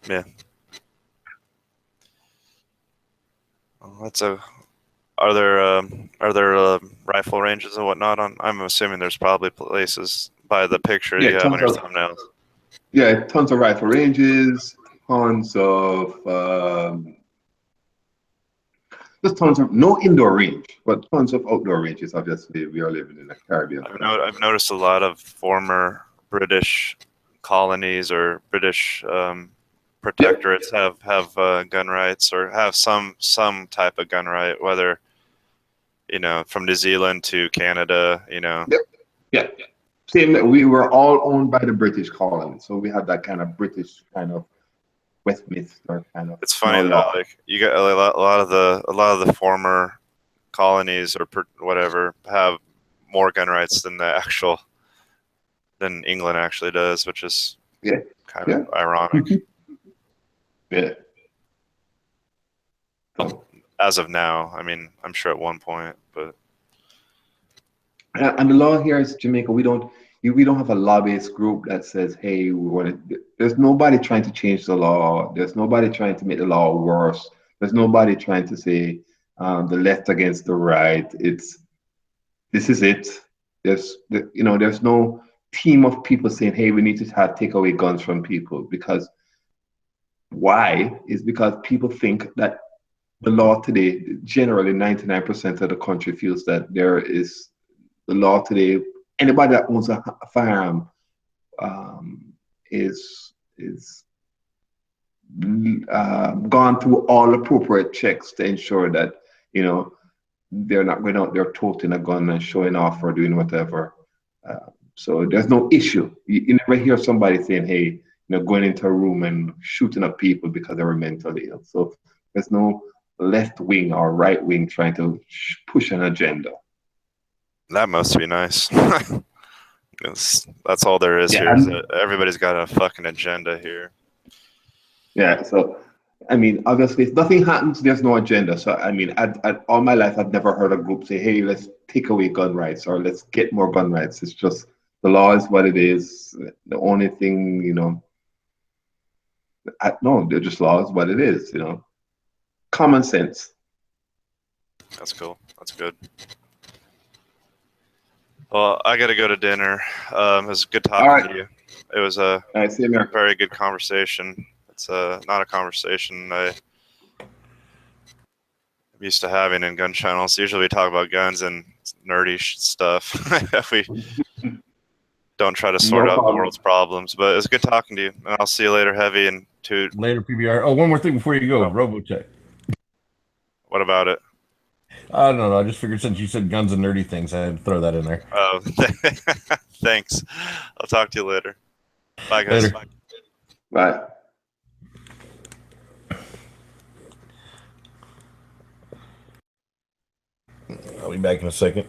Yeah. Well, are there rifle ranges and whatnot on? I'm assuming there's probably places by the picture you have on your thumbnails. Yeah, tons of rifle ranges, tons of no indoor range, but tons of outdoor ranges. Obviously, we are living in the Caribbean. I've noticed a lot of former British colonies or British protectorates have gun rights or have some type of gun right, whether from New Zealand to Canada, Yep. Yeah. Same. We were all owned by the British colony, so we have that kind of British kind of Westminster kind of. It's funny though, like you got a lot of the former colonies or whatever have more gun rights than than England actually does, which is kind of ironic. Yeah. As of now, I mean, I'm sure at one point, but. And the law here is Jamaica. We don't have a lobbyist group that says, "Hey, we want to." There's nobody trying to change the law. There's nobody trying to make the law worse. There's nobody trying to say the left against the right. This is it. There's no team of people saying, "Hey, we need to take away guns from people." Because why? Is because people think that the law today, generally 99% of the country feels that there is. The law today, anybody that owns a firearm is gone through all appropriate checks to ensure that they're not going out there toting a gun and showing off or doing whatever. So there's no issue. You never hear somebody saying, "Hey, going into a room and shooting up people because they were mentally ill. So there's no left wing or right wing trying to push an agenda. That must be nice. 'Cause that's all there is Yeah, here. Is that everybody's got a fucking agenda here. Yeah, so I mean, obviously, if nothing happens, there's no agenda. So I mean, all my life, I've never heard a group say, "Hey, let's take away gun rights" or "Let's get more gun rights." It's just the law is what it is. The only thing, no, they're just laws, what it is. Common sense. That's cool. That's good. Well, I got to go to dinner. It was good talking to you. It was a very good conversation. It's not a conversation I'm used to having in gun channels. Usually we talk about guns and nerdy stuff. We don't try to sort out the world's problems. But it's good talking to you. And I'll see you later, Heavy and Toot. Later, PBR. Oh, one more thing before you go. Robotech. What about it? I don't know. I just figured since you said guns and nerdy things, I had to throw that in there. Oh, thanks. I'll talk to you later. Bye, guys. Later. Bye. I'll be back in a second.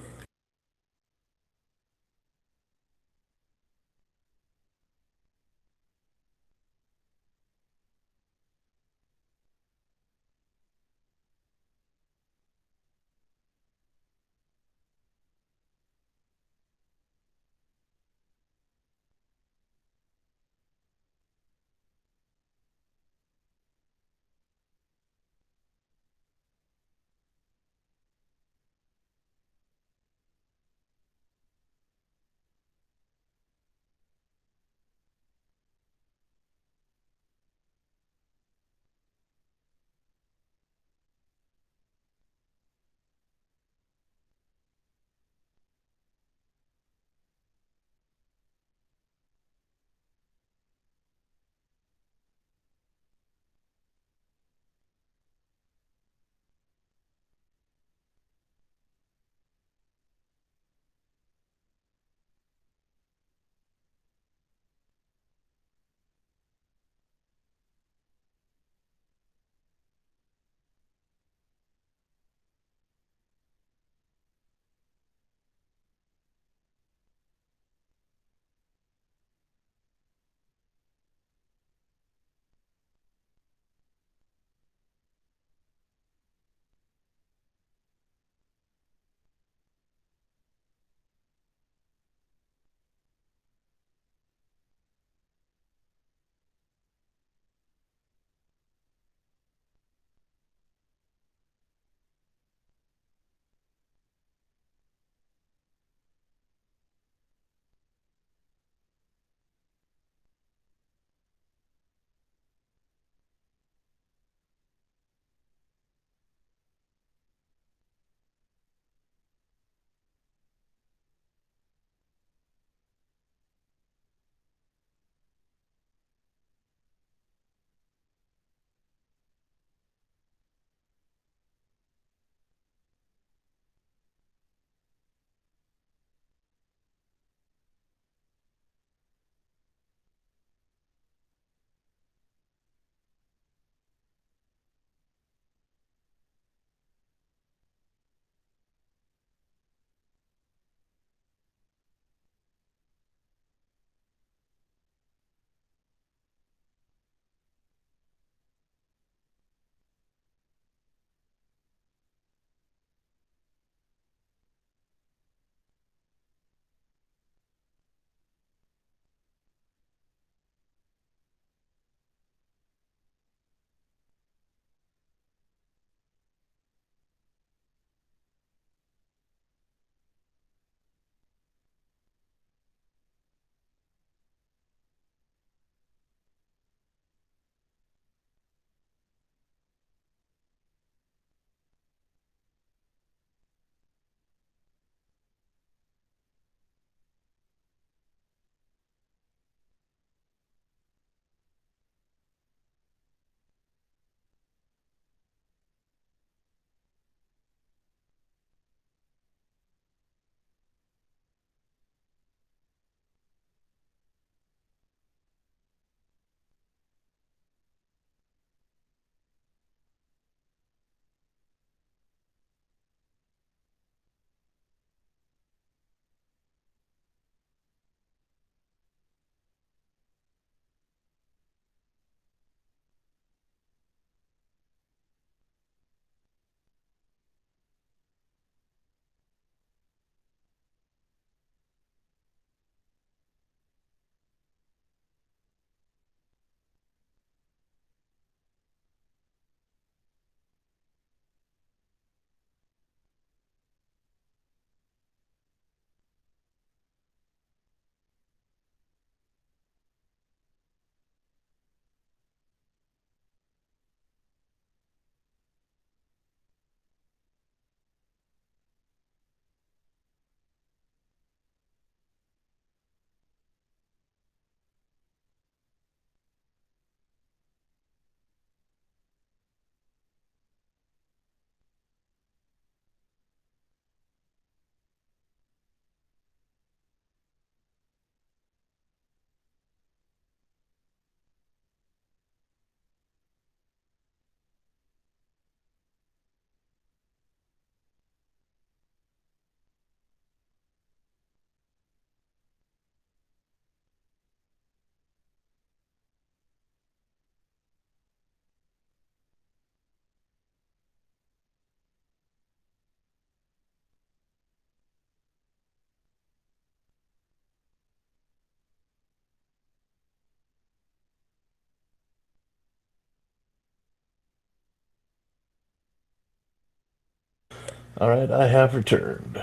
All right, I have returned.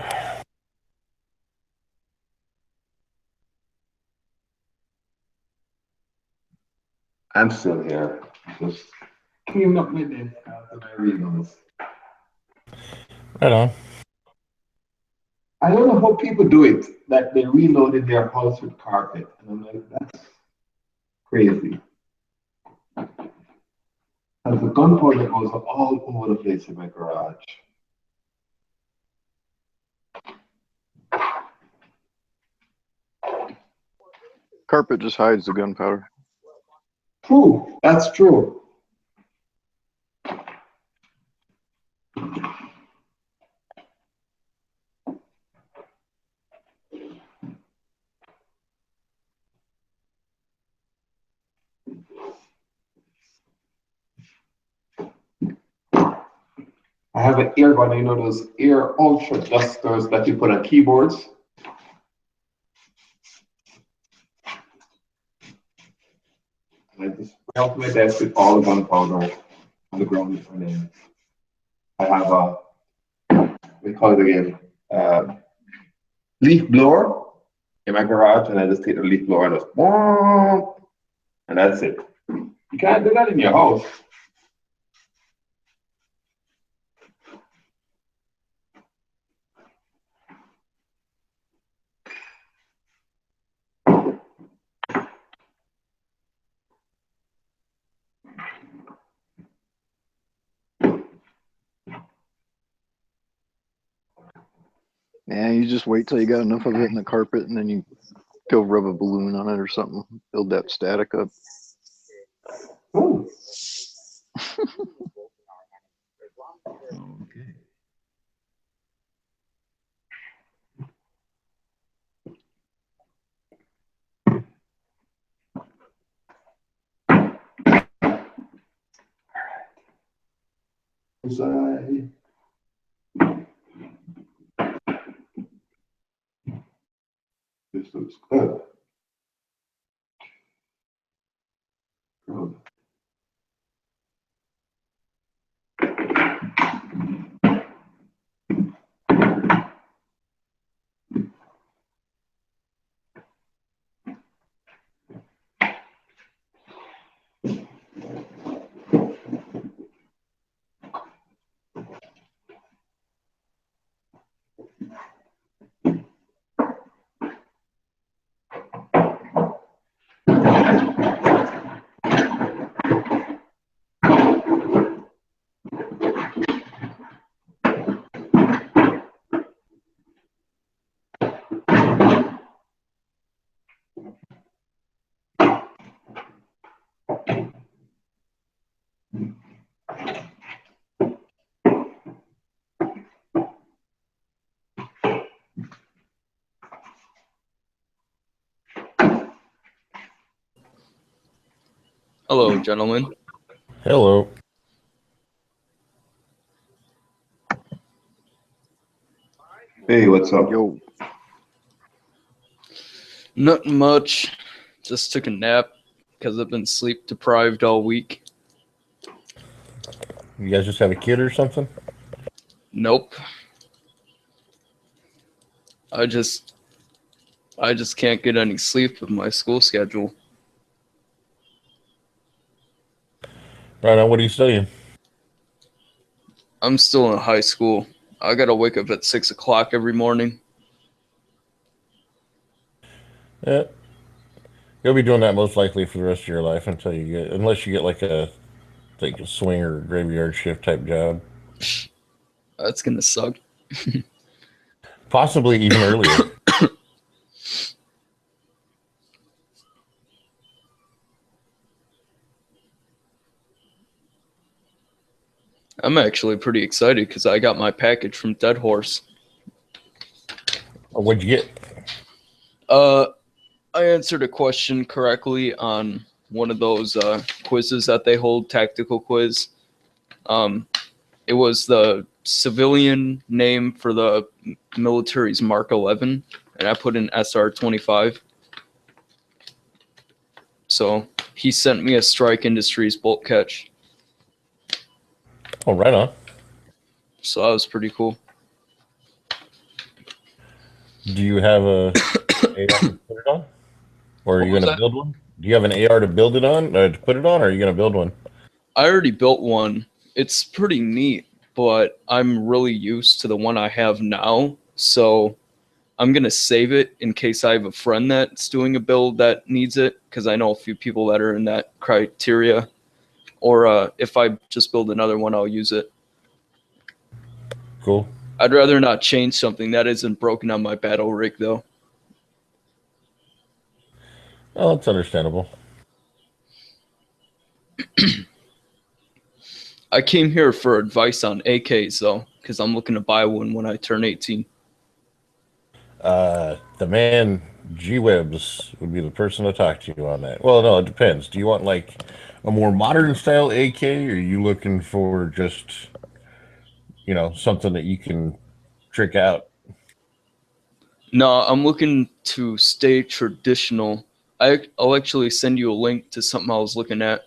I'm still here. Just cleaning up my desk after my reloads. Right on. I don't know how people do it, that they reloaded their house with carpet. And I'm like, that's crazy. And the gunpowder goes all over the place in my garage. Carpet just hides the gunpowder. True, that's true. I have an ear gun, you know those ear ultra dusters that you put on keyboards? And I just spray out my desk with all the gunpowder on the ground, and then I have a, we call it again, leaf blower in my garage, and I just take the leaf blower and just, boom, and that's it. You can't do that in your house. Yeah, you just wait till you got enough of it in the carpet, and then you go rub a balloon on it or something, build that static up. Ooh. Okay. Inside. This looks good. Good. Hello, gentlemen. Hello. Hey, what's up? Yo. Nothing much. Just took a nap because I've been sleep deprived all week. You guys just have a kid or something? Nope. I just can't get any sleep with my school schedule. Right on. What are you studying? I'm still in high school. I gotta wake up at 6 o'clock every morning. Yeah. You'll be doing that most likely for the rest of your life until you get, unless you get like a swing or graveyard shift type job. That's gonna suck. Possibly even earlier. I'm actually pretty excited because I got my package from Dead Horse. What'd you get? I answered a question correctly on one of those quizzes that they hold, tactical quiz. It was the civilian name for the military's Mark 11, and I put in SR-25. So he sent me a Strike Industries bolt catch. Oh, right on. So that was pretty cool. Do you have a AR to put it on, or are you What was going to that? build one? Do you have an AR to build it on, to put it on, or are you going to build one? I already built one. It's pretty neat, but I'm really used to the one I have now. So I'm going to save it in case I have a friend that's doing a build that needs it, because I know a few people that are in that criteria. Or if I just build another one, I'll use it. Cool. I'd rather not change something that isn't broken on my battle rig, though. Oh, that's understandable. I came here for advice on AKs, though, because I'm looking to buy one when I turn 18. The man G-Webs would be the person to talk to you on that. Well, no, it depends. Do you want like a more modern style AK, or are you looking for just, something that you can trick out? No, I'm looking to stay traditional. I'll actually send you a link to something I was looking at.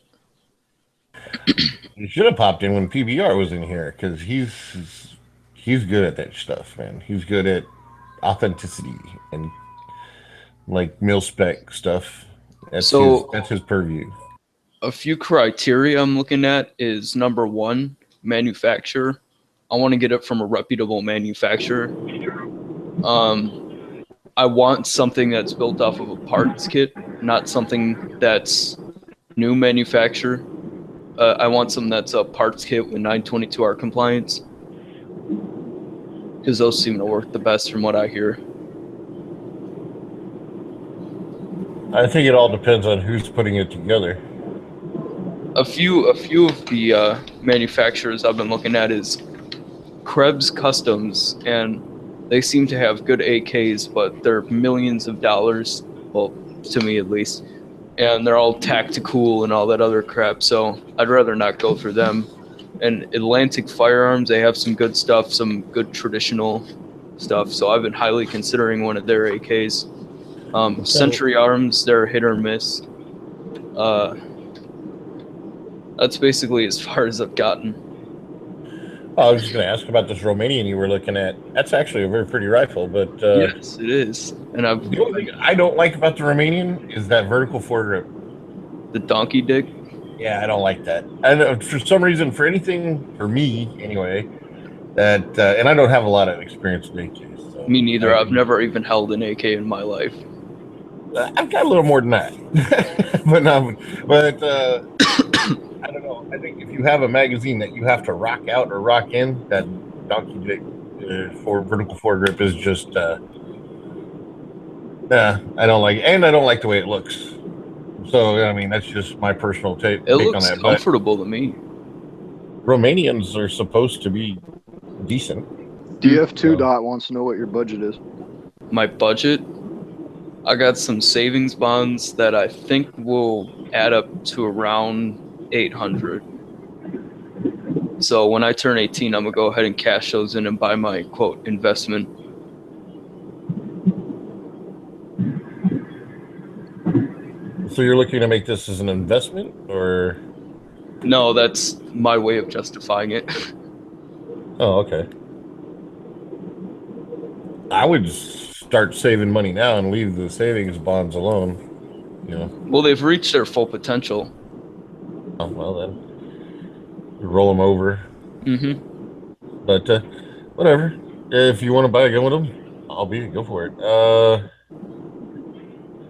You should have popped in when PBR was in here, because he's good at that stuff, man. He's good at authenticity and like mil spec stuff. That's his purview. A few criteria I'm looking at is number one, manufacturer. I want to get it from a reputable manufacturer. I want something that's built off of a parts kit, not something that's new manufacture. I want something that's a parts kit with 922R compliance, because those seem to work the best from what I hear. I think it all depends on who's putting it together. A few of the manufacturers I've been looking at is Krebs Customs, and they seem to have good AKs, but they're millions of dollars, well, to me at least, and they're all tactical and all that other crap, so I'd rather not go through them. And Atlantic Firearms, they have some good stuff, some good traditional stuff, so I've been highly considering one of their AKs. Century Arms, they're hit or miss. That's basically as far as I've gotten. I was just going to ask about this Romanian you were looking at. That's actually a very pretty rifle, but yes, it is. And the only thing I don't like about the Romanian is that vertical foregrip. The donkey dick. Yeah, I don't like that. And for some reason, for me anyway, that and I don't have a lot of experience with AKs. So Me neither. I've never even held an AK in my life. I've got a little more than that, but I don't know. I think if you have a magazine that you have to rock out or rock in, that donkey dick for vertical foregrip is just I don't like it. And I don't like the way it looks. So I mean, that's just my personal take It on looks that. comfortable to me. Romanians are supposed to be decent. DF2 Dot wants to know what your budget is. My budget? I got some savings bonds that I think will add up to around 800. So when I turn 18, I'm gonna go ahead and cash those in and buy my quote investment. So you're looking to make this as an investment, or? No, that's my way of justifying it. Oh, okay. I would start saving money now and leave the savings bonds alone. Well, they've reached their full potential. Oh, well then, you roll them over. Mm-hmm. But whatever. If you want to buy a gun with them, I'll go for it.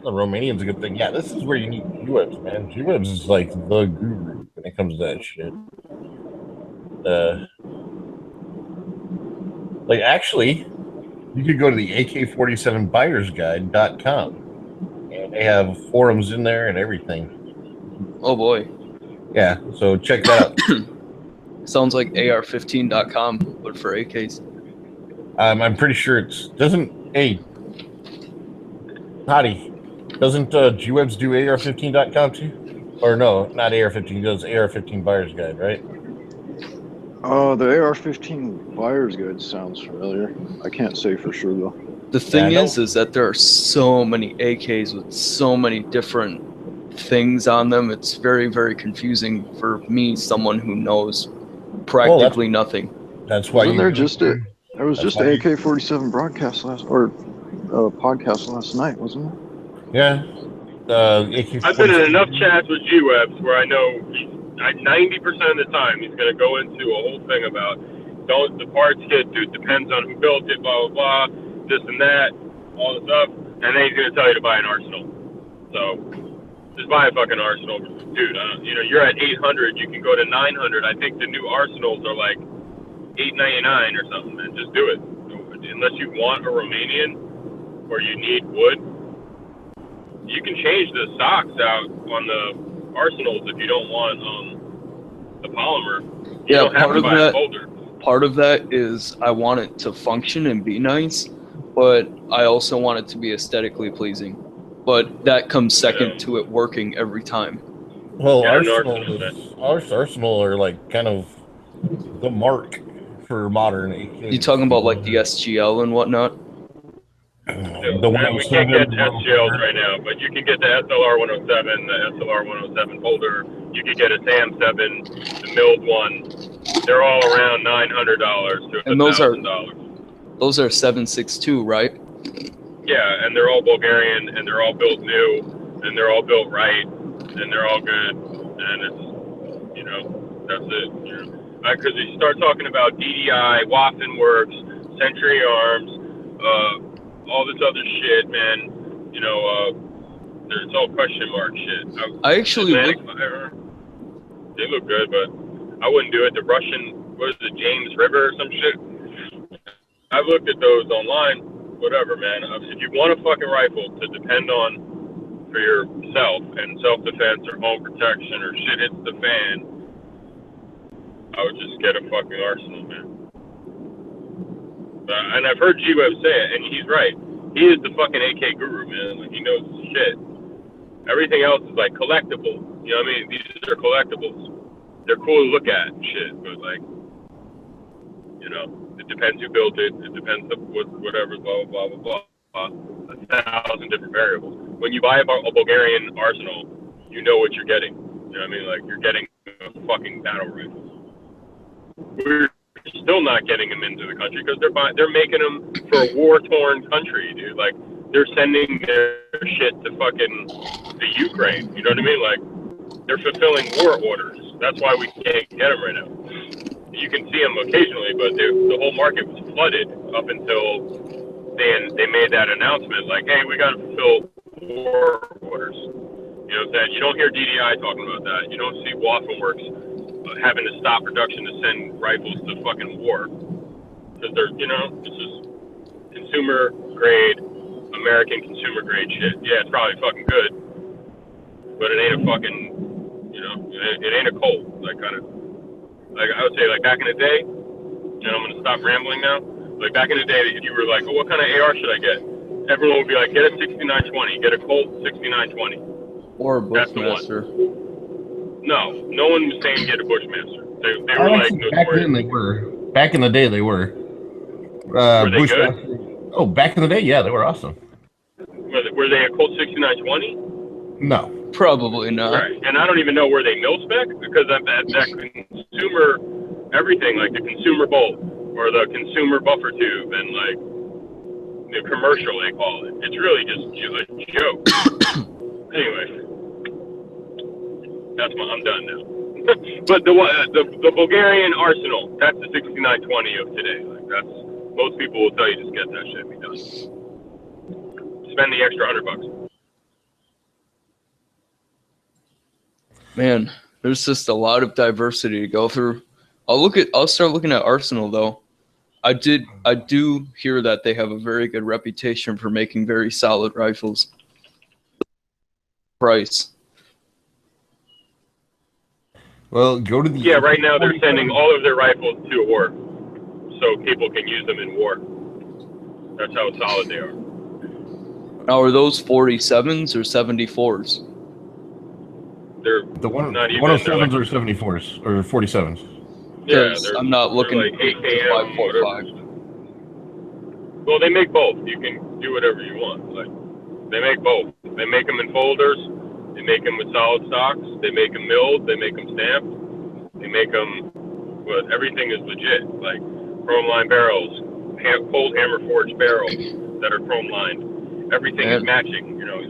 The Romanian's a good thing. Yeah, this is where you need G-Webs, man. G-Webs is like the guru when it comes to that shit. Like, actually, you could go to the AK-47buyersguide.com, and they have forums in there and everything. Oh boy. Yeah, so check that out. Sounds like AR15.com, but for AKs. I'm pretty sure hey, Hottie, doesn't G-Webs do AR15.com too? Or no, not AR15, he does AR15 Buyer's Guide, right? Oh, the AR-15 Buyer's Guide sounds familiar. I can't say for sure though. The thing is that there are so many AKs with so many different things on them. It's very, very confusing for me, someone who knows practically nothing. That's why there was just an AK-47 broadcast podcast last night, wasn't it? Yeah. I've been in enough chats with G-Webs where I know 90% of the time he's going to go into a whole thing about the parts kit, dude, depends on who built it, blah, blah, blah, this and that, all the stuff, and then he's going to tell you to buy an Arsenal. So just buy a fucking Arsenal. Dude, you're at 800, you can go to 900. I think the new Arsenals are like $8.99 or something, man. Just do it. Unless you want a Romanian or you need wood, you can change the stocks out on the Arsenals if you don't want the polymer. You don't have to buy a folder. Part of that is I want it to function and be nice, but I also want it to be aesthetically pleasing. But that comes second to it working every time. Well, Arsenal are like kind of the mark for modern AK. You talking about like the SGL and whatnot? We can't get SGLs right now, but you can get the SLR 107, the SLR 107 folder. You could get a SAM 7, the milled one. They're all around $900 to $1,000. Those are 7.62, right? Yeah, and they're all Bulgarian, and they're all built new, and they're all built right, and they're all good, and it's, that's it. Because you start talking about DDI, Waffen Works, Century Arms, all this other shit, man. It's all question mark shit. I actually they look good, but I wouldn't do it. The Russian, what is it, James River or some shit? I've looked at those online. Whatever, man. If you want a fucking rifle to depend on for yourself and self-defense or home protection or shit hits the fan, I would just get a fucking Arsenal, man. And I've heard G-Web say it, and he's right. He is the fucking AK guru, man. Like, he knows shit. Everything else is like collectible. You know what I mean? These are collectibles. They're cool to look at and shit, but like, it depends who built it. It depends on whatever, blah, blah, blah, blah, blah. 1,000 different variables. When you buy a Bulgarian Arsenal, you know what you're getting. You know what I mean? Like, you're getting a fucking battle rifle. We're still not getting them into the country because they're making them for a war-torn country, dude. Like, they're sending their shit to fucking the Ukraine. You know what I mean? Like, they're fulfilling war orders. That's why we can't get them right now. You can see them occasionally, but the whole market was flooded up until they made that announcement. Like, hey, we got to fulfill war orders. You know what I'm saying? You don't hear DDI talking about that. You don't see Waffen Works having to stop production to send rifles to fucking war. Because they're, it's just consumer grade, American consumer grade shit. Yeah, it's probably fucking good, but it ain't a fucking, it ain't a Colt. Like, kind of, like I would say, like back in the day, and I'm gonna stop rambling now. Like back in the day, if you were like, oh, what kind of AR should I get? Everyone would be like, get a 6920, get a Colt 6920. Or a Bushmaster. No one was saying get a Bushmaster. They were like, Back in the day, they were. Were they good? Oh, back in the day, yeah, they were awesome. Were they a Colt 6920? No. Probably not. Right. And I don't even know where they mil spec because that consumer everything, like the consumer bolt or the consumer buffer tube and like the commercial they call it. It's really just a joke. Anyway, I'm done now. But the Bulgarian Arsenal, that's the 6920 of today. Like most people will tell you just get that shit. Be done. Spend the extra $100. Man, there's just a lot of diversity to go through. I'll start looking at Arsenal though. I do hear that they have a very good reputation for making very solid rifles. Price. Well, go to the Yeah, right now they're sending all of their rifles to war, so people can use them in war. That's how solid they are. Now, are those 47s or 74s? They're the 107s or 74s or 47s. Yeah, I'm not looking like AKM 545. Well, they make both. You can do whatever you want. Like they make both. They make them in folders. They make them with solid stocks. They make them milled. They make them stamped. They make them. But everything is legit. Like chrome line barrels, cold hammer forged barrels. that are chrome lined. Everything is matching. You know,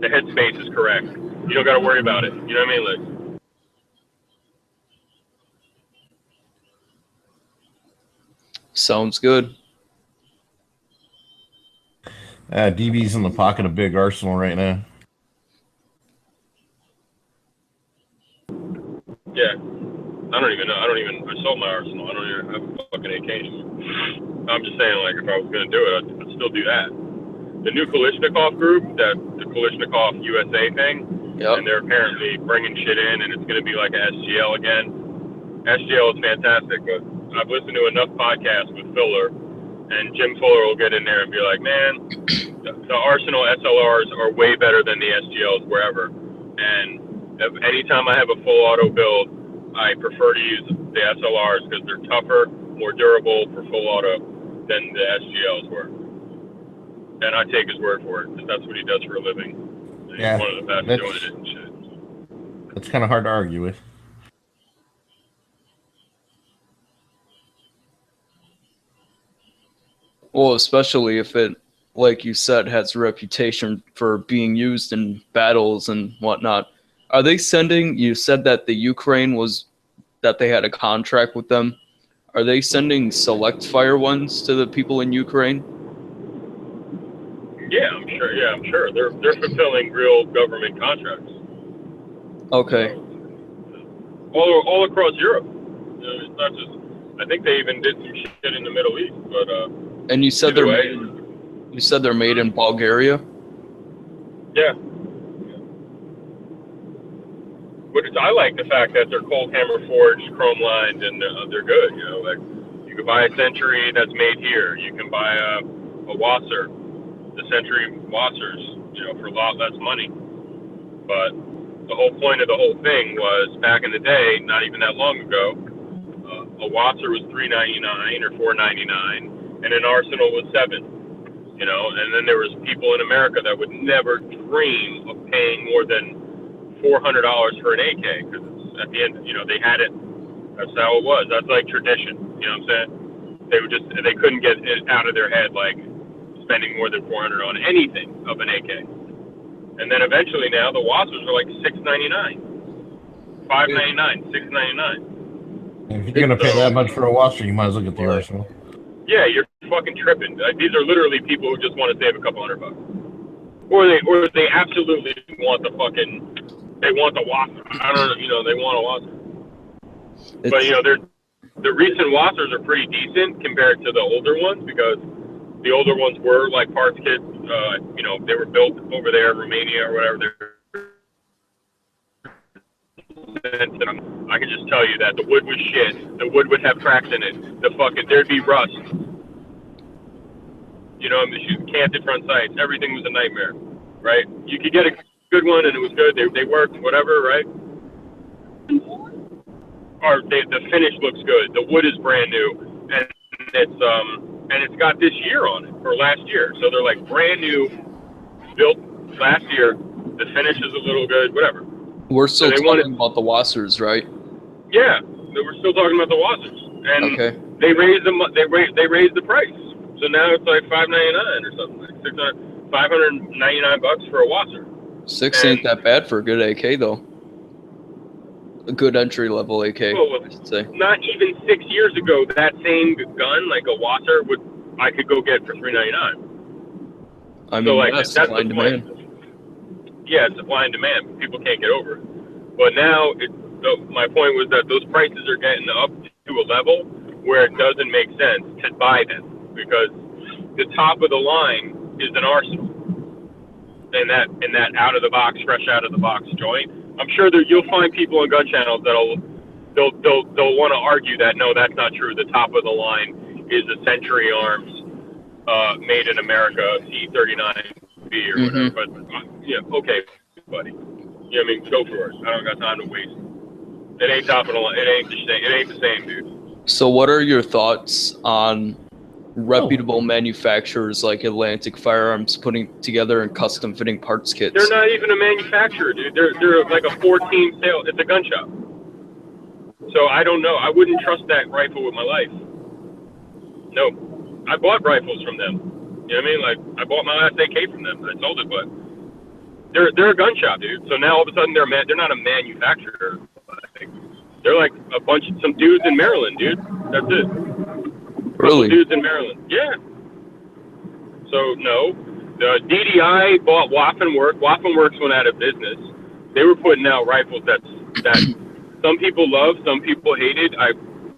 the headspace is correct. You don't got to worry about it. You know what I mean? Like, Sounds good. DB's in the pocket of big Arsenal right now. yeah. I don't even know. I sold my Arsenal. I don't even have a fucking AK anymore. I'm just saying, like, if I was going to do it, I'd still do that. The new Kalishnikov group, the Kalishnikov USA thing, and they're apparently bringing shit in, and it's going to be like a SGL again. SGL is fantastic, but I've listened to enough podcasts with Fuller, and Jim Fuller will get in there and be like, man, the Arsenal SLRs are way better than the SGLs wherever. And anytime I have a full auto build, I prefer to use the SLRs because they're tougher, more durable for full auto than the SGLs were. And I take his word for it because that's what he does for a living. He's one of the best doing it and shit. That's kind of hard to argue with. Well, especially if it, like you said, has a reputation for being used in battles and whatnot. Are they sending, you said that the Ukraine was, that they had a contract with them. Are they sending select fire ones to the people in Ukraine? Yeah, I'm sure. Yeah, I'm sure. They're fulfilling real government contracts. Okay. All across Europe. You know, it's not just, I think they even did some shit in the Middle East, but And you said they're made in Bulgaria? yeah. But I like the fact that they're cold hammer forged, chrome lined, and they're good. You know, like you can buy a Century that's made here. You can buy a Wasser, the Century Wassers, you know, for a lot less money. But the whole point of the whole thing was back in the day, not even that long ago, a Wasser was $3.99 or $4.99, and an Arsenal was $7. You know, and then there was people in America that would never dream of paying more than $400 for an AK because at the end, you know, they had it. That's how it was. That's like tradition. You know what I'm saying? They couldn't get it out of their head like spending more than $400 on anything of an AK. And then eventually now the Wassers are like $6.99, $5.99, $6.99. If you're gonna pay that much for a Wasser, you might as well get the Arsenal. Yeah, you're fucking tripping. These are literally people who just want to save a couple $100, or they absolutely want the fucking. They want the Wasser. I don't know, you know, they want a Wasser. But, you know, the recent Wassers are pretty decent compared to the older ones because the older ones were like parts kits. You know, they were built over there in Romania or whatever. I can just tell you that the wood was shit. The wood would have cracks in it. There'd be rust. You know, the canted front sights. Everything was a nightmare, right? You could get a good one and it was good. They worked, whatever, right? Or the finish looks good. The wood is brand new, and it's got this year on it or last year. So they're like brand new, built last year. The finish is a little good, whatever. We're still talking about the Wassers, right? Yeah, we're still talking about the Wassers, and okay. They raised them. They raised the price. So now it's like $5.99 or something, like $599 for a Wasser. 6 ain't that bad for a good AK though. A good entry level AK. Well, I should say. Not even 6 years ago, that same gun, like a Wasser, I could go get for $3.99. I mean, so, like, that's that's supply and the point. demand. Yeah, it's supply and demand. But people can't get over it. But now, my point was that those prices are getting up to a level where it doesn't make sense to buy them because the top of the line is an Arsenal. In that out of the box, fresh out of the box joint. I'm sure that you'll find people on gun channels they'll want to argue that no, that's not true. The top of the line is a Century Arms made in America C39B or whatever. But yeah, okay, buddy. Yeah, I mean, go for it. I don't got time to waste. It ain't top of the line. It ain't the same, dude. So, what are your thoughts on reputable manufacturers like Atlantic Firearms putting together and custom fitting parts kits? They're not even a manufacturer, dude. They're like a 4-team sale. It's a gun shop. So I don't know. I wouldn't trust that rifle with my life. No, I bought rifles from them. You know what I mean? Like, I bought my last AK from them. I sold it, but they're a gun shop, dude. So now all of a sudden they're not a manufacturer. They're like some dudes in Maryland, dude. That's it. Really? Dudes in Maryland. Yeah. So no, the DDI bought Waffen Works. Waffen Works went out of business. They were putting out rifles that some people love, some people hated.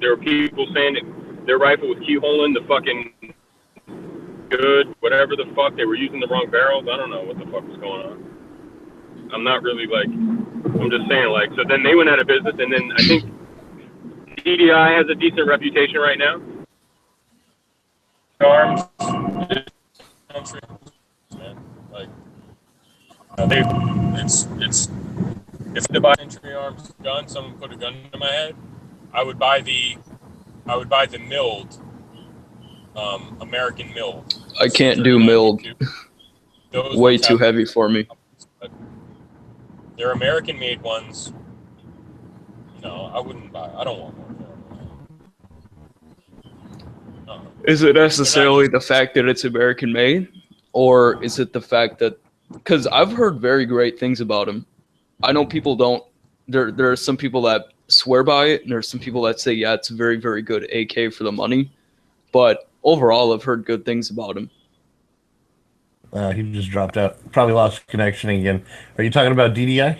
There were people saying that their rifle was keyholing the fucking good, whatever the fuck. They were using the wrong barrels. I don't know what the fuck was going on. I'm not really like, I'm just saying like, so then they went out of business, and then I think DDI has a decent reputation right now. Arms, man. Like, it's if I buy entry arms gun, someone put a gun to my head, I would buy the milled, American milled. I can't do milled. Those Way ones too have- heavy for me. They're American-made ones. No, I wouldn't buy. I don't want one. Is it necessarily the fact that it's American made, or is it the fact that, because I've heard very great things about them. I know people don't. There are some people that swear by it, and there are some people that say, yeah, it's a very, very good AK for the money. But overall, I've heard good things about him. He just dropped out. Probably lost connection again. Are you talking about DDI?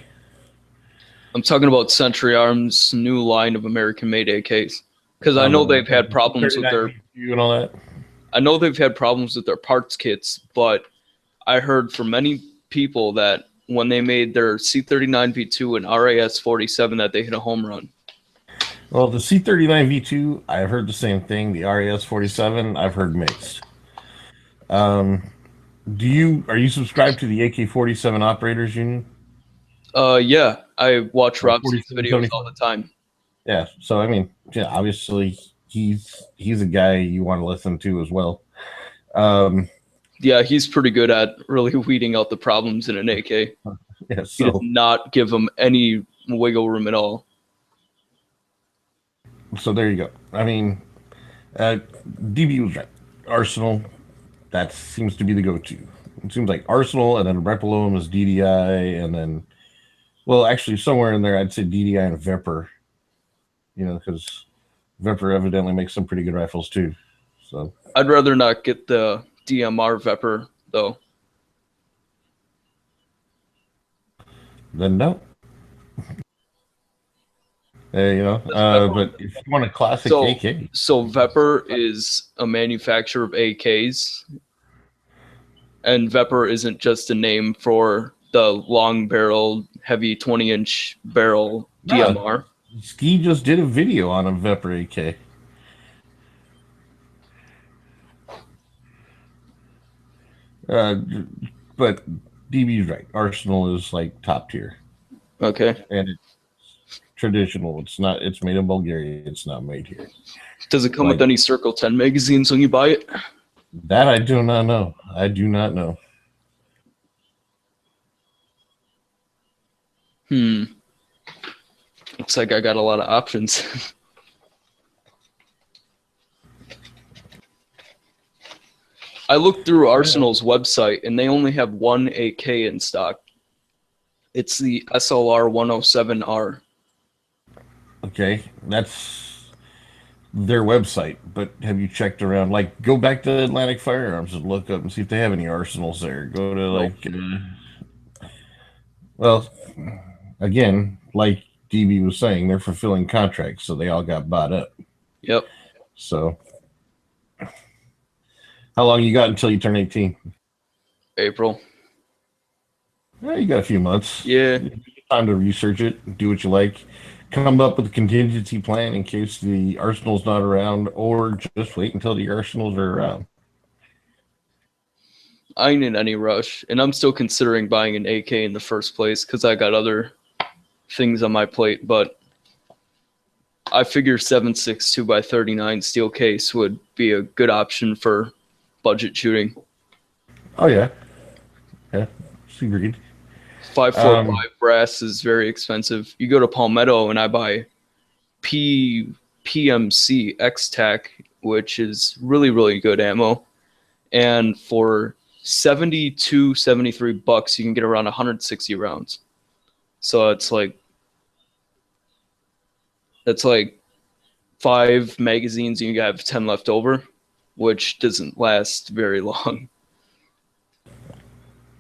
I'm talking about Century Arms' new line of American-made AKs, because I know they've had problems with their. And all that. I know they've had problems with their parts kits, but I heard from many people that when they made their C39 V2 and RAS 47 that they hit a home run. Well, the C39 V2, I've heard the same thing. The RAS 47, I've heard mixed. Are you subscribed to the AK-47 Operators Union? Yeah, I watch Rob's 47, videos 75. all the time. Yeah, so I mean, yeah, obviously he's a guy you want to listen to as well. Yeah, he's pretty good at really weeding out the problems in an AK. Yeah, He so does not give them any wiggle room at all. so there you go. I mean, DB was right. Arsenal, that seems to be the go-to. It seems like Arsenal, and then Repolome is DDI, and then, well, actually somewhere in there I'd say DDI and Vepr. You know, because Vepr evidently makes some pretty good rifles too. So I'd rather not get the DMR Vepr though. then no. But if you want a classic AK, So Vepr is a manufacturer of AKs, and Vepr isn't just a name for the long barrel, heavy 20-inch barrel DMR. Ski just did a video on a Vepr AK. But DB's right. Arsenal is like top tier. Okay. And it's traditional. It's not. It's made in Bulgaria. It's not made here. Does it come with any Circle 10 magazines when you buy it? That I do not know. I do not know. Looks like I got a lot of options. I looked through Arsenal's website and they only have one AK in stock. It's the SLR 107R. Okay, that's their website. But have you checked around? Like, go back to Atlantic Firearms and look up and see if they have any Arsenals there. Go to well, again, like DB was saying, they're fulfilling contracts, so they all got bought up. Yep. So, how long you got until you turn 18? April. Well, you got a few months. Yeah. Time to research it, do what you like, come up with a contingency plan in case the Arsenal's not around, or just wait until the Arsenals are around. I ain't in any rush, and I'm still considering buying an AK in the first place because I got other things on my plate, but I figure 7.62 by 39 steel case would be a good option for budget shooting. Oh yeah, yeah, agreed. 5.45 brass is very expensive. You go to Palmetto and I buy PMC X-Tac, which is really, really good ammo. and for 72, 73 bucks, you can get around 160 rounds. So that's like 5 magazines, and you have 10 left over, which doesn't last very long.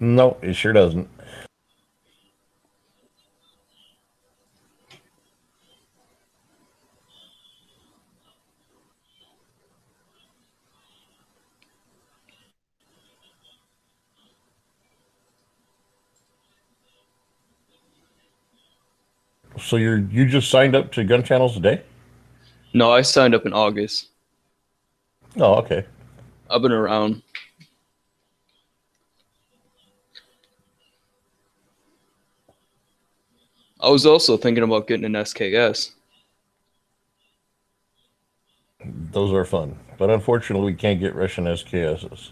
No, it sure doesn't. So you just signed up to Gun Channels today? No, I signed up in August. Oh, okay. I've been around. I was also thinking about getting an SKS. Those are fun, but unfortunately, we can't get Russian SKSs.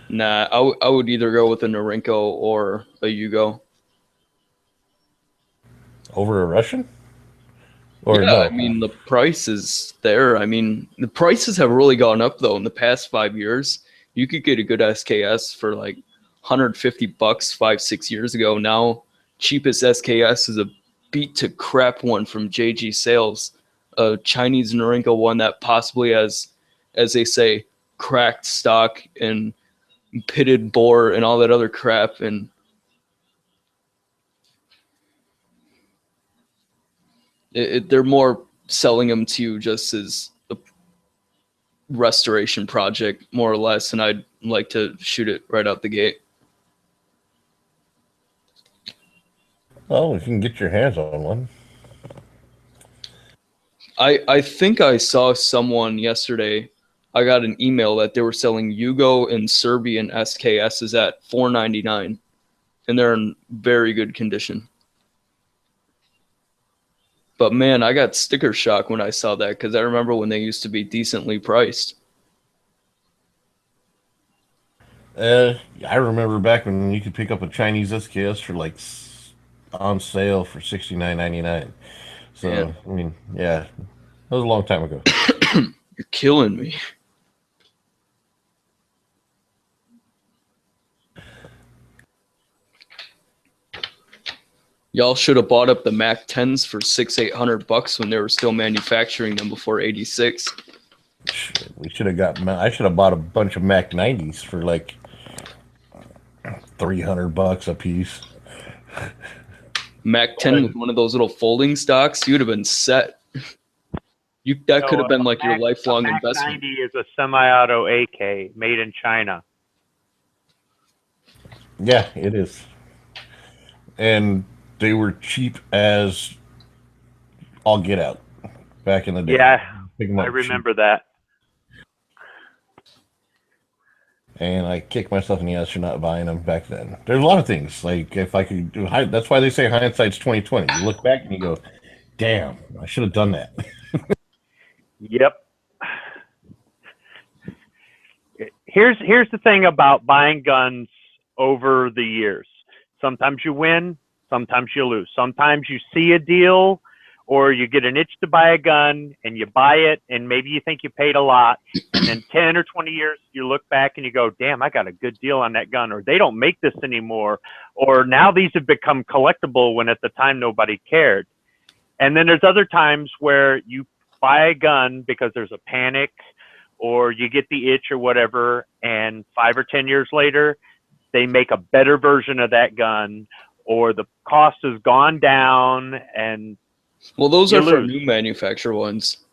Nah, I would either go with a Norinco or a Yugo. Over a Russian? Or yeah, no? I mean, the price is there. I mean, the prices have really gone up, though, in the past 5 years. You could get a good SKS for like 150 bucks 5-6 years ago. Now, cheapest SKS is a beat to crap one from JG Sales, a Chinese Norinco one that possibly has, as they say, cracked stock and pitted bore and all that other crap. And they're more selling them to you just as a restoration project, more or less, and I'd like to shoot it right out the gate. Well, if you can get your hands on one. I think I saw someone yesterday. I got an email that they were selling Yugo and Serbian SKSs at $4.99, and they're in very good condition. But man, I got sticker shock when I saw that, because I remember when they used to be decently priced. I remember back when you could pick up a Chinese SKS for like on sale for $69.99. So Man. I mean, yeah, that was a long time ago. You're killing me. Y'all should have bought up the Mac 10s for $600-800 bucks when they were still manufacturing them before '86. We should have got. I should have bought a bunch of Mac 90s for like $300 a piece. Mac 10 with one of those little folding stocks, you'd have been set. That could have been like your lifelong Mac investment. 90 is a semi-auto AK made in China. Yeah, it is. And they were cheap as all get out back in the day. Yeah, Pick 'em up I cheap. remember that. And I kicked myself in the ass for not buying them back then. There's a lot of things like if I could do. That's why they say hindsight's 20/20. You look back and you go, "Damn, I should have done that." Yep. Here's the thing about buying guns over the years. Sometimes you win, sometimes you lose. Sometimes you see a deal or you get an itch to buy a gun and you buy it and maybe you think you paid a lot. And then 10 or 20 years, you look back and you go, damn, I got a good deal on that gun, or they don't make this anymore. Or now these have become collectible when at the time nobody cared. And then there's other times where you buy a gun because there's a panic or you get the itch or whatever, and 5 or 10 years later, they make a better version of that gun, or the cost has gone down, and Well, those you are for lose. new manufacturer ones.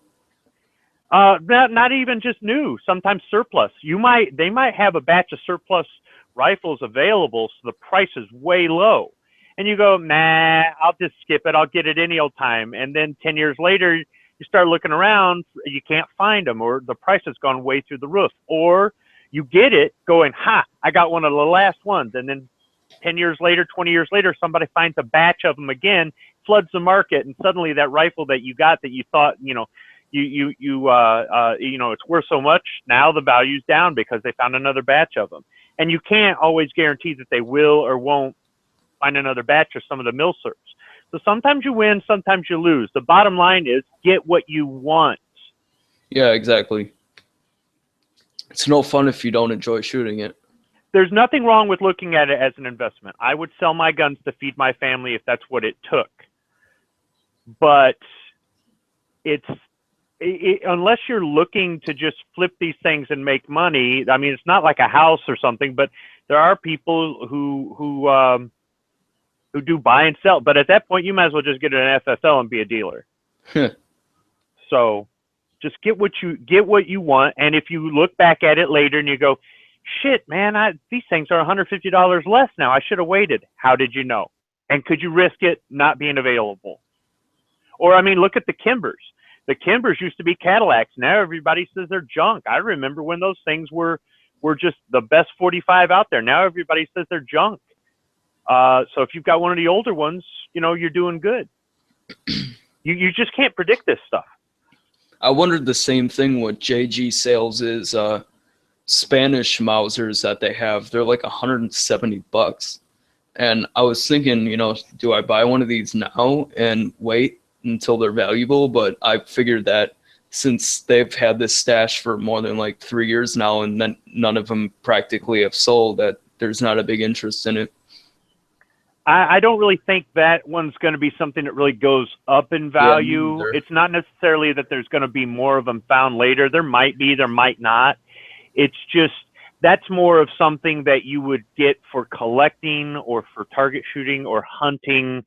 Not even just new. Sometimes surplus. They might have a batch of surplus rifles available, so the price is way low, and you go, nah, I'll just skip it. I'll get it any old time. And then 10 years later, you start looking around, you can't find them, or the price has gone way through the roof, or you get it going, I got one of the last ones. And then 10 years later, 20 years later, somebody finds a batch of them again, floods the market, and suddenly that rifle that you got that you thought, it's worth so much, now the value's down because they found another batch of them. And you can't always guarantee that they will or won't find another batch of some of the milsurps. So sometimes you win, sometimes you lose. The bottom line is get what you want. Yeah, exactly. It's no fun if you don't enjoy shooting it. There's nothing wrong with looking at it as an investment. I would sell my guns to feed my family if that's what it took. But unless you're looking to just flip these things and make money, I mean, it's not like a house or something, but there are people who do buy and sell. But at that point, you might as well just get an FFL and be a dealer. So just get what you want. And if you look back at it later and you go, shit, man, these things are $150 less now. I should have waited. How did you know? And could you risk it not being available? Or, I mean, look at the Kimbers. The Kimbers used to be Cadillacs. Now everybody says they're junk. I remember when those things were just the best 45 out there. Now everybody says they're junk. So if you've got one of the older ones, you're doing good. You just can't predict this stuff. I wondered the same thing with JG Sales is Spanish Mausers that they have. They're like $170. And I was thinking, do I buy one of these now and wait until they're valuable? But I figured that since they've had this stash for more than like 3 years now and then none of them practically have sold, that there's not a big interest in it. I don't really think that one's going to be something that really goes up in value. Yeah, it's not necessarily that there's going to be more of them found later. There might be, there might not. It's just, that's more of something that you would get for collecting or for target shooting or hunting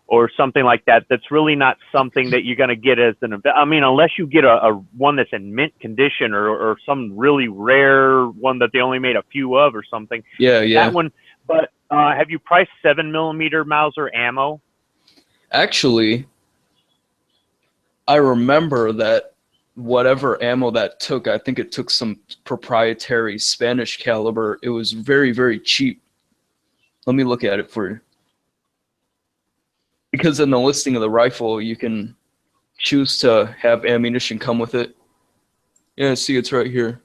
or something like that. That's really not something that you're going to get as an event. I mean, unless you get a one that's in mint condition or some really rare one that they only made a few of or something. Yeah. That one, but have you priced 7mm Mauser ammo? Actually, I remember that whatever ammo that took, I think it took some proprietary Spanish caliber. It was very, very cheap. Let me look at it for you. Because in the listing of the rifle, you can choose to have ammunition come with it. Yeah, see, it's right here.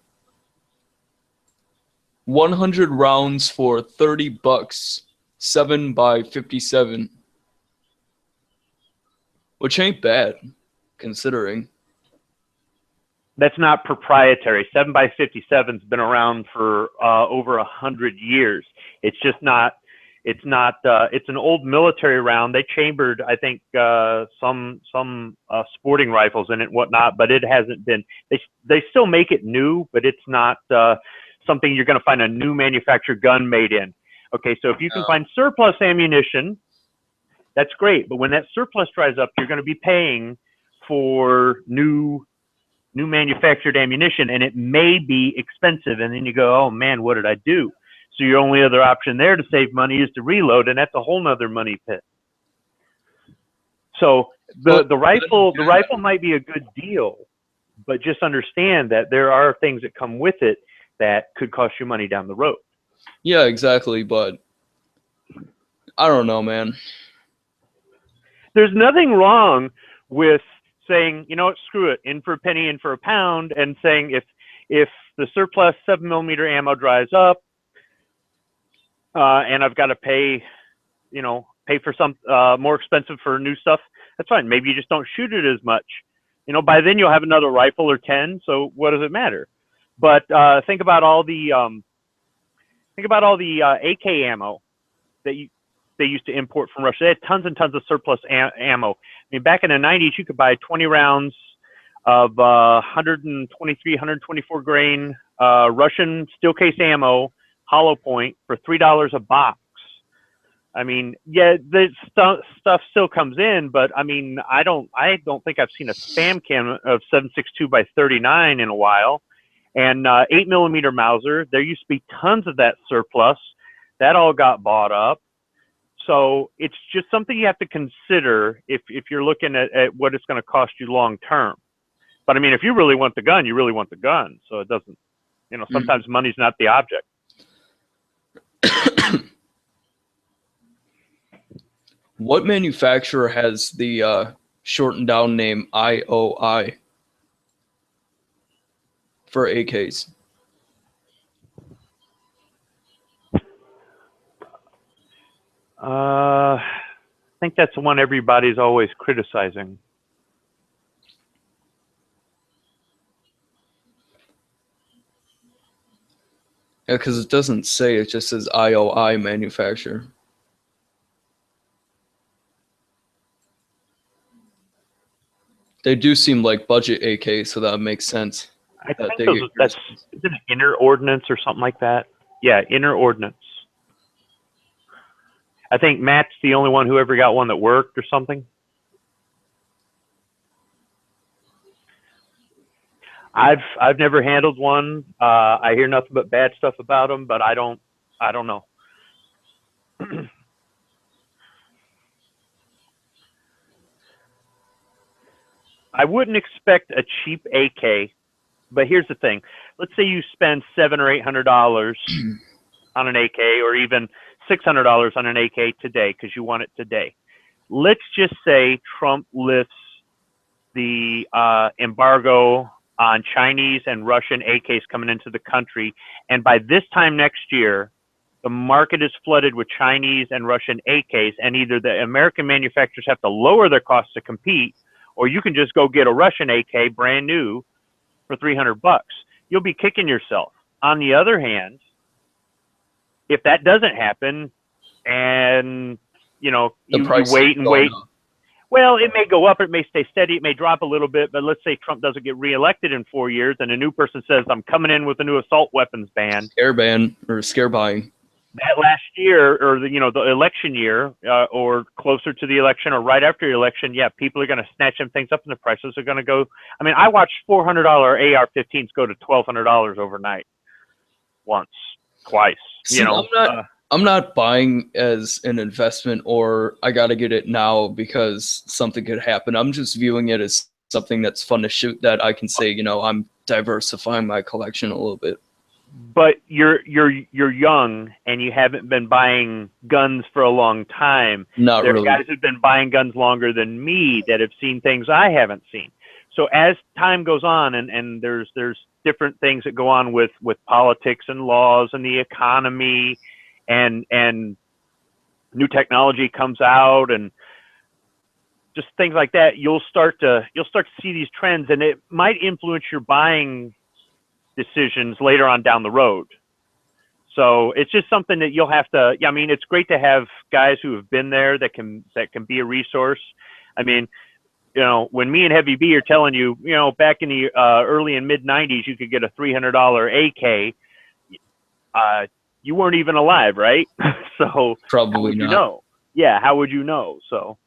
100 rounds for $30, 7x57, which ain't bad, considering. That's not proprietary. 7x57's been around for over 100 years. It's just not. It's not. It's an old military round. They chambered, I think, some sporting rifles in it and whatnot, but it hasn't been. They still make it new, but it's not something you're going to find a new manufactured gun made in. Okay, so if you can find surplus ammunition, that's great. But when that surplus dries up, you're going to be paying for new manufactured ammunition, and it may be expensive. And then you go, oh man, what did I do? So your only other option there to save money is to reload, and that's a whole nother money pit. So the rifle might be a good deal, but just understand that there are things that come with it that could cost you money down the road. Yeah, exactly, but I don't know, man. There's nothing wrong with saying, you know what, screw it, in for a penny, in for a pound, and saying if the surplus 7mm ammo dries up, and I've got to pay for some more expensive for new stuff, that's fine. Maybe you just don't shoot it as much. By then you'll have another rifle or 10, so what does it matter? But think about all the AK ammo that they used to import from Russia. They had tons and tons of surplus ammo. I mean, back in the 90s, you could buy 20 rounds of 123, 124 grain Russian steel case ammo, hollow point, for $3 a box. I mean, yeah, the stuff still comes in, but I mean, I don't think I've seen a spam can of 7.62x39 in a while. And 8mm Mauser, there used to be tons of that surplus. That all got bought up. So it's just something you have to consider if you're looking at what it's going to cost you long term. But I mean, if you really want the gun, you really want the gun. So it doesn't, sometimes money's not the object. What manufacturer has the shortened down name IOI for AKs? I think that's the one everybody's always criticizing. Yeah, because it doesn't say. It just says IOI manufacturer. They do seem like budget AK, so that makes sense. I that think they those, get that's is it an inner ordinance or something like that. Yeah, inner ordinance. I think Matt's the only one who ever got one that worked or something. I've never handled one. I hear nothing but bad stuff about them, but I don't know. I wouldn't expect a cheap AK, but here's the thing. Let's say you spend $700 or $800 on an AK, or even $600 on an AK today because you want it today. Let's just say Trump lifts the embargo on Chinese and Russian AKs coming into the country, and by this time next year, the market is flooded with Chinese and Russian AKs, and either the American manufacturers have to lower their costs to compete, or you can just go get a Russian AK brand new for $300. You'll be kicking yourself. On the other hand, if that doesn't happen, and you wait and wait, well, it may go up, it may stay steady, it may drop a little bit. But let's say Trump doesn't get reelected in 4 years, and a new person says, "I'm coming in with a new assault weapons ban." Scare ban or scare buying. That last year, or the election year, or closer to the election, or right after the election, yeah, people are going to snatch them things up, and the prices are going to go. I mean, I watched $400 AR-15s go to $1,200 overnight, once, twice. See, I'm not buying as an investment or I got to get it now because something could happen. I'm just viewing it as something that's fun to shoot that I can say, I'm diversifying my collection a little bit. But you're young and you haven't been buying guns for a long time. Not there really. are guys who've been buying guns longer than me that have seen things I haven't seen. So as time goes on, and there's different things that go on with politics and laws and the economy, and new technology comes out, and just things like that, you'll start to see these trends, and it might influence your buying decisions later on down the road. So it's just something that you'll have to. I mean, it's great to have guys who have been there that can be a resource. I mean, when me and Heavy B are telling you, back in the early and mid '90s, you could get a $300 AK. You weren't even alive, right? So probably how would not. you know? Yeah, how would you know? So.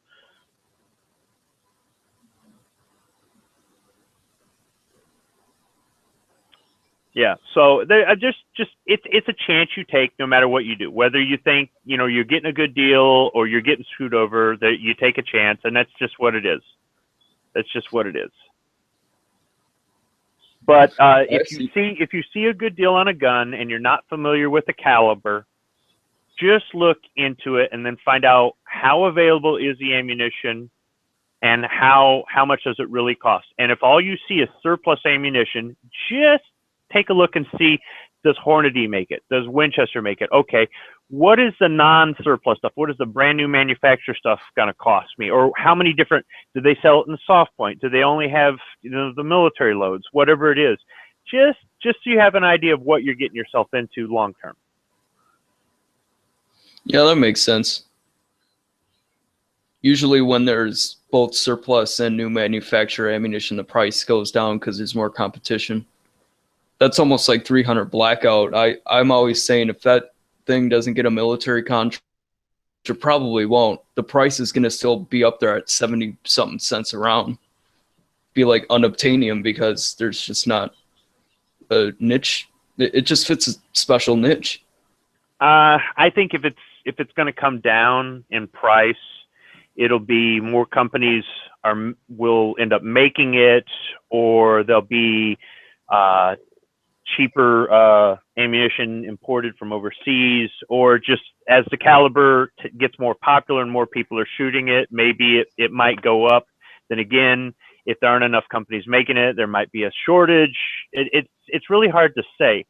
Yeah, so it's a chance you take no matter what you do. Whether you think you're getting a good deal or you're getting screwed over, that you take a chance, and that's just what it is. That's just what it is. But if you see a good deal on a gun and you're not familiar with the caliber, just look into it and then find out how available is the ammunition and how much does it really cost. And if all you see is surplus ammunition, just take a look and see, does Hornady make it? Does Winchester make it? Okay, what is the non-surplus stuff? What is the brand new manufacturer stuff going to cost me? Or how many different, do they sell it in the soft point? Do they only have the military loads? Whatever it is, just so you have an idea of what you're getting yourself into long term. Yeah, that makes sense. Usually when there's both surplus and new manufacturer ammunition, the price goes down because there's more competition. That's almost like 300 blackout. I'm always saying if that thing doesn't get a military contract, it probably won't. The price is going to still be up there at 70 something cents a round. Be like unobtainium because there's just not a niche. It just fits a special niche. I think if it's going to come down in price, it'll be more companies will end up making it, or there'll be cheaper ammunition imported from overseas, or just as the caliber gets more popular and more people are shooting it, maybe it might go up. Then again, if there aren't enough companies making it, there might be a shortage. It's really hard to say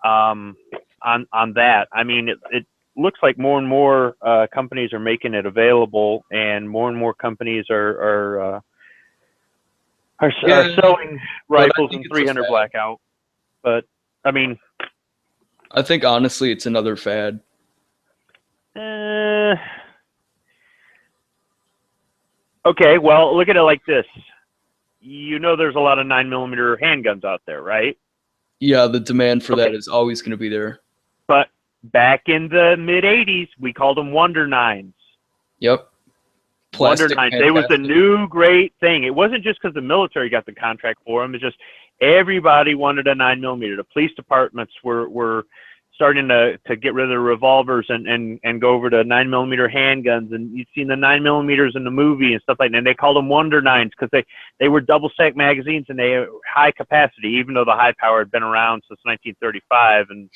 on that. I mean, it looks like more and more companies are making it available, and more companies are selling rifles in 300 blackout. But I mean, I think honestly, it's another fad. Okay, well, look at it like this. You know there's a lot of 9mm handguns out there, right? Yeah, the demand for that is always going to be there. But back in the mid-'80s, we called them Wonder Nines. Yep. Wonder Plastic Nines. They was the fantastic. new great thing. It wasn't just because the military got the contract for them. It's just everybody wanted a 9mm. The police departments were starting to get rid of the revolvers and go over to 9mm handguns. And you've seen the 9mm in the movie and stuff like that. And they called them Wonder Nines because they were double-stack magazines and they were high capacity, even though the high power had been around since 1935. And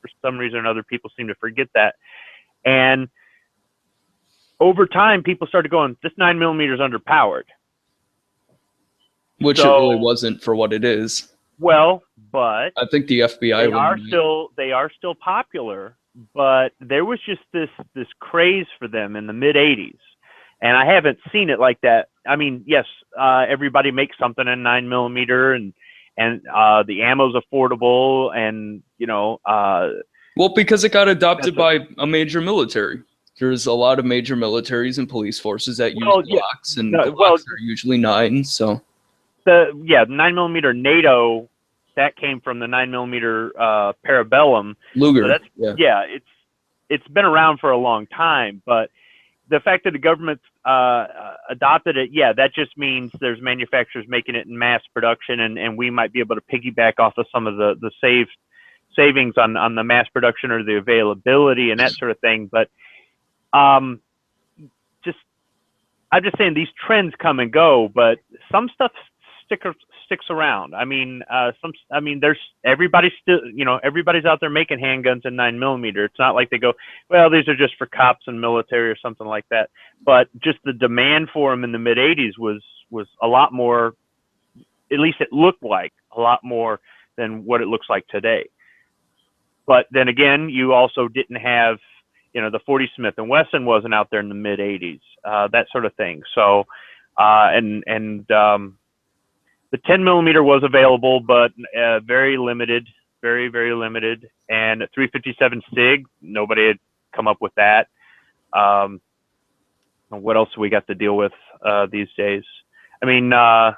for some reason or another, people seem to forget that. And over time, people started going, this 9mm is underpowered. Which it really wasn't for what it is. Well, but I think the FBI they are still popular, but there was just this craze for them in the mid-'80s, and I haven't seen it like that. I mean, yes, everybody makes something in 9mm, and the ammo's affordable, and well, because it got adopted by a major military. There's a lot of major militaries and police forces that use Glocks, and the Glocks are usually 9. So the 9mm NATO, that came from the 9mm Parabellum. Luger. So that's, it's been around for a long time, but the fact that the government adopted it, that just means there's manufacturers making it in mass production, and we might be able to piggyback off of some of the savings on the mass production or the availability and that sort of thing. But I'm just saying these trends come and go, but some stuff sticks around. I mean, there's everybody's out there making handguns in 9mm. It's not like they go, well, these are just for cops and military or something like that. But just the demand for them in the mid-'80s was a lot more. At least it looked like a lot more than what it looks like today. But then again, you also didn't have, the 40 Smith & Wesson wasn't out there in the mid-'80s, that sort of thing. So, the 10mm was available, but very limited, very, very limited. And 357 SIG, nobody had come up with that. What else do we got to deal with these days? I mean, I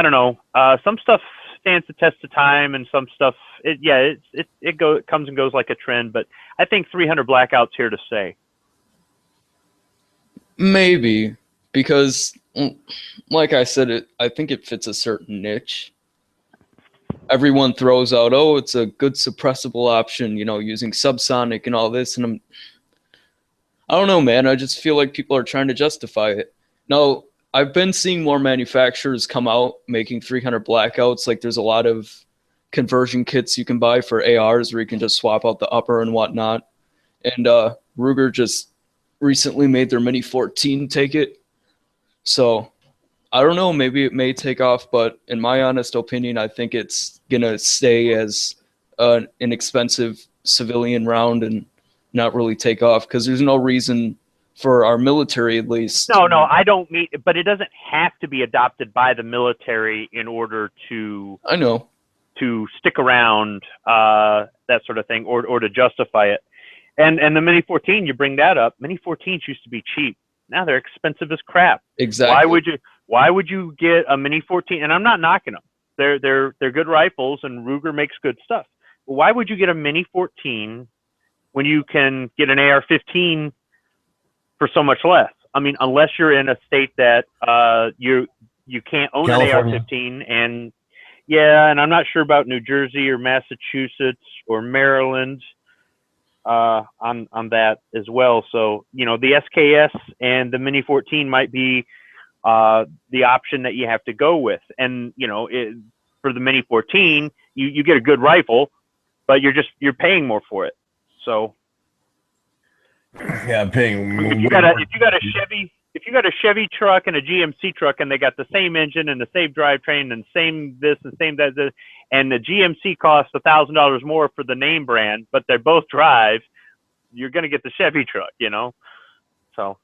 don't know. Some stuff stands the test of time, and some stuff, it comes and goes like a trend. But I think 300 Blackout's here to stay. Maybe, because, like I said, I think it fits a certain niche. Everyone throws out, it's a good suppressible option, using subsonic and all this, and I don't know, man. I just feel like people are trying to justify it. Now, I've been seeing more manufacturers come out making 300 Blackouts. Like, there's a lot of conversion kits you can buy for ARs where you can just swap out the upper and whatnot. And Ruger just recently made their Mini 14 take it. So I don't know, maybe it may take off, but in my honest opinion, I think it's going to stay as an inexpensive civilian round and not really take off, because there's no reason for our military, at least. No, I don't mean, but it doesn't have to be adopted by the military in order to stick around, that sort of thing, or to justify it. And the Mini 14, you bring that up. Mini 14s used to be cheap. Now they're expensive as crap. Exactly. Why would you get a Mini 14? And I'm not knocking them. They're good rifles, and Ruger makes good stuff. But why would you get a Mini 14 when you can get an AR-15 for so much less? I mean, unless you're in a state that you can't own California. an AR-15, and and I'm not sure about New Jersey or Massachusetts or Maryland on that as well. So, the SKS and the Mini 14 might be the option that you have to go with. And, for the Mini 14, you get a good rifle, but you're paying more for it. So yeah, I'm paying. If you got a Chevy truck and a GMC truck, and they got the same engine and the same drivetrain and same this and same that, and the GMC costs $1,000 more for the name brand, but they both drive, you're going to get the Chevy truck, So.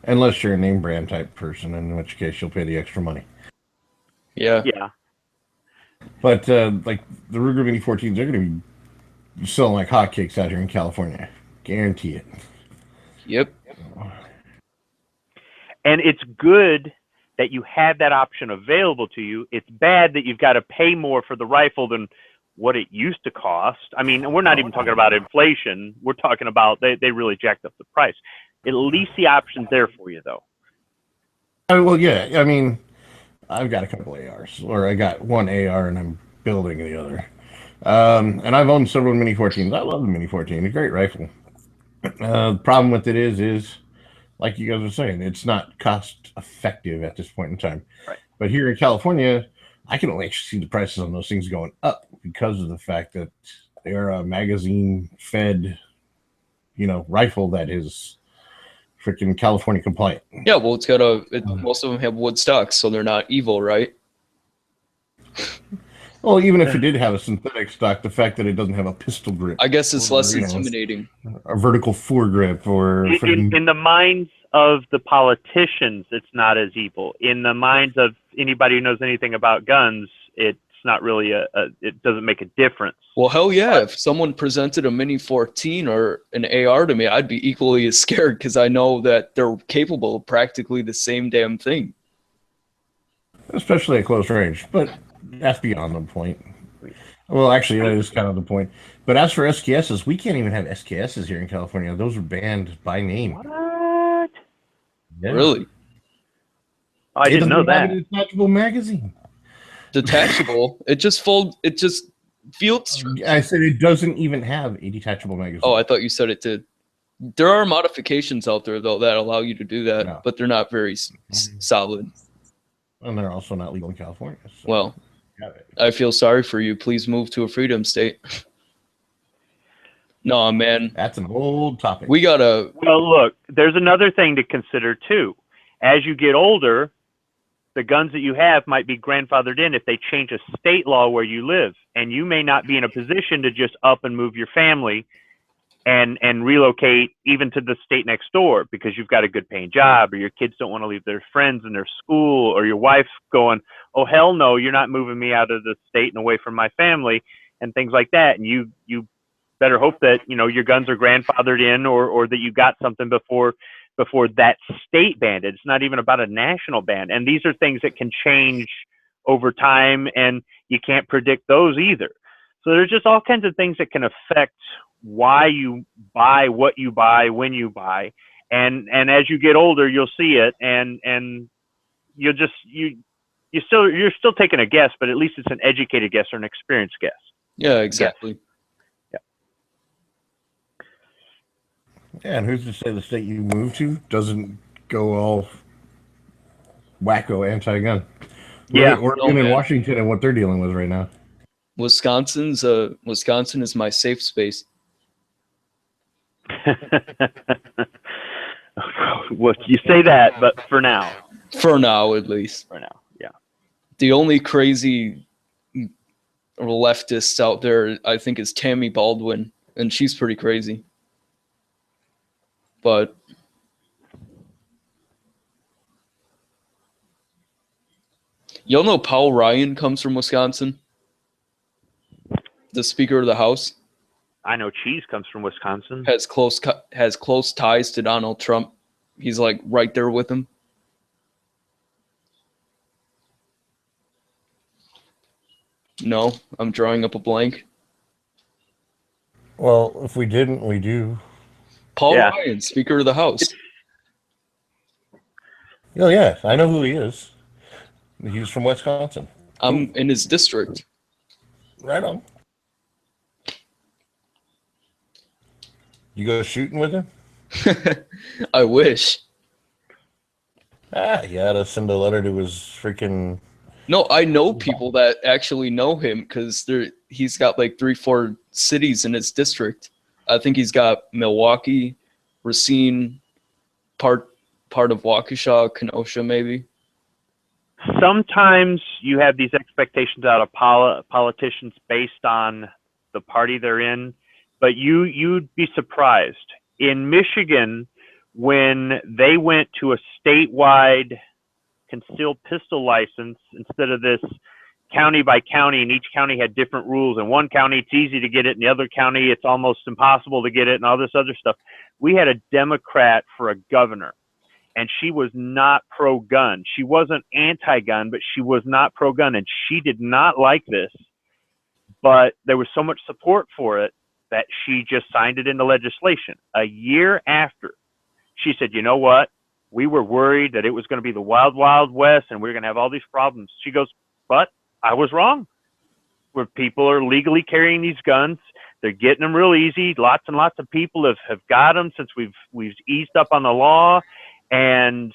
Unless you're a name brand type person, in which case you'll pay the extra money. Yeah. Yeah. But like the Ruger Mini 14s, they're going to be selling like hotcakes out here in California. Guarantee it. Yep. And it's good that you have that option available to you. It's bad that you've got to pay more for the rifle than what it used to cost. I mean, we're not even talking about inflation. We're talking about they really jacked up the price. At least the option's there for you, though. Well, yeah. I mean, I've got a couple ARs, or I got one AR and I'm building the other. And I've owned several Mini 14s. I love the Mini 14. It's a great rifle. The problem with it is, like you guys were saying, it's not cost effective at this point in time. Right. But here in California, I can only see the prices on those things going up because of the fact that they're a magazine-fed, rifle that is freaking California compliant. Yeah, well, most of them have wood stocks, so they're not evil, right? Well, even if it did have a synthetic stock, the fact that it doesn't have a pistol grip, I guess it's less intimidating. A vertical foregrip, or In the minds of the politicians, it's not as evil. In the minds of anybody who knows anything about guns, it's not really it doesn't make a difference. Well, hell yeah. If someone presented a Mini 14 or an AR to me, I'd be equally as scared because I know that they're capable of practically the same damn thing. especially at close range. But that's beyond the point. Well, actually, that is kind of the point. But as for SKSs, we can't even have SKSs here in California. Those are banned by name. What? Yeah. Really? I didn't know that. It's a detachable magazine. Detachable? It just folds. It just fields. I said it doesn't even have a detachable magazine. Oh, I thought you said it did. There are modifications out there though that allow you to do that, but they're not very solid. And they're also not legal in California. So. Well, I feel sorry for you. Please move to a freedom state. No, man. That's an old topic. We gotta. Well, look, there's another thing to consider too. As you get older, the guns that you have might be grandfathered in if they change a state law where you live, and you may not be in a position to just up and move your family and relocate even to the state next door because you've got a good paying job, or your kids don't want to leave their friends and their school, or your wife's going, oh hell no, you're not moving me out of the state and away from my family, and things like that. And you better hope that your guns are grandfathered in, or that you got something before that state banned it. It's not even about a national ban. And these are things that can change over time, and you can't predict those either. So there's just all kinds of things that can affect why you buy, what you buy, when you buy. And as you get older, you'll see it, and you're still taking a guess, but at least it's an educated guess or an experienced guess. Yeah, exactly. Yeah, and who's to say the state you move to doesn't go all wacko anti-gun? Yeah, Oregon and Washington and what they're dealing with right now. Wisconsin is my safe space. Well, you say that, but for now. For now, at least. For now, yeah. The only crazy leftist out there, I think, is Tammy Baldwin, and she's pretty crazy. But y'all know Paul Ryan comes from Wisconsin? The Speaker of the House? I know Cheese comes from Wisconsin. Has close ties to Donald Trump. He's like right there with him. No, I'm drawing up a blank. Well, if we didn't, we do. Paul Ryan, Speaker of the House. Oh, yeah, I know who he is. He's from Wisconsin. I'm in his district. Right on. You go shooting with him? I wish. You gotta send a letter to his freaking... No, I know people that actually know him because he's got like 3-4 cities in his district. I think he's got Milwaukee, Racine, part of Waukesha, Kenosha, maybe. Sometimes you have these expectations out of politicians based on the party they're in, but you'd be surprised. In Michigan, when they went to a statewide concealed pistol license instead of this county by county, and each county had different rules. In one county, it's easy to get it. In the other county, it's almost impossible to get it, and all this other stuff. We had a Democrat for a governor, and she was not pro-gun. She wasn't anti-gun, but she was not pro-gun, and she did not like this. But there was so much support for it that she just signed it into legislation. A year after, she said, you know what? We were worried that it was going to be the wild, wild west, and we were going to have all these problems. She goes, but I was wrong. Where people are legally carrying these guns, they're getting them real easy. Lots and lots of people have got them since we've eased up on the law, and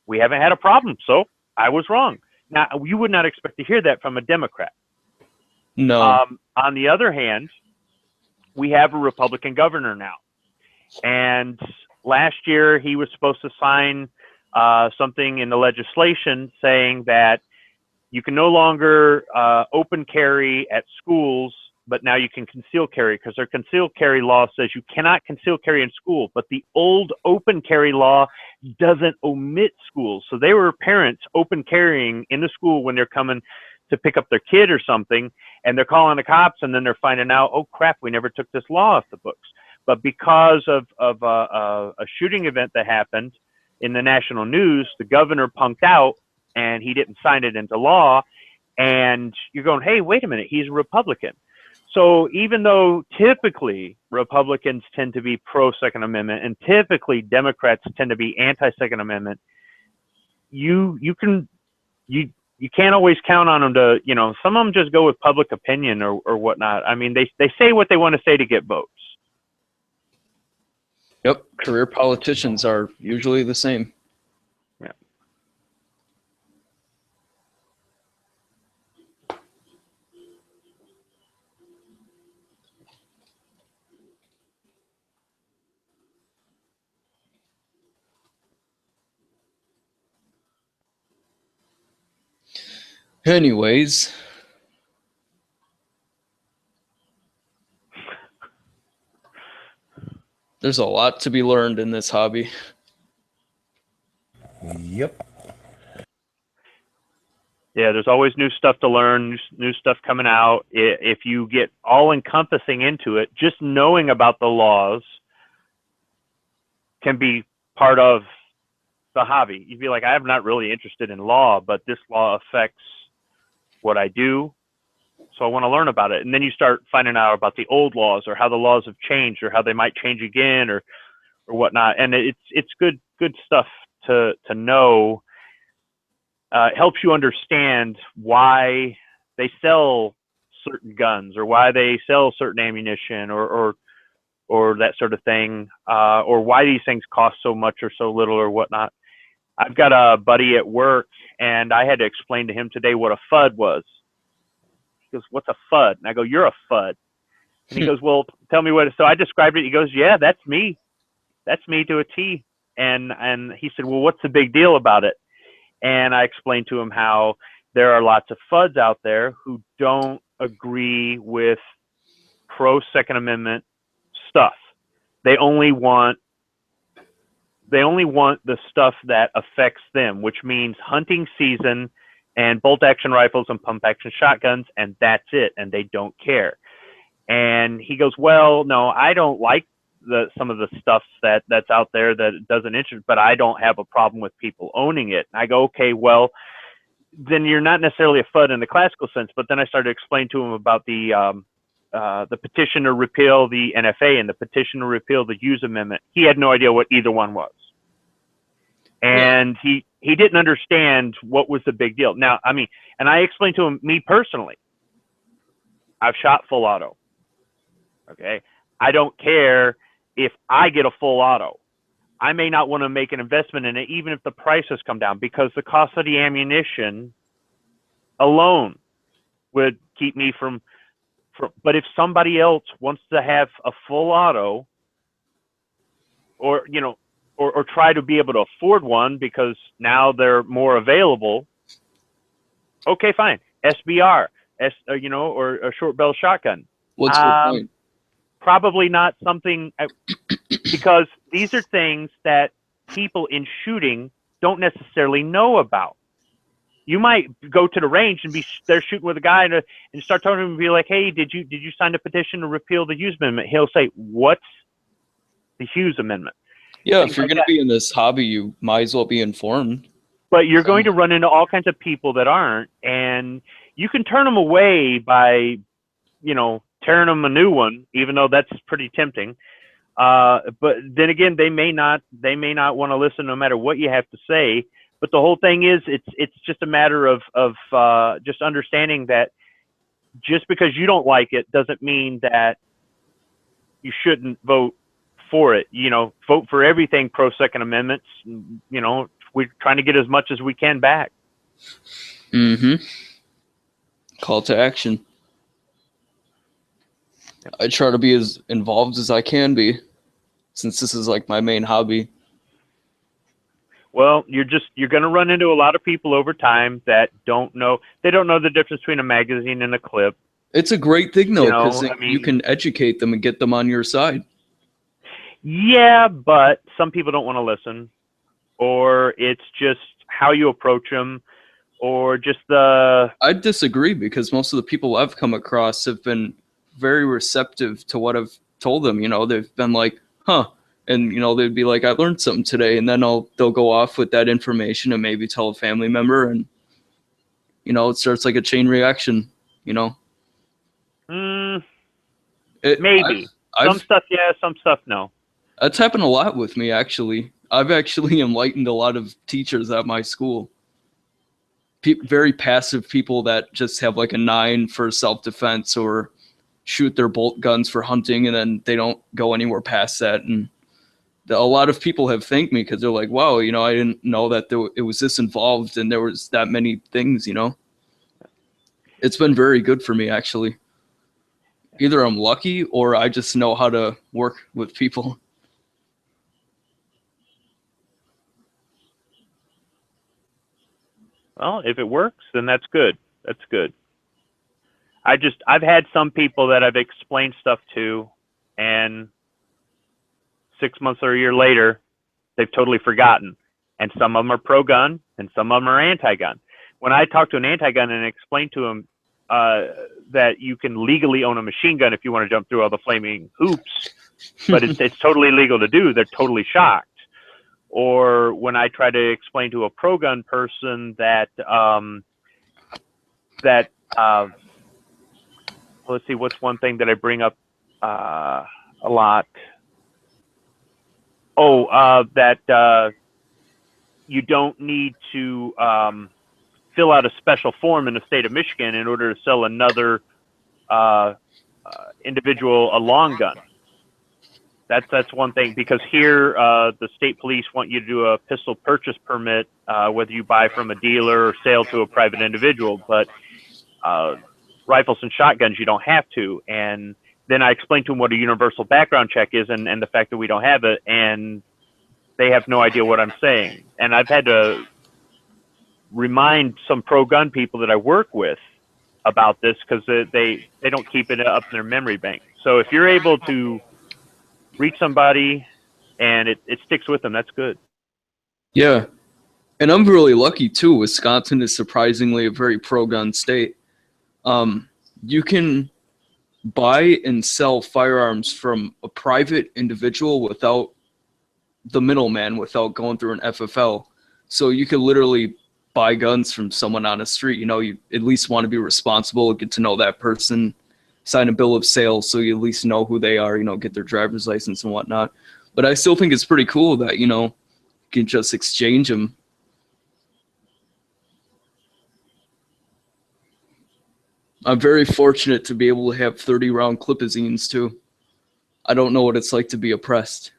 we haven't had a problem. So I was wrong. Now, you would not expect to hear that from a Democrat. No. On the other hand, we have a Republican governor now, and last year he was supposed to sign something in the legislation saying that you can no longer open carry at schools, but now you can conceal carry, because their concealed carry law says you cannot conceal carry in school. But the old open carry law doesn't omit schools. So they were parents open carrying in the school when they're coming to pick up their kid or something, and they're calling the cops, and then they're finding out, oh crap, we never took this law off the books. But because of a shooting event that happened in the national news, the governor punked out, and he didn't sign it into law. And you're going, hey, wait a minute, he's a Republican. So even though typically Republicans tend to be pro-Second Amendment and typically Democrats tend to be anti-Second Amendment, you can't always count on them to, some of them just go with public opinion or whatnot. I mean, they say what they want to say to get votes. Yep, career politicians are usually the same. Yeah. Anyways, there's a lot to be learned in this hobby. Yep. Yeah, there's always new stuff to learn, new stuff coming out. If you get all encompassing into it, just knowing about the laws can be part of the hobby. You'd be like, I'm not really interested in law, but this law affects what I do, so I want to learn about it. And then you start finding out about the old laws or how the laws have changed or how they might change again or whatnot. And it's good stuff to know. It helps you understand why they sell certain guns or why they sell certain ammunition or that sort of thing, or why these things cost so much or so little or whatnot. I've got a buddy at work, and I had to explain to him today what a FUD was. He goes, what's a FUD? And I go, you're a FUD. And he goes, well, tell me what. So I described it. He goes, yeah, that's me. That's me to a T. And he said, well, what's the big deal about it? And I explained to him how there are lots of FUDs out there who don't agree with pro-Second Amendment stuff. They only want the stuff that affects them, which means hunting season and bolt action rifles and pump action shotguns, and that's it, and they don't care. And he goes, well, no, I don't like some of the stuff that's out there that doesn't interest, but I don't have a problem with people owning it. And I go, okay, well, then you're not necessarily a FUD in the classical sense. But then I started to explain to him about the petition to repeal the NFA and the petition to repeal the Hughes Amendment. He had no idea what either one was. And he didn't understand what was the big deal. Now, I mean, and I explained to him, me personally, I've shot full auto. Okay. I don't care if I get a full auto. I may not want to make an investment in it, even if the prices come down, because the cost of the ammunition alone would keep me from. But if somebody else wants to have a full auto, or or try to be able to afford one because now they're more available, okay, fine. SBR, or a short barrel shotgun. What's your point? Probably not something, because these are things that people in shooting don't necessarily know about. You might go to the range and be there shooting with a guy and start talking to him and be like, "Hey, did you sign a petition to repeal the Hughes Amendment?" He'll say, "What's the Hughes Amendment?" Yeah, Things if you're like going to that. be in this hobby, you might as well be informed. But you're going to run into all kinds of people that aren't, and you can turn them away by, tearing them a new one, even though that's pretty tempting. But then again, they may not want to listen no matter what you have to say. But the whole thing is, it's just a matter of just understanding that just because you don't like it doesn't mean that you shouldn't vote for it. Vote for everything pro Second Amendments. We're trying to get as much as we can back. Mm-hmm. Call to action. I try to be as involved as I can be, since this is like my main hobby. Well, you're going to run into a lot of people over time that don't know the difference between a magazine and a clip. It's a great thing though, because I mean, you can educate them and get them on your side. Yeah, but some people don't want to listen, or it's just how you approach them, or just the... I disagree, because most of the people I've come across have been very receptive to what I've told them. They've been like, huh. And, they'd be like, I learned something today. And then they'll go off with that information and maybe tell a family member. And, it starts like a chain reaction, Maybe. Some stuff, yeah, some stuff, no. That's happened a lot with me, actually. I've actually enlightened a lot of teachers at my school. Very passive people that just have like a 9 for self-defense or shoot their bolt guns for hunting, and then they don't go anywhere past that. And a lot of people have thanked me because they're like, wow, I didn't know that it was this involved and there was that many things, It's been very good for me, actually. Either I'm lucky or I just know how to work with people. Well, if it works, then that's good. That's good. I've had some people that I've explained stuff to, and 6 months or a year later, they've totally forgotten. And some of them are pro-gun, and some of them are anti-gun. When I talk to an anti-gun and explain to them that you can legally own a machine gun if you want to jump through all the flaming hoops, but it's totally legal to do, they're totally shocked. Or when I try to explain to a pro-gun person that let's see, what's one thing that I bring up a lot? That you don't need to fill out a special form in the state of Michigan in order to sell another individual a long gun. That's one thing, because here the state police want you to do a pistol purchase permit, whether you buy from a dealer or sell to a private individual. But rifles and shotguns, you don't have to. And then I explained to them what a universal background check is, and the fact that we don't have it, and they have no idea what I'm saying. And I've had to remind some pro-gun people that I work with about this, because they don't keep it up in their memory bank. So if you're able to reach somebody and it sticks with them, that's good. Yeah. And I'm really lucky too. Wisconsin is surprisingly a very pro-gun state. You can buy and sell firearms from a private individual without the middleman, without going through an FFL. So you could literally buy guns from someone on the street. You at least want to be responsible, get to know that person, sign a bill of sale so you at least know who they are, get their driver's license and whatnot. But I still think it's pretty cool that, you can just exchange them. I'm very fortunate to be able to have 30-round clipazines too. I don't know what it's like to be oppressed.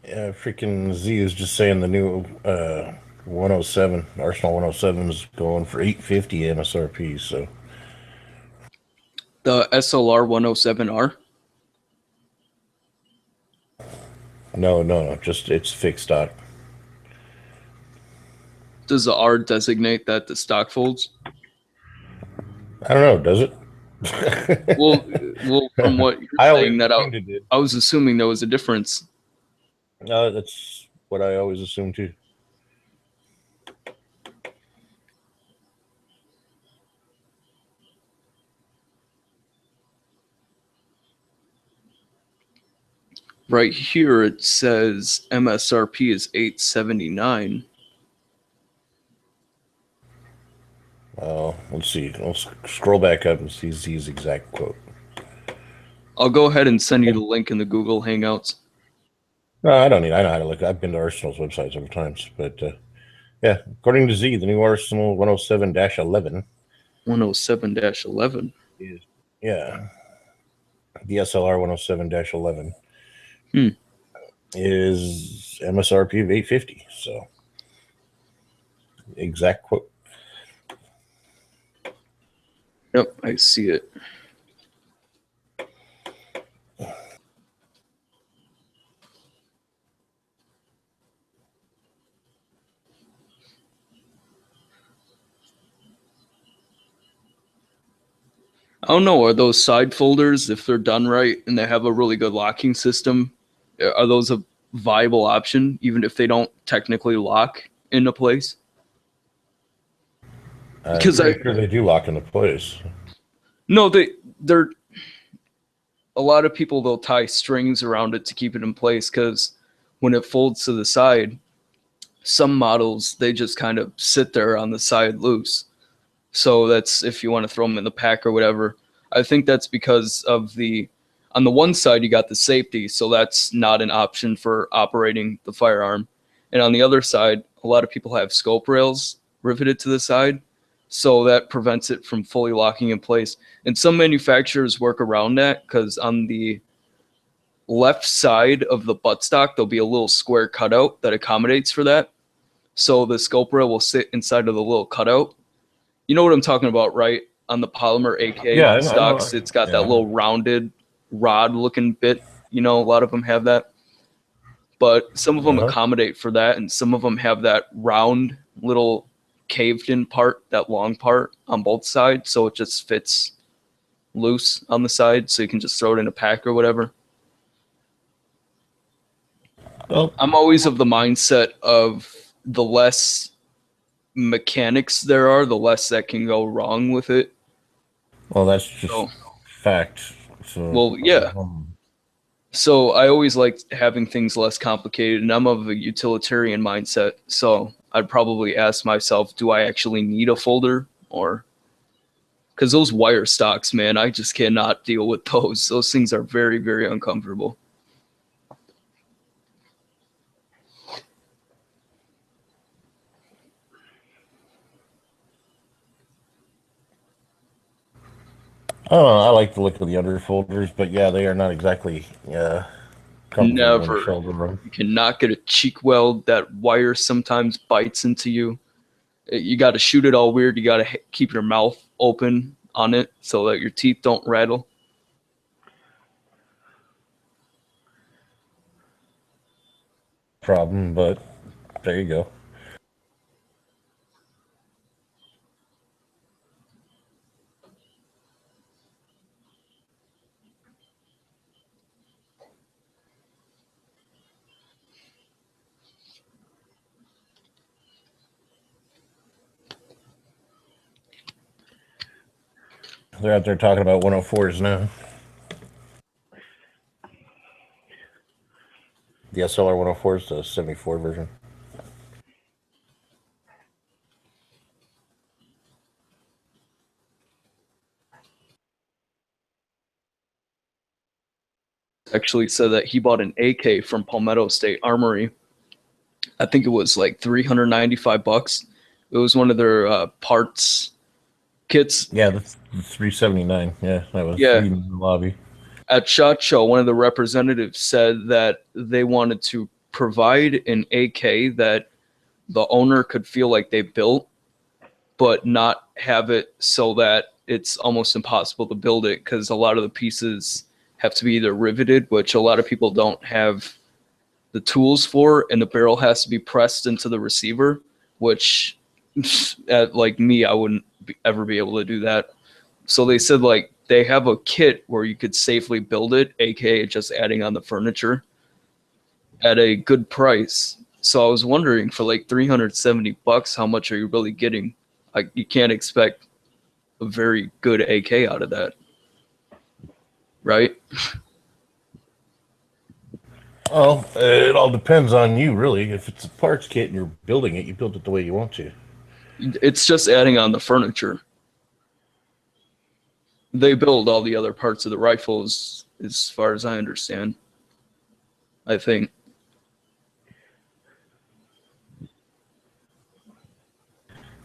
Yeah, freaking Z is just saying the new 107. Arsenal 107 is going for $850 MSRP. So The SLR 107R. no, just it's fixed stock. Does the R designate that the stock folds? I don't know. Does it? Well, from what you're I always saying, that assumed it did. I was assuming there was a difference. No, that's what I always assumed too. Right here it says MSRP is $879. Let's see. I'll scroll back up and see his exact quote. I'll go ahead and send you the link in the Google Hangouts. No, I don't need. I know how to look. I've been to Arsenal's website several times, but yeah, according to Z, the new Arsenal 107-11. 107-11. Yeah, DSLR 107-11 Hmm. is MSRP of $850. So exact quote. Yep, I see it. I don't know, are those side folders, if they're done right and they have a really good locking system, are those a viable option, even if they don't technically lock into place? Because I'm sure they do lock into place. No, they're a lot of people, they'll tie strings around it to keep it in place, because when it folds to the side, some models, they just kind of sit there on the side loose. So that's if you want to throw them in the pack or whatever. I think that's because of on the one side, you got the safety, so that's not an option for operating the firearm. And on the other side, a lot of people have scope rails riveted to the side, so that prevents it from fully locking in place. And some manufacturers work around that, because on the left side of the buttstock, there'll be a little square cutout that accommodates for that. So the scope rail will sit inside of the little cutout. You know what I'm talking about, right? On the Polymer AK stocks, it's got that little rounded rod looking bit. You know, a lot of them have that. But some of them accommodate for that, and some of them have that round little caved in part, that long part on both sides, so it just fits loose on the side, so you can just throw it in a pack or whatever. Well, I'm always of the mindset of the less mechanics there are, the less that can go wrong with it. Well, that's just fact. So, well, yeah. So I always like having things less complicated, and I'm of a utilitarian mindset. So I'd probably ask myself, do I actually need a folder? Or because those wire stocks, man, I just cannot deal with those. Those things are very, very uncomfortable. I don't know. I like the look of the underfolders, but yeah, they are not exactly Never. You cannot get a cheek weld. That wire sometimes bites into you. You got to shoot it all weird. You got to keep your mouth open on it so that your teeth don't rattle. Problem, but there you go. They're out there talking about 104s now. The SLR 104 is the 74 version. Actually said that he bought an AK from Palmetto State Armory. I think it was like $395. It was one of their parts kits. Yeah, the 379. Yeah, that was in the lobby. At SHOT Show, one of the representatives said that they wanted to provide an AK that the owner could feel like they built, but not have it so that it's almost impossible to build it because a lot of the pieces have to be either riveted, which a lot of people don't have the tools for, and the barrel has to be pressed into the receiver, which like me, I wouldn't ever be able to do that. So they said like they have a kit where you could safely build it, aka just adding on the furniture at a good price. So I was wondering, for like $370, how much are you really getting? Like, you can't expect a very good AK out of that, right? Well, it all depends on you, really. If it's a parts kit and you're building it, you build it the way you want to. It's just adding on the furniture. They build all the other parts of the rifles, as far as I understand, I think.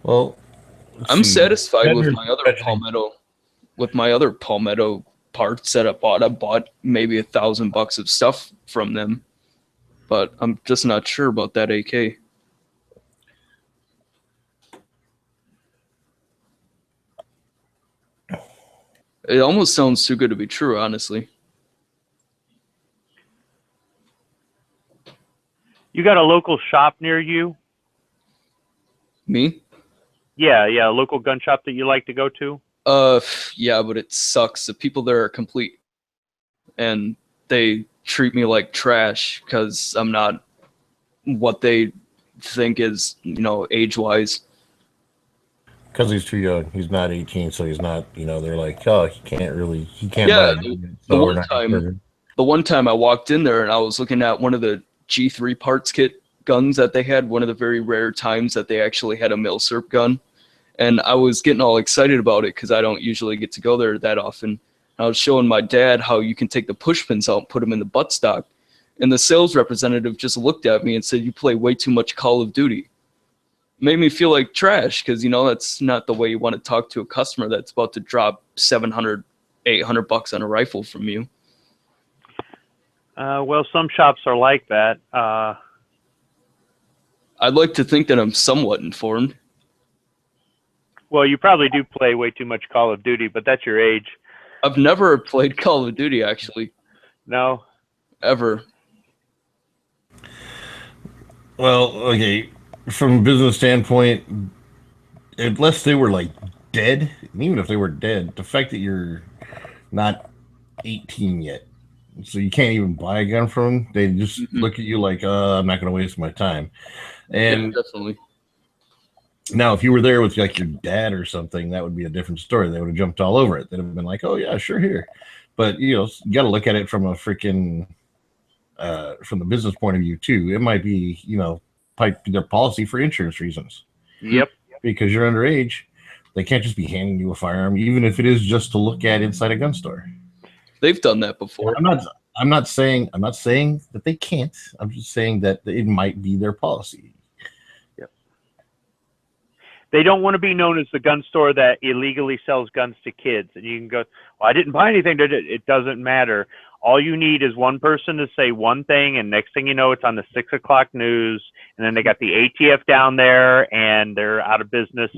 Well, I'm satisfied with my other Palmetto. With my other Palmetto parts that I bought maybe $1,000 of stuff from them, but I'm just not sure about that AK. It almost sounds too good to be true, honestly. You got a local shop near you? Me? Yeah, a local gun shop that you like to go to? Yeah, but it sucks. The people there are complete, and they treat me like trash because I'm not what they think is, age-wise. Because he's too young. He's not 18, so he's not, they're like, oh, he can't Yeah, buy it. The one time I walked in there and I was looking at one of the G3 parts kit guns that they had, one of the very rare times that they actually had a Milsurp gun. And I was getting all excited about it because I don't usually get to go there that often. I was showing my dad how you can take the push pins out and put them in the buttstock. And the sales representative just looked at me and said, "You play way too much Call of Duty." Made me feel like trash because, that's not the way you want to talk to a customer that's about to drop $700, $800 on a rifle from you. Well, some shops are like that. I'd like to think that I'm somewhat informed. Well, you probably do play way too much Call of Duty, but that's your age. I've never played Call of Duty, actually. No? Ever. Well, okay, from a business standpoint, unless they were like dead, and even if they were dead, the fact that you're not 18 yet, so you can't even buy a gun from them, they just look at you like, I'm not going to waste my time. And yeah, definitely. Now, if you were there with like your dad or something, that would be a different story. They would have jumped all over it. They'd have been like, "Oh yeah, sure, here." But you got to look at it from a freaking from the business point of view too. It might be their policy for insurance reasons. Yep. Because you're underage, they can't just be handing you a firearm, even if it is just to look at inside a gun store. They've done that before. I'm not saying that they can't. I'm just saying that it might be their policy. They don't want to be known as the gun store that illegally sells guns to kids. And you can go, "Well, I didn't buy anything." It doesn't matter. All you need is one person to say one thing, and next thing you know, it's on the 6 o'clock news. And then they got the ATF down there, and they're out of business.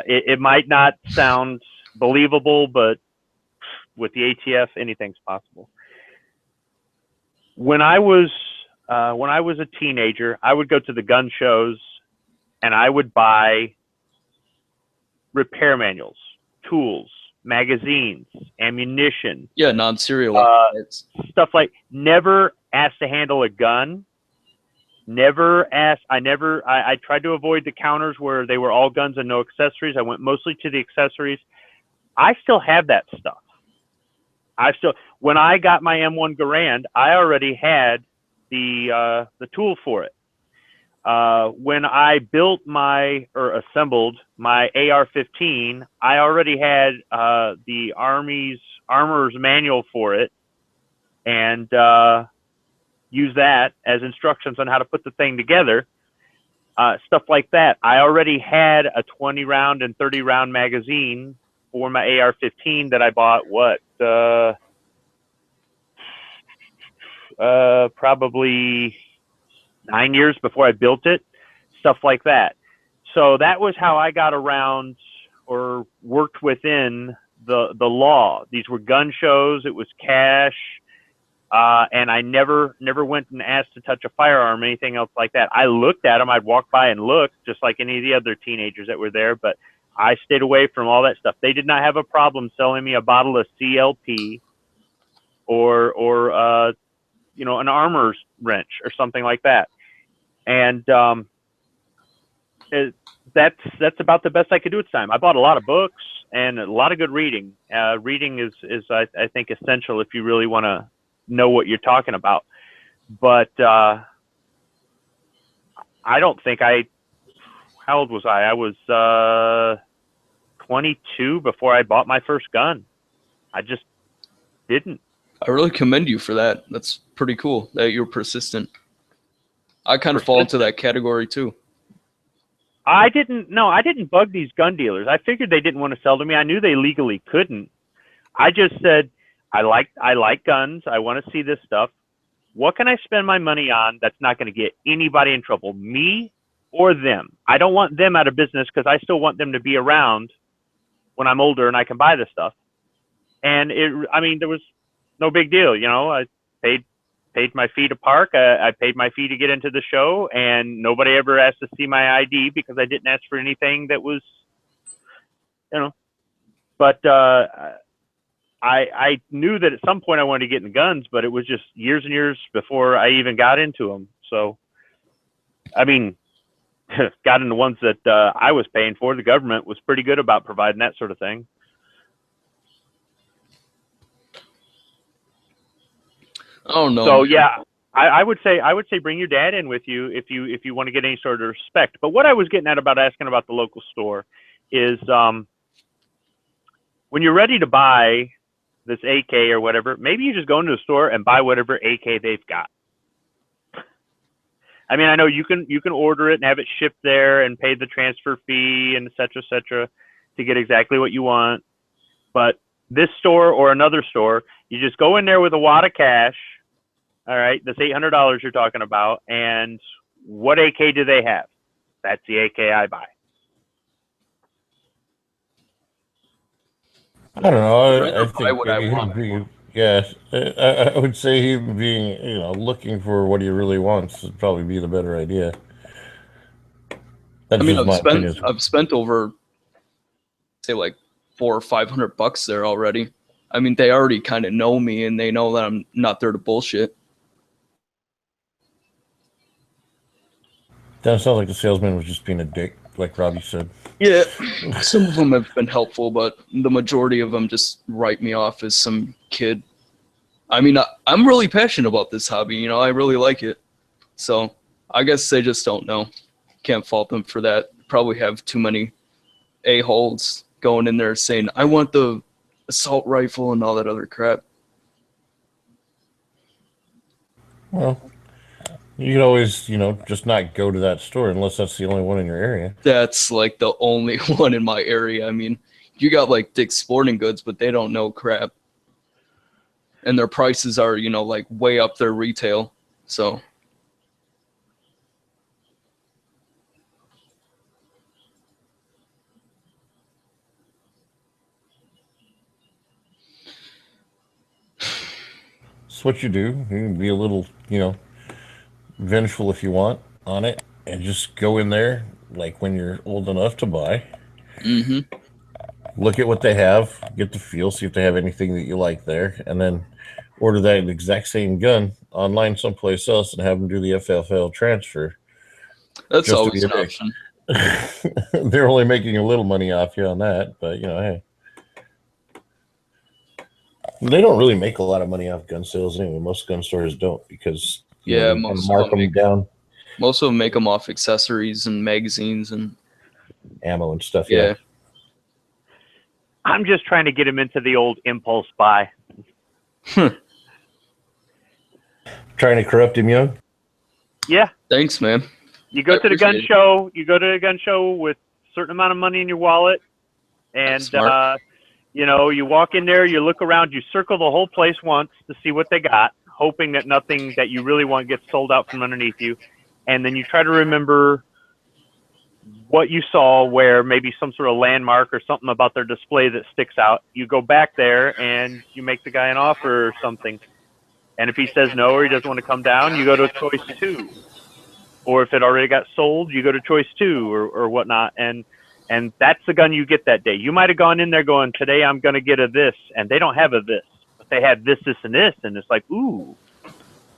It might not sound believable, but with the ATF, anything's possible. When I was a teenager, I would go to the gun shows, and I would buy repair manuals, tools, magazines, ammunition. Yeah, non-serial. Stuff like, never asked to handle a gun. I tried to avoid the counters where they were all guns and no accessories. I went mostly to the accessories. I still have that stuff. When I got my M1 Garand, I already had the tool for it. When I assembled my AR-15, I already had the Army's Armorer's Manual for it, and used that as instructions on how to put the thing together. Stuff like that. I already had a 20-round and 30-round magazine for my AR-15 that I bought, probably 9 years before I built it. stuff like that. So that was how I got around or worked within the law. These were gun shows. It was cash. And I never went and asked to touch a firearm or anything else like that. I looked at them. I'd walk by and look just like any of the other teenagers that were there, but I stayed away from all that stuff. They did not have a problem selling me a bottle of CLP or you know, an armor's wrench or something like that. And that's about the best I could do at the time. I bought a lot of books and a lot of good reading. Reading is I think essential if you really want to know what you're talking about. But I don't think how old was I? I was 22 before I bought my first gun. I just didn't. I really commend you for that. That's pretty cool that you're persistent. I kind of fall into that category too. I didn't bug these gun dealers. I figured they didn't want to sell to me. I knew they legally couldn't. I just said, I like guns. I want to see this stuff. What can I spend my money on that's not going to get anybody in trouble, me or them? I don't want them out of business because I still want them to be around when I'm older and I can buy this stuff. And there was no big deal. You know, I paid my fee to park. I paid my fee to get into the show, and nobody ever asked to see my ID because I didn't ask for anything that was, you know. But I knew that at some point I wanted to get in guns, but it was just years and years before I even got into them. So, I mean, got into ones that I was paying for. The government was pretty good about providing that sort of thing. Oh no. So yeah, I would say bring your dad in with you if you want to get any sort of respect. But what I was getting at about asking about the local store is when you're ready to buy this AK or whatever, maybe you just go into the store and buy whatever AK they've got. I mean, I know you can order it and have it shipped there and pay the transfer fee and et cetera, to get exactly what you want. But this store or another store, you just go in there with a wad of cash. All right, this $800 you're talking about, and what AK do they have? That's the AK I buy. I don't know. I Buy think what I want. I would say him being, you know, looking for what he really wants would probably be the better idea. That's I mean, just my opinion. I've spent over, say, like $400 or $500 there already. I mean, they already kind of know me, and they know that I'm not there to bullshit. That sounds like the salesman was just being a dick, like Robbie said. Yeah, some of them have been helpful, but the majority of them just write me off as some kid. I mean, I'm really passionate about this hobby. You know, I really like it. So I guess they just don't know. Can't fault them for that. Probably have too many a-holes going in there saying, I want the assault rifle and all that other crap. Well, you could always, you know, just not go to that store unless that's the only one in your area. That's like the only one in my area. I mean, you got like Dick's Sporting Goods, but they don't know crap. And their prices are, you know, like way up their retail. So. It's what you do. You can be a little, you know, vengeful if you want on it, and just go in there like when you're old enough to buy. Mm-hmm. Look at what they have, get the feel, see if they have anything that you like there, and then order that exact same gun online someplace else and have them do the FFL transfer. That's Just to always be an a option. They're only making a little money off you on that, but you know, hey. They don't really make a lot of money off gun sales anyway. Most gun stores don't because Yeah, they most mark of them them down, Most of them make them off accessories and magazines and ammo and stuff. yeah. I'm just trying to get him into the old impulse buy. Trying to corrupt him young. Yeah. Thanks, man. You go I to the gun appreciate it. show. You go to a gun show with a certain amount of money in your wallet, and Smart. you know, you walk in there, you look around, you circle the whole place once to see what they got, hoping that nothing that you really want gets sold out from underneath you, and then you try to remember what you saw, where maybe some sort of landmark or something about their display that sticks out. You go back there and you make the guy an offer or something. And if he says no or he doesn't want to come down, you go to choice 2. Or if it already got sold, you go to choice 2 or whatnot. And that's the gun you get that day. You might have gone in there going, today I'm going to get a this, and they don't have a this. But they had this, this, and this, and it's like, ooh.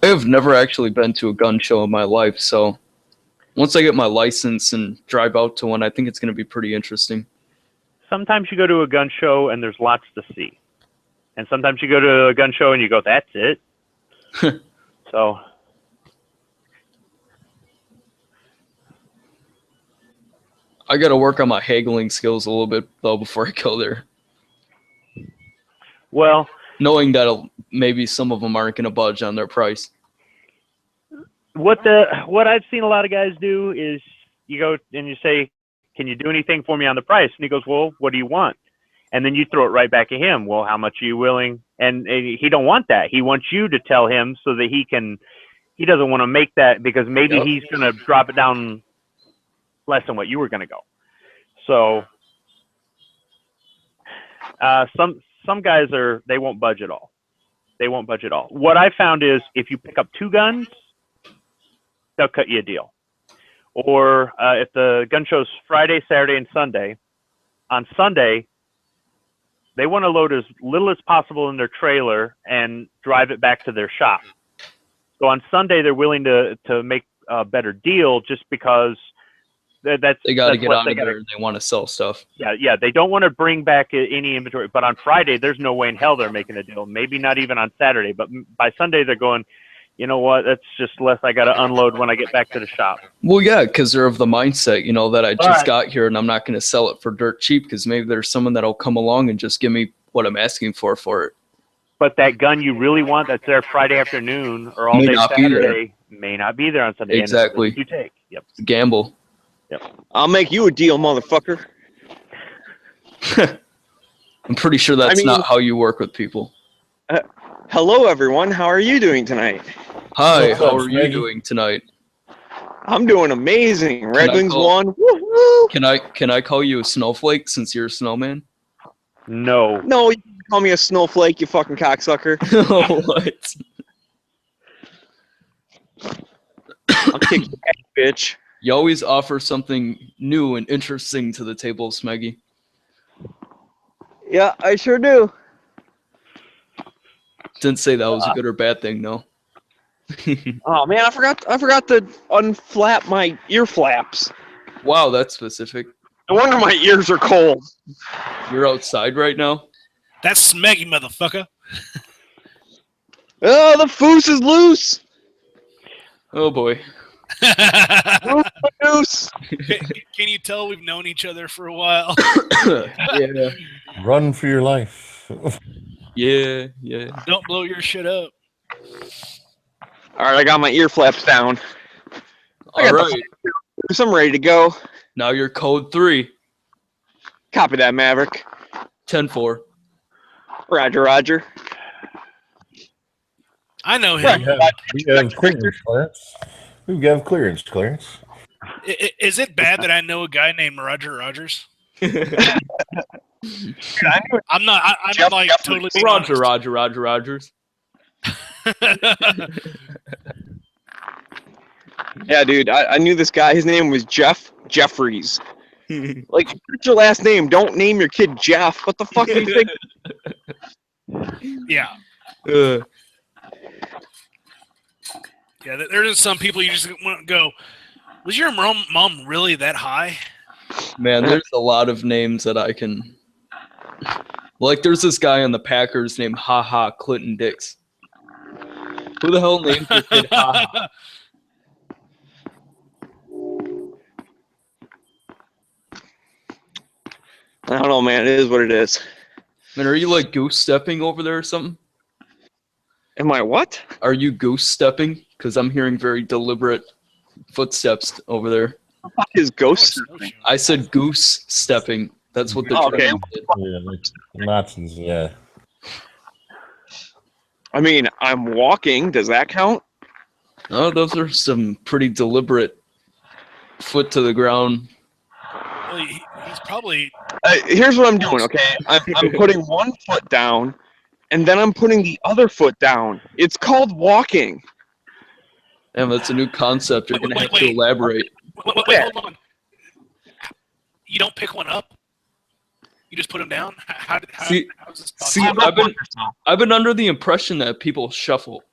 I have never actually been to a gun show in my life, so once I get my license and drive out to one, I think it's going to be pretty interesting. Sometimes you go to a gun show and there's lots to see. And sometimes you go to a gun show and you go, that's it. So... I got to work on my haggling skills a little bit, though, before I go there. Well... Knowing that maybe some of them aren't going to budge on their price. What I've seen a lot of guys do is you go and you say, can you do anything for me on the price? And he goes, well, what do you want? And then you throw it right back at him. Well, how much are you willing? And he don't want that. He wants you to tell him so that he doesn't want to make that, because maybe he's going to drop it down less than what you were going to go. So some guys they won't budge at all. They won't budge at all. What I found is if you pick up 2 guns, they'll cut you a deal. Or if the gun show's Friday, Saturday, and Sunday, on Sunday, they want to load as little as possible in their trailer and drive it back to their shop. So on Sunday, they're willing to make a better deal just because they got to get out of there and they want to sell stuff. Yeah. They don't want to bring back any inventory. But on Friday, there's no way in hell they're making a deal. Maybe not even on Saturday. But by Sunday, they're going, you know what? That's just less I got to unload when I get back to the shop. Well, yeah, because they're of the mindset, that I just got here and I'm not going to sell it for dirt cheap, because maybe there's someone that'll come along and just give me what I'm asking for it. But that gun you really want that's there Friday afternoon or all day Saturday may not be there on Sunday. Exactly. And it's you take. Yep. Gamble. Yep. I'll make you a deal, motherfucker. I'm pretty sure that's not how you work with people. Hello, everyone. How are you doing tonight? Hi, how are you doing tonight? I'm doing amazing. Red Wings won. Woo-hoo! Can I call you a snowflake since you're a snowman? No. No, you can call me a snowflake, you fucking cocksucker. What? I'll kick your ass, bitch. You always offer something new and interesting to the table, Smeggy. Yeah, I sure do. Didn't say that was a good or bad thing, no. Oh man, I forgot to unflap my ear flaps. Wow, that's specific. No wonder my ears are cold. You're outside right now? That's Smeggy, motherfucker. Oh, the foos is loose. Oh boy. Loose. Can you tell we've known each other for a while? Yeah. Run for your life. Yeah. Don't blow your shit up. All right, I got my ear flaps down. All right. I'm ready to go. Now you're code 3. Copy that, Maverick. 10-4. Roger. I know him. We have clearance, Clarence. We have clearance. Is it bad that I know a guy named Roger Rogers? I'm not like totally Rogers. Yeah, dude, I knew this guy. His name was Jeffries. Like, what's your last name? Don't name your kid Jeff. What the fuck do you think? Yeah. Yeah, there's some people you just want to go, was your mom really that high? Man, there's a lot of names that I can... Like, there's this guy on the Packers named Ha Clinton Dix. Who the hell named your kid Ha? I don't know, man. It is what it is. Man, are you like goose stepping over there or something? Am I what? Are you goose stepping? Because I'm hearing very deliberate footsteps over there. What is ghost stepping? I said goose stepping. That's what the okay. did. Yeah, like Nazis, yeah. I mean, I'm walking. Does that count? Oh, those are some pretty deliberate foot to the ground Well, he's probably. Here's what I'm doing, okay? I'm putting one foot down, and then I'm putting the other foot down. It's called walking. Damn, that's a new concept. You're gonna have to elaborate. Wait, hold on. You don't pick one up. You just put them down. How is this possible? I've been under the impression that people shuffle.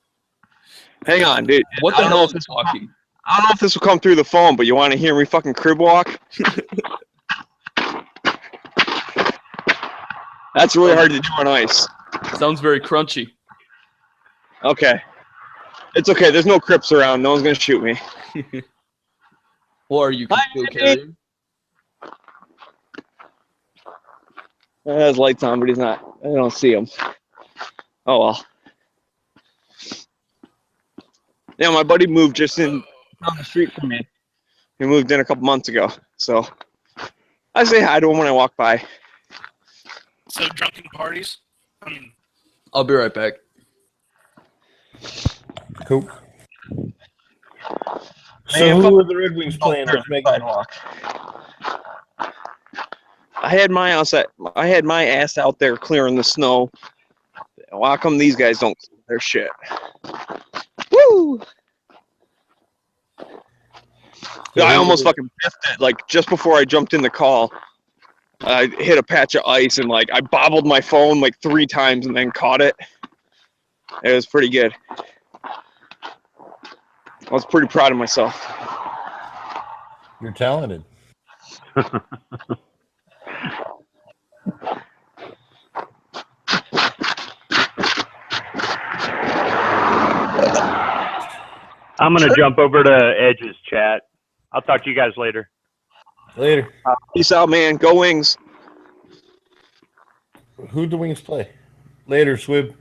Hang on, dude. What the hell is walking? I don't know if this will come through the phone, but you want to hear me fucking crib walk? That's really hard to do on ice. Sounds very crunchy. Okay. It's okay. There's no crips around. No one's going to shoot me. Or are you concealed carrying? He has lights on, but he's not. I don't see him. Oh, well. Yeah, my buddy moved just down the street from me. He moved in a couple months ago. So I say hi to him when I walk by. So drunken parties? I'll be right back. Cool. So who are the Red Wings playing? I had my ass out there clearing the snow. Why come these guys don't clear their shit? Woo! I almost fucking biffed it. Like just before I jumped in the call, I hit a patch of ice and like I bobbled my phone like 3 times and then caught it. It was pretty good. I was pretty proud of myself. You're talented. I'm going to jump over to Edge's chat. I'll talk to you guys later. Later. Peace out, man. Go Wings. Who'd the Wings play? Later, Swib.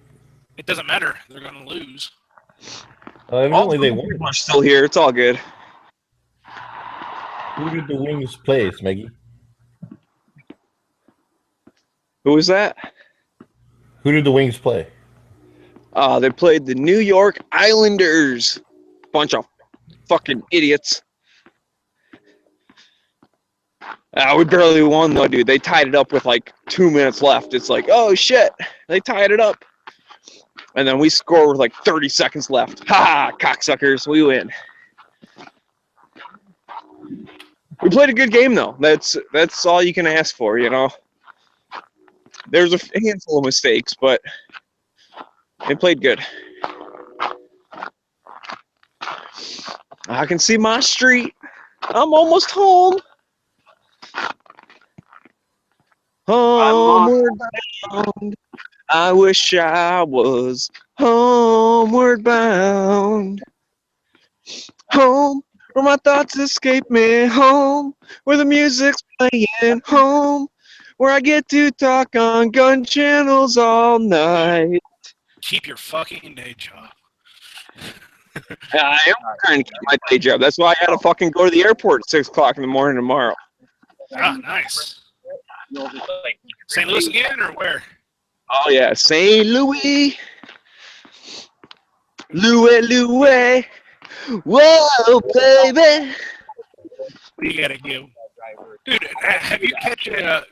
It doesn't matter. They're going to lose. Evidently they won. We're still here. It's all good. Who did the Wings play, Smeggy? Who was that? Who did the Wings play? They played the New York Islanders. Bunch of fucking idiots. We barely won though, dude. They tied it up with like 2 minutes left. It's like, oh shit, they tied it up. And then we score with like 30 seconds left. Ha ha, cocksuckers, we win. We played a good game though. That's all you can ask for, you know. There's a handful of mistakes, but they played good. I can see my street. I'm almost home. Homeward bound. I wish I was homeward bound. Home, where my thoughts escape me. Home, where the music's playing. Home, where I get to talk on gun channels all night. Keep your fucking day job. I am trying to keep my day job. That's why I gotta fucking go to the airport at 6 o'clock in the morning tomorrow. Ah, nice. St. Louis again, or where? Oh yeah, St. Louis. Louis. Whoa, baby. What do you gotta give? Dude, have you catch a...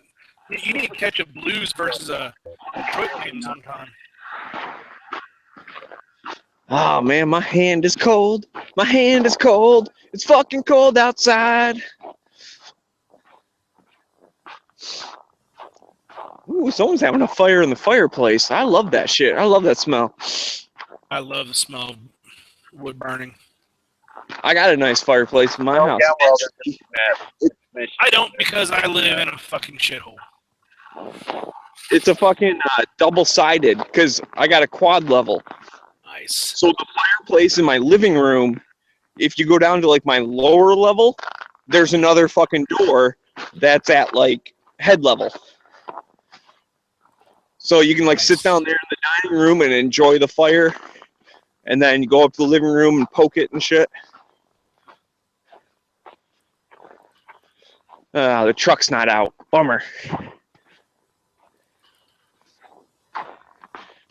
You need to catch a Blues versus a Detroit game sometime. Oh man, my hand is cold. My hand is cold. It's fucking cold outside. Ooh, someone's having a fire in the fireplace. I love that shit. I love that smell. I love the smell of wood burning. I got a nice fireplace in my house. I don't, because I live in a fucking shithole. It's a fucking double-sided because I got a quad level. Nice. So the fireplace in my living room, if you go down to like my lower level, there's another fucking door that's at like head level. So you can like sit down there in the dining room and enjoy the fire, and then you go up to the living room and poke it and shit. The truck's not out. Bummer.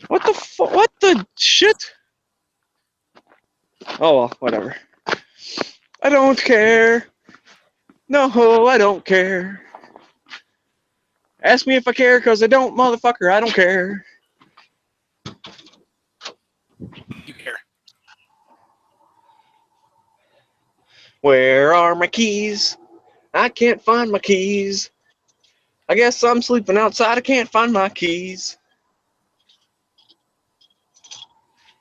What the shit? Oh well, whatever. I don't care. No, I don't care. Ask me if I care, because I don't, motherfucker. I don't care. You care. Where are my keys? I can't find my keys. I guess I'm sleeping outside. I can't find my keys.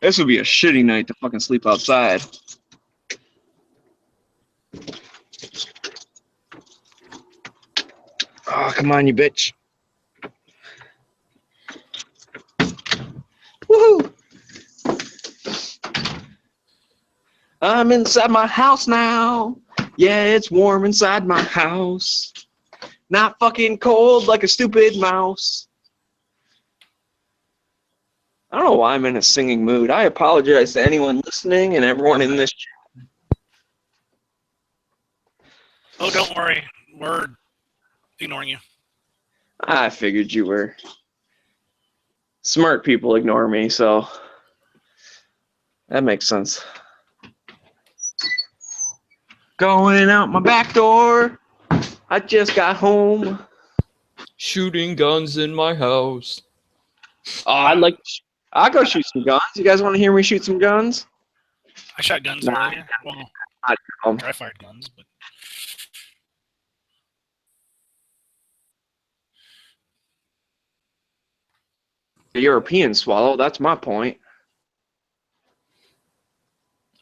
This would be a shitty night to fucking sleep outside. Oh, come on, you bitch. Woohoo! I'm inside my house now. Yeah, it's warm inside my house. Not fucking cold like a stupid mouse. I don't know why I'm in a singing mood. I apologize to anyone listening and everyone in this chat. Oh, don't worry. We're ignoring you. I figured you were. Smart people ignore me, so that makes sense. Going out my back door. I just got home. Shooting guns in my house. Oh, I'll go shoot some guns. You guys want to hear me shoot some guns? I shot guns earlier. Well, I fired guns, but The European swallow, that's my point.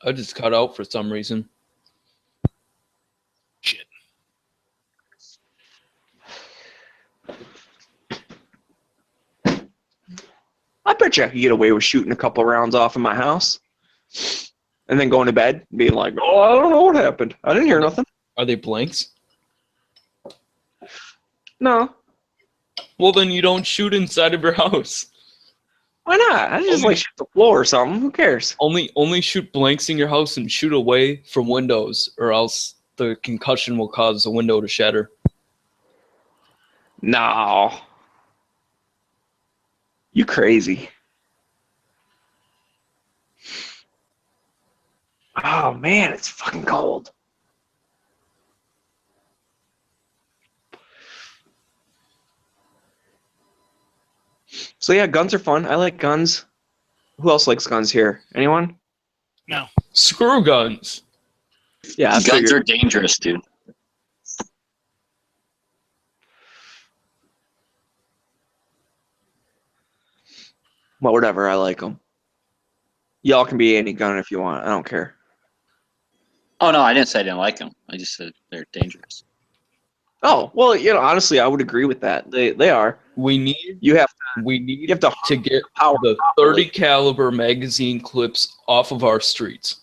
I just cut out for some reason. shit. I bet you I could get away with shooting a couple rounds off in my house. And then going to bed and being like, oh, I don't know what happened. I didn't hear nothing. Are they blanks? No. Well, then you don't shoot inside of your house. Why not? I just like shoot the floor or something. Who cares? Only shoot blanks in your house and shoot away from windows, or else the concussion will cause the window to shatter. No. You crazy. Oh man, it's fucking cold. So yeah, guns are fun. I like guns. Who else likes guns here? Anyone? No. Screw guns. Yeah, I guns figured. are dangerous, dude. Well, whatever. I like them. Y'all can be any gun if you want. I don't care. Oh no, I didn't say I didn't like them. I just said they're dangerous. Oh well, you know, honestly, I would agree with that. They are. We need You have to get the 30 caliber magazine clips off of our streets.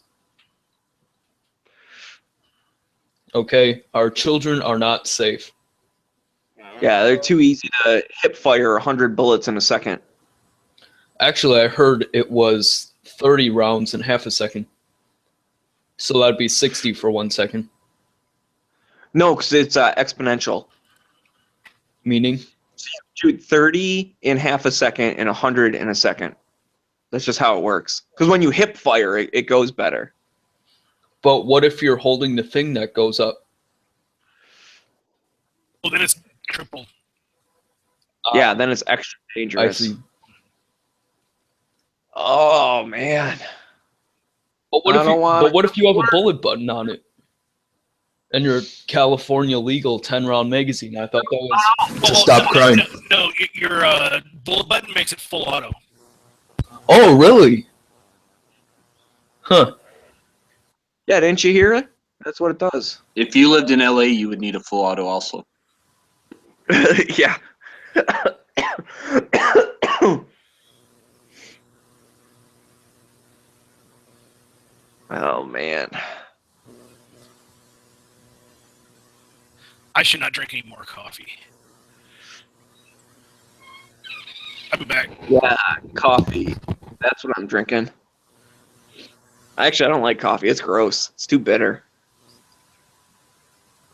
Okay, our children are not safe. Yeah, they're too easy to hip fire 100 bullets in a second. Actually, I heard it was 30 rounds in half a second. So that'd be 60 for 1 second. No, because it's exponential. Meaning? So you shoot 30 in half a second and 100 in a second. That's just how it works. Because when you hip fire, it goes better. But what if you're holding the thing that goes up? Well, then it's triple. Yeah, then it's extra dangerous. I see. Oh man. But what if you have a bullet button on it? And your California legal 10-round magazine. I thought that was to stop crime. No, your bullet button makes it full auto. Oh, really? Huh. Yeah, didn't you hear it? That's what it does. If you lived in LA, you would need a full auto also. Yeah. Oh man. I should not drink any more coffee. I'll be back. Yeah, coffee. That's what I'm drinking. Actually, I don't like coffee. It's gross. It's too bitter.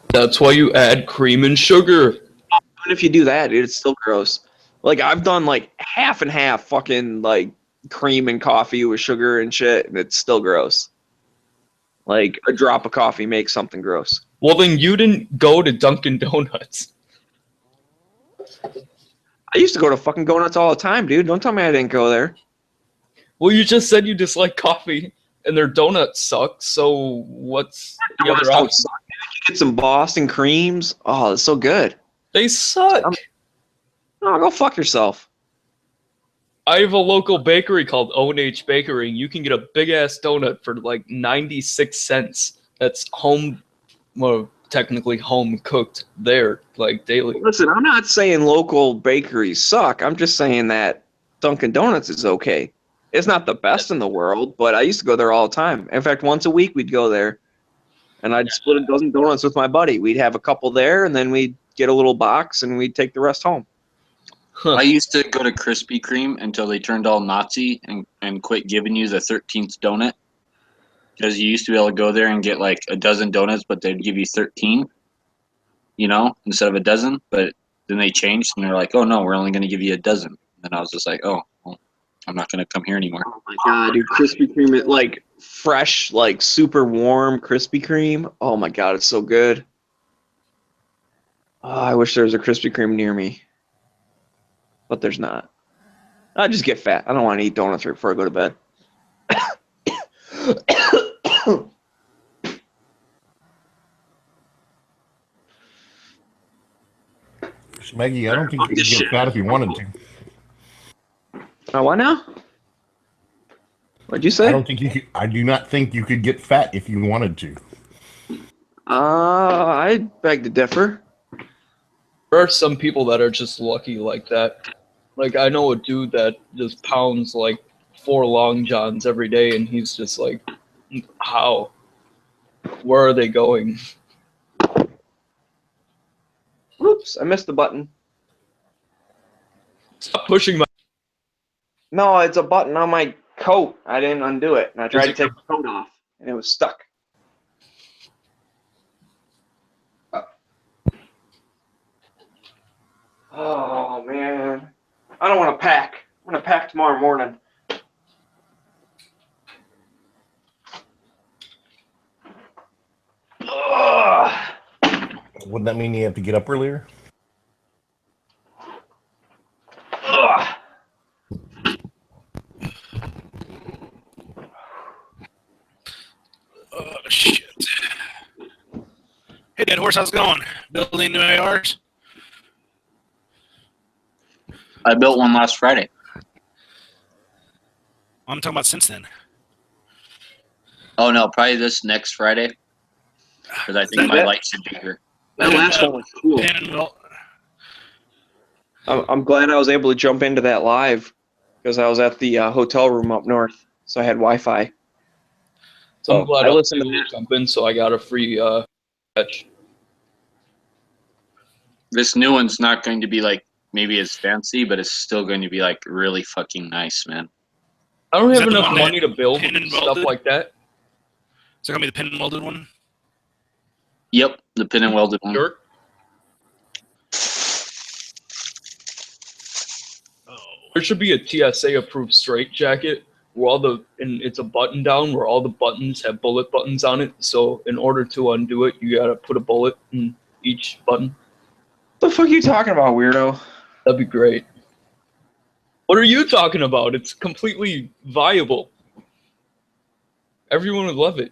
That's why you add cream and sugar. Even if you do that, dude, it's still gross. Like, I've done, like, half and half fucking, like, cream and coffee with sugar and shit, and it's still gross. Like, a drop of coffee makes something gross. Well, then you didn't go to Dunkin' Donuts. I used to go to fucking Go Nuts all the time, dude. Don't tell me I didn't go there. Well, you just said you dislike coffee, and their donuts suck. So what's the other option? Get some Boston creams. Oh, that's so good. They suck. Oh, go fuck yourself. I have a local bakery called O&H Bakery, and you can get a big-ass donut for like 96 cents. That's home, well, technically home-cooked there, like daily. Listen, I'm not saying local bakeries suck. I'm just saying that Dunkin' Donuts is okay. It's not the best in the world, but I used to go there all the time. In fact, once a week we'd go there, and I'd split a dozen donuts with my buddy. We'd have a couple there, and then we'd get a little box, and we'd take the rest home. I used to go to Krispy Kreme until they turned all Nazi and quit giving you the 13th donut. Because you used to be able to go there and get like a dozen donuts, but they'd give you 13, you know, instead of a dozen. But then they changed, and they're like, oh, no, we're only going to give you a dozen. And I was just like, oh, well, I'm not going to come here anymore. Oh, my God, dude, Krispy Kreme, like fresh, like super warm Krispy Kreme. Oh, my God, it's so good. Oh, I wish there was a Krispy Kreme near me. But there's not. I just get fat. I don't want to eat donuts right before I go to bed. Maggie, I don't think you could get fat if you wanted to. Oh, what now? What'd you say? I don't think you could. I do not think you could get fat if you wanted to. I beg to differ. There are some people that are just lucky like that. Like, I know a dude that just pounds like 4 Long Johns every day, and he's just like, how? Where are they going? Oops, I missed the button. Stop pushing my... No, it's a button on my coat. I didn't undo it, and I tried to take the coat off, and it was stuck. Oh, man. I don't want to pack. I'm going to pack tomorrow morning. Ugh. Wouldn't that mean you have to get up earlier? Ugh. Oh, shit. Hey, Dead Horse, how's it going? Building new ARs? I built one last Friday. I'm talking about since then. Oh, no, probably this next Friday. Because I think my light should be here. That last one was cool. I'm glad I was able to jump into that live because I was at the hotel room up north, so I had Wi-Fi. So I'm glad I listened to jump in, so I got a free catch. This new one's not going to be like maybe as fancy, but it's still going to be like really fucking nice, man. I don't have enough money to build stuff like that. Is that going to be the pin and welded one? Yep, the pin and welded one. Sure. There should be a TSA approved straight jacket where and it's a button down where all the buttons have bullet buttons on it. So in order to undo it, you gotta put a bullet in each button. What the fuck are you talking about, weirdo? That'd be great. What are you talking about? It's completely viable. Everyone would love it.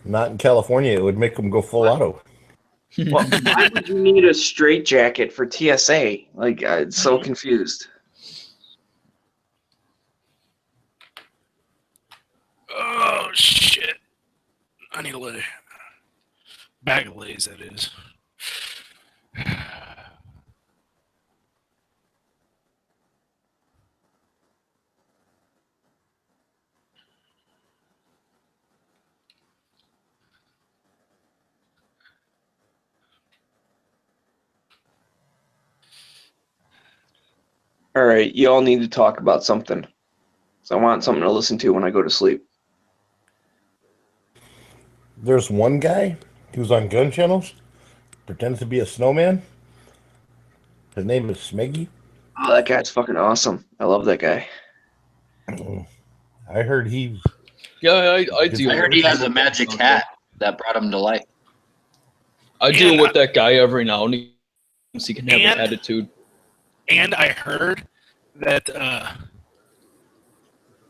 Not in California. It would make them go full auto. Well, why would you need a straight jacket for TSA? Like, I'm so confused. Oh, shit. I need a lay. Bag of lays, that is. All right, you all need to talk about something. So I want something to listen to when I go to sleep. There's one guy who's on gun channels, pretends to be a snowman. His name is Smeggy. Oh, that guy's fucking awesome. I love that guy. I heard he's... Yeah, I do. I heard he has a magic hat that brought him to life. I deal with that guy every now and again, so he can have And- an attitude. And I heard that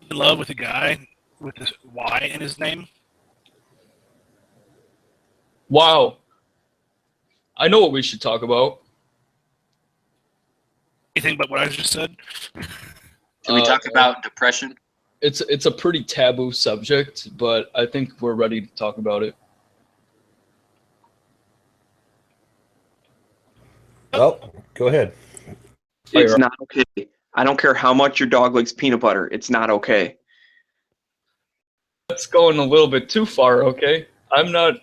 in love with a guy with this Y in his name. Wow. I know what we should talk about. Anything but what I just said? Can we talk about depression? It's a pretty taboo subject, but I think we're ready to talk about it. Oh, go ahead. It's not okay. I don't care how much your dog likes peanut butter. It's not okay. That's going a little bit too far, okay? I'm not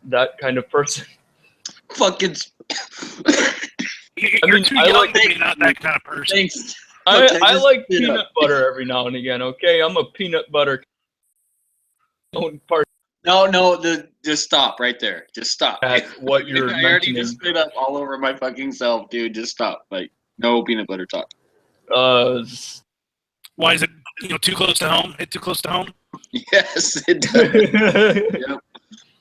that kind of person. Fucking. You're mean, too I young like- to be not that kind of person. Thanks. I just like spit peanut up. butter every now and again, okay? I'm a peanut butter part. No, just stop right there. Just stop. At what you're I already mentioning. just spit up all over my fucking self, dude. Just stop. Like, no peanut butter talk. Why is it too close to home? Hit too close to home? Yes, it does. Yep.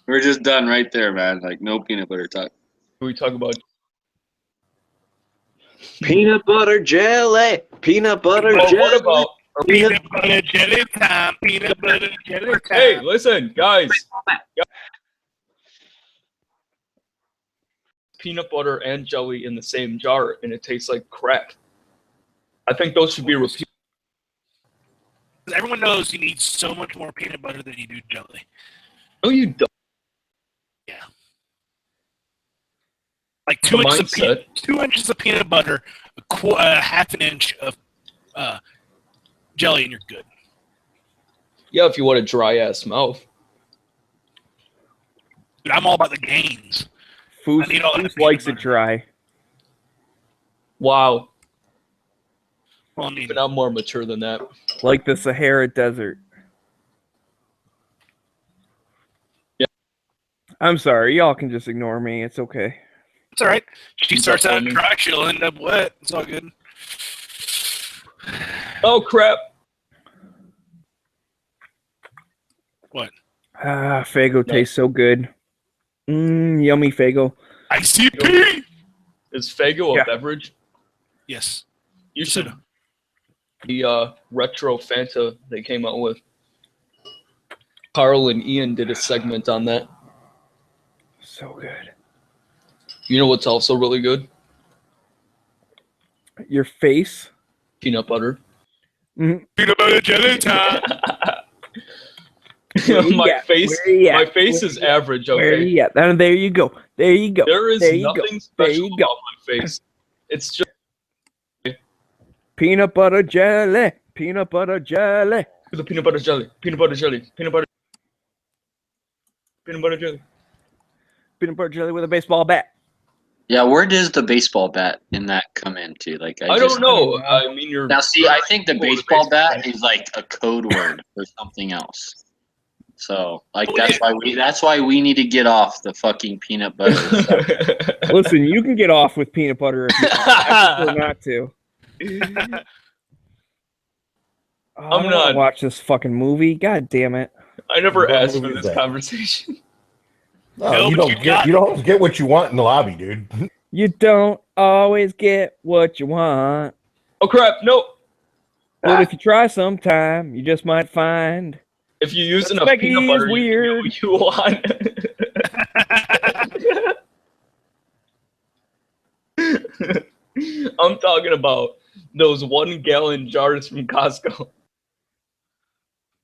We're just done right there, man. Like, no peanut butter talk. We talk about Peanut butter jelly. Peanut butter Well, jelly. what about Peanut butter jelly time. Peanut butter jelly time. Hey, listen, guys. Peanut butter and jelly in the same jar, and it tastes like crap. I think those should be repeated. Everyone knows you need so much more peanut butter than you do jelly. No, you don't. Yeah. Like The 2 inches of mindset. 2 inches of peanut butter, half an inch of jelly, and you're good. Yeah, if you want a dry ass mouth. Dude, I'm all about the gains. Food I need all that likes it dry. Wow. Well, I mean, But I'm more mature than that. Like the Sahara Desert. Yeah. I'm sorry, y'all can just ignore me. It's okay. it's all right. She starts out funny. dry, she'll end up wet. It's all good. Oh crap. What? Ah, Fago tastes so good. Yummy Fago. ICP. Is Fago a Yeah. beverage? Yes. You should. The retro Fanta they came out with. Carl and Ian did a segment on that. So good. You know what's also really good? Your face. Peanut butter. Mhm. Peanut butter jelly time. my face is average, Where okay? you at? There you go. There you go. There is there you nothing go. There special you go. about my face. It's just Peanut butter jelly. Peanut butter jelly. the peanut butter jelly. Peanut butter jelly. Peanut butter. Peanut butter jelly. Peanut butter jelly with a baseball bat. Yeah, where does the baseball bat in that come into? Like, I don't know. I mean, you're Now, see, I think the baseball bat is like a code word for something else. So, like, that's why we need to get off the fucking peanut butter. Listen, you can get off with peanut butter if you want. I prefer not to. Oh, I don't wanna not- watch this fucking movie. God damn it! I never What asked movie for is this that? conversation. No, No, you but don't you get got you don't get what you want in the lobby, dude. You don't always get what you want, Oh crap! No. but if you try sometime, you just might find. If you use enough Becky peanut is butter, weird. you want. I'm talking about those 1 gallon jars from Costco.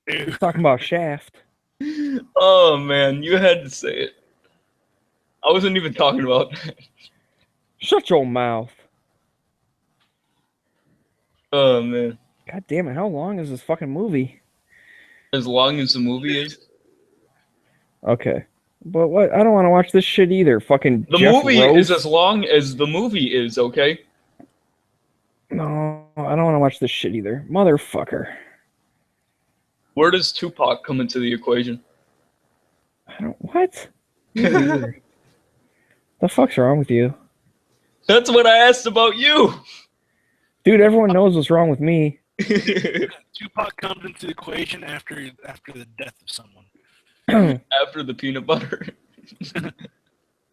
We're talking about Shaft. Oh man, you had to say it. I wasn't even talking about that. Shut your mouth. Oh man. God damn it! How long is this fucking movie? As long as the movie is. Okay, but what? I don't want to watch this shit either. Fucking The Jeff movie Rose. is as long as the movie is, okay? No, I don't want to watch this shit either, motherfucker. Where does Tupac come into the equation? I don't. What? The fuck's wrong with you, That's what I asked about you. dude? Everyone knows what's wrong with me. Tupac comes into the equation after the death of someone. After the peanut butter.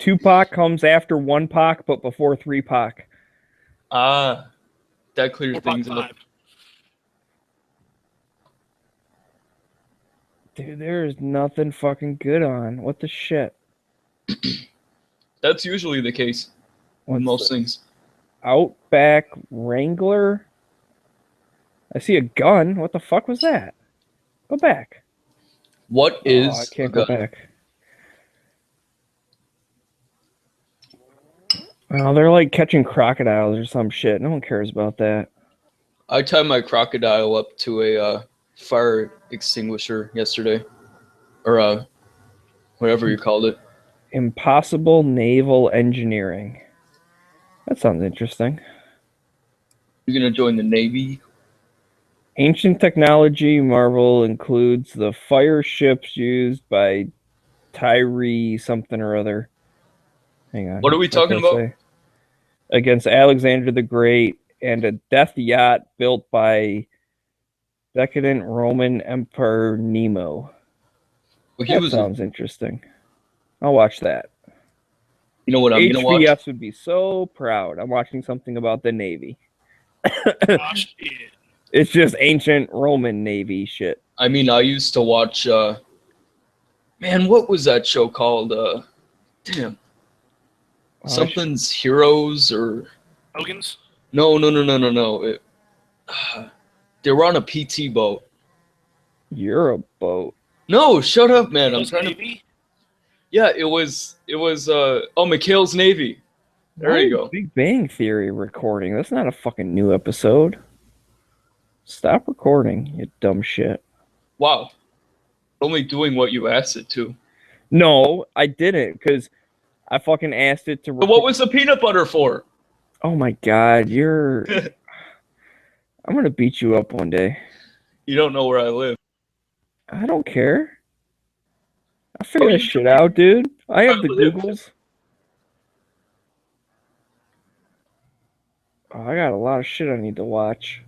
Tupac comes after 1 Pac, but before 3 Pac. That clears things up. Dude, there's nothing fucking good on. What the shit? That's usually the case with most things. Outback Wrangler? I see a gun. What the fuck was that? Go back. What is? I can't go back. Oh, they're like catching crocodiles or some shit. No one cares about that. I tied my crocodile up to a fire extinguisher yesterday, or whatever you called it. Impossible Naval Engineering. That sounds interesting. You're gonna join the Navy? Ancient technology marvel includes the fire ships used by Tyree something or other. Hang on. What are we talking about? Against Alexander the Great and a death yacht built by decadent Roman Emperor Nemo. Well, That sounds interesting. I'll watch that. You know what I'm gonna watch? HBS would be so proud. I'm watching something about the Navy. It's just ancient Roman Navy shit. I mean, I used to watch. Man, what was that show called? Damn. Something's Heroes or Hogan's? No. It, they were on a PT boat. You're a boat. No, shut up, man. I'm trying Navy? to. Yeah, it was. McHale's Navy. There you go. Big Bang Theory recording. That's not a fucking new episode. Stop recording, you dumb shit. Wow. Only doing what you asked it to. No, I didn't, because I fucking asked it to. But what was the peanut butter for? Oh my god, you're. I'm gonna beat you up one day. You don't know where I live. I don't care. I figure this shit out, dude. I have the Googles. Oh, I got a lot of shit I need to watch.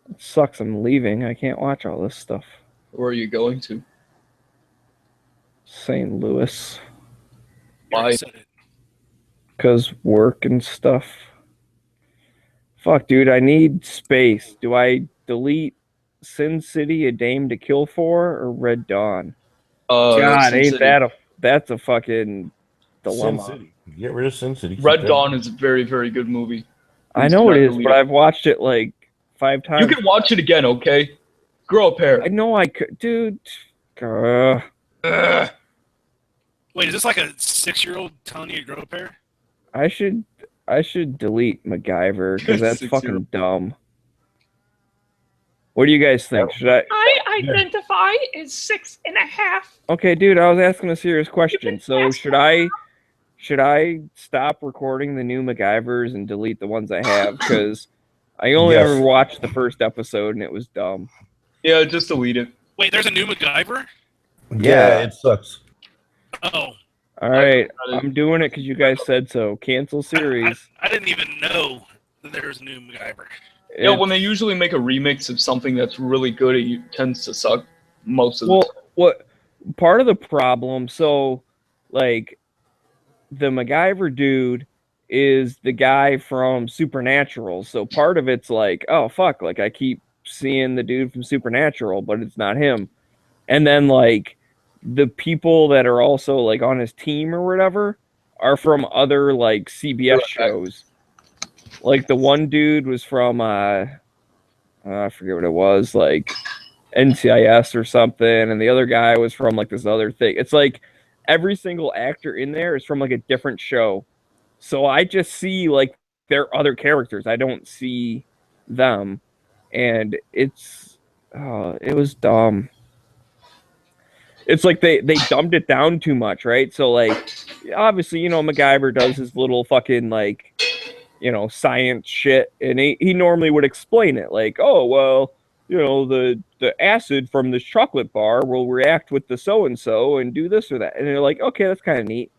It sucks. I'm leaving. I can't watch all this stuff. Where are you going to? St. Louis. Why? Because work and stuff. Fuck, dude. I need space. Do I delete Sin City, A Dame to Kill For, or Red Dawn? God, Sin ain't City. that's a fucking dilemma. Sin City. Get rid of Sin City. Red Dawn is a very, very good movie. I know it is, but I've watched it like 5 times. You can watch it again, okay? Grow a pair. I know I could, dude. Wait, is this like a 6-year-old telling you to grow a pair? I should delete MacGyver because that's fucking dumb. What do you guys think? Should I? I identify as 6.5. Okay, dude, I was asking a serious question. So should I stop recording the new MacGyvers and delete the ones I have? Because I only Yes. ever watched the first episode and it was dumb. Yeah, just delete it. Wait, there's a new MacGyver? Yeah, it sucks. Oh. All right, I'm doing it because you guys said so. Cancel series. I didn't even know that there was a new MacGyver. Yeah, when they usually make a remix of something that's really good, it tends to suck most of the time. What part of the problem? So, like, the MacGyver dude is the guy from Supernatural. So part of it's like, oh fuck, like I keep seeing the dude from Supernatural, but it's not him. And then like the people that are also like on his team or whatever are from other like CBS shows. Like the one dude was from I forget what it was, like NCIS or something, and the other guy was from like this other thing. It's like every single actor in there is from like a different show. So I just see like their other characters. I don't see them. And it was dumb. It's like they dumbed it down too much, right? So like obviously, you know, MacGyver does his little fucking like, you know, science shit, and he normally would explain it like, oh well, you know, the acid from this chocolate bar will react with the so and so and do this or that, and they're like, okay, that's kind of neat.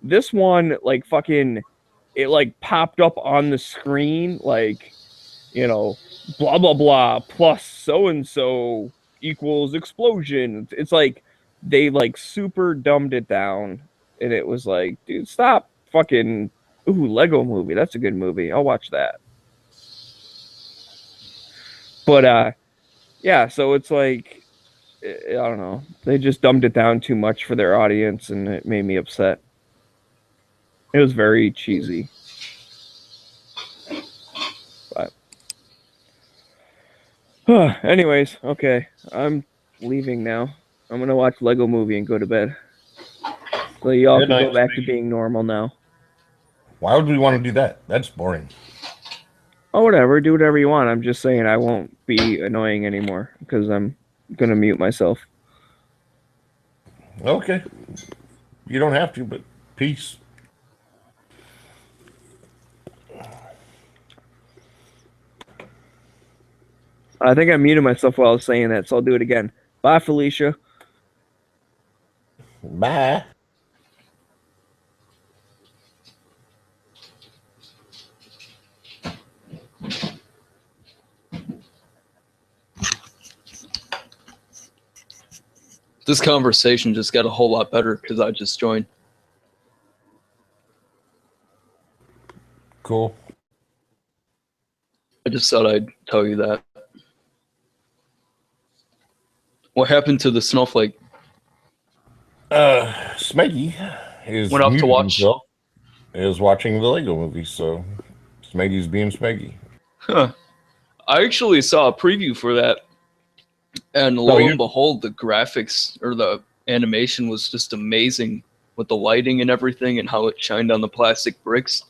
This one, like fucking, it like popped up on the screen like, you know, blah blah blah plus so and so equals explosion. It's like they like super dumbed it down, and it was like, dude, stop fucking. Ooh, Lego Movie. That's a good movie. I'll watch that. But yeah. So it's like, I don't know. They just dumbed it down too much for their audience, and it made me upset. It was very cheesy. But anyways, okay. I'm leaving now. I'm gonna watch Lego Movie and go to bed. So y'all Good can night. go back to being normal now. Why would we want to do that? That's boring. Oh, whatever. Do whatever you want. I'm just saying I won't be annoying anymore because I'm gonna mute myself. Okay. You don't have to, but peace. I think I muted myself while I was saying that, so I'll do it again. Bye, Felicia. Bye. This conversation just got a whole lot better because I just joined. Cool. I just thought I'd tell you that. What happened to the snowflake? Smeggy is Went up to muted watch. himself, is watching the Lego Movie, so Smeggy's being Smeggy. Huh. I actually saw a preview for that, and lo and behold, the graphics or the animation was just amazing with the lighting and everything and how it shined on the plastic bricks.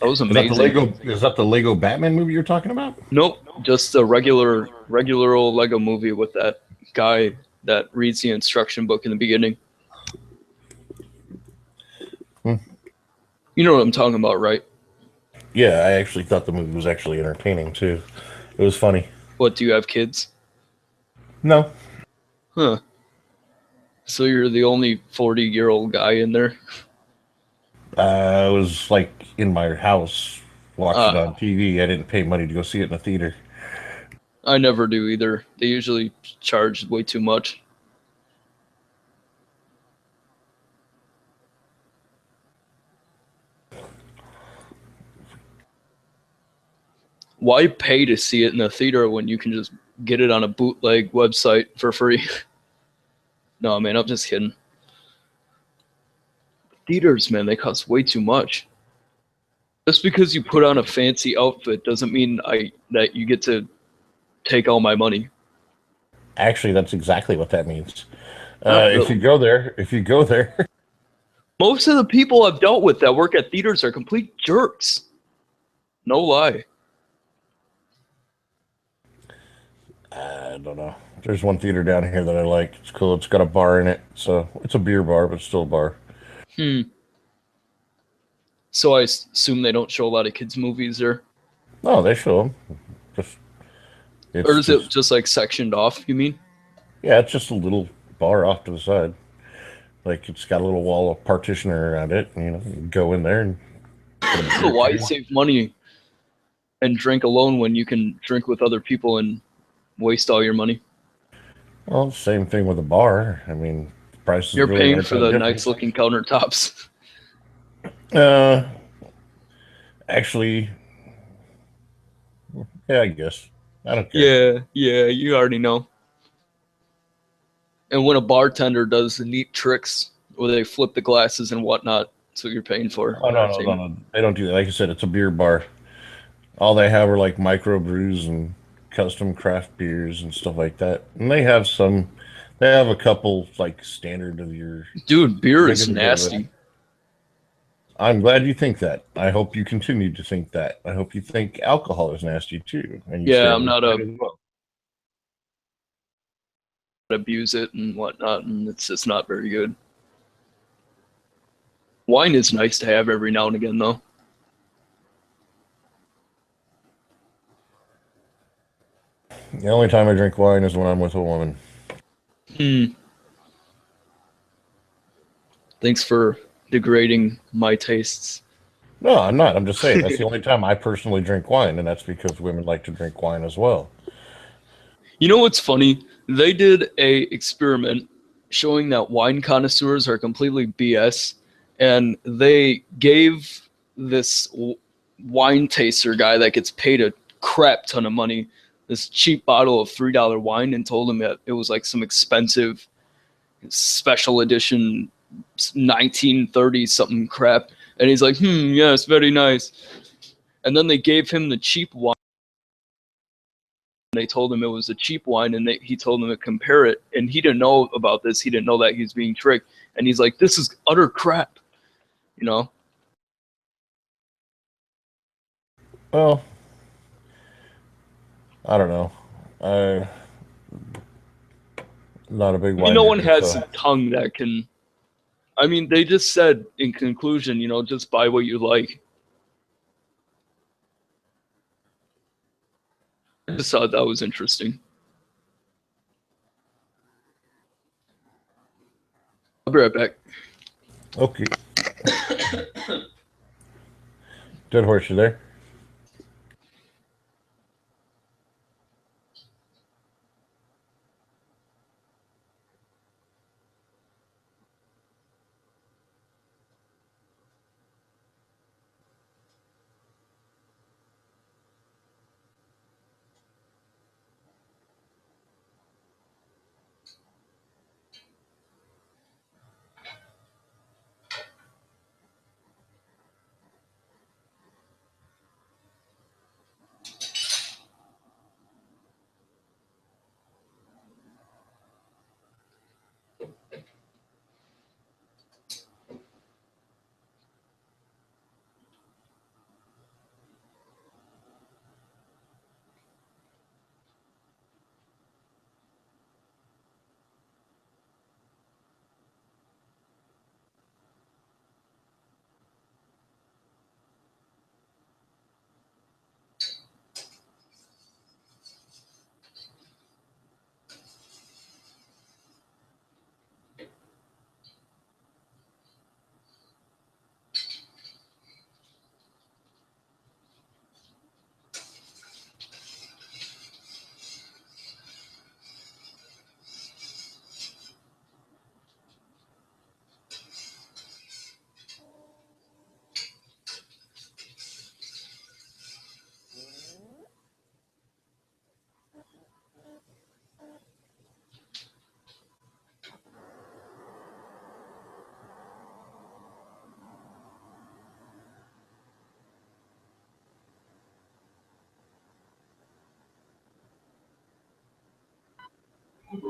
That was amazing. Is that the Lego Batman movie you're talking about? Nope, just a regular old Lego movie with that guy that reads the instruction book in the beginning. You know what I'm talking about, right? Yeah, I actually thought the movie was actually entertaining too. It was funny. What, do you have kids? No. Huh. So you're the only 40-year-old guy in there? I was like in my house watching it on TV. I didn't pay money to go see it in the theater. I never do either. They usually charge way too much. Why pay to see it in the theater when you can just get it on a bootleg website for free? No, man, I'm just kidding. Theaters, man, they cost way too much. Just because you put on a fancy outfit doesn't mean that you get to take all my money. Actually, that's exactly what that means. Really. If you go there. Most of the people I've dealt with that work at theaters are complete jerks. No lie. I don't know. There's one theater down here that I like. It's cool. It's got a bar in it. So it's a beer bar, but it's still a bar. So I assume they don't show a lot of kids' movies there? No, they show them. Or is it just like sectioned off, you mean? Yeah, it's just a little bar off to the side. Like it's got a little wall of partition around it. And, you go in there and... So why save money and drink alone when you can drink with other people and waste all your money? Well, same thing with a bar. I mean, the price is You're really paying not for that the different. nice-looking countertops. Actually, yeah, I guess. I don't care. Yeah, you already know. And when a bartender does the neat tricks where they flip the glasses and whatnot, that's what you're paying for. Oh, no. They don't do that. Like I said, it's a beer bar. All they have are like micro brews and custom craft beers and stuff like that. And they have a couple like standard of your... Dude, beer is nasty. I'm glad you think that. I hope you continue to think that. I hope you think alcohol is nasty too. And you Yeah, stay I'm not with it as well. abuse it and whatnot, and it's just not very good. Wine is nice to have every now and again, though. The only time I drink wine is when I'm with a woman. Thanks for degrading my tastes. No, I'm not. I'm just saying that's the only time I personally drink wine, and that's because women like to drink wine as well. You know what's funny? They did a experiment showing that wine connoisseurs are completely BS, and they gave this wine taster guy that gets paid a crap ton of money this cheap bottle of $3 wine and told him that it was like some expensive special edition 1930 something crap, and he's like, yes, very nice. And then they gave him the cheap wine. They told him it was a cheap wine, and he told them to compare it, and he didn't know about this. He didn't know that he was being tricked, and he's like, this is utter crap, you know. Well, I don't know. I'm not a big wine. No one drinker, has so. a tongue that can. I mean, they just said in conclusion, just buy what you like. I just thought that was interesting. I'll be right back. Okay. Dead horse, you there?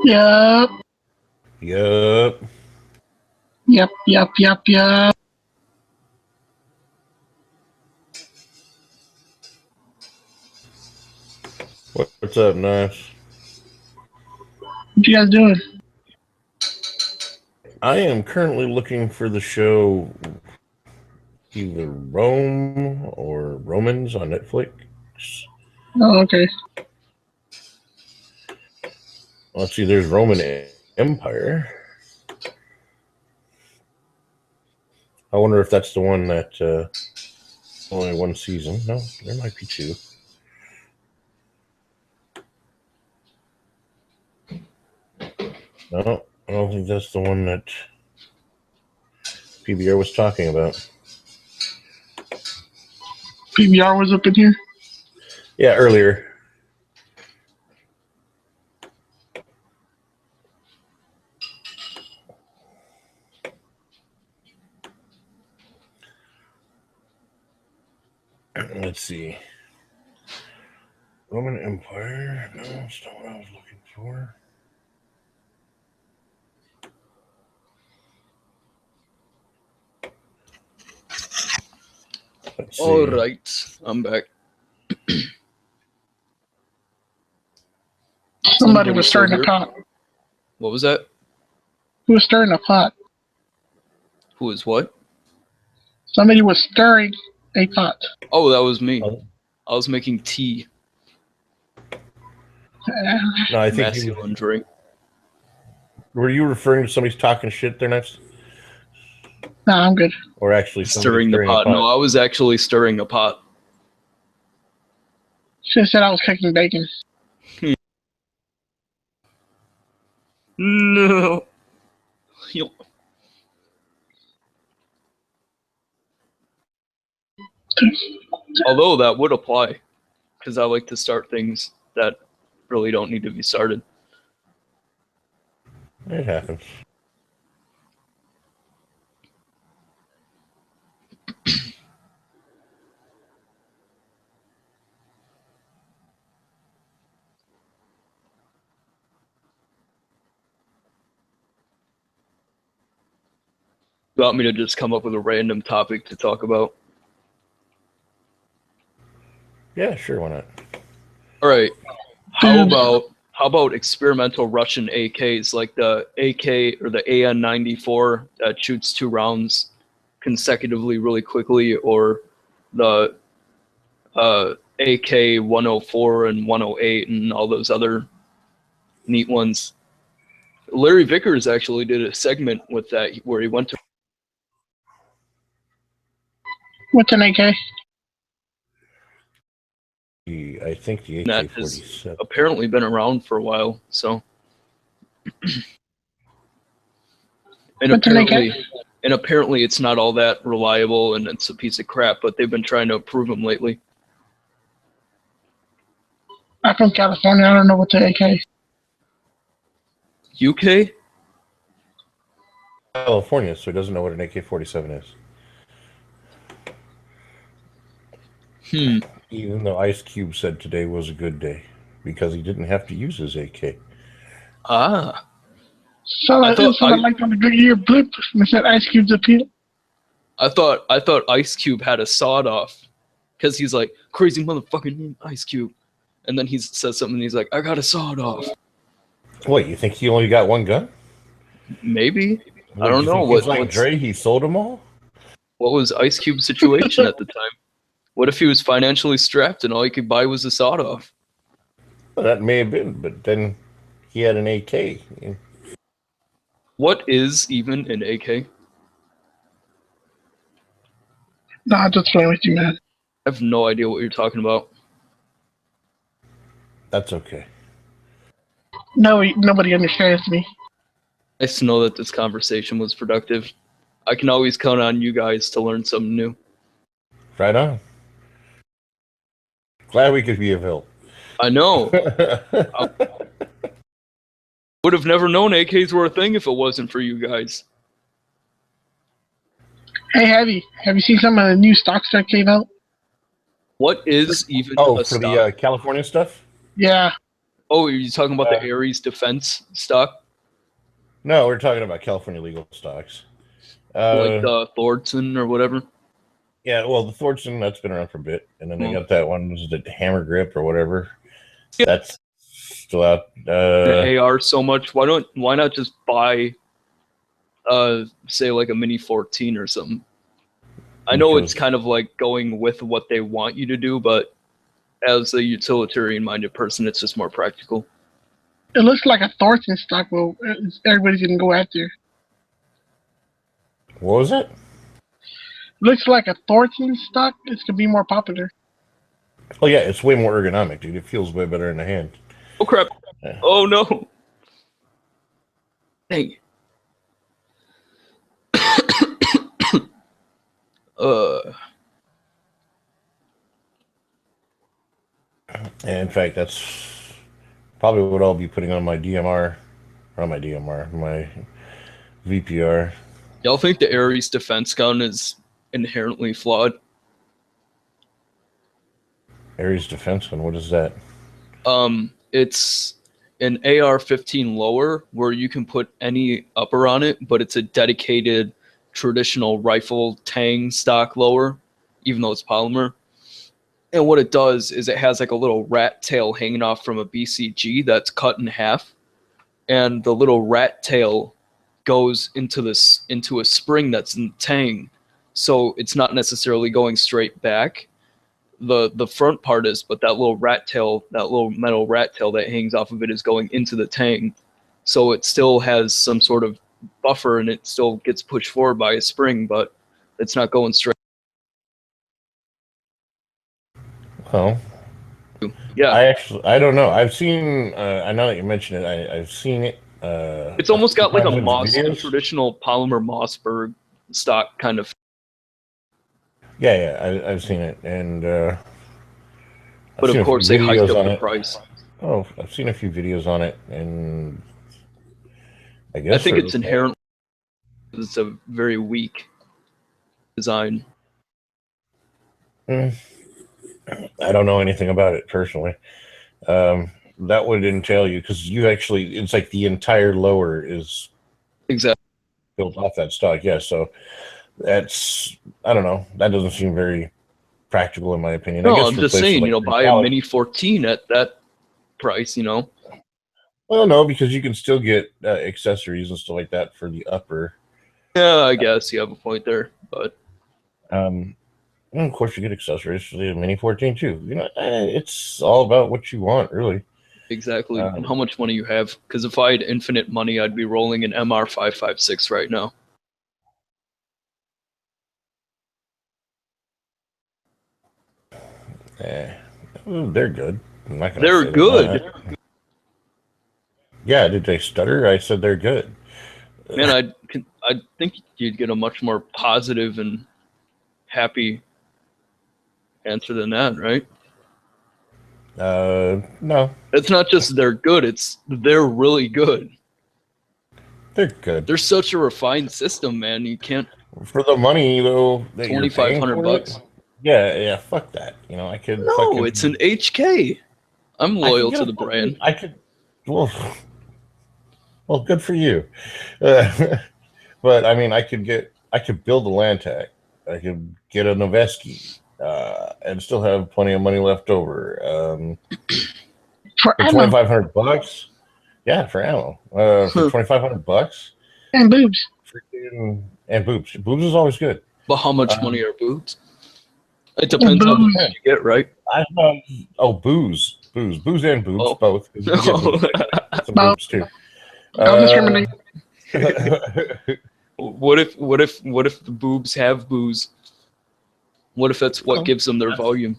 Yup. Yup. Yup. What's up, Nash? What you guys doing? I am currently looking for the show either Rome or Romans on Netflix. Oh, okay. Let's see, there's Roman Empire. I wonder if that's the one that only one season. No, there might be two. No, I don't think that's the one that PBR was talking about. PBR was up in here? Yeah, earlier. Let's see. Roman Empire. No, that's not what I was looking for. Let's see. All right, I'm back. Somebody was stirring a pot. What was that? Who was stirring a pot? Who was what? Somebody was stirring a pot. Oh, that was me. I was making tea. No, I think Masculine drink. Were you referring to somebody's talking shit there next? No, I'm good. Or actually Stirring the pot. No, I was actually stirring a pot. Should have said I was cooking bacon. No. Although that would apply, because I like to start things that really don't need to be started. It happens. You want me to just come up with a random topic to talk about? Yeah, sure, why not? All right. How about experimental Russian AKs like the AK or the AN-94 that shoots 2 rounds consecutively really quickly, or the AK-104 and 108 and all those other neat ones. Larry Vickers actually did a segment with that where he went to. What's an AK? I think the That has AK-47. apparently been around for a while, so. And What's an AK? apparently it's not all that reliable and it's a piece of crap, but they've been trying to improve them lately. I'm from California. I don't know what's an AK. UK? California, so he doesn't know what an AK-47 is. Even though Ice Cube said today was a good day because he didn't have to use his AK. Ah. So I like on the Goodyear blip and said Ice Cube's appeal. I thought Ice Cube had a sawed off because he's like, crazy motherfucking name, Ice Cube. And then he says something and he's like, I got a sawed off. Wait, you think he only got one gun? Maybe. What, I don't know. What, like Dre, he sold them all? What was Ice Cube's situation at the time? What if he was financially strapped and all he could buy was a sawed off? Well, that may have been, but then he had an AK. What is even an AK? Nah, I'm just playing with you, man. I have no idea what you're talking about. That's okay. No, nobody understands me. Nice to know that this conversation was productive. I can always count on you guys to learn something new. Right on. Glad we could be of help. I know. I would have never known AKs were a thing if it wasn't for you guys. Hey, have you seen some of the new stocks that came out? What is even for a stock? the California stuff? Yeah. Oh, are you talking about the Ares Defense stock? No, we're talking about California legal stocks. Like the Thornton or whatever? Yeah, well, the Thornton, that's been around for a bit. And then they got that one, was it Hammer Grip or whatever? Yeah. That's still out. The AR so much. Why not just buy, say, like a Mini 14 or something? I know it's kind of like going with what they want you to do, but as a utilitarian-minded person, it's just more practical. It looks like a Thornton stock. Well, everybody's gonna go after. What was it? Looks like a Thornton stock. It's gonna be more popular. Oh yeah, it's way more ergonomic, dude. It feels way better in the hand. Oh crap! Yeah. Oh no! Dang. And in fact, that's probably what I'll be putting on my DMR, or on my DMR, my VPR. Y'all think the Ares defense gun is inherently flawed? Ares defense gun, what is that? It's an AR-15 lower where you can put any upper on it, but it's a dedicated traditional rifle tang stock lower, even though it's polymer. And what it does is it has like a little rat tail hanging off from a BCG that's cut in half, and the little rat tail goes into a spring that's in the tang, so it's not necessarily going straight back. The front part is, but that little rat tail, that little metal rat tail that hangs off of it is going into the tang, so it still has some sort of buffer and it still gets pushed forward by a spring, but it's not going straight. Well, yeah, I don't know. I've seen. I know that you mentioned it. I've seen it. It's almost got like a videos. traditional polymer Mossberg stock kind of. Yeah, I've seen it, and I've But seen of a few course, they hiked videos up on the it. price. Oh, I've seen a few videos on it, and I I guess think they're it's okay. inherent. It's a very weak design. I don't know anything about it personally. That would entail you because you actually, it's like the entire lower is exactly built off that stock. Yeah, so that's, I don't know. That doesn't seem very practical in my opinion. I No, guess I'm for just places saying, like buy a Dallas- Mini 14 at that price, Well, no, because you can still get accessories and stuff like that for the upper. Yeah, I guess you have a point there, but and of course, you get accessories for the Mini 14 too. It's all about what you want, really. exactly, and how much money you have. Because if I had infinite money, I'd be rolling an MR556 right now. They're good. I'm not gonna They're say good. not. Yeah, did they stutter? I said they're good. Man, I think you'd get a much more positive and happy answer than that, right? No. It's not just they're good, it's they're really good. They're good. They're such a refined system, man. You can't For the money though, that you're paying $2,500 for bucks. it, yeah, fuck that. I could. No, fucking, it's an HK. I'm I could loyal get to a the fucking- brand. I could. Well, good for you. But I mean, I could build a Lantac. I could get a Noveski, and still have plenty of money left over. For For ammo. $2,500, yeah, for ammo. For $2,500, And boobs. freaking, and boobs. Boobs is always good. But how much money are boobs? It depends on Booze. what you get, right? Booze and boobs, both. 'cause you can get boobs like some Both. boobs too. Don't discriminate. What if the boobs have booze? What if that's what gives them their volume?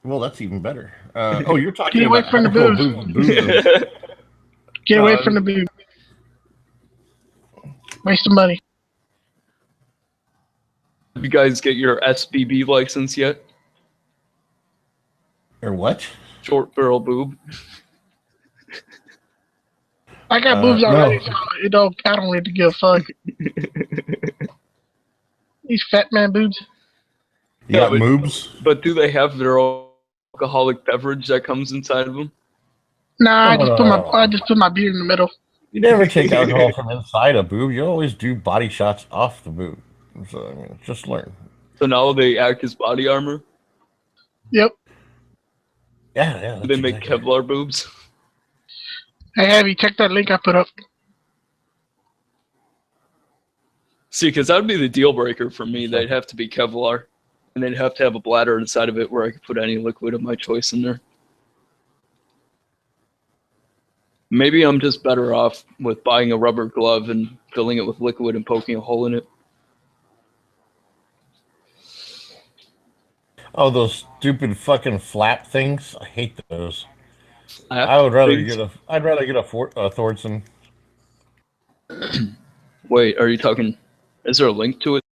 Well, that's even better. You're talking Get away about from the actual booze. Get away from the boob. Waste of money. Did you guys get your SBB license yet? Or what? Short barrel boob. I got boobs already, no. so I don't need to give a fuck. These fat man boobs. You got but, moobs? But do they have their own alcoholic beverage that comes inside of them? Nah, I just put my beer in the middle. You never take alcohol from inside a boob. You always do body shots off the boob. So I mean, just learn. So now they act as body armor? Yep. Yeah. Do they make Kevlar boobs? Hey, Abby, check that link I put up. See, because that would be the deal breaker for me. They'd have to be Kevlar. And they'd have to have a bladder inside of it where I could put any liquid of my choice in there. Maybe I'm just better off with buying a rubber glove and filling it with liquid and poking a hole in it. Oh, those stupid fucking flap things. I hate those. I would rather get a Thorson. Wait, are you talking? Is there a link to it?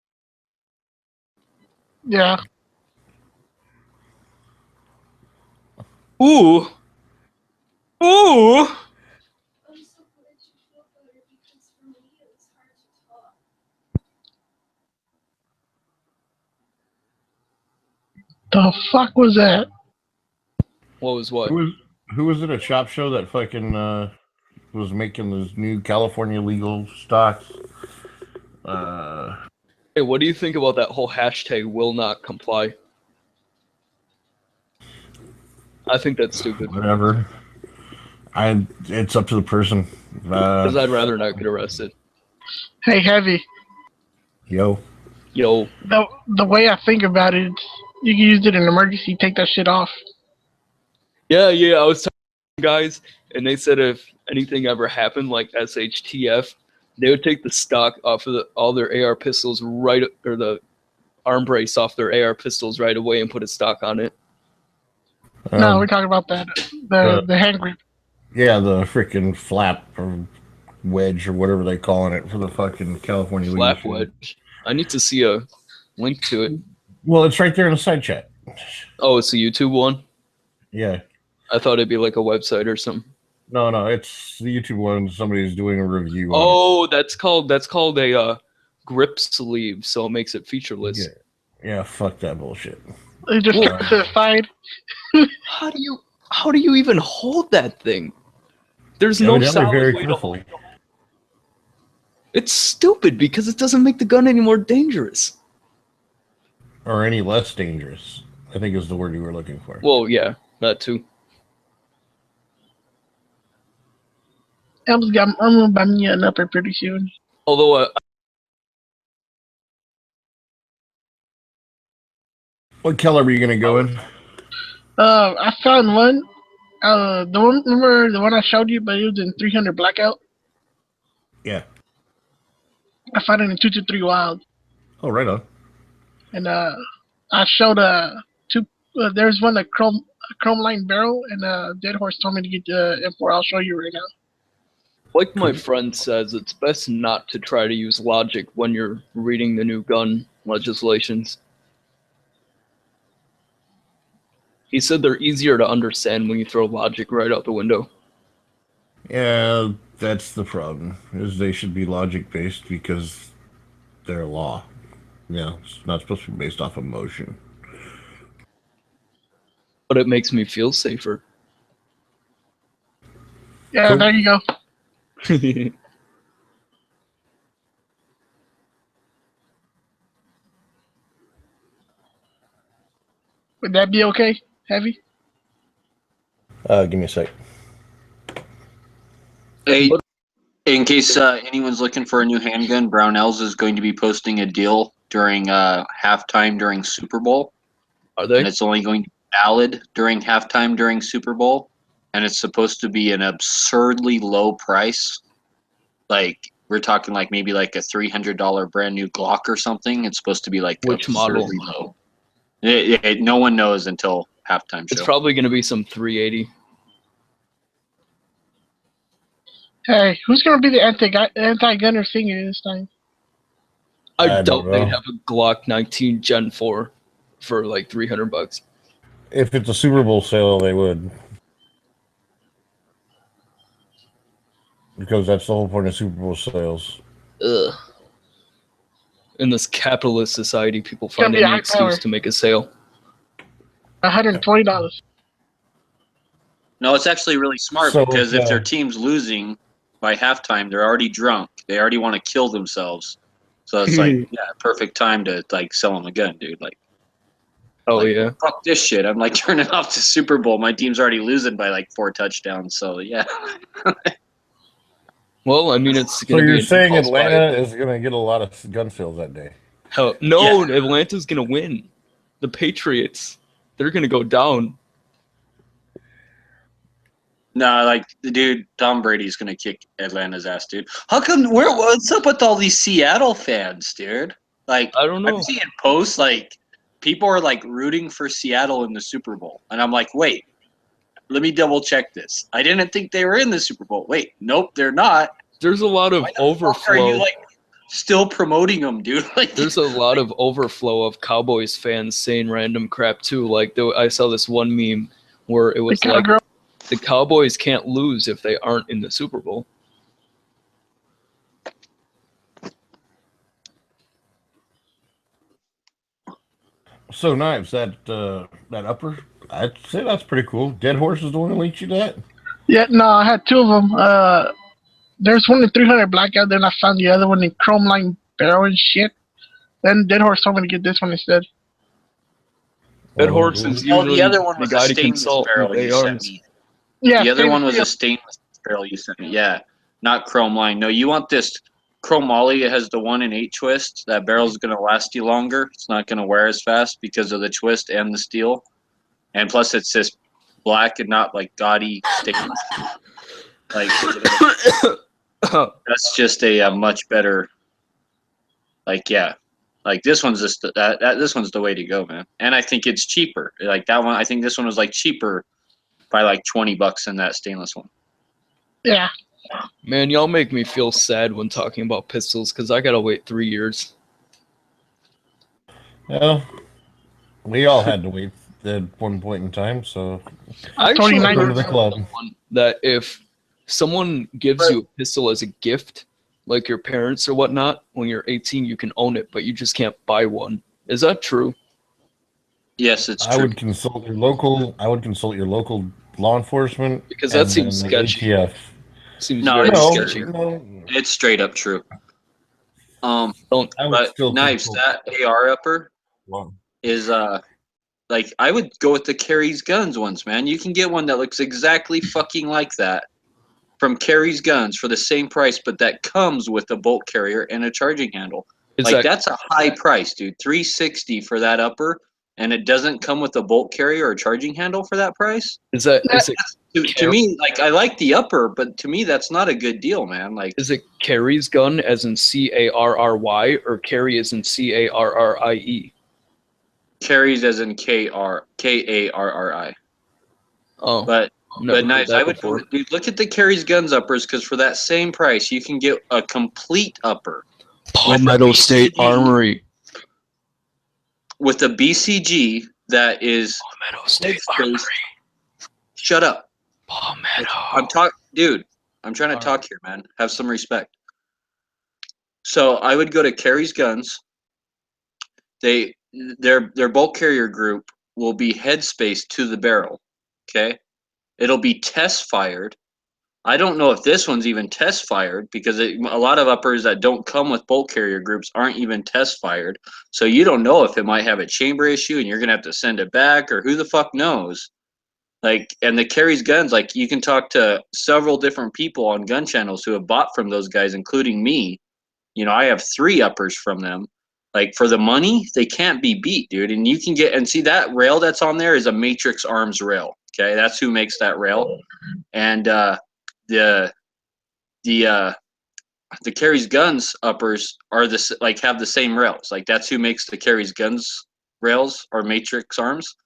Yeah. Ooh. Ooh. The fuck was that? What was what? Who was it at Shop Show that fucking was making those new California legal stocks? Hey, what do you think about that whole hashtag will not comply? I think that's stupid. Whatever. It's up to the person. Because I'd rather not get arrested. Hey, Heavy. Yo. The way I think about it, you can use it in an emergency. Take that shit off. Yeah. I was talking to guys, and they said if anything ever happened, like SHTF, they would take the stock off of all their AR pistols or the arm brace off their AR pistols right away and put a stock on it. No, we're talking about the hand grip. Yeah, the freaking flap or wedge or whatever they're calling it for the fucking California legal Flap shit. wedge. I need to see a link to it. Well, it's right there in the side chat. Oh, it's a YouTube one? Yeah. I thought it'd be like a website or something. No, it's the YouTube one. Somebody's doing a review. Oh, that's called a grip sleeve, so it makes it featureless. Yeah, fuck that bullshit. They just Well, to the side. How do you even hold that thing? There's no Evidently solid very way to carefully. hold it. It's stupid because it doesn't make the gun any more dangerous. Or any less dangerous, I think is the word you were looking for. Well, yeah, that too. I'm gonna buy me an upper pretty soon. Although, What color were you gonna go in? I found one. The one, remember the one I showed you, but it was in 300 blackout. Yeah. I found it in 223 wild, Oh, right on. and I showed two. There's one a chrome line barrel, and Dead Horse told me to get the M4. I'll show you right now. like my friend says, it's best not to try to use logic when you're reading the new gun legislations. He said they're easier to understand when you throw logic right out the window. Yeah, that's the problem. Is they should be logic based because they're law. Yeah, it's not supposed to be based off emotion. But it makes me feel safer. Yeah, Cool. there you go. Would that be okay, Heavy? Give me a sec. Hey, in case anyone's looking for a new handgun, Brownells is going to be posting a deal during halftime during Super Bowl. Are they? And it's only going to be valid during halftime during Super Bowl. And it's supposed to be an absurdly low price. Like, we're talking like maybe like a $300 brand new Glock or something. It's supposed to be like Which model? absurdly low. No one knows until halftime show. It's probably going to be some 380. Hey, who's gonna be the anti-gunner singer this time? I don't doubt they'd know. have a Glock 19 Gen 4 for like $300. If it's a Super Bowl sale, they would. Because that's the whole point of Super Bowl sales. Ugh. In this capitalist society, people gonna find be any high excuse power. to make a sale. $120. No, it's actually really smart So, because if their uh, team's losing by halftime, they're already drunk. They already want to kill themselves. So it's like, yeah, perfect time to like sell them a gun, dude. Like, Oh yeah. fuck this shit. I'm like turning off the Super Bowl. My team's already losing by like 4 touchdowns. So yeah. Well, I mean, it's So going to be you're an saying impulse buy. Atlanta is going to get a lot of gun sales that day? Hell, no, Atlanta's going to win. The Patriots, they're going to go down. No, like the dude, Tom Brady's gonna kick Atlanta's ass, dude. How come? What's up with all these Seattle fans, dude? Like, I don't know. I'm seeing posts like people are like rooting for Seattle in the Super Bowl, and I'm like, wait, let me double check this. I didn't think they were in the Super Bowl. Wait, nope, they're not. There's a lot of Why the fuck overflow. are you like still promoting them, dude? Like, There's a lot of overflow of Cowboys fans saying random crap too. Like I saw this one meme where it was like the Cowboys can't lose if they aren't in the Super Bowl. So Knives, that upper, I'd say that's pretty cool. Dead Horse is the one who linked you that? Yeah, no, I had two of them. There's one in 300 blackout, then I found the other one in chrome line barrel and shit. Then Dead Horse told me to get this one instead. Dead Horse is Oh, usually the other one the was guy a to stainless consult barrel with you sent ARs. me. Yeah, The other one was a stainless stainless barrel you sent me. Yeah, not chrome line. No, you want this chromoly. It has the 1 in 8 twist. That barrel's going to last you longer. It's not going to wear as fast because of the twist and the steel. And plus, it's just black and not like gaudy stainless. Like that's just a much better. Like yeah, like this one's just this one's the way to go, man. And I think it's cheaper. Like that one, I think this one was like cheaper by like $20 than that stainless one. Yeah. Man, y'all make me feel sad when talking about pistols because I gotta wait 3 years. Yeah. We all had to wait at one point in time, so I actually heard welcome to the club. that if someone gives you a pistol as a gift, like your parents or whatnot, when you're 18, you can own it, but you just can't buy one. Is that true? Yes, it's I true. would consult your local. I would consult your local law enforcement Because that and seems then the sketchy. ATF. Seems No, very it's sketchy. It's straight up true. I would But still Knives, consult. that AR upper Wow. is like I would go with the Carry's Guns ones, man. You can get one that looks exactly fucking like that from Carry's Guns for the same price, but that comes with a bolt carrier and a charging handle. That's a high price, dude. $360 for that upper, and it doesn't come with a bolt carrier or charging handle for that price. Is it To me, like, I like the upper, but to me that's not a good deal, man. Like, is it Carry's gun as in Carry or Carry as in Carrie? Carries as in Karri. Oh, but never heard Knives, that I would before. dude, look at the Carry's Guns uppers, because for that same price you can get a complete upper Palmetto State Armory. with a BCG that is Palmetto State Armory. Shut up. Palmetto. Dude. I'm trying to talk here, man. Have some respect. So I would go to Carry's Guns. Their bolt carrier group will be headspace to the barrel. Okay, it'll be test fired. I don't know if this one's even test fired because a lot of uppers that don't come with bolt carrier groups aren't even test fired. So you don't know if it might have a chamber issue and you're gonna have to send it back, or who the fuck knows. Like, and the Carry's Guns, like, you can talk to several different people on gun channels who have bought from those guys, including me. You know, I have 3 uppers from them. Like, for the money, they can't be beat, dude. And you can get, and see, that rail that's on there is a Matrix Arms rail. Okay, that's who makes that rail. And the Carry's Guns uppers are have the same rails. Like, that's who makes the Carry's Guns rails, or Matrix Arms.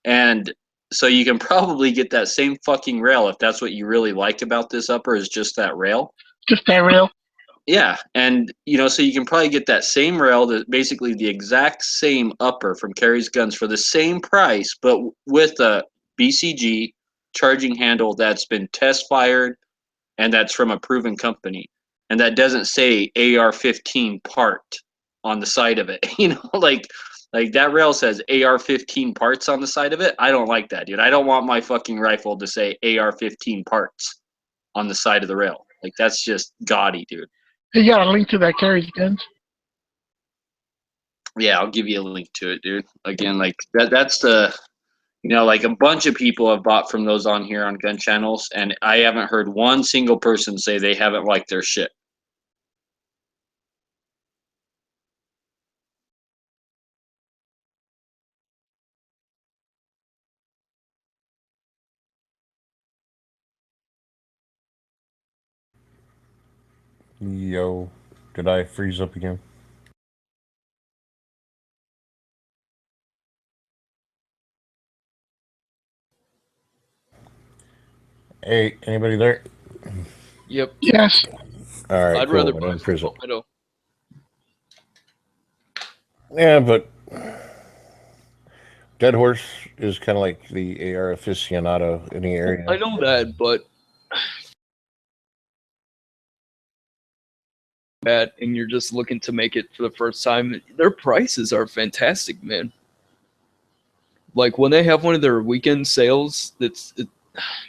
And so you can probably get that same fucking rail if that's what you really like about this upper, is just that rail. Just that rail. Yeah, and so you can probably get that same rail, basically the exact same upper from Carry's Guns for the same price, but with a BCG charging handle that's been test fired and that's from a proven company, and that doesn't say AR-15 part on the side of it. Like that rail says AR-15 parts on the side of it. I don't like that, dude. I don't want my fucking rifle to say AR-15 parts on the side of the rail. Like, that's just gaudy, dude. You got a link to that Carry's Guns? Yeah, I'll give you a link to it, dude. Again, like that's the, like, a bunch of people have bought from those on here on gun channels, and I haven't heard one single person say they haven't liked their shit. Yo, did I freeze up again? Hey, anybody there? Yep. Yes. All right, I'd cool. rather I buy don't freeze up. Palmetto. Yeah, but Dead Horse is kind of like the AR aficionado in the area. I know that, but bad, and you're just looking to make it for the first time. Their prices are fantastic, man. Like, when they have one of their weekend sales,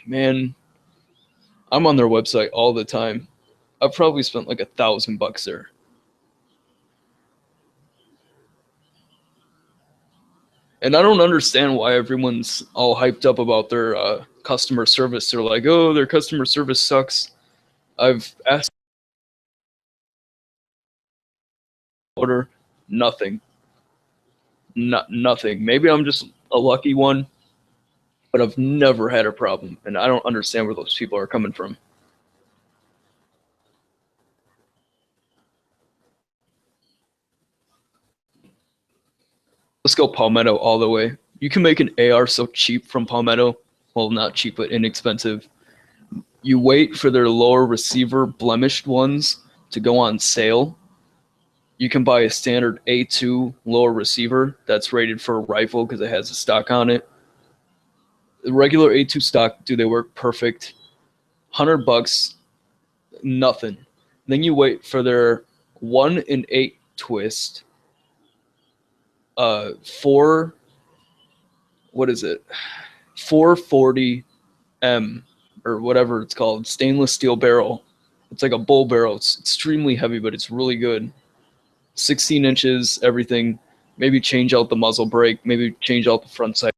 man, I'm on their website all the time. I've probably spent like $1,000 there. And I don't understand why everyone's all hyped up about their customer service. They're like, oh, their customer service sucks. I've asked order nothing. Nothing. Maybe I'm just a lucky one, but I've never had a problem, and I don't understand where those people are coming from. Let's go Palmetto all the way. You can make an AR so cheap from Palmetto. Well, not cheap, but inexpensive. You wait for their lower receiver blemished ones to go on sale. you can buy a standard A2 lower receiver that's rated for a rifle because it has a stock on it. The regular A2 stock, do they work perfect? $100, nothing. Then you wait for their 1 in 8 twist. 440M or whatever it's called, stainless steel barrel. It's like a bull barrel. It's extremely heavy, but it's really good. 16 inches, everything. Maybe change out the muzzle brake. Maybe change out the front sight.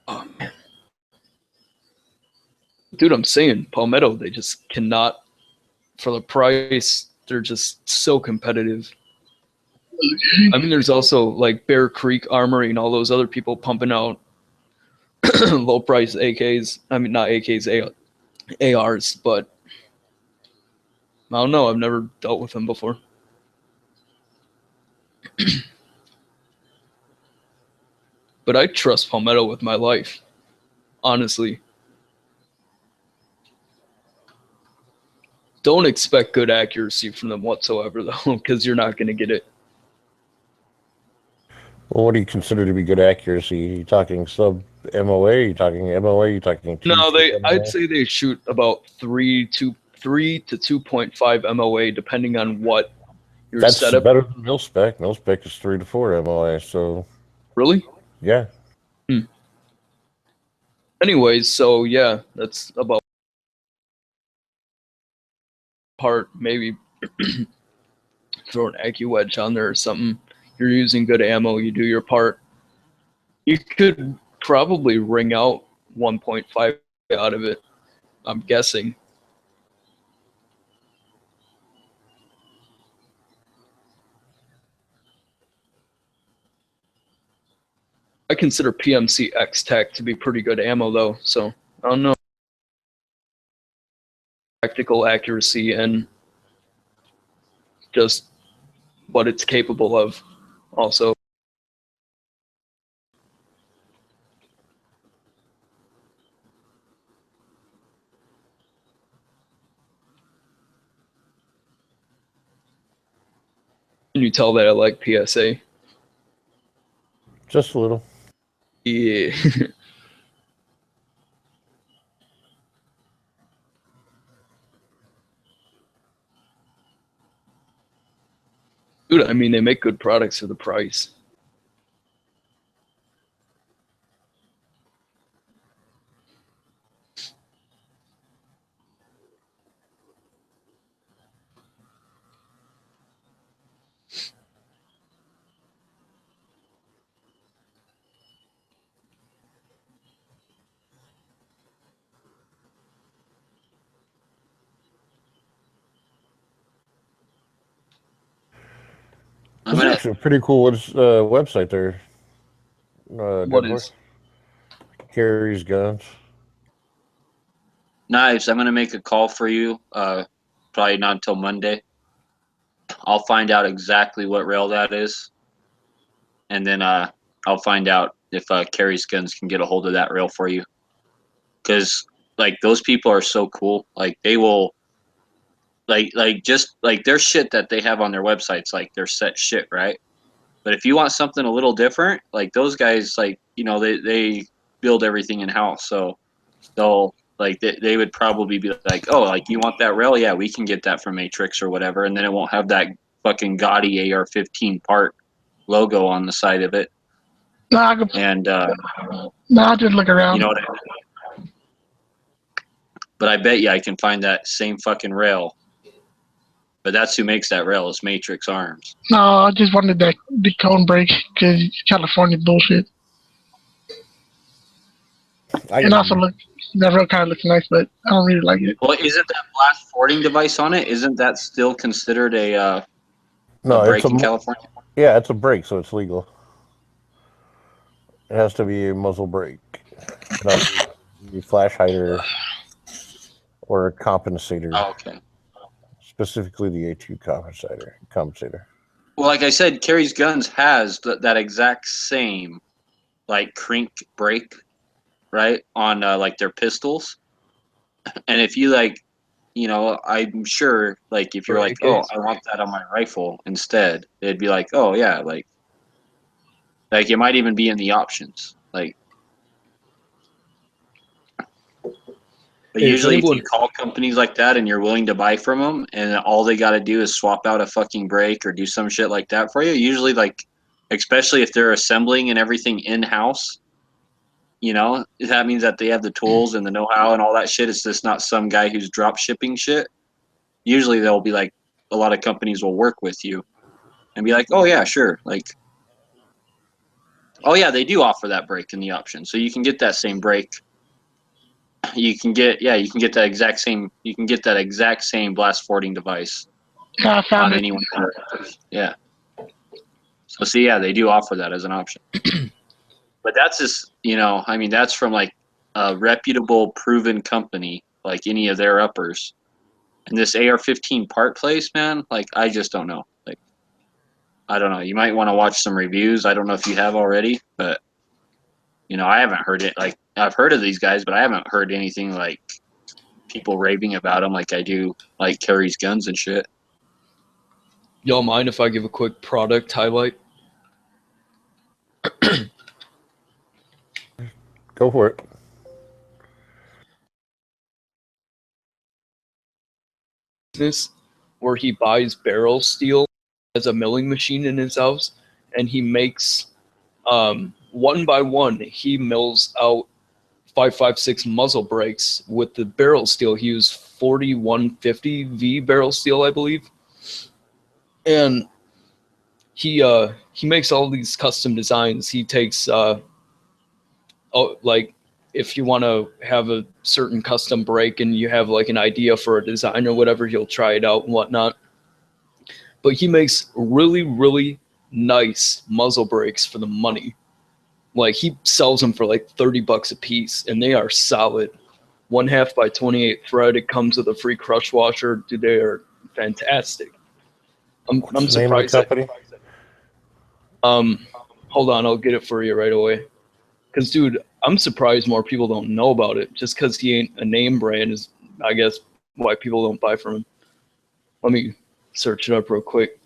Oh, man. Dude, I'm saying, Palmetto, they just cannot, for the price, they're just so competitive. I mean, there's also like Bear Creek Armory and all those other people pumping out low price AKs. I mean, not AKs, ARs, but I don't know. I've never dealt with them before. But I trust Palmetto with my life, honestly. Don't expect good accuracy from them whatsoever, though, because you're not going to get it. Well, what do you consider to be good accuracy? Are you talking sub MOA? Are you talking MOA? Are you talking No, I'd say they shoot about 3 to 2.5 MOA, depending on what your That's setup. better than mil spec. Mil spec is 3 to 4 MOA. So Really? yeah. Anyways, so yeah, that's about part. Maybe throw an AccuWedge on there or something. You're using good ammo. You do your part. You could probably ring out 1.5 out of it. I'm guessing. I consider PMC X-Tech to be pretty good ammo, though, so I don't know. Practical accuracy and just what it's capable of, also. Can you tell that I like PSA? Just a little. Yeah. Dude, I mean, they make good products for the price. It's actually a pretty cool website there. What is? Carries Guns. Nice. I'm gonna make a call for you. Probably not until Monday. I'll find out exactly what rail that is, and then I'll find out if Carrie's Guns can get a hold of that rail for you. Because like those people are so cool. Like they will, like just like their shit that they have on their websites, like their set shit, right? But if you want something a little different, like those guys, like they build everything in house, so they'll. Like they would probably be like, oh, like you want that rail? Yeah, we can get that from Matrix or whatever, and then it won't have that fucking gaudy AR-15 part logo on the side of it. No, I could, and I just look around. You know what I mean? But I bet you I can find that same fucking rail. But that's who makes that rail. It's Matrix Arms. No, I just wanted the cone break because California bullshit. And also look, that rail kind of looks nice, but I don't really like it. Well, isn't that blast forwarding device on it? Isn't that still considered a No, brake it's in California? Yeah, it's a brake, so it's legal. It has to be a muzzle brake, not a flash hider or a compensator. Oh, okay. Specifically, the A2 compensator. Well, like I said, Carrie's Guns has that exact same like crink brake, right, on like their pistols. And if you like, you know, I'm sure like if you're For like, oh, AKs? I want that on my rifle instead, they'd be like, oh yeah, like it might even be in the options. Like, but Hey, if usually if you anyone, call companies like that and you're willing to buy from them, and all they got to do is swap out a fucking brake or do some shit like that for you, usually like, especially if they're assembling and everything in house, you know, that means that they have the tools and the know-how and all that shit. It's just not some guy who's drop shipping shit. Usually they'll be like, a lot of companies will work with you and be like, oh yeah, sure, like, oh yeah, they do offer that brake in the option, so you can get that same brake. You can get that exact same blast forwarding device Yeah, I found on it. any one of their, yeah. So see, yeah, they do offer that as an option. But that's just, you know, I mean, that's from like a reputable, proven company, like any of their uppers. And this AR-15 part place, man, like I just don't know. Like, I don't know. You might want to watch some reviews. I don't know if you have already, but you know, I haven't heard it. Like, I've heard of these guys, but I haven't heard anything like people raving about them like I do, like Kerry's guns and shit. y'all mind if I give a quick product highlight? Go for it. Business where he buys barrel steel as a milling machine in his house, and he makes one by one. He mills out 5.56 muzzle brakes with the barrel steel. He used 4150V barrel steel, I believe, and he makes all these custom designs. He takes like if you want to have a certain custom brake and you have like an idea for a design or whatever, he'll try it out and whatnot. But he makes really, really nice muzzle brakes for the money. Like he sells them for like $30 a piece, and they are solid. 1/2 by 28 thread. It comes with a free crush washer. Dude, they are fantastic. I'm What's the name of the surprised. company? Hold on, I'll get it for you right away. Cause dude, I'm surprised more people don't know about it. Just cause he ain't a name brand is, I guess, why people don't buy from him. Let me search it up real quick.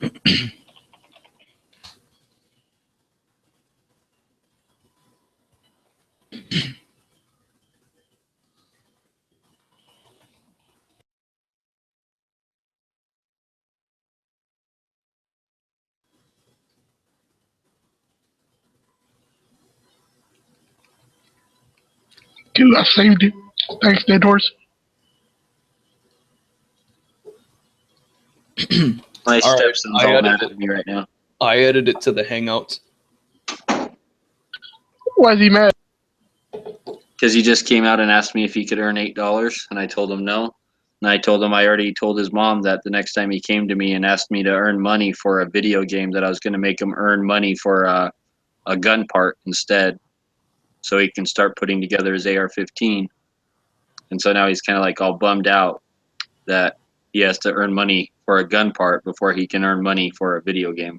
Dude, I saved it. Thanks, Dead Horse. My All right, stepson's all mad at me right now. I added it to the Hangouts. Why is he mad? Because he just came out and asked me if he could earn $8, and I told him no. And I told him I already told his mom that the next time he came to me and asked me to earn money for a video game, that I was going to make him earn money for a gun part instead, so he can start putting together his AR-15. And so now he's kind of like all bummed out that he has to earn money for a gun part before he can earn money for a video game.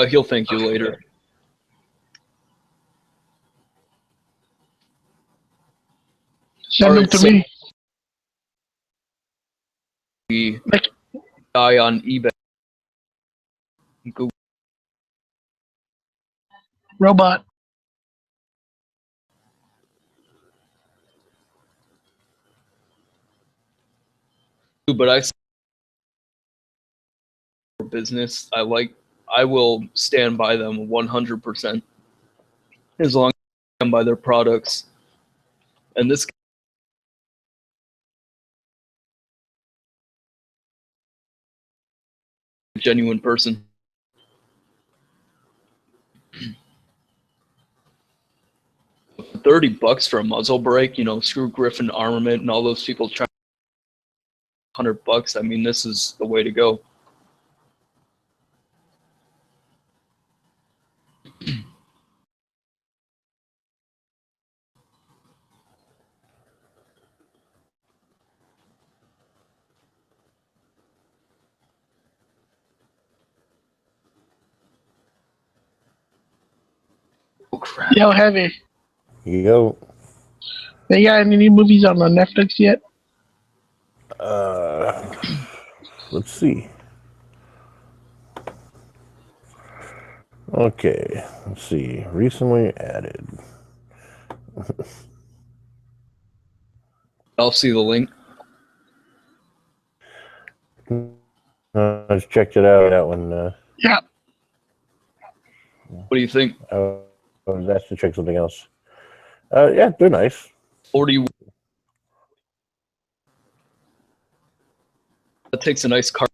He'll thank you later. Send them to me. The guy on eBay. Google. Robot. But I for business, I will stand by them 100% as long as I stand by their products. And this genuine person. $30 for a muzzle brake, you know, screw Griffin Armament and all those people trying $100. I mean, this is the way to go. Yo, Heavy. Yo. They got any new movies on Netflix yet? Let's see. Okay, let's see. Recently added. I'll see the link. I just checked it out. That one. Yeah. What do you think? That's to check something else. Yeah, they're nice. 40. That takes a nice car.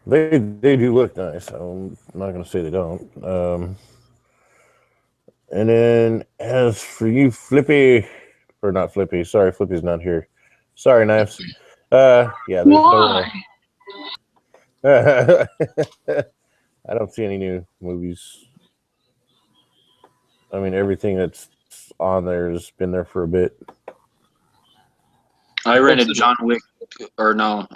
They do look nice. I'm not gonna say they don't. And then as for you, Flippy, or not Flippy. Sorry, Flippy's not here. Sorry, Knives. Yeah, there's Why? no. I don't see any new movies. I mean, everything that's on there has been there for a bit. I rented John Wick, or no,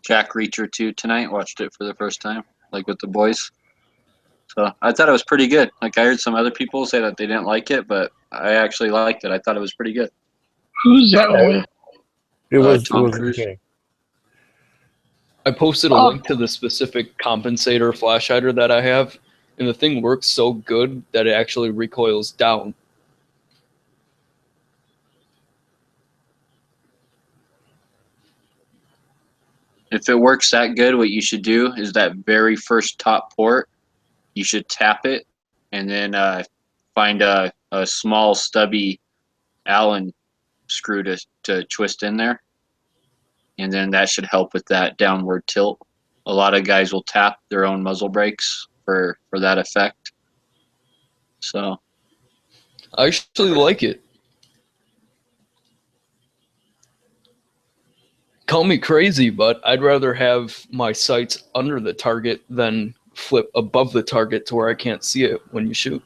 Jack Reacher 2 tonight. Watched it for the first time, like with the boys. So I thought it was pretty good. Like I heard some other people say that they didn't like it, but I actually liked it. I thought it was pretty good. Who's that with? It was Tom it was Cruise. entertaining. I posted a link to the specific compensator flash hider that I have, and the thing works so good that it actually recoils down. If it works that good, what you should do is that very first top port, you should tap it and then find a small stubby Allen screw to twist in there. And then that should help with that downward tilt. A lot of guys will tap their own muzzle brakes for that effect. So I actually like it. Call me crazy, but I'd rather have my sights under the target than flip above the target to where I can't see it when you shoot.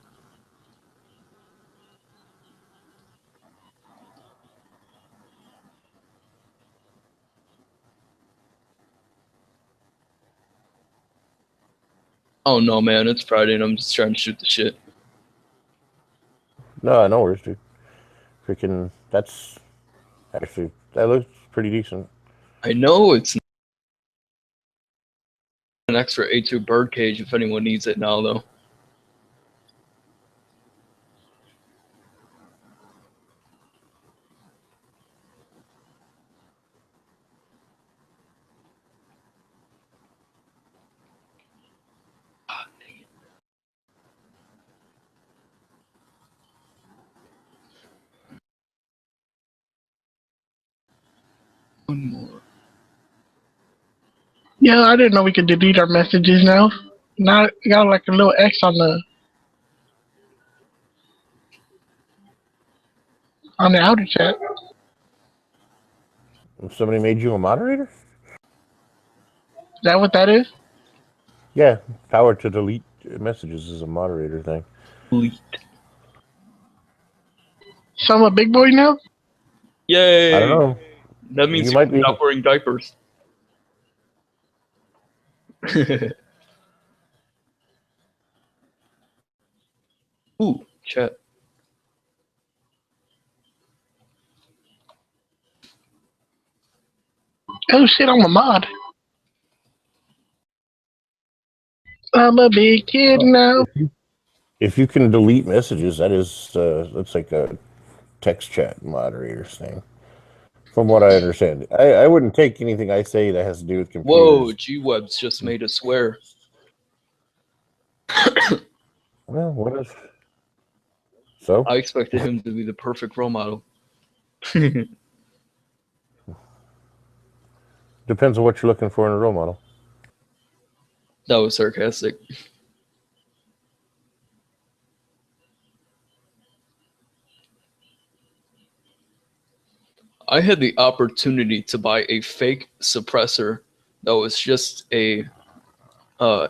Oh no, man, it's Friday and I'm just trying to shoot the shit. No worries, dude. Freaking, that's actually, that looks pretty decent. I know it's an extra A2 bird cage if anyone needs it now, though. One more. Yeah, I didn't know we could delete our messages now. Now we got like a little X on the outer chat. Somebody made you a moderator? Is that what that is? Yeah, power to delete messages is a moderator thing. Delete. So I'm a big boy now? Yay! I don't know. That means You you might can be- stop wearing diapers. Ooh, chat. Oh shit, I'm a mod. I'm a big kid now. If you can delete messages, that's like a text chat moderator's thing. From what I understand, I wouldn't take anything I say that has to do with computers. Whoa, G-Webs just made a swear. Well, what if? So? I expected him to be the perfect role model. Depends on what you're looking for in a role model. That was sarcastic. I had the opportunity to buy a fake suppressor that was just a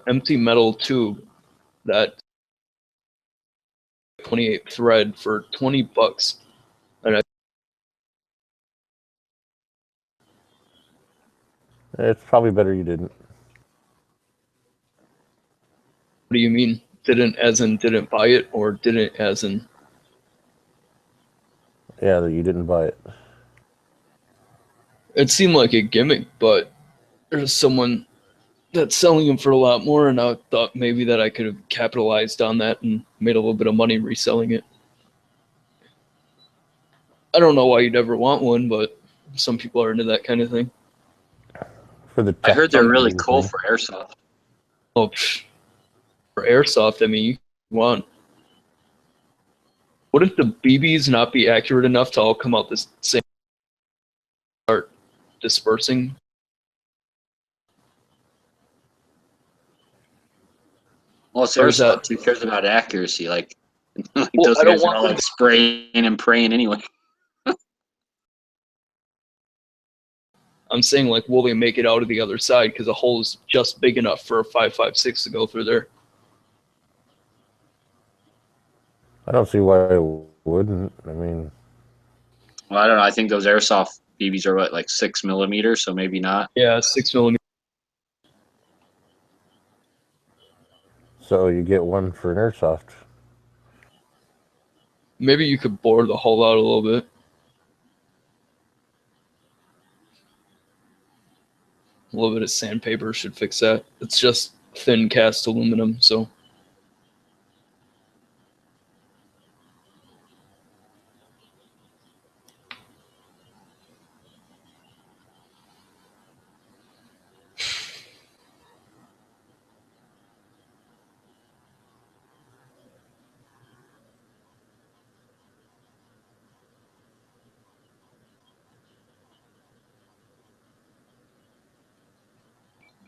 empty metal tube that 28 thread for $20, and It's probably better you didn't. do you mean? Didn't as in didn't buy it, or didn't as in? Yeah, that you didn't buy it. It seemed like a gimmick, but there's someone that's selling them for a lot more, and I thought maybe that I could have capitalized on that and made a little bit of money reselling it. I don't know why you'd ever want one, but some people are into that kind of thing. For the I heard they're really cool for airsoft. Oh, for airsoft, I mean, you want. Wouldn't the BBs not be accurate enough to all come out the same? Start dispersing. Well, it's Or is airsoft. Who cares about accuracy? Like Well, those I don't guys are want all them like spraying and praying anyway. I'm saying, like, will they make it out of the other side? Because the hole is just big enough for a 5.56 to go through there. I don't see why it wouldn't. I mean, Well, I don't know. I think those airsoft BBs are what, like 6 millimeters, so maybe not. Yeah, 6 millimeters. so you get one for an airsoft. Maybe you could bore the hole out a little bit. A little bit of sandpaper should fix that. It's just thin cast aluminum, so.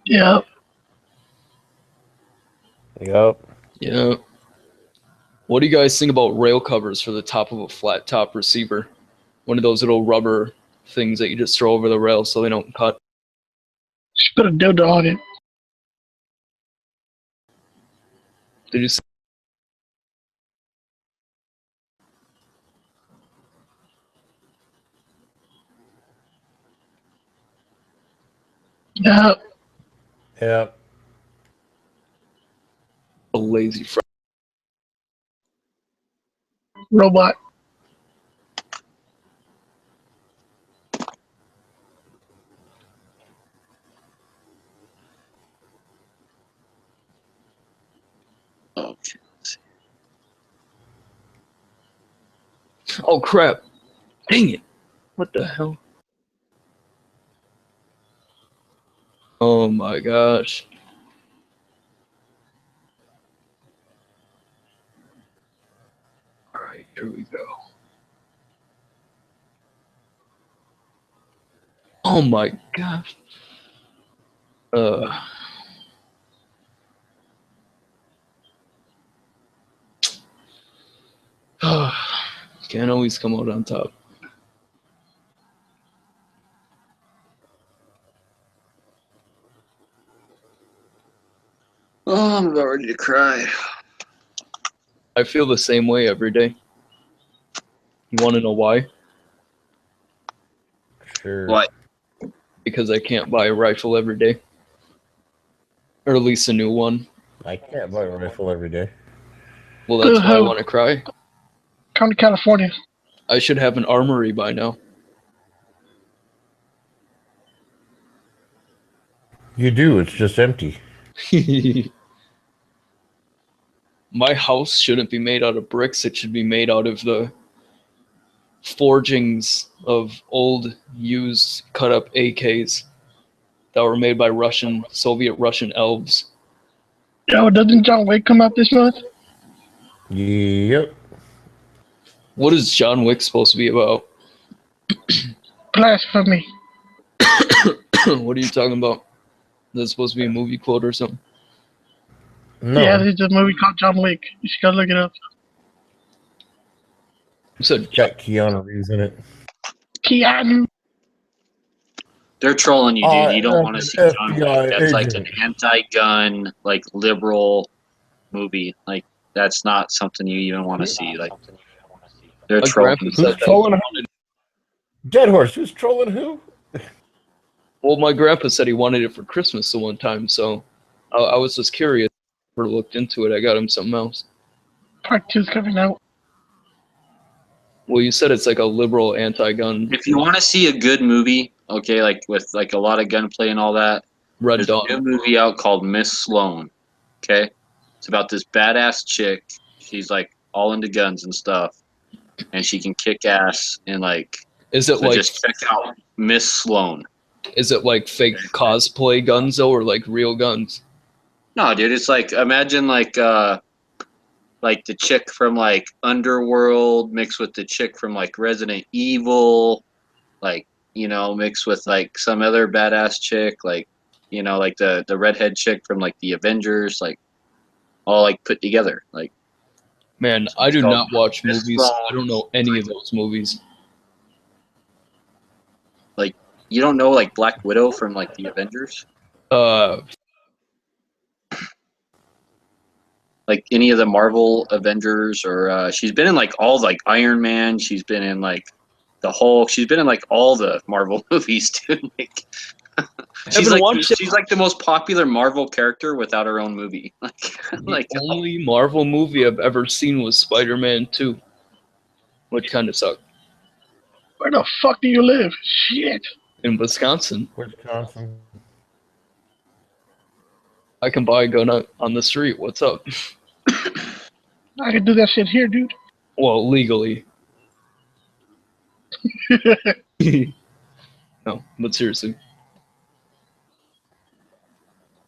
Yeah. Yep. Yeah. What do you guys think about rail covers for the top of a flat top receiver? One of those little rubber things that you just throw over the rail so they don't cut. Just put a dildo on it. Did you see? Yeah. Yep. A lazy Robot. Okay. Oh crap. Dang it. What the hell? Oh my gosh. Alright, here we go. Oh my gosh. Can't always come out on top. Oh, I'm about ready to cry. I feel the same way every day. You want to know why? Sure. What? Because I can't buy a rifle every day. Or at least a new one. I can't buy a rifle every day. Well, that's why I want to cry. Come to California. I should have an armory by now. You do. It's just empty. My house shouldn't be made out of bricks. It should be made out of the forgings of old, used, cut-up AKs that were made by Soviet Russian elves. Yo, doesn't John Wick come out this month? Yep. What is John Wick supposed to be about? Blasphemy. What are you talking about? Is that supposed to be a movie quote or something? No. Yeah, there's a movie called John Wick. You should go look it up. You said got Keanu Reeves in it. Keanu. They're trolling you, dude. You don't want to see John FBI Wick. That's like agent. an anti-gun, like liberal movie. Like that's not something you even want to see. Like they're My trolling. grandpa said Who's that. trolling who? Dead Horse. Who's trolling who? Well, my grandpa said he wanted it for Christmas the one time, so I was just curious. never looked into it. I got him something else. Part 2's coming out. Well, you said it's like a liberal anti-gun. If you want to see a good movie, okay, like with like a lot of gunplay and all that, Red there's Dawn. a new movie out called Miss Sloane. Okay, it's about this badass chick. She's like all into guns and stuff, and she can kick ass and like. Is it so like just check out Miss Sloane? Is it like fake cosplay guns though, or like real guns? No, dude, it's like imagine like the chick from like Underworld mixed with the chick from like Resident Evil, like mixed with like some other badass chick, like like the redhead chick from like the Avengers, like all like put together. Like, man, I do not watch Miss movies. Sloane. I don't know any of those movies. Like you don't know like Black Widow from like the Avengers? Like any of the Marvel Avengers, or she's been in like all like Iron Man. She's been in like the Hulk. She's been in like all the Marvel movies, dude. Like, she's like the most popular Marvel character without her own movie. Like The only Marvel movie I've ever seen was Spider-Man 2, which kind of sucked. Where the fuck do you live? Shit. In Wisconsin. Wisconsin. I can buy a gun on the street. What's up? I can do that shit here, dude. Well, legally. No, but seriously.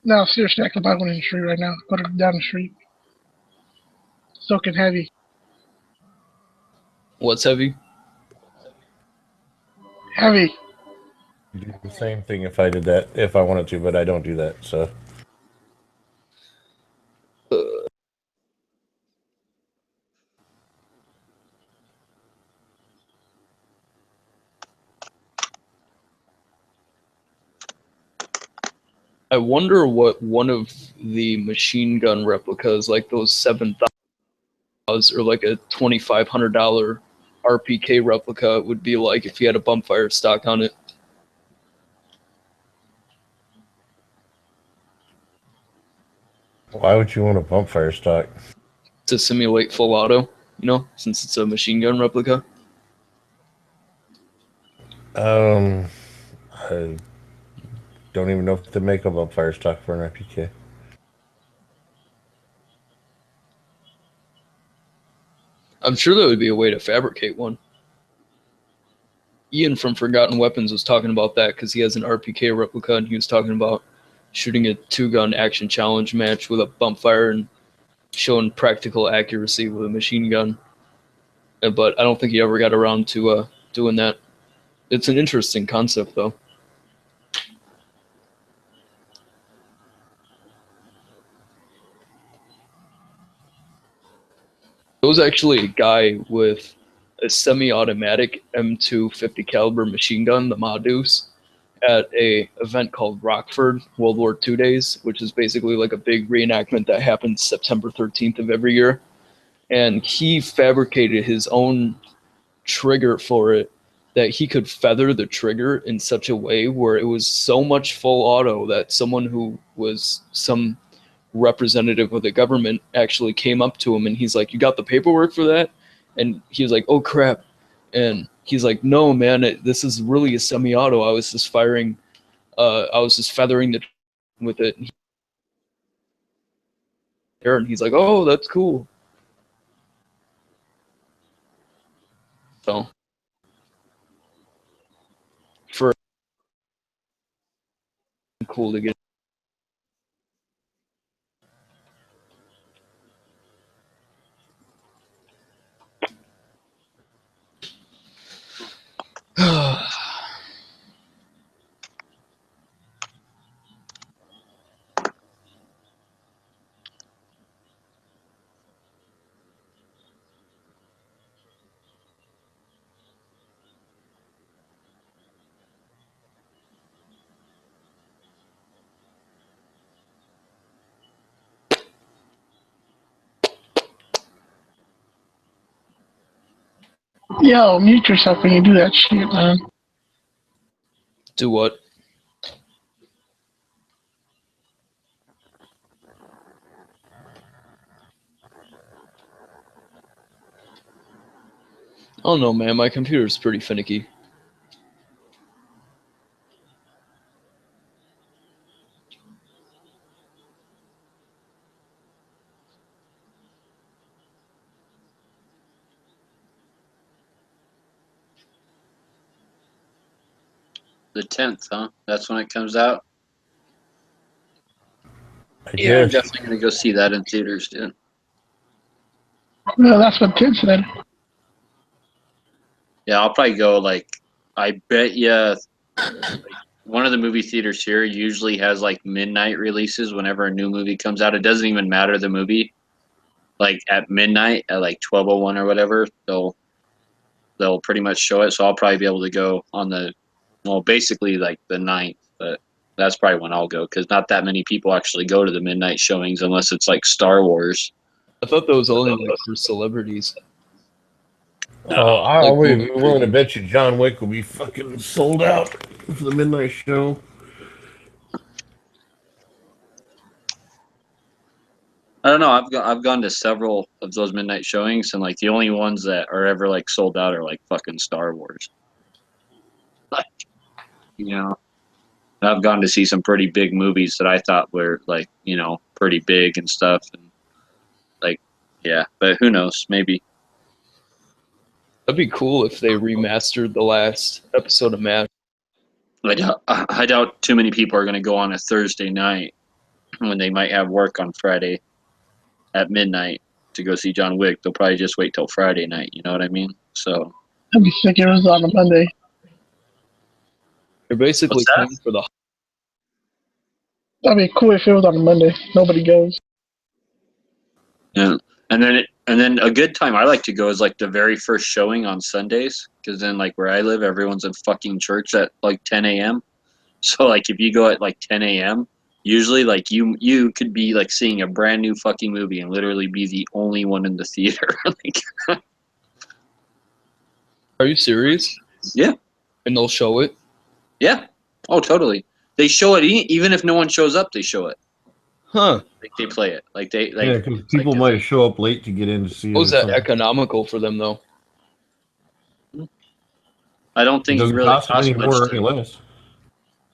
No, seriously, I can buy one in the street right now. Go down the street. Soaking heavy. What's heavy? Heavy. Do the same thing if I did that, if I wanted to, but I don't do that, so. I wonder what one of the machine gun replicas, like those $7,000 or like a $2,500 RPK replica, would be like if you had a bump fire stock on it. Why would you want a bump fire stock? To simulate full auto, since it's a machine gun replica. I don't even know if they make a bump fire stock for an RPK. I'm sure there would be a way to fabricate one. Ian from Forgotten Weapons was talking about that because he has an RPK replica, and he was talking about shooting a 2-gun action challenge match with a bump fire and showing practical accuracy with a machine gun. But I don't think he ever got around to doing that. It's an interesting concept, though. There was actually a guy with a semi-automatic M2 50 caliber machine gun, the Madus, at a event called Rockford World War II Days, which is basically like a big reenactment that happens September 13th of every year. And he fabricated his own trigger for it that he could feather the trigger in such a way where it was so much full auto that someone who was some representative of the government actually came up to him and he's like, "You got the paperwork for that?" And he was like, "Oh crap." And he's like, "No, man, this is really a semi-auto. I was just feathering the with it." And he's like, "Oh, that's cool." So, for cool to get. Yo, mute yourself when you do that shit, man. Do what? don't know, man. My computer's pretty finicky. The 10th, huh? That's when it comes out. Yeah, I'm definitely gonna go see that in theaters, dude. No, that's what Tim said. Yeah, I'll probably go. Like, I bet you, one of the movie theaters here usually has like midnight releases whenever a new movie comes out. It doesn't even matter the movie. Like at midnight, at like 12:01 or whatever, they'll pretty much show it. So I'll probably be able to go on the, well, basically like the 9th, but that's probably when I'll go because not that many people actually go to the midnight showings unless it's like Star Wars. I thought that was only like for celebrities. I would be willing to bet you John Wick will be fucking sold out for the midnight show. I don't know. I've gone to several of those midnight showings, and like the only ones that are ever like sold out are like fucking Star Wars. Like, you know, I've gone to see some pretty big movies that I thought were like, you know, pretty big and stuff, and like, yeah. But who knows? Maybe. That'd be cool if they remastered the last episode of MASH. I doubt too many people are going to go on a Thursday night when they might have work on Friday at midnight to go see John Wick. They'll probably just wait till Friday night. You know what I mean? So I'd be sick if it was on a Monday. They're basically paying for the. That'd be cool if it was on a Monday. Nobody goes. yeah, and then a good time I like to go is like the very first showing on Sundays because then like where I live, everyone's in fucking church at like 10 a.m. So like if you go at like 10 a.m. usually like you could be like seeing a brand new fucking movie and literally be the only one in the theater. Like, Are you serious? Yeah. And they'll show it? Yeah. Oh, totally. They show it even if no one shows up. They show it. Huh. Like they play it. Like they like. Yeah, because people might show up late to get in to see it. Was that economical for them though? I don't think it doesn't really cost costs any much. more or any less.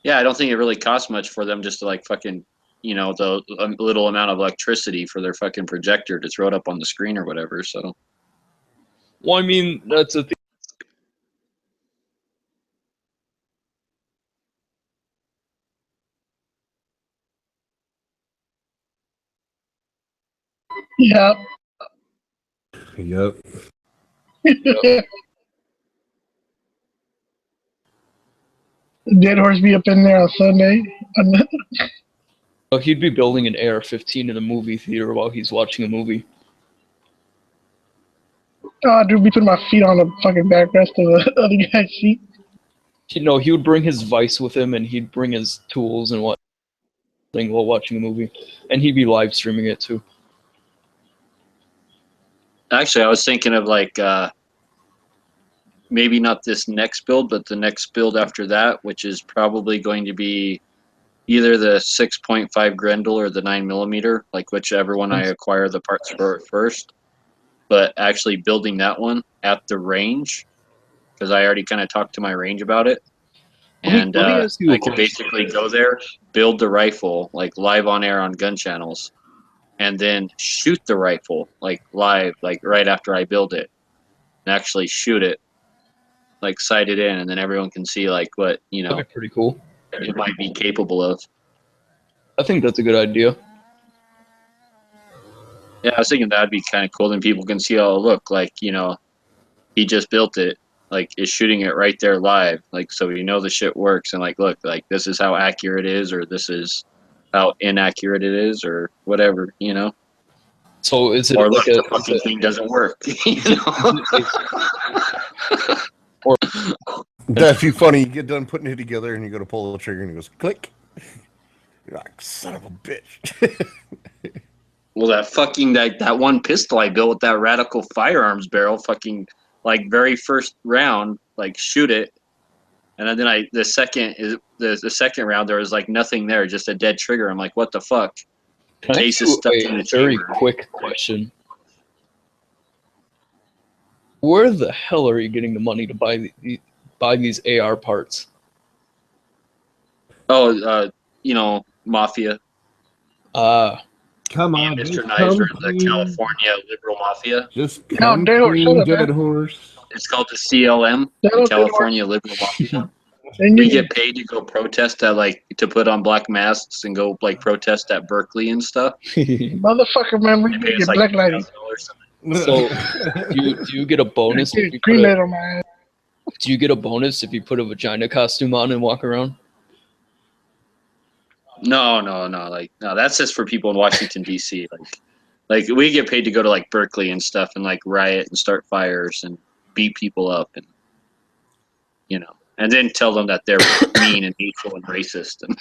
Yeah, I don't think it really costs much for them just to like fucking, you know, the little amount of electricity for their fucking projector to throw it up on the screen or whatever. So. Well, I mean, that's a thing. Yeah. Yep. Dead Horse be up in there on Sunday. Oh, he'd be building an AR-15 in a movie theater while he's watching a movie. I'd be putting my feet on the fucking backrest of the other guy's seat. You know, he would bring his vice with him, and he'd bring his tools and what thing while watching a movie, and he'd be live streaming it too. Actually, I was thinking of like maybe not this next build, but the next build after that, which is probably going to be either the 6.5 Grendel or the 9mm, like whichever one I acquire the parts for first. But actually building that one at the range, because I already kind of talked to my range about it. And I could basically go there, build the rifle, like live on air on gun channels, and then shoot the rifle, like live, like right after I build it, and actually shoot it, like sight it in, and then everyone can see like what, you know, That'd be pretty cool. It might be capable of. I think that's a good idea. Yeah, I was thinking that'd be kind of cool. Then people can see, oh, look, like, you know, he just built it, like, is shooting it right there live. Like, so you know the shit works. And, like, look, like, this is how accurate it is, or this is how inaccurate it is, or whatever, you know? So is it or like look, the fucking thing doesn't work, you know? Or That'd be funny. You get done putting it together and you go to pull the trigger and it goes click. You're like, son of a bitch. Well, that one pistol I built with that Radical Firearms barrel, fucking like very first round, like shoot it, and then the second round there was like nothing there, just a dead trigger. I'm like, what the fuck? Case is stuck in the very chamber. quick question. Where the hell are you getting the money to buy these AR parts? Oh, Mafia. Come Me on, and just Mr. come Nizer, the clean. California Liberal Mafia. Just come clean, dead horse. It's called the CLM, the California Liberal Mafia. We get paid to go protest at to put on black masks and go protest at Berkeley and stuff. Motherfucker, man, we They pay get us black lady. So, do you get a bonus if you Green put light on my ass. Do you get a bonus if you put a vagina costume on and walk around? No. No, that's just for people in Washington D.C. Like we get paid to go to Berkeley and stuff and riot and start fires and beat people up and and then tell them that they're mean and hateful and racist and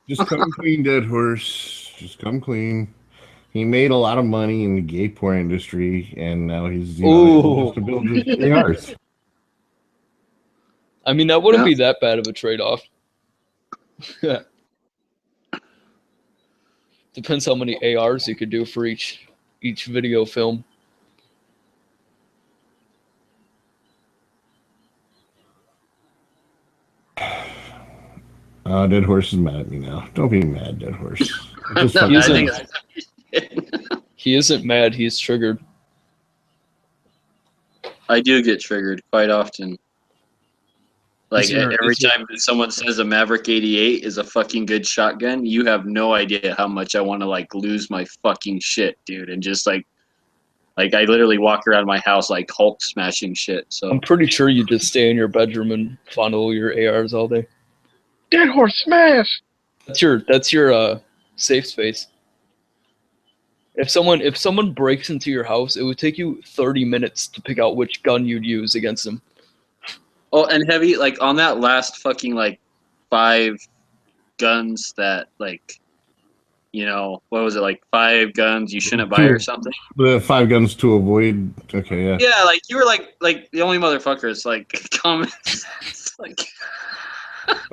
Just come clean, dead horse. Just come clean. He made a lot of money in the gay porn industry, and now he's just to build his ARs. I mean, that wouldn't be that bad of a trade-off. Depends how many ARs you could do for each video film. Dead Horse is mad at me now. Don't be mad, Dead Horse. He isn't mad. He's triggered. I do get triggered quite often. Every time someone says a Maverick 88 is a fucking good shotgun, you have no idea how much I want to lose my fucking shit, dude, and just I literally walk around my house like Hulk smashing shit. So I'm pretty sure you just stay in your bedroom and fondle your ARs all day. Dead horse smash. That's your safe space. If someone breaks into your house, it would take you 30 minutes to pick out which gun you'd use against them. Oh, and Heavy, on that last fucking 5 guns that what was it, 5 guns you shouldn't buy or something? The 5 guns to avoid. Okay, yeah. Yeah, you were the only motherfuckers comments.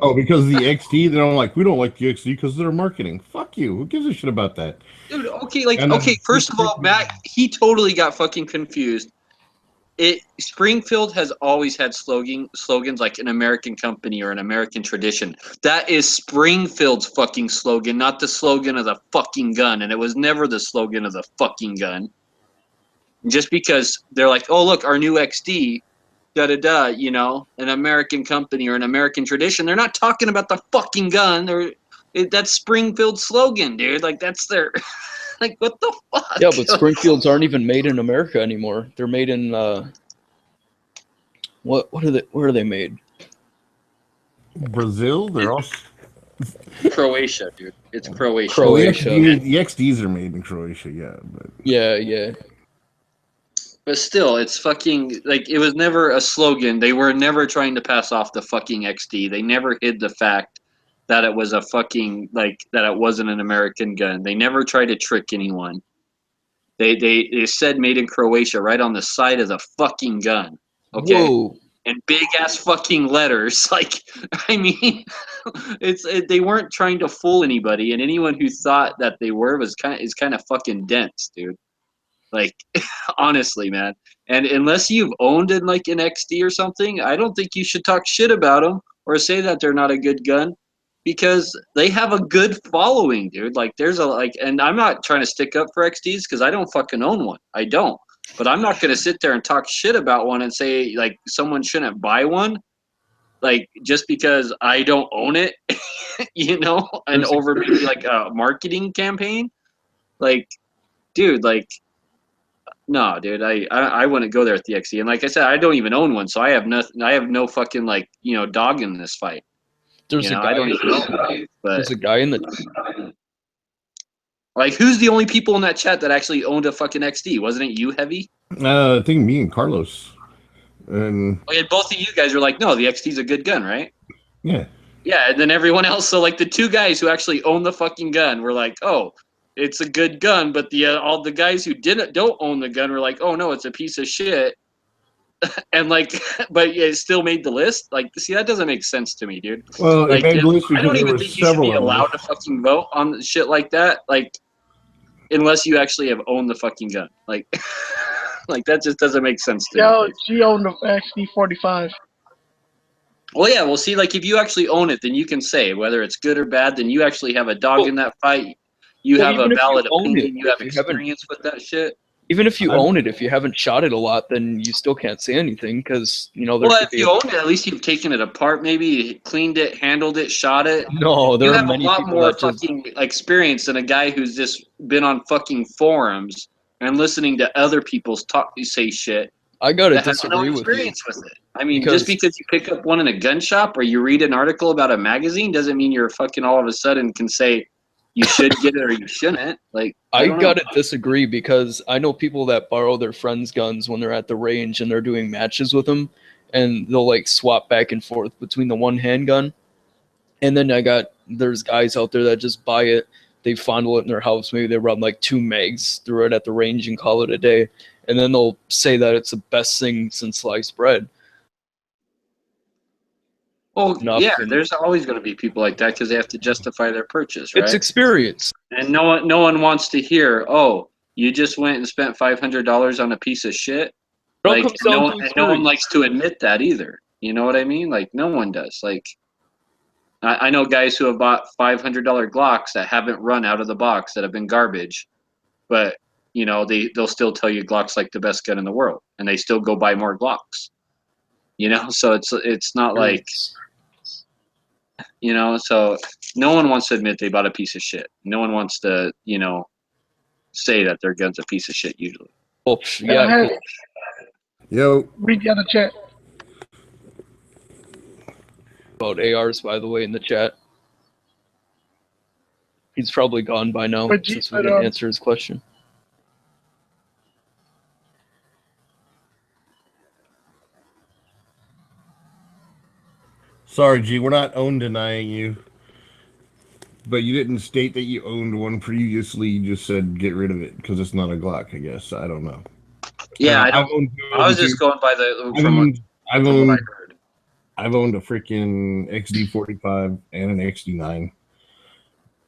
Oh, because the XD, we don't like the XD because they're marketing. Fuck you. Who gives a shit about that? Dude, okay, first of all, Matt, he totally got fucking confused. Springfield has always had slogans like an American company or an American tradition. That is Springfield's fucking slogan, not the slogan of the fucking gun. And it was never the slogan of the fucking gun. Just because they're like, oh, look, our new XD, an American company or an American tradition. They're not talking about the fucking gun. That's Springfield's slogan, dude. That's their... what the fuck? Yeah, but Springfields aren't even made in America anymore. They're made in where are they made? Brazil? They're all Croatia, dude. It's Croatia. The XDs are made in Croatia, yeah. But yeah. But still, it's fucking it was never a slogan. They were never trying to pass off the fucking XD. They never hid the fact that it was a fucking that it wasn't an American gun. They never tried to trick anyone. They said made in Croatia right on the side of the fucking gun. Okay. Whoa. And big ass fucking letters. I mean, they weren't trying to fool anybody, and anyone who thought that they were is kind of fucking dense, dude. Honestly, man. And unless you've owned an XD or something, I don't think you should talk shit about them or say that they're not a good gun. Because they have a good following, dude. There's and I'm not trying to stick up for XDs because I don't fucking own one. I don't. But I'm not going to sit there and talk shit about one and say, someone shouldn't buy one. Just because I don't own it, and over maybe a marketing campaign. Dude, no, dude, I wouldn't go there at the XD. And like I said, I don't even own one. So I have nothing. I have no fucking dog in this fight. There's a guy in the who's the only people in that chat that actually owned a fucking XD? Wasn't it you, Heavy? I think me and Carlos. And both of you guys were like, no, the XD's a good gun, right? Yeah. Yeah, and then everyone else, so the 2 guys who actually own the fucking gun were like, oh, it's a good gun, but all the guys who don't own the gun were like, oh no, it's a piece of shit. And but it still made the list. See, that doesn't make sense to me, dude. Well, it made the list I don't because even think you should be allowed to fucking vote on shit like that. Unless you actually have owned the fucking gun. Like that just doesn't make sense to me. Yo, she owned the XD45. Well, yeah. Well, see, like if you actually own it, then you can say whether it's good or bad. Then you actually have a dog in that fight. You Well, have a even if you valid own it, opinion. You have if you haven't- experience with that shit. Even if you own it, if you haven't shot it a lot, then you still can't say anything because there Well, could if be you own it, at least you've taken it apart, maybe cleaned it, handled it, shot it. No, there you are have many a lot people more that just- fucking experience than a guy who's just been on fucking forums and listening to other people's say shit. I gotta that has no disagree with you. experience with it. I mean, just because you pick up one in a gun shop or you read an article about a magazine doesn't mean you're fucking all of a sudden can say you should get it or you shouldn't. Like I don't know. gotta disagree because I know people that borrow their friends' guns when they're at the range and they're doing matches with them, and they'll like swap back and forth between the one handgun. And then there's guys out there that just buy it, they fondle it in their house, maybe they run like 2 mags through it at the range and call it a day, and then they'll say that it's the best thing since sliced bread. Well, enough yeah, and- there's always going to be people like that because they have to justify their purchase, right? It's experience. And no one wants to hear, oh, you just went and spent $500 on a piece of shit. It all Like comes down to no one experience. likes to admit that either. You know what I mean? Like no one does. Like I know guys who have bought $500 Glocks that haven't run out of the box, that have been garbage, but they'll still tell you Glock's like the best gun in the world, and they still go buy more Glocks. So it's not like. So no one wants to admit they bought a piece of shit. No one wants to, say that their gun's a piece of shit usually. Oh, yeah. Yo. Read the other chat. About ARs, by the way, in the chat. He's probably gone by now But since G- we but, didn't answer his question. Sorry, G, we're not own denying you. But you didn't state that you owned one previously. You just said get rid of it because it's not a Glock, I guess. I don't know. Yeah, I've owned I was just going by I've from what I owned heard. I've owned a freaking XD45 and an XD9.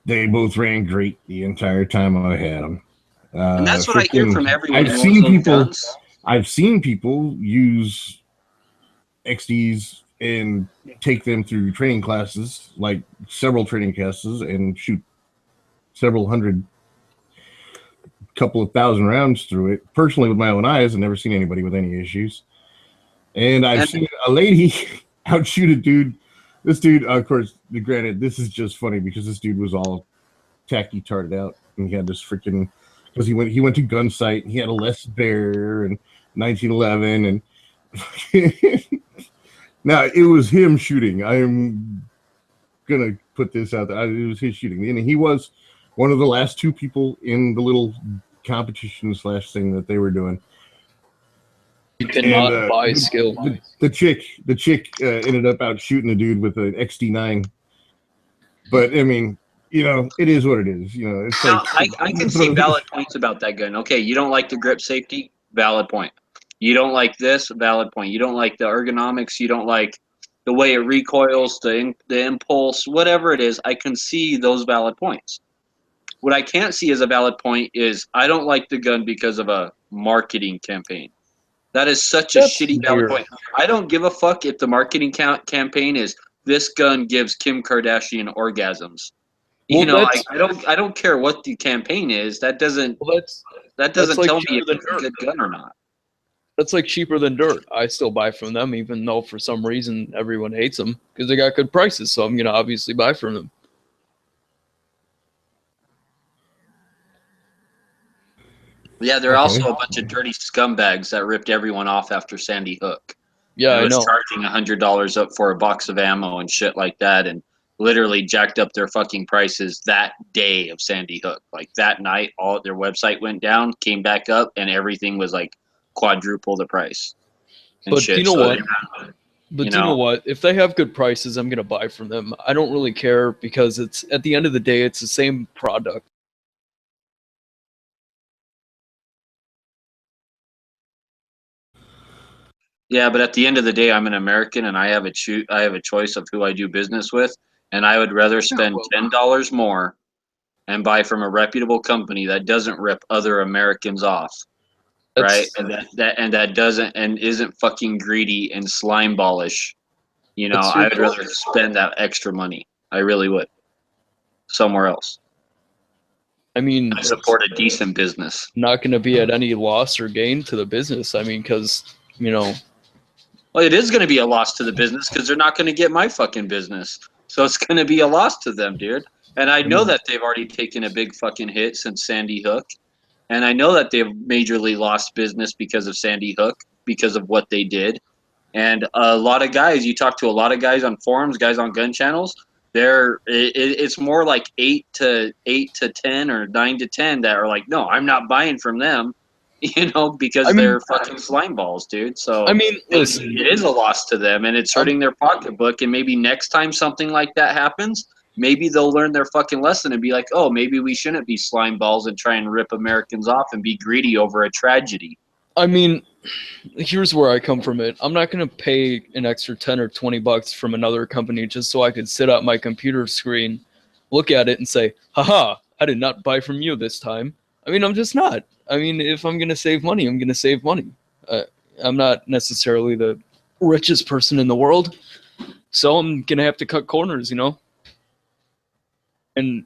They both ran great the entire time I had them. And that's what I hear from everyone. I've who seen owns those people. guns. I've seen people use XDs and take them through training classes, like several training classes, and shoot several hundred, couple of thousand rounds through it. Personally, with my own eyes, I've never seen anybody with any issues. And I've seen a lady outshoot a dude. This dude, of course, granted, this is just funny because this dude was all tacky tarted out, and he had this freaking because he went to gun sight and he had a Les Bear and 1911 and now it was him shooting. I am gonna put this out there. It was his shooting, and he was one of the last 2 people in the little competition / thing that they were doing. You cannot buy skill. The chick ended up out shooting the dude with an XD9. But I mean, it is what it is. It's Now, like I can see valid points about that gun. Okay, you don't like the grip safety, valid point. You don't like this, valid point. You don't like the ergonomics. You don't like the way it recoils, the impulse, whatever it is. I can see those valid points. What I can't see as a valid point is I don't like the gun because of a marketing campaign. That is such a shitty valid point. I don't give a fuck if the marketing campaign is this gun gives Kim Kardashian orgasms. I don't care what the campaign is. That doesn't like tell me if cheaper it's a good gun or not. That's like cheaper than dirt. I still buy from them, even though for some reason everyone hates them because they got good prices. So I'm gonna obviously buy from them. Yeah, there are also a bunch of dirty scumbags that ripped everyone off after Sandy Hook. Yeah, and I know. was charging $100 up for a box of ammo and shit like that, and literally jacked up their fucking prices that day of Sandy Hook. Like that night, all their website went down, came back up, and everything was like quadruple the price. And But shit. do you know So what? But do you know what? If they have good prices, I'm gonna buy from them. I don't really care because it's at the end of the day, it's the same product. Yeah, but at the end of the day, I'm an American, and I have a choice of who I do business with, and I would rather spend $10 more and buy from a reputable company that doesn't rip other Americans off right? And that doesn't and isn't fucking greedy and slime ballish. You know, That's your I'd rather spend that extra money. I really would. Somewhere else. I mean, I support a decent business. Not going to be at any loss or gain to the business. I mean, because, you know. Well, it is going to be a loss to the business because they're not going to get my fucking business. So it's going to be a loss to them, dude. And I know that they've already taken a big fucking hit since Sandy Hook. And I know that they've majorly lost business because of Sandy Hook, because of what they did. And a lot of guys, you talk to a lot of guys on forums, guys on gun channels, it's more like 8 to 10 or 9 to 10 that are like, no, I'm not buying from them, you know, because they're fucking slime balls, dude. So I mean, listen, it is a loss to them, and it's hurting their pocketbook. And maybe next time something like that happens, maybe they'll learn their fucking lesson and be like, oh, maybe we shouldn't be slime balls and try and rip Americans off and be greedy over a tragedy. I mean, here's where I come from it. I'm not going to pay an extra 10 or 20 bucks from another company just so I could sit at my computer screen, look at it and say, haha, I did not buy from you this time. I mean, I'm just not. I mean, if I'm going to save money, I'm going to save money. I'm not necessarily the richest person in the world, so I'm going to have to cut corners, you know? And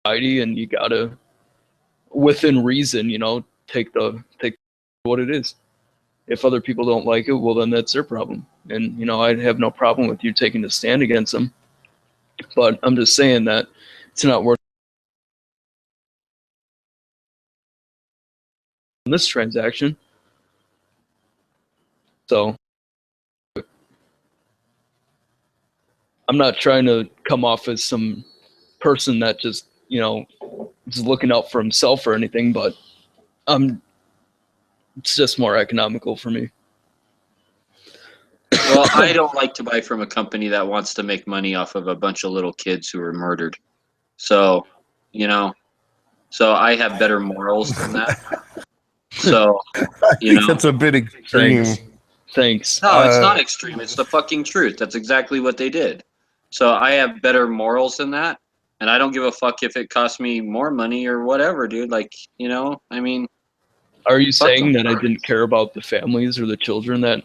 and you gotta, within reason, you know, take what it is. If other people don't like it, well, then that's their problem. And, you know, I'd have no problem with you taking a stand against them. But I'm just saying that it's not worth this transaction. So I'm not trying to come off as some person that just, you know, is looking out for himself or anything, but it's just more economical for me. Well, I don't like to buy from a company that wants to make money off of a bunch of little kids who were murdered. So, you know, so I have better morals than that. So, you know, that's a bit extreme. Thanks. No, it's not extreme. It's the fucking truth. That's exactly what they did. So I have better morals than that. And I don't give a fuck if it costs me more money or whatever, dude. Like, you know, I mean. Are you saying that I didn't care about the families or the children that?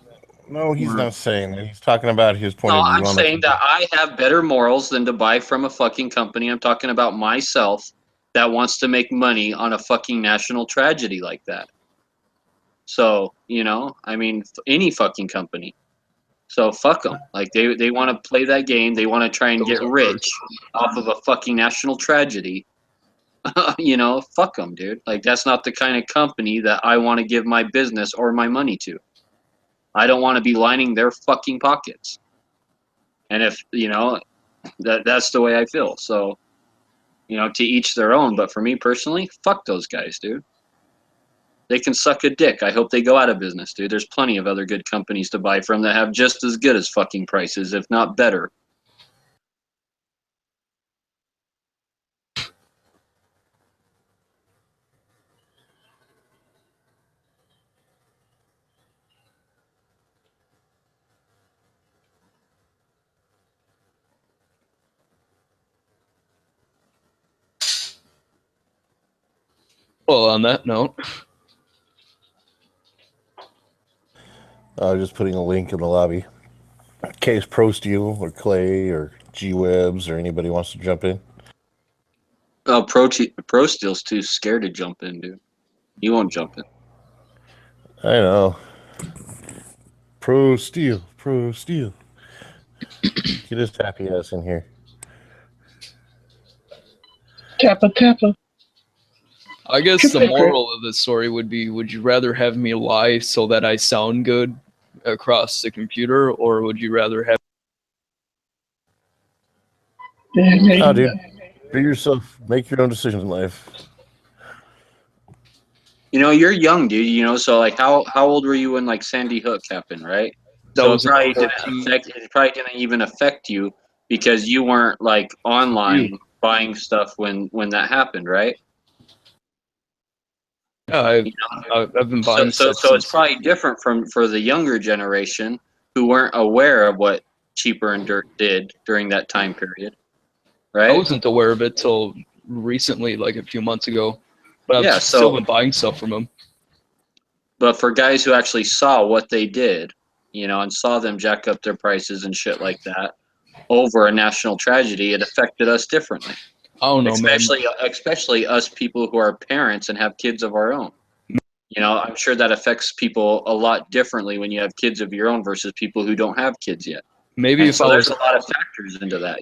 No, he's not saying that. He's talking about his point No, of view. I'm saying that I have better morals than to buy from a fucking company. I'm talking about myself that wants to make money on a fucking national tragedy like that. So, you know, I mean, any fucking company. So fuck them. Like they want to play that game. They want to try and get rich off of a fucking national tragedy. You know, fuck them, dude. Like that's not the kind of company that I want to give my business or my money to. I don't want to be lining their fucking pockets. And if, you know, that's the way I feel. So, you know, to each their own. But for me personally, fuck those guys, dude. They can suck a dick. I hope they go out of business, dude. There's plenty of other good companies to buy from that have just as good as fucking prices, if not better. Well, on that note. Just putting a link in the lobby. In case Pro Steel or Clay or G-Webs or anybody wants to jump in. Oh, Pro Steel's too scared to jump in, dude. He won't jump in. I know. Pro Steel. Get his tappy ass in here. Tappa. I guess the moral of the story would be, would you rather have me lie so that I sound good across the computer, or would you rather have... Oh, dude. Be yourself. Make your own decisions in life. You know, you're young, dude, you know, so like how old were you when like Sandy Hook happened, right? So it probably didn't even affect you because you weren't like online buying stuff when that happened, right? Yeah, I've been buying stuff. So it's probably different for the younger generation who weren't aware of what Cheaper and Dirt did during that time period, right? I wasn't aware of it till recently, like a few months ago, but I've Yeah, still so- been buying stuff from him. But for guys who actually saw what they did, and saw them jack up their prices and shit like that over a national tragedy, it affected us differently. I don't know, Especially us people who are parents and have kids of our own. I'm sure that affects people a lot differently when you have kids of your own versus people who don't have kids yet. Maybe And if so I there's was a lot of factors into that,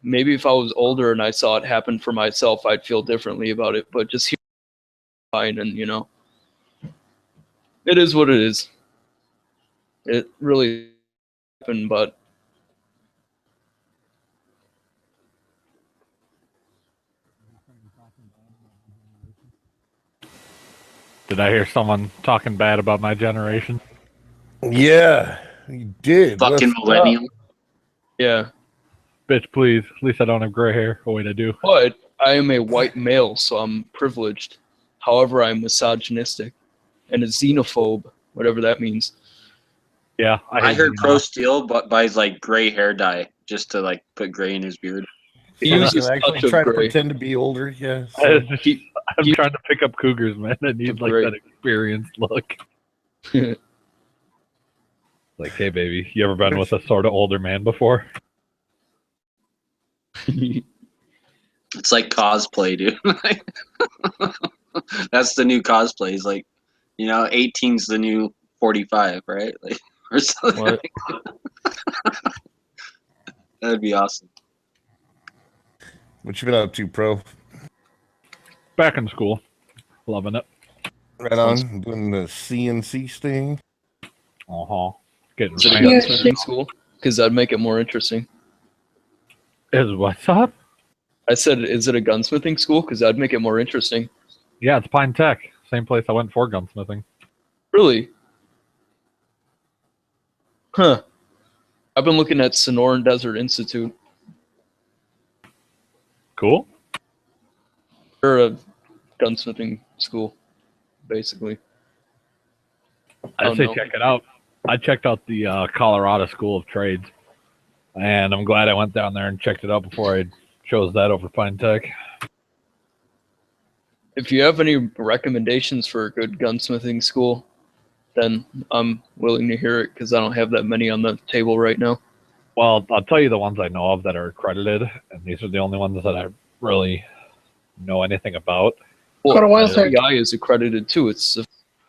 maybe if I was older and I saw it happen for myself, I'd feel differently about it. But just here, fine, and it is what it is. It really happened, but Did I hear someone talking bad about my generation? Yeah, you did. Fucking What's millennial. up? yeah. Bitch, please. At least I don't have gray hair. Oh, wait, I do. But I am a white male, so I'm privileged. However, I'm misogynistic and a xenophobe, whatever that means. Yeah, I heard Pro Steel buys like gray hair dye just to like put gray in his beard. He So I uses can actually touch of try to gray. pretend to be older. Yeah. I So. was I'm trying to pick up cougars, man. I need like that experienced look. Like, hey, baby, you ever been with a sort of older man before? It's like cosplay, dude. That's the new cosplay. It's like, 18's the new 45, right? Like, or something. What? That'd be awesome. What you been up to, Pro? Back in school. Loving it. Right on. Doing the CNC thing. Uh-huh. Getting Is it a fancy. gunsmithing school? Because that'd make it more interesting. Is what's up? I said, is it a gunsmithing school? Because that'd make it more interesting. Yeah, it's Pine Tech. Same place I went for gunsmithing. Really? Huh. I've been looking at Sonoran Desert Institute. Cool. Or a gunsmithing school, basically. I'd say check it out. I checked out the Colorado School of Trades, and I'm glad I went down there and checked it out before I chose that over Pine Tech. If you have any recommendations for a good gunsmithing school, then I'm willing to hear it because I don't have that many on the table right now. Well, I'll tell you the ones I know of that are accredited, and these are the only ones that I really know anything about. Well, REI is accredited too. It's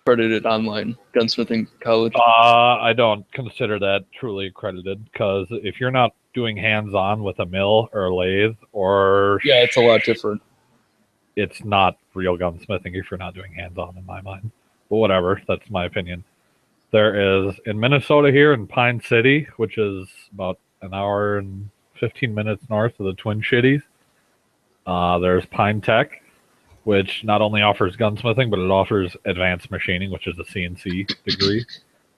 accredited online gunsmithing college. I don't consider that truly accredited because if you're not doing hands-on with a mill or a lathe or yeah, it's a lot different. It's not real gunsmithing if you're not doing hands-on in my mind. But whatever, that's my opinion. There is in Minnesota here in Pine City, which is about an hour and 15 minutes north of the Twin Cities. There's Pine Tech, which not only offers gunsmithing, but it offers advanced machining, which is a CNC degree.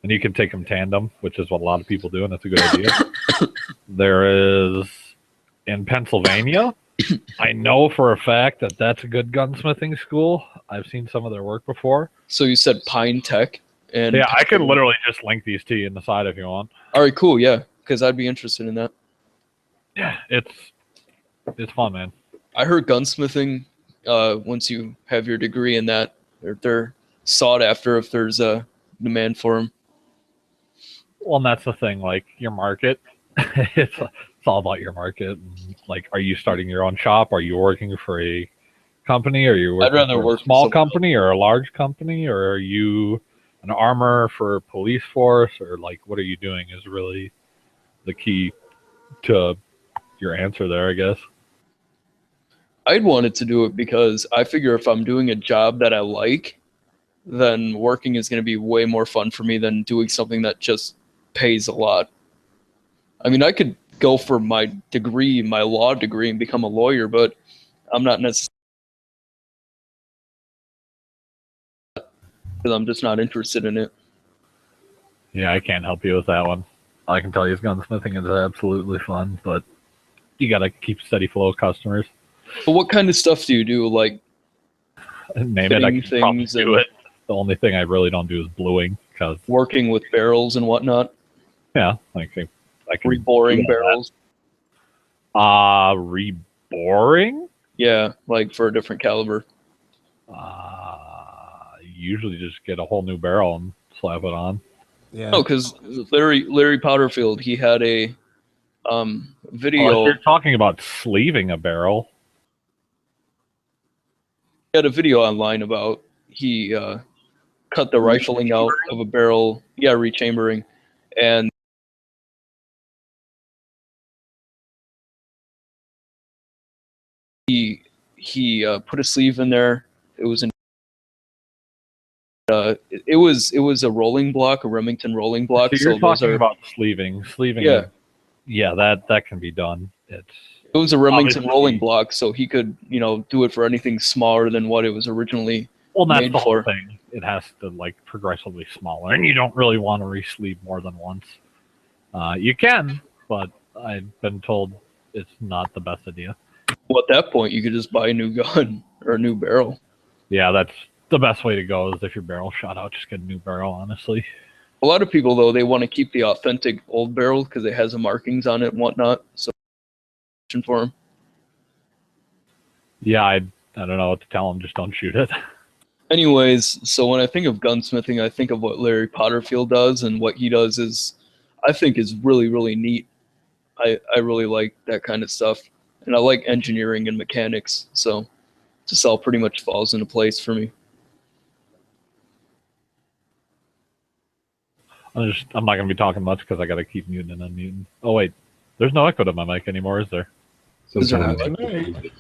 And you can take them tandem, which is what a lot of people do, and that's a good idea. There is in Pennsylvania. I know for a fact that that's a good gunsmithing school. I've seen some of their work before. So you said Pine Tech, and yeah, I could literally just link these to you in the side if you want. All right, cool. Yeah, because I'd be interested in that. Yeah, it's fun, man. I heard gunsmithing. Once you have your degree in that, they're sought after if there's a demand for them. Well, and that's the thing. Like your market, it's all about your market. Like, are you starting your own shop? Are you working for a company? Are you working I'd rather for work a for small someone company or a large company? Or are you an armor for a police force? Or like, what are you doing is really the key to your answer there, I guess. I'd wanted to do it because I figure if I'm doing a job that I like, then working is going to be way more fun for me than doing something that just pays a lot. I mean, I could go for my degree, my law degree, and become a lawyer, but I'm not necessarily, because I'm just not interested in it. Yeah, I can't help you with that one. All I can tell you is gunsmithing is absolutely fun, but you got to keep steady flow of customers. But what kind of stuff do you do? Like, name it, I can probably things do it. The only thing I really don't do is bluing, because working with barrels and whatnot. Yeah, I can reboring barrels. Reboring? Yeah, like for a different caliber. You usually just get a whole new barrel and slap it on. Yeah. No, because Larry Powderfield, he had a video. Well, if you're talking about sleeving a barrel, He had a video online about he cut the rifling out of a barrel. Yeah, rechambering, and he put a sleeve in there. It was in. It was a rolling block, a Remington rolling block. so you're So those talking are about sleeving. Sleeving, Yeah. yeah, that can be done. It was a Remington obviously- rolling block, so he could do it for anything smaller than what it was originally Well, that's made the whole for. thing. It has to progressively smaller, and you don't really want to re-sleeve more than once. You can, but I've been told it's not the best idea. Well, at that point, you could just buy a new gun or a new barrel. Yeah, that's the best way to go. Is if your barrel shot out, just get a new barrel. Honestly, A lot of people, though, they want to keep the authentic old barrel because it has the markings on it and whatnot. So, for them. yeah, I don't know what to tell them. Just don't shoot it. Anyways, so when I think of gunsmithing, I think of what Larry Potterfield does, and what he does is, I think, is really, really neat. I really like that kind of stuff, and I like engineering and mechanics, so this all pretty much falls into place for me. I'm not gonna be talking much because I gotta keep muting and unmuting. Oh wait, there's no echo to my mic anymore, is there? Sometimes a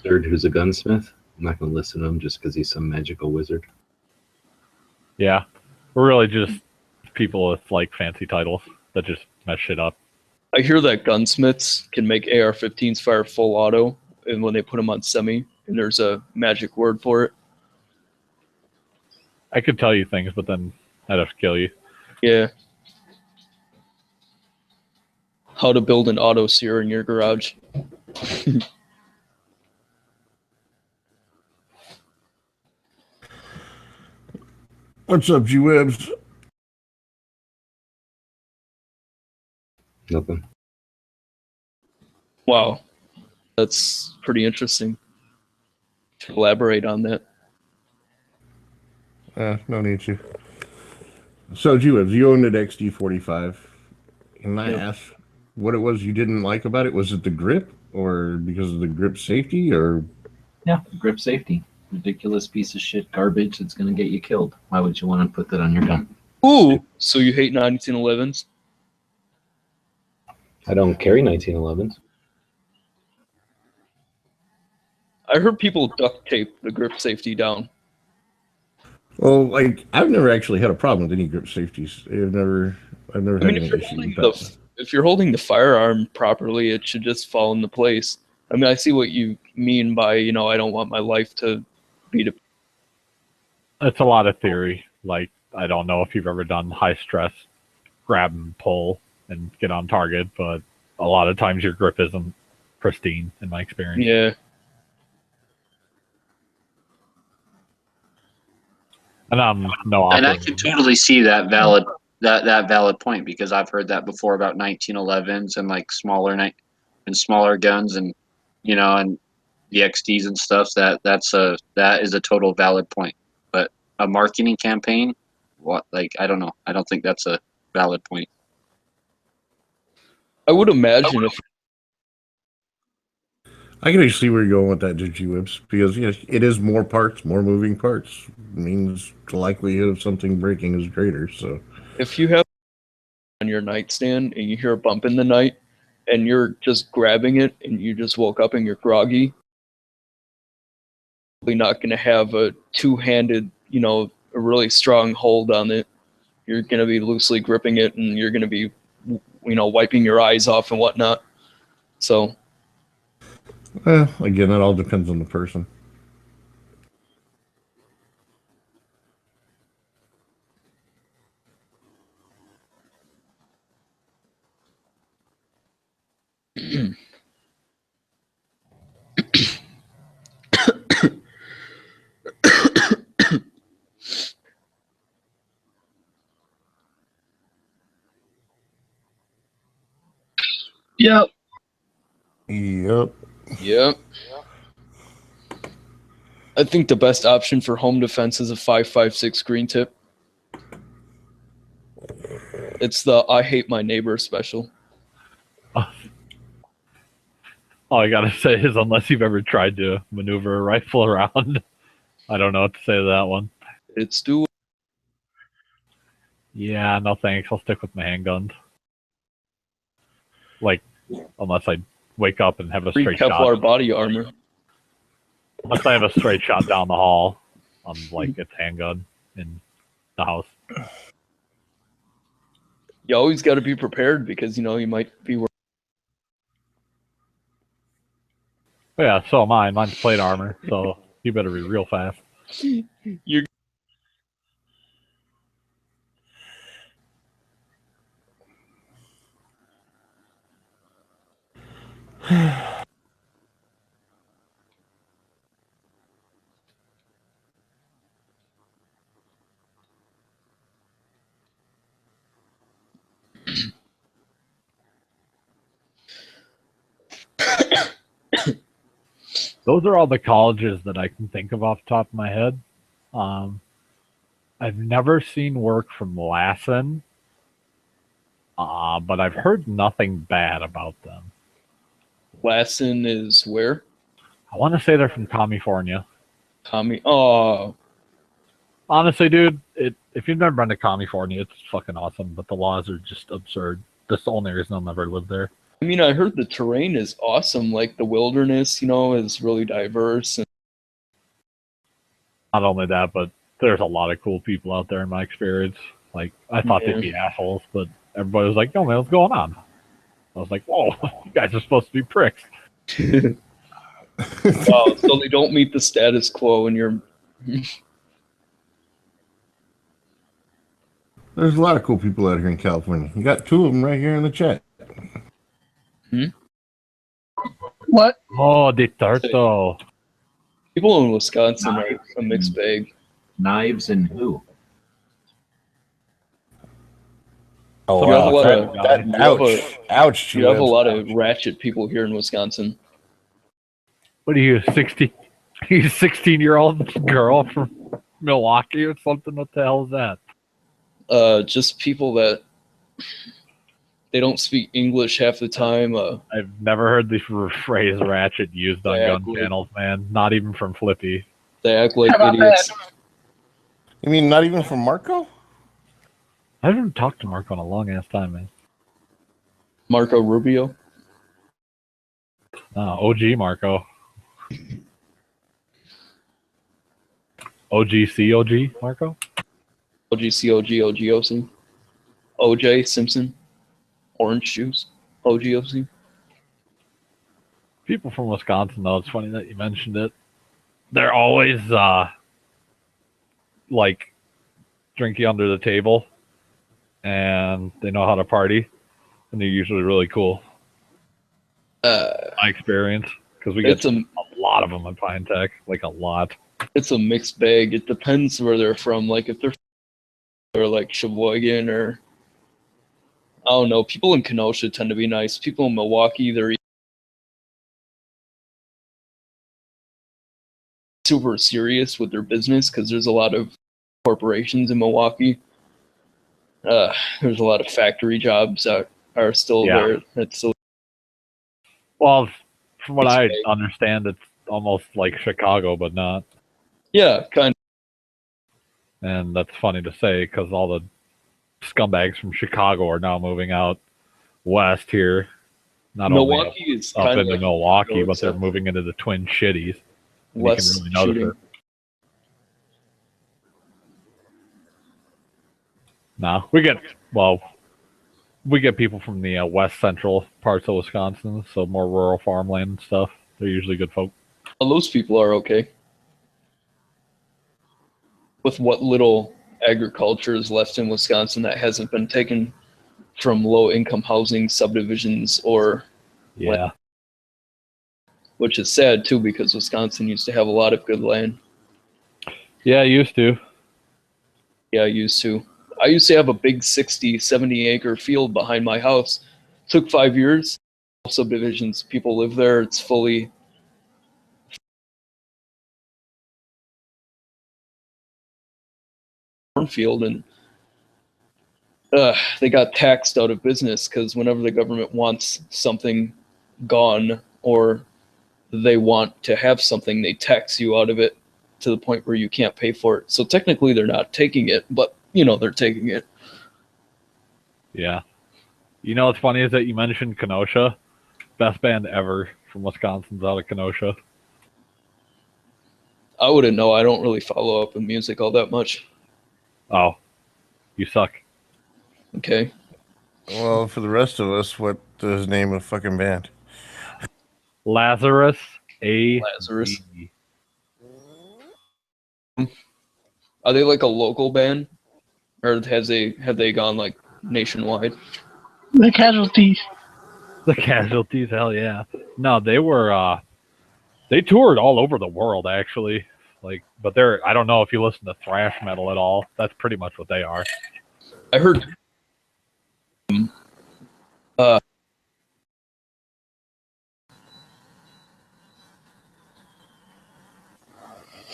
wizard who's a gunsmith. I'm not going to listen to him just because he's some magical wizard. Yeah, we're really just people with fancy titles that just mess shit up. I hear that gunsmiths can make AR-15s fire full auto, and when they put them on semi, and there's a magic word for it. I could tell you things, but then I'd have to kill you. Yeah. How to build an auto sear in your garage. What's up, G-Webs? Nothing. Wow. That's pretty interesting. To elaborate on that. No need to. So, G-Webs, you owned an XD45. Can I ask what it was you didn't like about it? Was it the grip, or because of the grip safety, or? Yeah, grip safety. Ridiculous piece of shit garbage that's going to get you killed. Why would you want to put that on your gun? Ooh, so you hate 1911s? I don't carry 1911s. I heard people duct tape the grip safety down. Well, I've never actually had a problem with any grip safeties. I've never had any issue with that. If you're holding the firearm properly, it should just fall into place. I mean, I see what you mean by, I don't want my life to be It's a lot of theory. I don't know if you've ever done high stress grab and pull and get on target, but a lot of times your grip isn't pristine in my experience. Yeah. And And I can totally see that valid valid point, because I've heard that before about 1911s and smaller guns and and the XDs and stuff. That is a total valid point. But a marketing campaign, I don't know. I don't think that's a valid point. I would imagine if I can actually see where you're going with that, G-Webs, because it is more parts, more moving parts. It means the likelihood of something breaking is greater. So if you have on your nightstand and you hear a bump in the night and you're just grabbing it and you just woke up and you're groggy, you're not going to have a two-handed, a really strong hold on it. You're going to be loosely gripping it and you're going to be, wiping your eyes off and whatnot. So. Again, that all depends on the person. Yep. Yep. Yep. I think the best option for home defense is a 5.56 green tip. It's the I hate my neighbor special. All I gotta say is, unless you've ever tried to maneuver a rifle around, I don't know what to say to that one. It's doable. Yeah, no thanks. I'll stick with my handguns. Like, unless I wake up and have a Free straight Kevlar shot. body armor. Unless I have a straight shot down the hall, like it's handgun in the house. You always got to be prepared because you know you might be. But yeah, so am I. Mine's plate armor, so you better be real fast. You're Those are all the colleges that I can think of off the top of my head. I've never seen work from Lassen, but I've heard nothing bad about them. Lassen is where? I want to say they're from California. Oh. Honestly, dude, if you've never been to California, it's fucking awesome, but the laws are just absurd. That's the only reason I'll never live there. I mean, I heard the terrain is awesome. Like the wilderness, you know, is really diverse. And Not only that, but there's a lot of cool people out there in my experience. Like, I thought Yeah. they'd be assholes, but everybody was like, "Yo, man, what's going on?" I was like, "Whoa, you guys are supposed to be pricks." wow, so they don't meet the status quo, and you're. There's a lot of cool people out here in California. You got two of them right here in the chat. What? Oh, the turtle. People in Wisconsin are a mixed bag. Knives and who? Oh, You have a wow. lot of- That- you have ouch. a- Ouch. You have a Jim. lot of ratchet people here in Wisconsin. What are you, 60? You 16-year-old girl from Milwaukee or something? What the hell is that? Just people that they don't speak English half the time. I've never heard the phrase ratchet used on gun Exactly. channels, man. Not even from Flippy. They act like How about idiots. You mean not even from Marco? I haven't talked to Marco in a long ass time, man. Marco Rubio. OG Marco. OG Marco? OGCOG, OGOC. OJ Simpson. Orange juice. OGOC. People from Wisconsin, though, it's funny that you mentioned it. They're always, like, drinking under the table, and they know how to party, and they're usually really cool. My experience, because we get It's a lot of them in Pine Tech, like a lot. It's a mixed bag. It depends where they're from. Like if they're like Sheboygan or I don't know. People in Kenosha tend to be nice. People in Milwaukee, they're super serious with their business because there's a lot of corporations in Milwaukee. There's a lot of factory jobs that are still there. That's still Well, from what I understand, it's almost like Chicago, but not. yeah, kind of. And that's funny to say because all the scumbags from Chicago are now moving out west here. Not Milwaukee only is up kinda into like Milwaukee, Chicago, but they're except moving into the Twin Shitties. And you less can really notice shooting. it. No, we get people from the west central parts of Wisconsin, so more rural farmland and stuff. They're usually good folk. Well, those people are okay. With what little agriculture is left in Wisconsin that hasn't been taken from low-income housing subdivisions or Yeah. which is sad too because Wisconsin used to have a lot of good land. Yeah, used to. Yeah, I used to. I used to have a big 60, 70 acre field behind my house. Took 5 years. Subdivisions, people live there. It's fully cornfield, and they got taxed out of business because whenever the government wants something gone or they want to have something, they tax you out of it to the point where you can't pay for it. So technically they're not taking it, but they're taking it. Yeah. You know what's funny is that you mentioned Kenosha. Best band ever from Wisconsin's out of Kenosha. I wouldn't know. I don't really follow up in music all that much. Oh, you suck. Okay. Well, for the rest of us, what is the name of the fucking band? Lazarus. Lazarus. Are they like a local band, or have they gone like nationwide? The Casualties. The Casualties, hell yeah. No, they were they toured all over the world actually. Like, but I don't know if you listen to thrash metal at all. That's pretty much what they are. I heard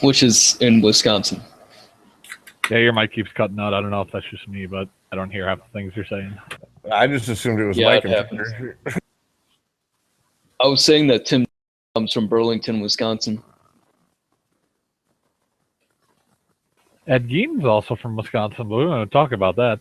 which is in Wisconsin. Yeah, your mic keeps cutting out. I don't know if that's just me, but I don't hear half the things you're saying. I just assumed it was Yeah, Mike. it happens. I was saying that Tim comes from Burlington, Wisconsin. Ed Gein's also from Wisconsin, but we don't want to talk about that.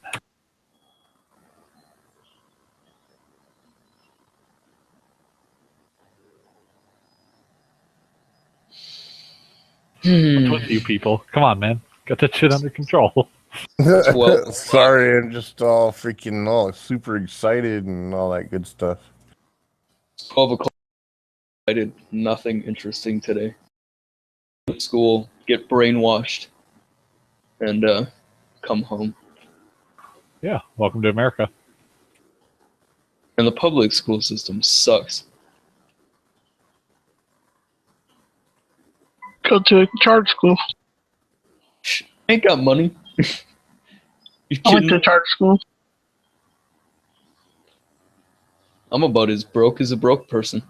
What's with you people? Come on, man. Get that shit under control. Well, sorry, I'm just all freaking all super excited and all that good stuff. 12 o'clock. I did nothing interesting today. Go to school, get brainwashed, and come home. Yeah, welcome to America. And the public school system sucks. Go to a charter school. I ain't got money. You I went to kidding? a charter school. I'm about as broke as a broke person.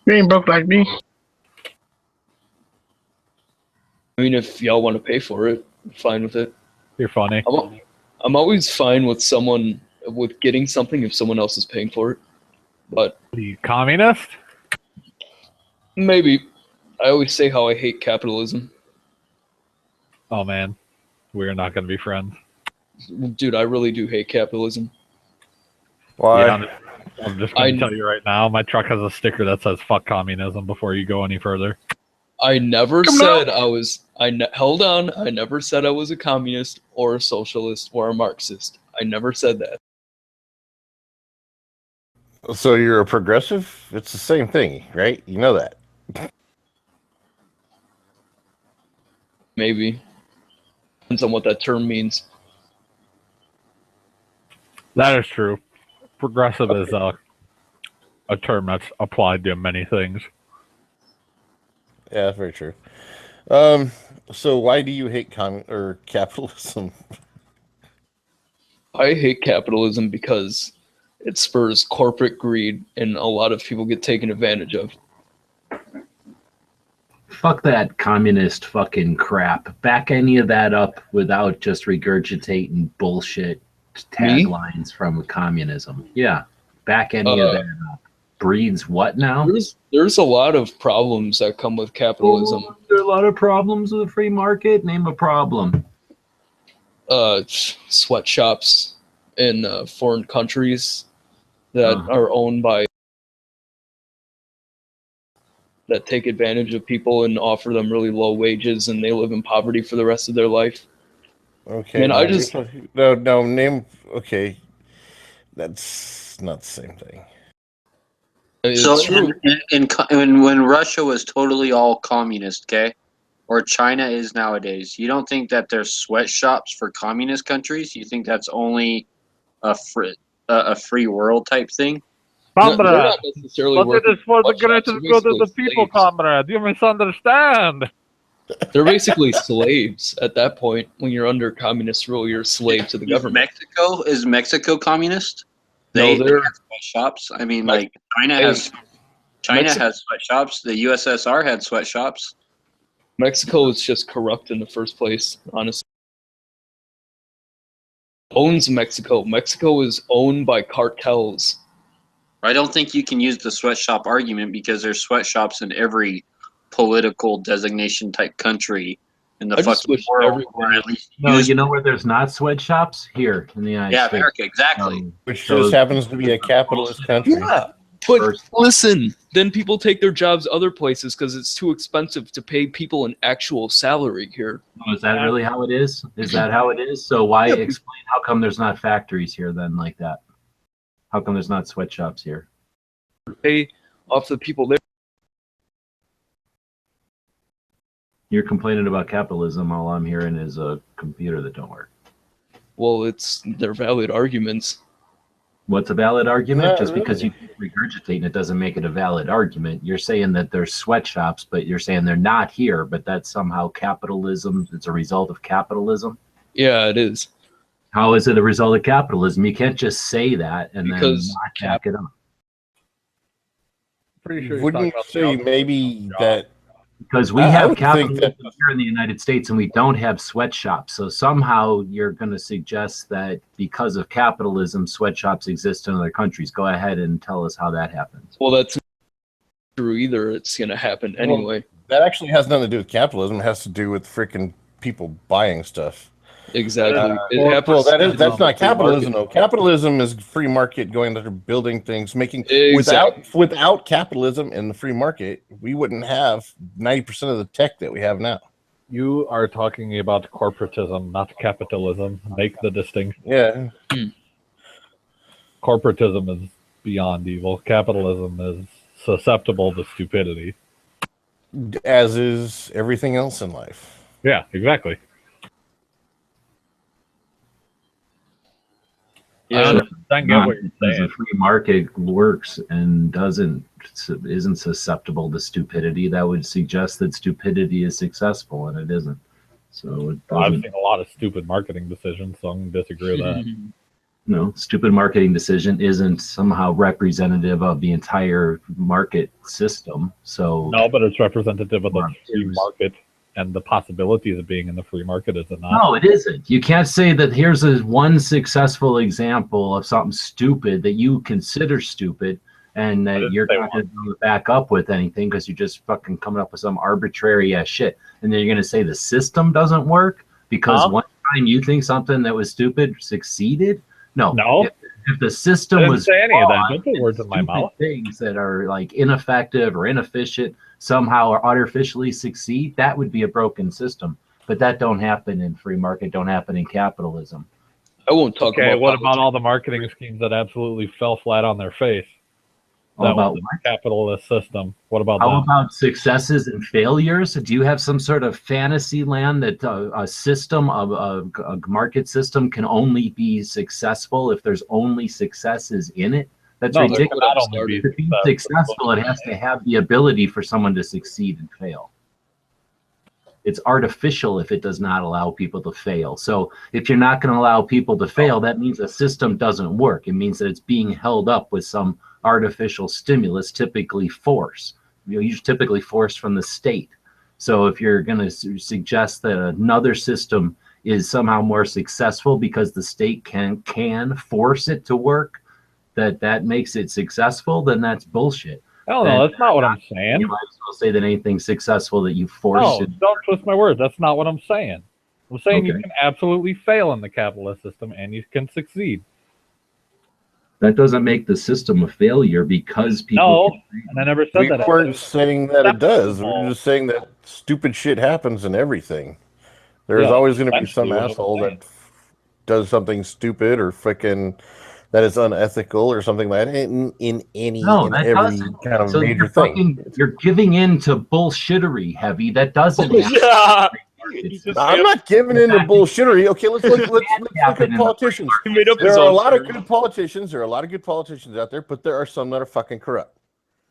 You ain't broke like me. I mean, if y'all want to pay for it, I'm fine with it. You're funny. I'm always fine with getting something if someone else is paying for it. But are you communist? Maybe. I always say how I hate capitalism. Oh man, we're not going to be friends. Dude, I really do hate capitalism. Why? Yeah, I'm just going to tell you right now, my truck has a sticker that says "fuck communism" before you go any further. I never said I was. Hold on. I never said I was a communist or a socialist or a Marxist. I never said that. So you're a progressive? It's the same thing, right? You know that. Maybe. Depends on what that term means. That is true. Progressive is a term that's applied to many things. Yeah, that's very true. So why do you hate capitalism? I hate capitalism because it spurs corporate greed and a lot of people get taken advantage of. Fuck that communist fucking crap. Back any of that up without just regurgitating bullshit taglines from communism. Yeah. Back any of that up. Breeds what now? There's a lot of problems that come with capitalism. Oh, there are a lot of problems with the free market. Name a problem. Sweatshops in foreign countries that are owned by that take advantage of people and offer them really low wages, and they live in poverty for the rest of their life. Okay. And I just no name. Okay, that's not the same thing. So when Russia was totally all communist, okay, or China is nowadays, you don't think that there's sweatshops for communist countries? You think that's only a free world type thing? Comrade, but it is for the greater good of the people, comrade. You misunderstand. They're basically slaves at that point. When you're under communist rule, you're a slave to the government. Is Mexico communist? No, they're have sweatshops. I mean, like China has sweatshops. The USSR had sweatshops. Mexico is just corrupt in the first place, honestly. owns Mexico. Mexico is owned by cartels. I don't think you can use the sweatshop argument because there's sweatshops in every political designation type country in the I just fucking wish world, or at least No, you know where there's not sweatshops? Here in the United yeah, States. America, exactly. Which just happens to be a capitalist country. Yeah, but listen, then people take their jobs other places because it's too expensive to pay people an actual salary here. Oh, is that really how it is? Is that how it is? So why explain how come there's not factories here then like that? How come there's not sweatshops here? Pay off the people there. You're complaining about capitalism. All I'm hearing is a computer that don't work. Well, they're valid arguments. What's a valid argument? Not Just because you regurgitate and it doesn't make it a valid argument. You're saying that there's sweatshops, but you're saying they're not here, but that's somehow capitalism. It's a result of capitalism. Yeah, it is. How is it a result of capitalism? You can't just say that and then not back it up. Pretty sure. Wouldn't you say maybe that? Because we I have would think capitalism here in the United States and we don't have sweatshops. So somehow you're going to suggest that because of capitalism, sweatshops exist in other countries. Go ahead and tell us how that happens. Well, that's not true either. It's going to happen anyway. That actually has nothing to do with capitalism. It has to do with freaking people buying stuff. Exactly. That's not capitalism though. Capitalism is free market going into building things, making without capitalism and the free market, we wouldn't have 90% of the tech that we have now. You are talking about corporatism, not capitalism. Make the distinction. Yeah. Corporatism is beyond evil. Capitalism is susceptible to stupidity. As is everything else in life. Yeah, exactly. Yeah, I get what you're the saying. free market works and isn't susceptible to stupidity. That would suggest that stupidity is successful, and it isn't. So I've seen a lot of stupid marketing decisions, so I'm going to disagree with that. No, stupid marketing decision isn't somehow representative of the entire market system. So No, but it's representative of the free market and the possibilities of being in the free market, is it not? no, it isn't. You can't say that here's one successful example of something stupid that you consider stupid and that you're not going to back up with anything because you're just fucking coming up with some arbitrary ass shit. And then you're going to say the system doesn't work because one time you think something that was stupid succeeded? No. If the system I didn't was say any of that. flawed, Don't put words in my stupid mouth. things that are like ineffective or inefficient somehow or artificially succeed, that would be a broken system. But that don't happen in free market, don't happen in capitalism. I won't talk Okay, about what about all the marketing schemes that absolutely fell flat on their face? How That about was a capitalist system. What about How that? about successes and failures? Do you have some sort of fantasy land that a system of a market system can only be successful if there's only successes in it? That's No, there ridiculous. cannot only be To be successful, it has to have the ability for someone to succeed and fail. It's artificial if it does not allow people to fail. So if you're not going to allow people to fail, that means a system doesn't work. It means that it's being held up with some artificial stimulus, typically force. You're typically force from the state. So if you're going to suggest that another system is somehow more successful because the state can force it to work, that makes it successful, then that's bullshit. Hell no, that's not what I'm saying. You might as well say that anything successful that you force No, it. don't twist my words. That's not what I'm saying. I'm saying you Okay. can absolutely fail in the capitalist system and you can succeed. That doesn't make the system a failure because people. No, and I never said We that. weren't saying that it does. We're just saying that stupid shit happens in everything. There's Yeah, always going to be eventually some what I'm asshole saying. that does something stupid or freaking that is unethical or something like that in any No, in that every doesn't. kind of So major you're thing. you're giving in to bullshittery, Heavy. That doesn't. Yeah. I'm not giving in to bullshittery. Okay, let's look at politicians. There are a lot of good politicians. There are a lot of good politicians out there, but there are some that are fucking corrupt.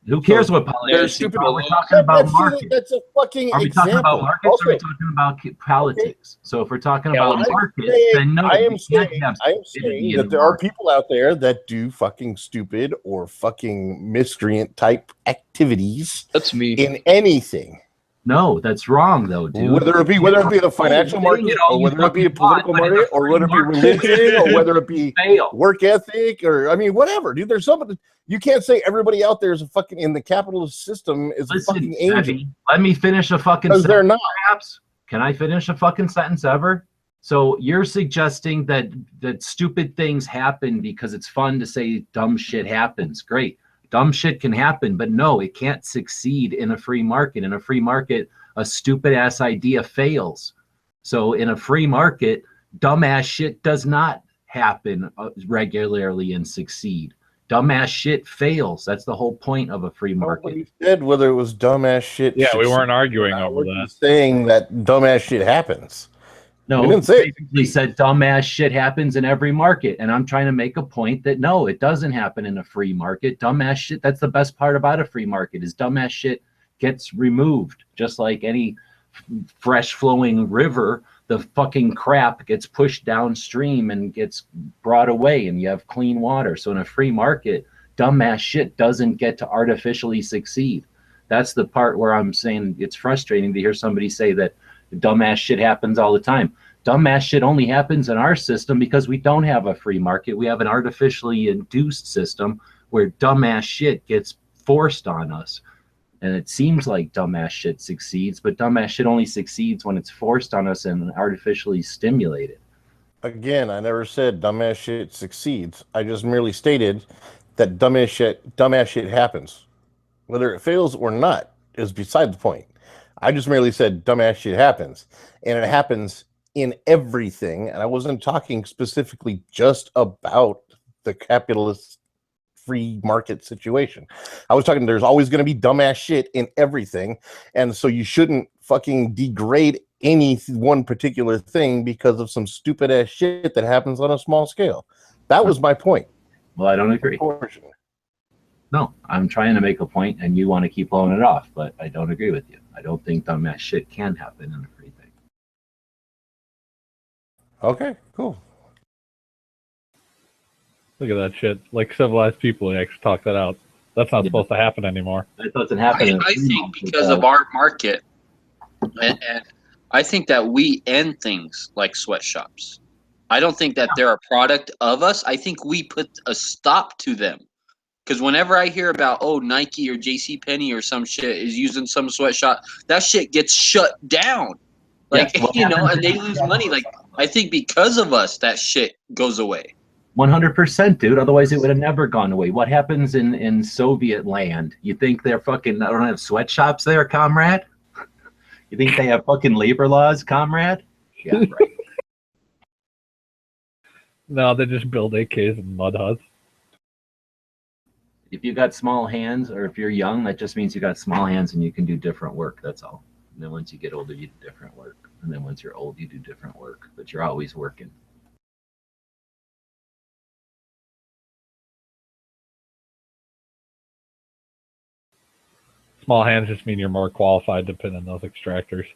Who cares what They're politics? stupid. We're talking about markets. That's a fucking Are we example. talking about markets or are we Also, talking about politics? So if we're talking Yeah, about well, markets, then no, I am you can't saying, have I am stupidity saying in that the there are market. people out there that do fucking stupid or fucking miscreant type activities. That's me. In anything. No, that's wrong though, dude. Whether it be the financial market, or whether it be a political market, or whether it be religion, or whether it be work ethic, or I mean, whatever, dude. There's somebody you can't say everybody out there is a fucking in the capitalist system is a fucking angel. Let me finish a fucking sentence. They're not. Perhaps. Can I finish a fucking sentence ever? So you're suggesting that stupid things happen because it's fun to say dumb shit happens. Great. Dumb shit can happen, but no, it can't succeed in a free market. In a free market, a stupid ass idea fails. So in a free market, dumbass shit does not happen regularly and succeed. Dumbass shit fails. That's the whole point of a free market. Nobody said whether it was dumbass shit. Yeah, we weren't arguing over that. Saying that dumbass shit happens. No, we didn't say basically said dumbass shit happens in every market. And I'm trying to make a point that no, it doesn't happen in a free market. Dumbass shit, that's the best part about a free market is dumbass shit gets removed. Just like any fresh flowing river, the fucking crap gets pushed downstream and gets brought away and you have clean water. So in a free market, dumbass shit doesn't get to artificially succeed. That's the part where I'm saying it's frustrating to hear somebody say that dumbass shit happens all the time. Dumbass shit only happens in our system because we don't have a free market. We have an artificially induced system where dumbass shit gets forced on us. And it seems like dumbass shit succeeds, but dumbass shit only succeeds when it's forced on us and artificially stimulated. Again, I never said dumbass shit succeeds. I just merely stated that dumbass shit happens. Whether it fails or not is beside the point. I just merely said dumbass shit happens, and it happens in everything. And I wasn't talking specifically just about the capitalist free market situation. I was talking there's always going to be dumbass shit in everything, and so you shouldn't fucking degrade any one particular thing because of some stupid ass shit that happens on a small scale. That was my point. Well, I don't agree. No, I'm trying to make a point, and you want to keep blowing it off, but I don't agree with you. I don't think dumbass shit can happen in a free thing. Okay, cool. Look at that shit. Like civilized people actually talk that out. That's not supposed to happen anymore. It doesn't happen. I think because of our market, and I think that we end things like sweatshops. I don't think that they're a product of us. I think we put a stop to them. Because whenever I hear about, oh, Nike or JCPenney or some shit is using some sweatshop, that shit gets shut down. Like, you know, and they lose money. Like, I think because of us, that shit goes away. 100%, dude. Otherwise, it would have never gone away. What happens in Soviet land? You think they're fucking, don't have sweatshops there, comrade? You think they have fucking labor laws, comrade? Yeah, right. No, they just build AKs and mud huts. If you got small hands, or if you're young, that just means you got small hands and you can do different work. That's all. And then once you get older, you do different work. And then once you're old, you do different work. But you're always working. Small hands just mean you're more qualified to pin in those extractors.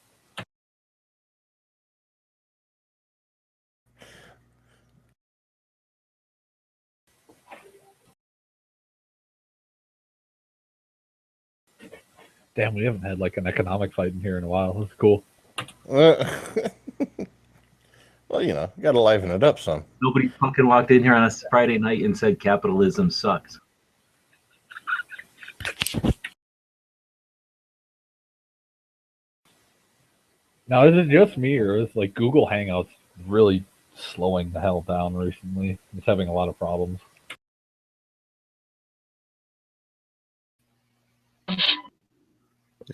Damn, we haven't had like an economic fight in here in a while. That's cool. Well, you know, you gotta liven it up some. Nobody fucking walked in here on a Friday night and said capitalism sucks. Now, is it just me, or is like Google Hangouts really slowing the hell down recently? It's having a lot of problems.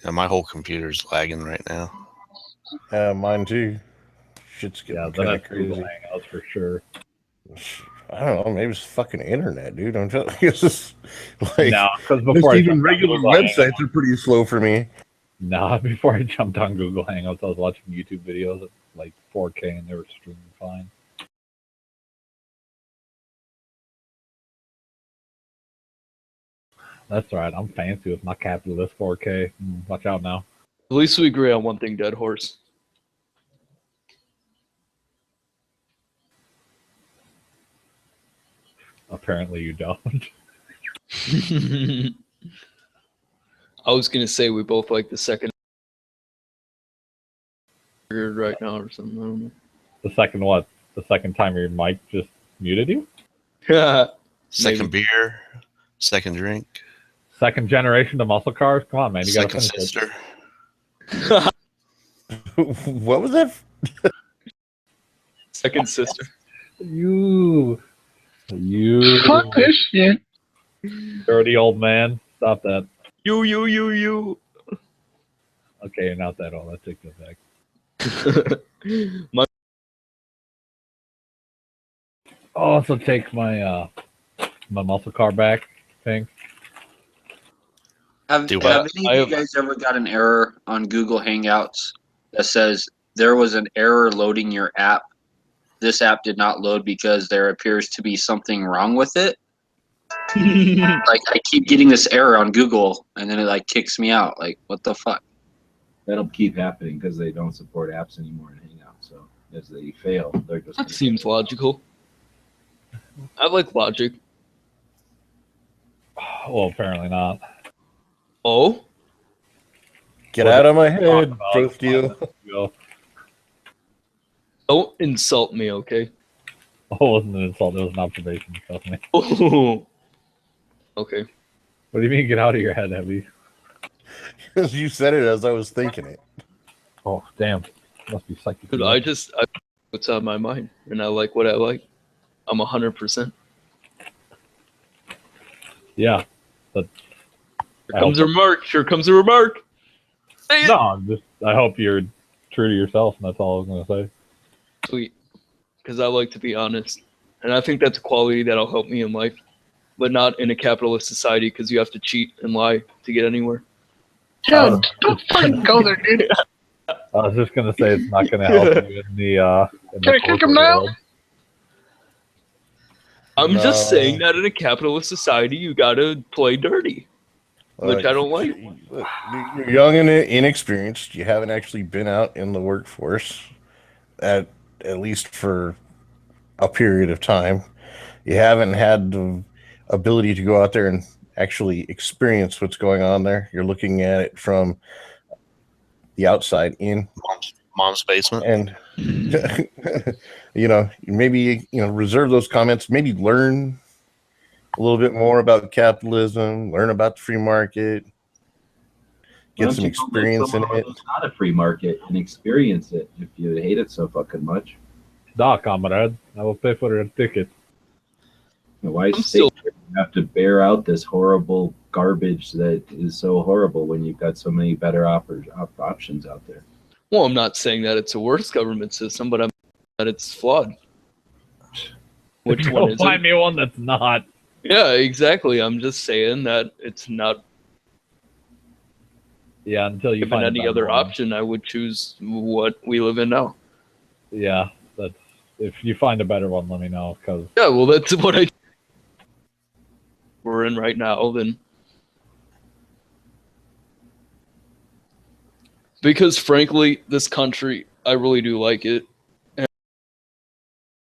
Yeah, my whole computer's lagging right now. Mine too. Shit's getting kind of crazy. Google Hangouts for sure. I don't know. Maybe it's fucking internet, dude. I'm telling you, it's just like no, because before even regular websites are pretty slow for me. Nah, before I jumped on Google Hangouts, I was watching YouTube videos at like 4K and they were streaming fine. That's right. I'm fancy with my capitalist 4K. Watch out now. At least we agree on one thing, Dead Horse. Apparently you don't. I was going to say we both like the second right now or something. I don't know. The second what? The second time your mic just muted you? Second beer, second drink, Second generation to muscle cars? Come on, man. You gotta second finish it. sister. What was that? Second sister. You Fuck this shit. dirty old man. Stop that. You. Okay, you're not that old. I take that back. My I'll also take my my muscle car back thing. Have any of you guys ever got an error on Google Hangouts that says there was an error loading your app? This app did not load because there appears to be something wrong with it. Like I keep getting this error on Google, and then it like kicks me out. Like what the fuck? That'll keep happening because they don't support apps anymore in Hangout. So as they fail, they're just. That seems logical. I like logic. Well, apparently not. Oh? Get out of my head, Pro Steel. Don't insult me, okay? Oh, it wasn't an insult. It was an observation. Trust me. Oh. Okay. What do you mean get out of your head, Heavy? Because you said it as I was thinking it. Oh, damn. Must be psychic. Dude, I what's on my mind, and I like what I like. I'm 100%. Yeah. But Here comes a remark. Here comes a remark. Say it. No, I hope you're true to yourself, and that's all I was going to say. Sweet. Because I like to be honest. And I think that's a quality that'll help me in life. But not in a capitalist society because you have to cheat and lie to get anywhere. Yo, don't fucking go there, dude. I was just going to say it's not going to help you in the Can I kick him now? world. I'm No. just saying that in a capitalist society, you gotta play dirty, which I don't like. Look, you're young and inexperienced. You haven't actually been out in the workforce at least for a period of time. You haven't had the ability to go out there and actually experience what's going on there. You're looking at it from the outside in. Mom's basement. And maybe reserve those comments, maybe learn a little bit more about capitalism, learn about the free market, Why get don't some you go live experience in somewhere it. where there's not a free market and experience it if you hate it so fucking much. Da, comrade. I will pay for your ticket. Why stay here? You have to bear out this horrible garbage that is so horrible when you've got so many better options out there. Well, I'm not saying that it's a worse government system, but I'm that it's flawed. Which Go one is find it? me one that's not. Yeah, exactly. I'm just saying that it's not. Yeah, until you Given find a any better other one. option, I would choose what we live in now. Yeah, that's if you find a better one, let me know. Cause Yeah, well, that's what we're in right now. Then, because frankly, this country, I really do like it.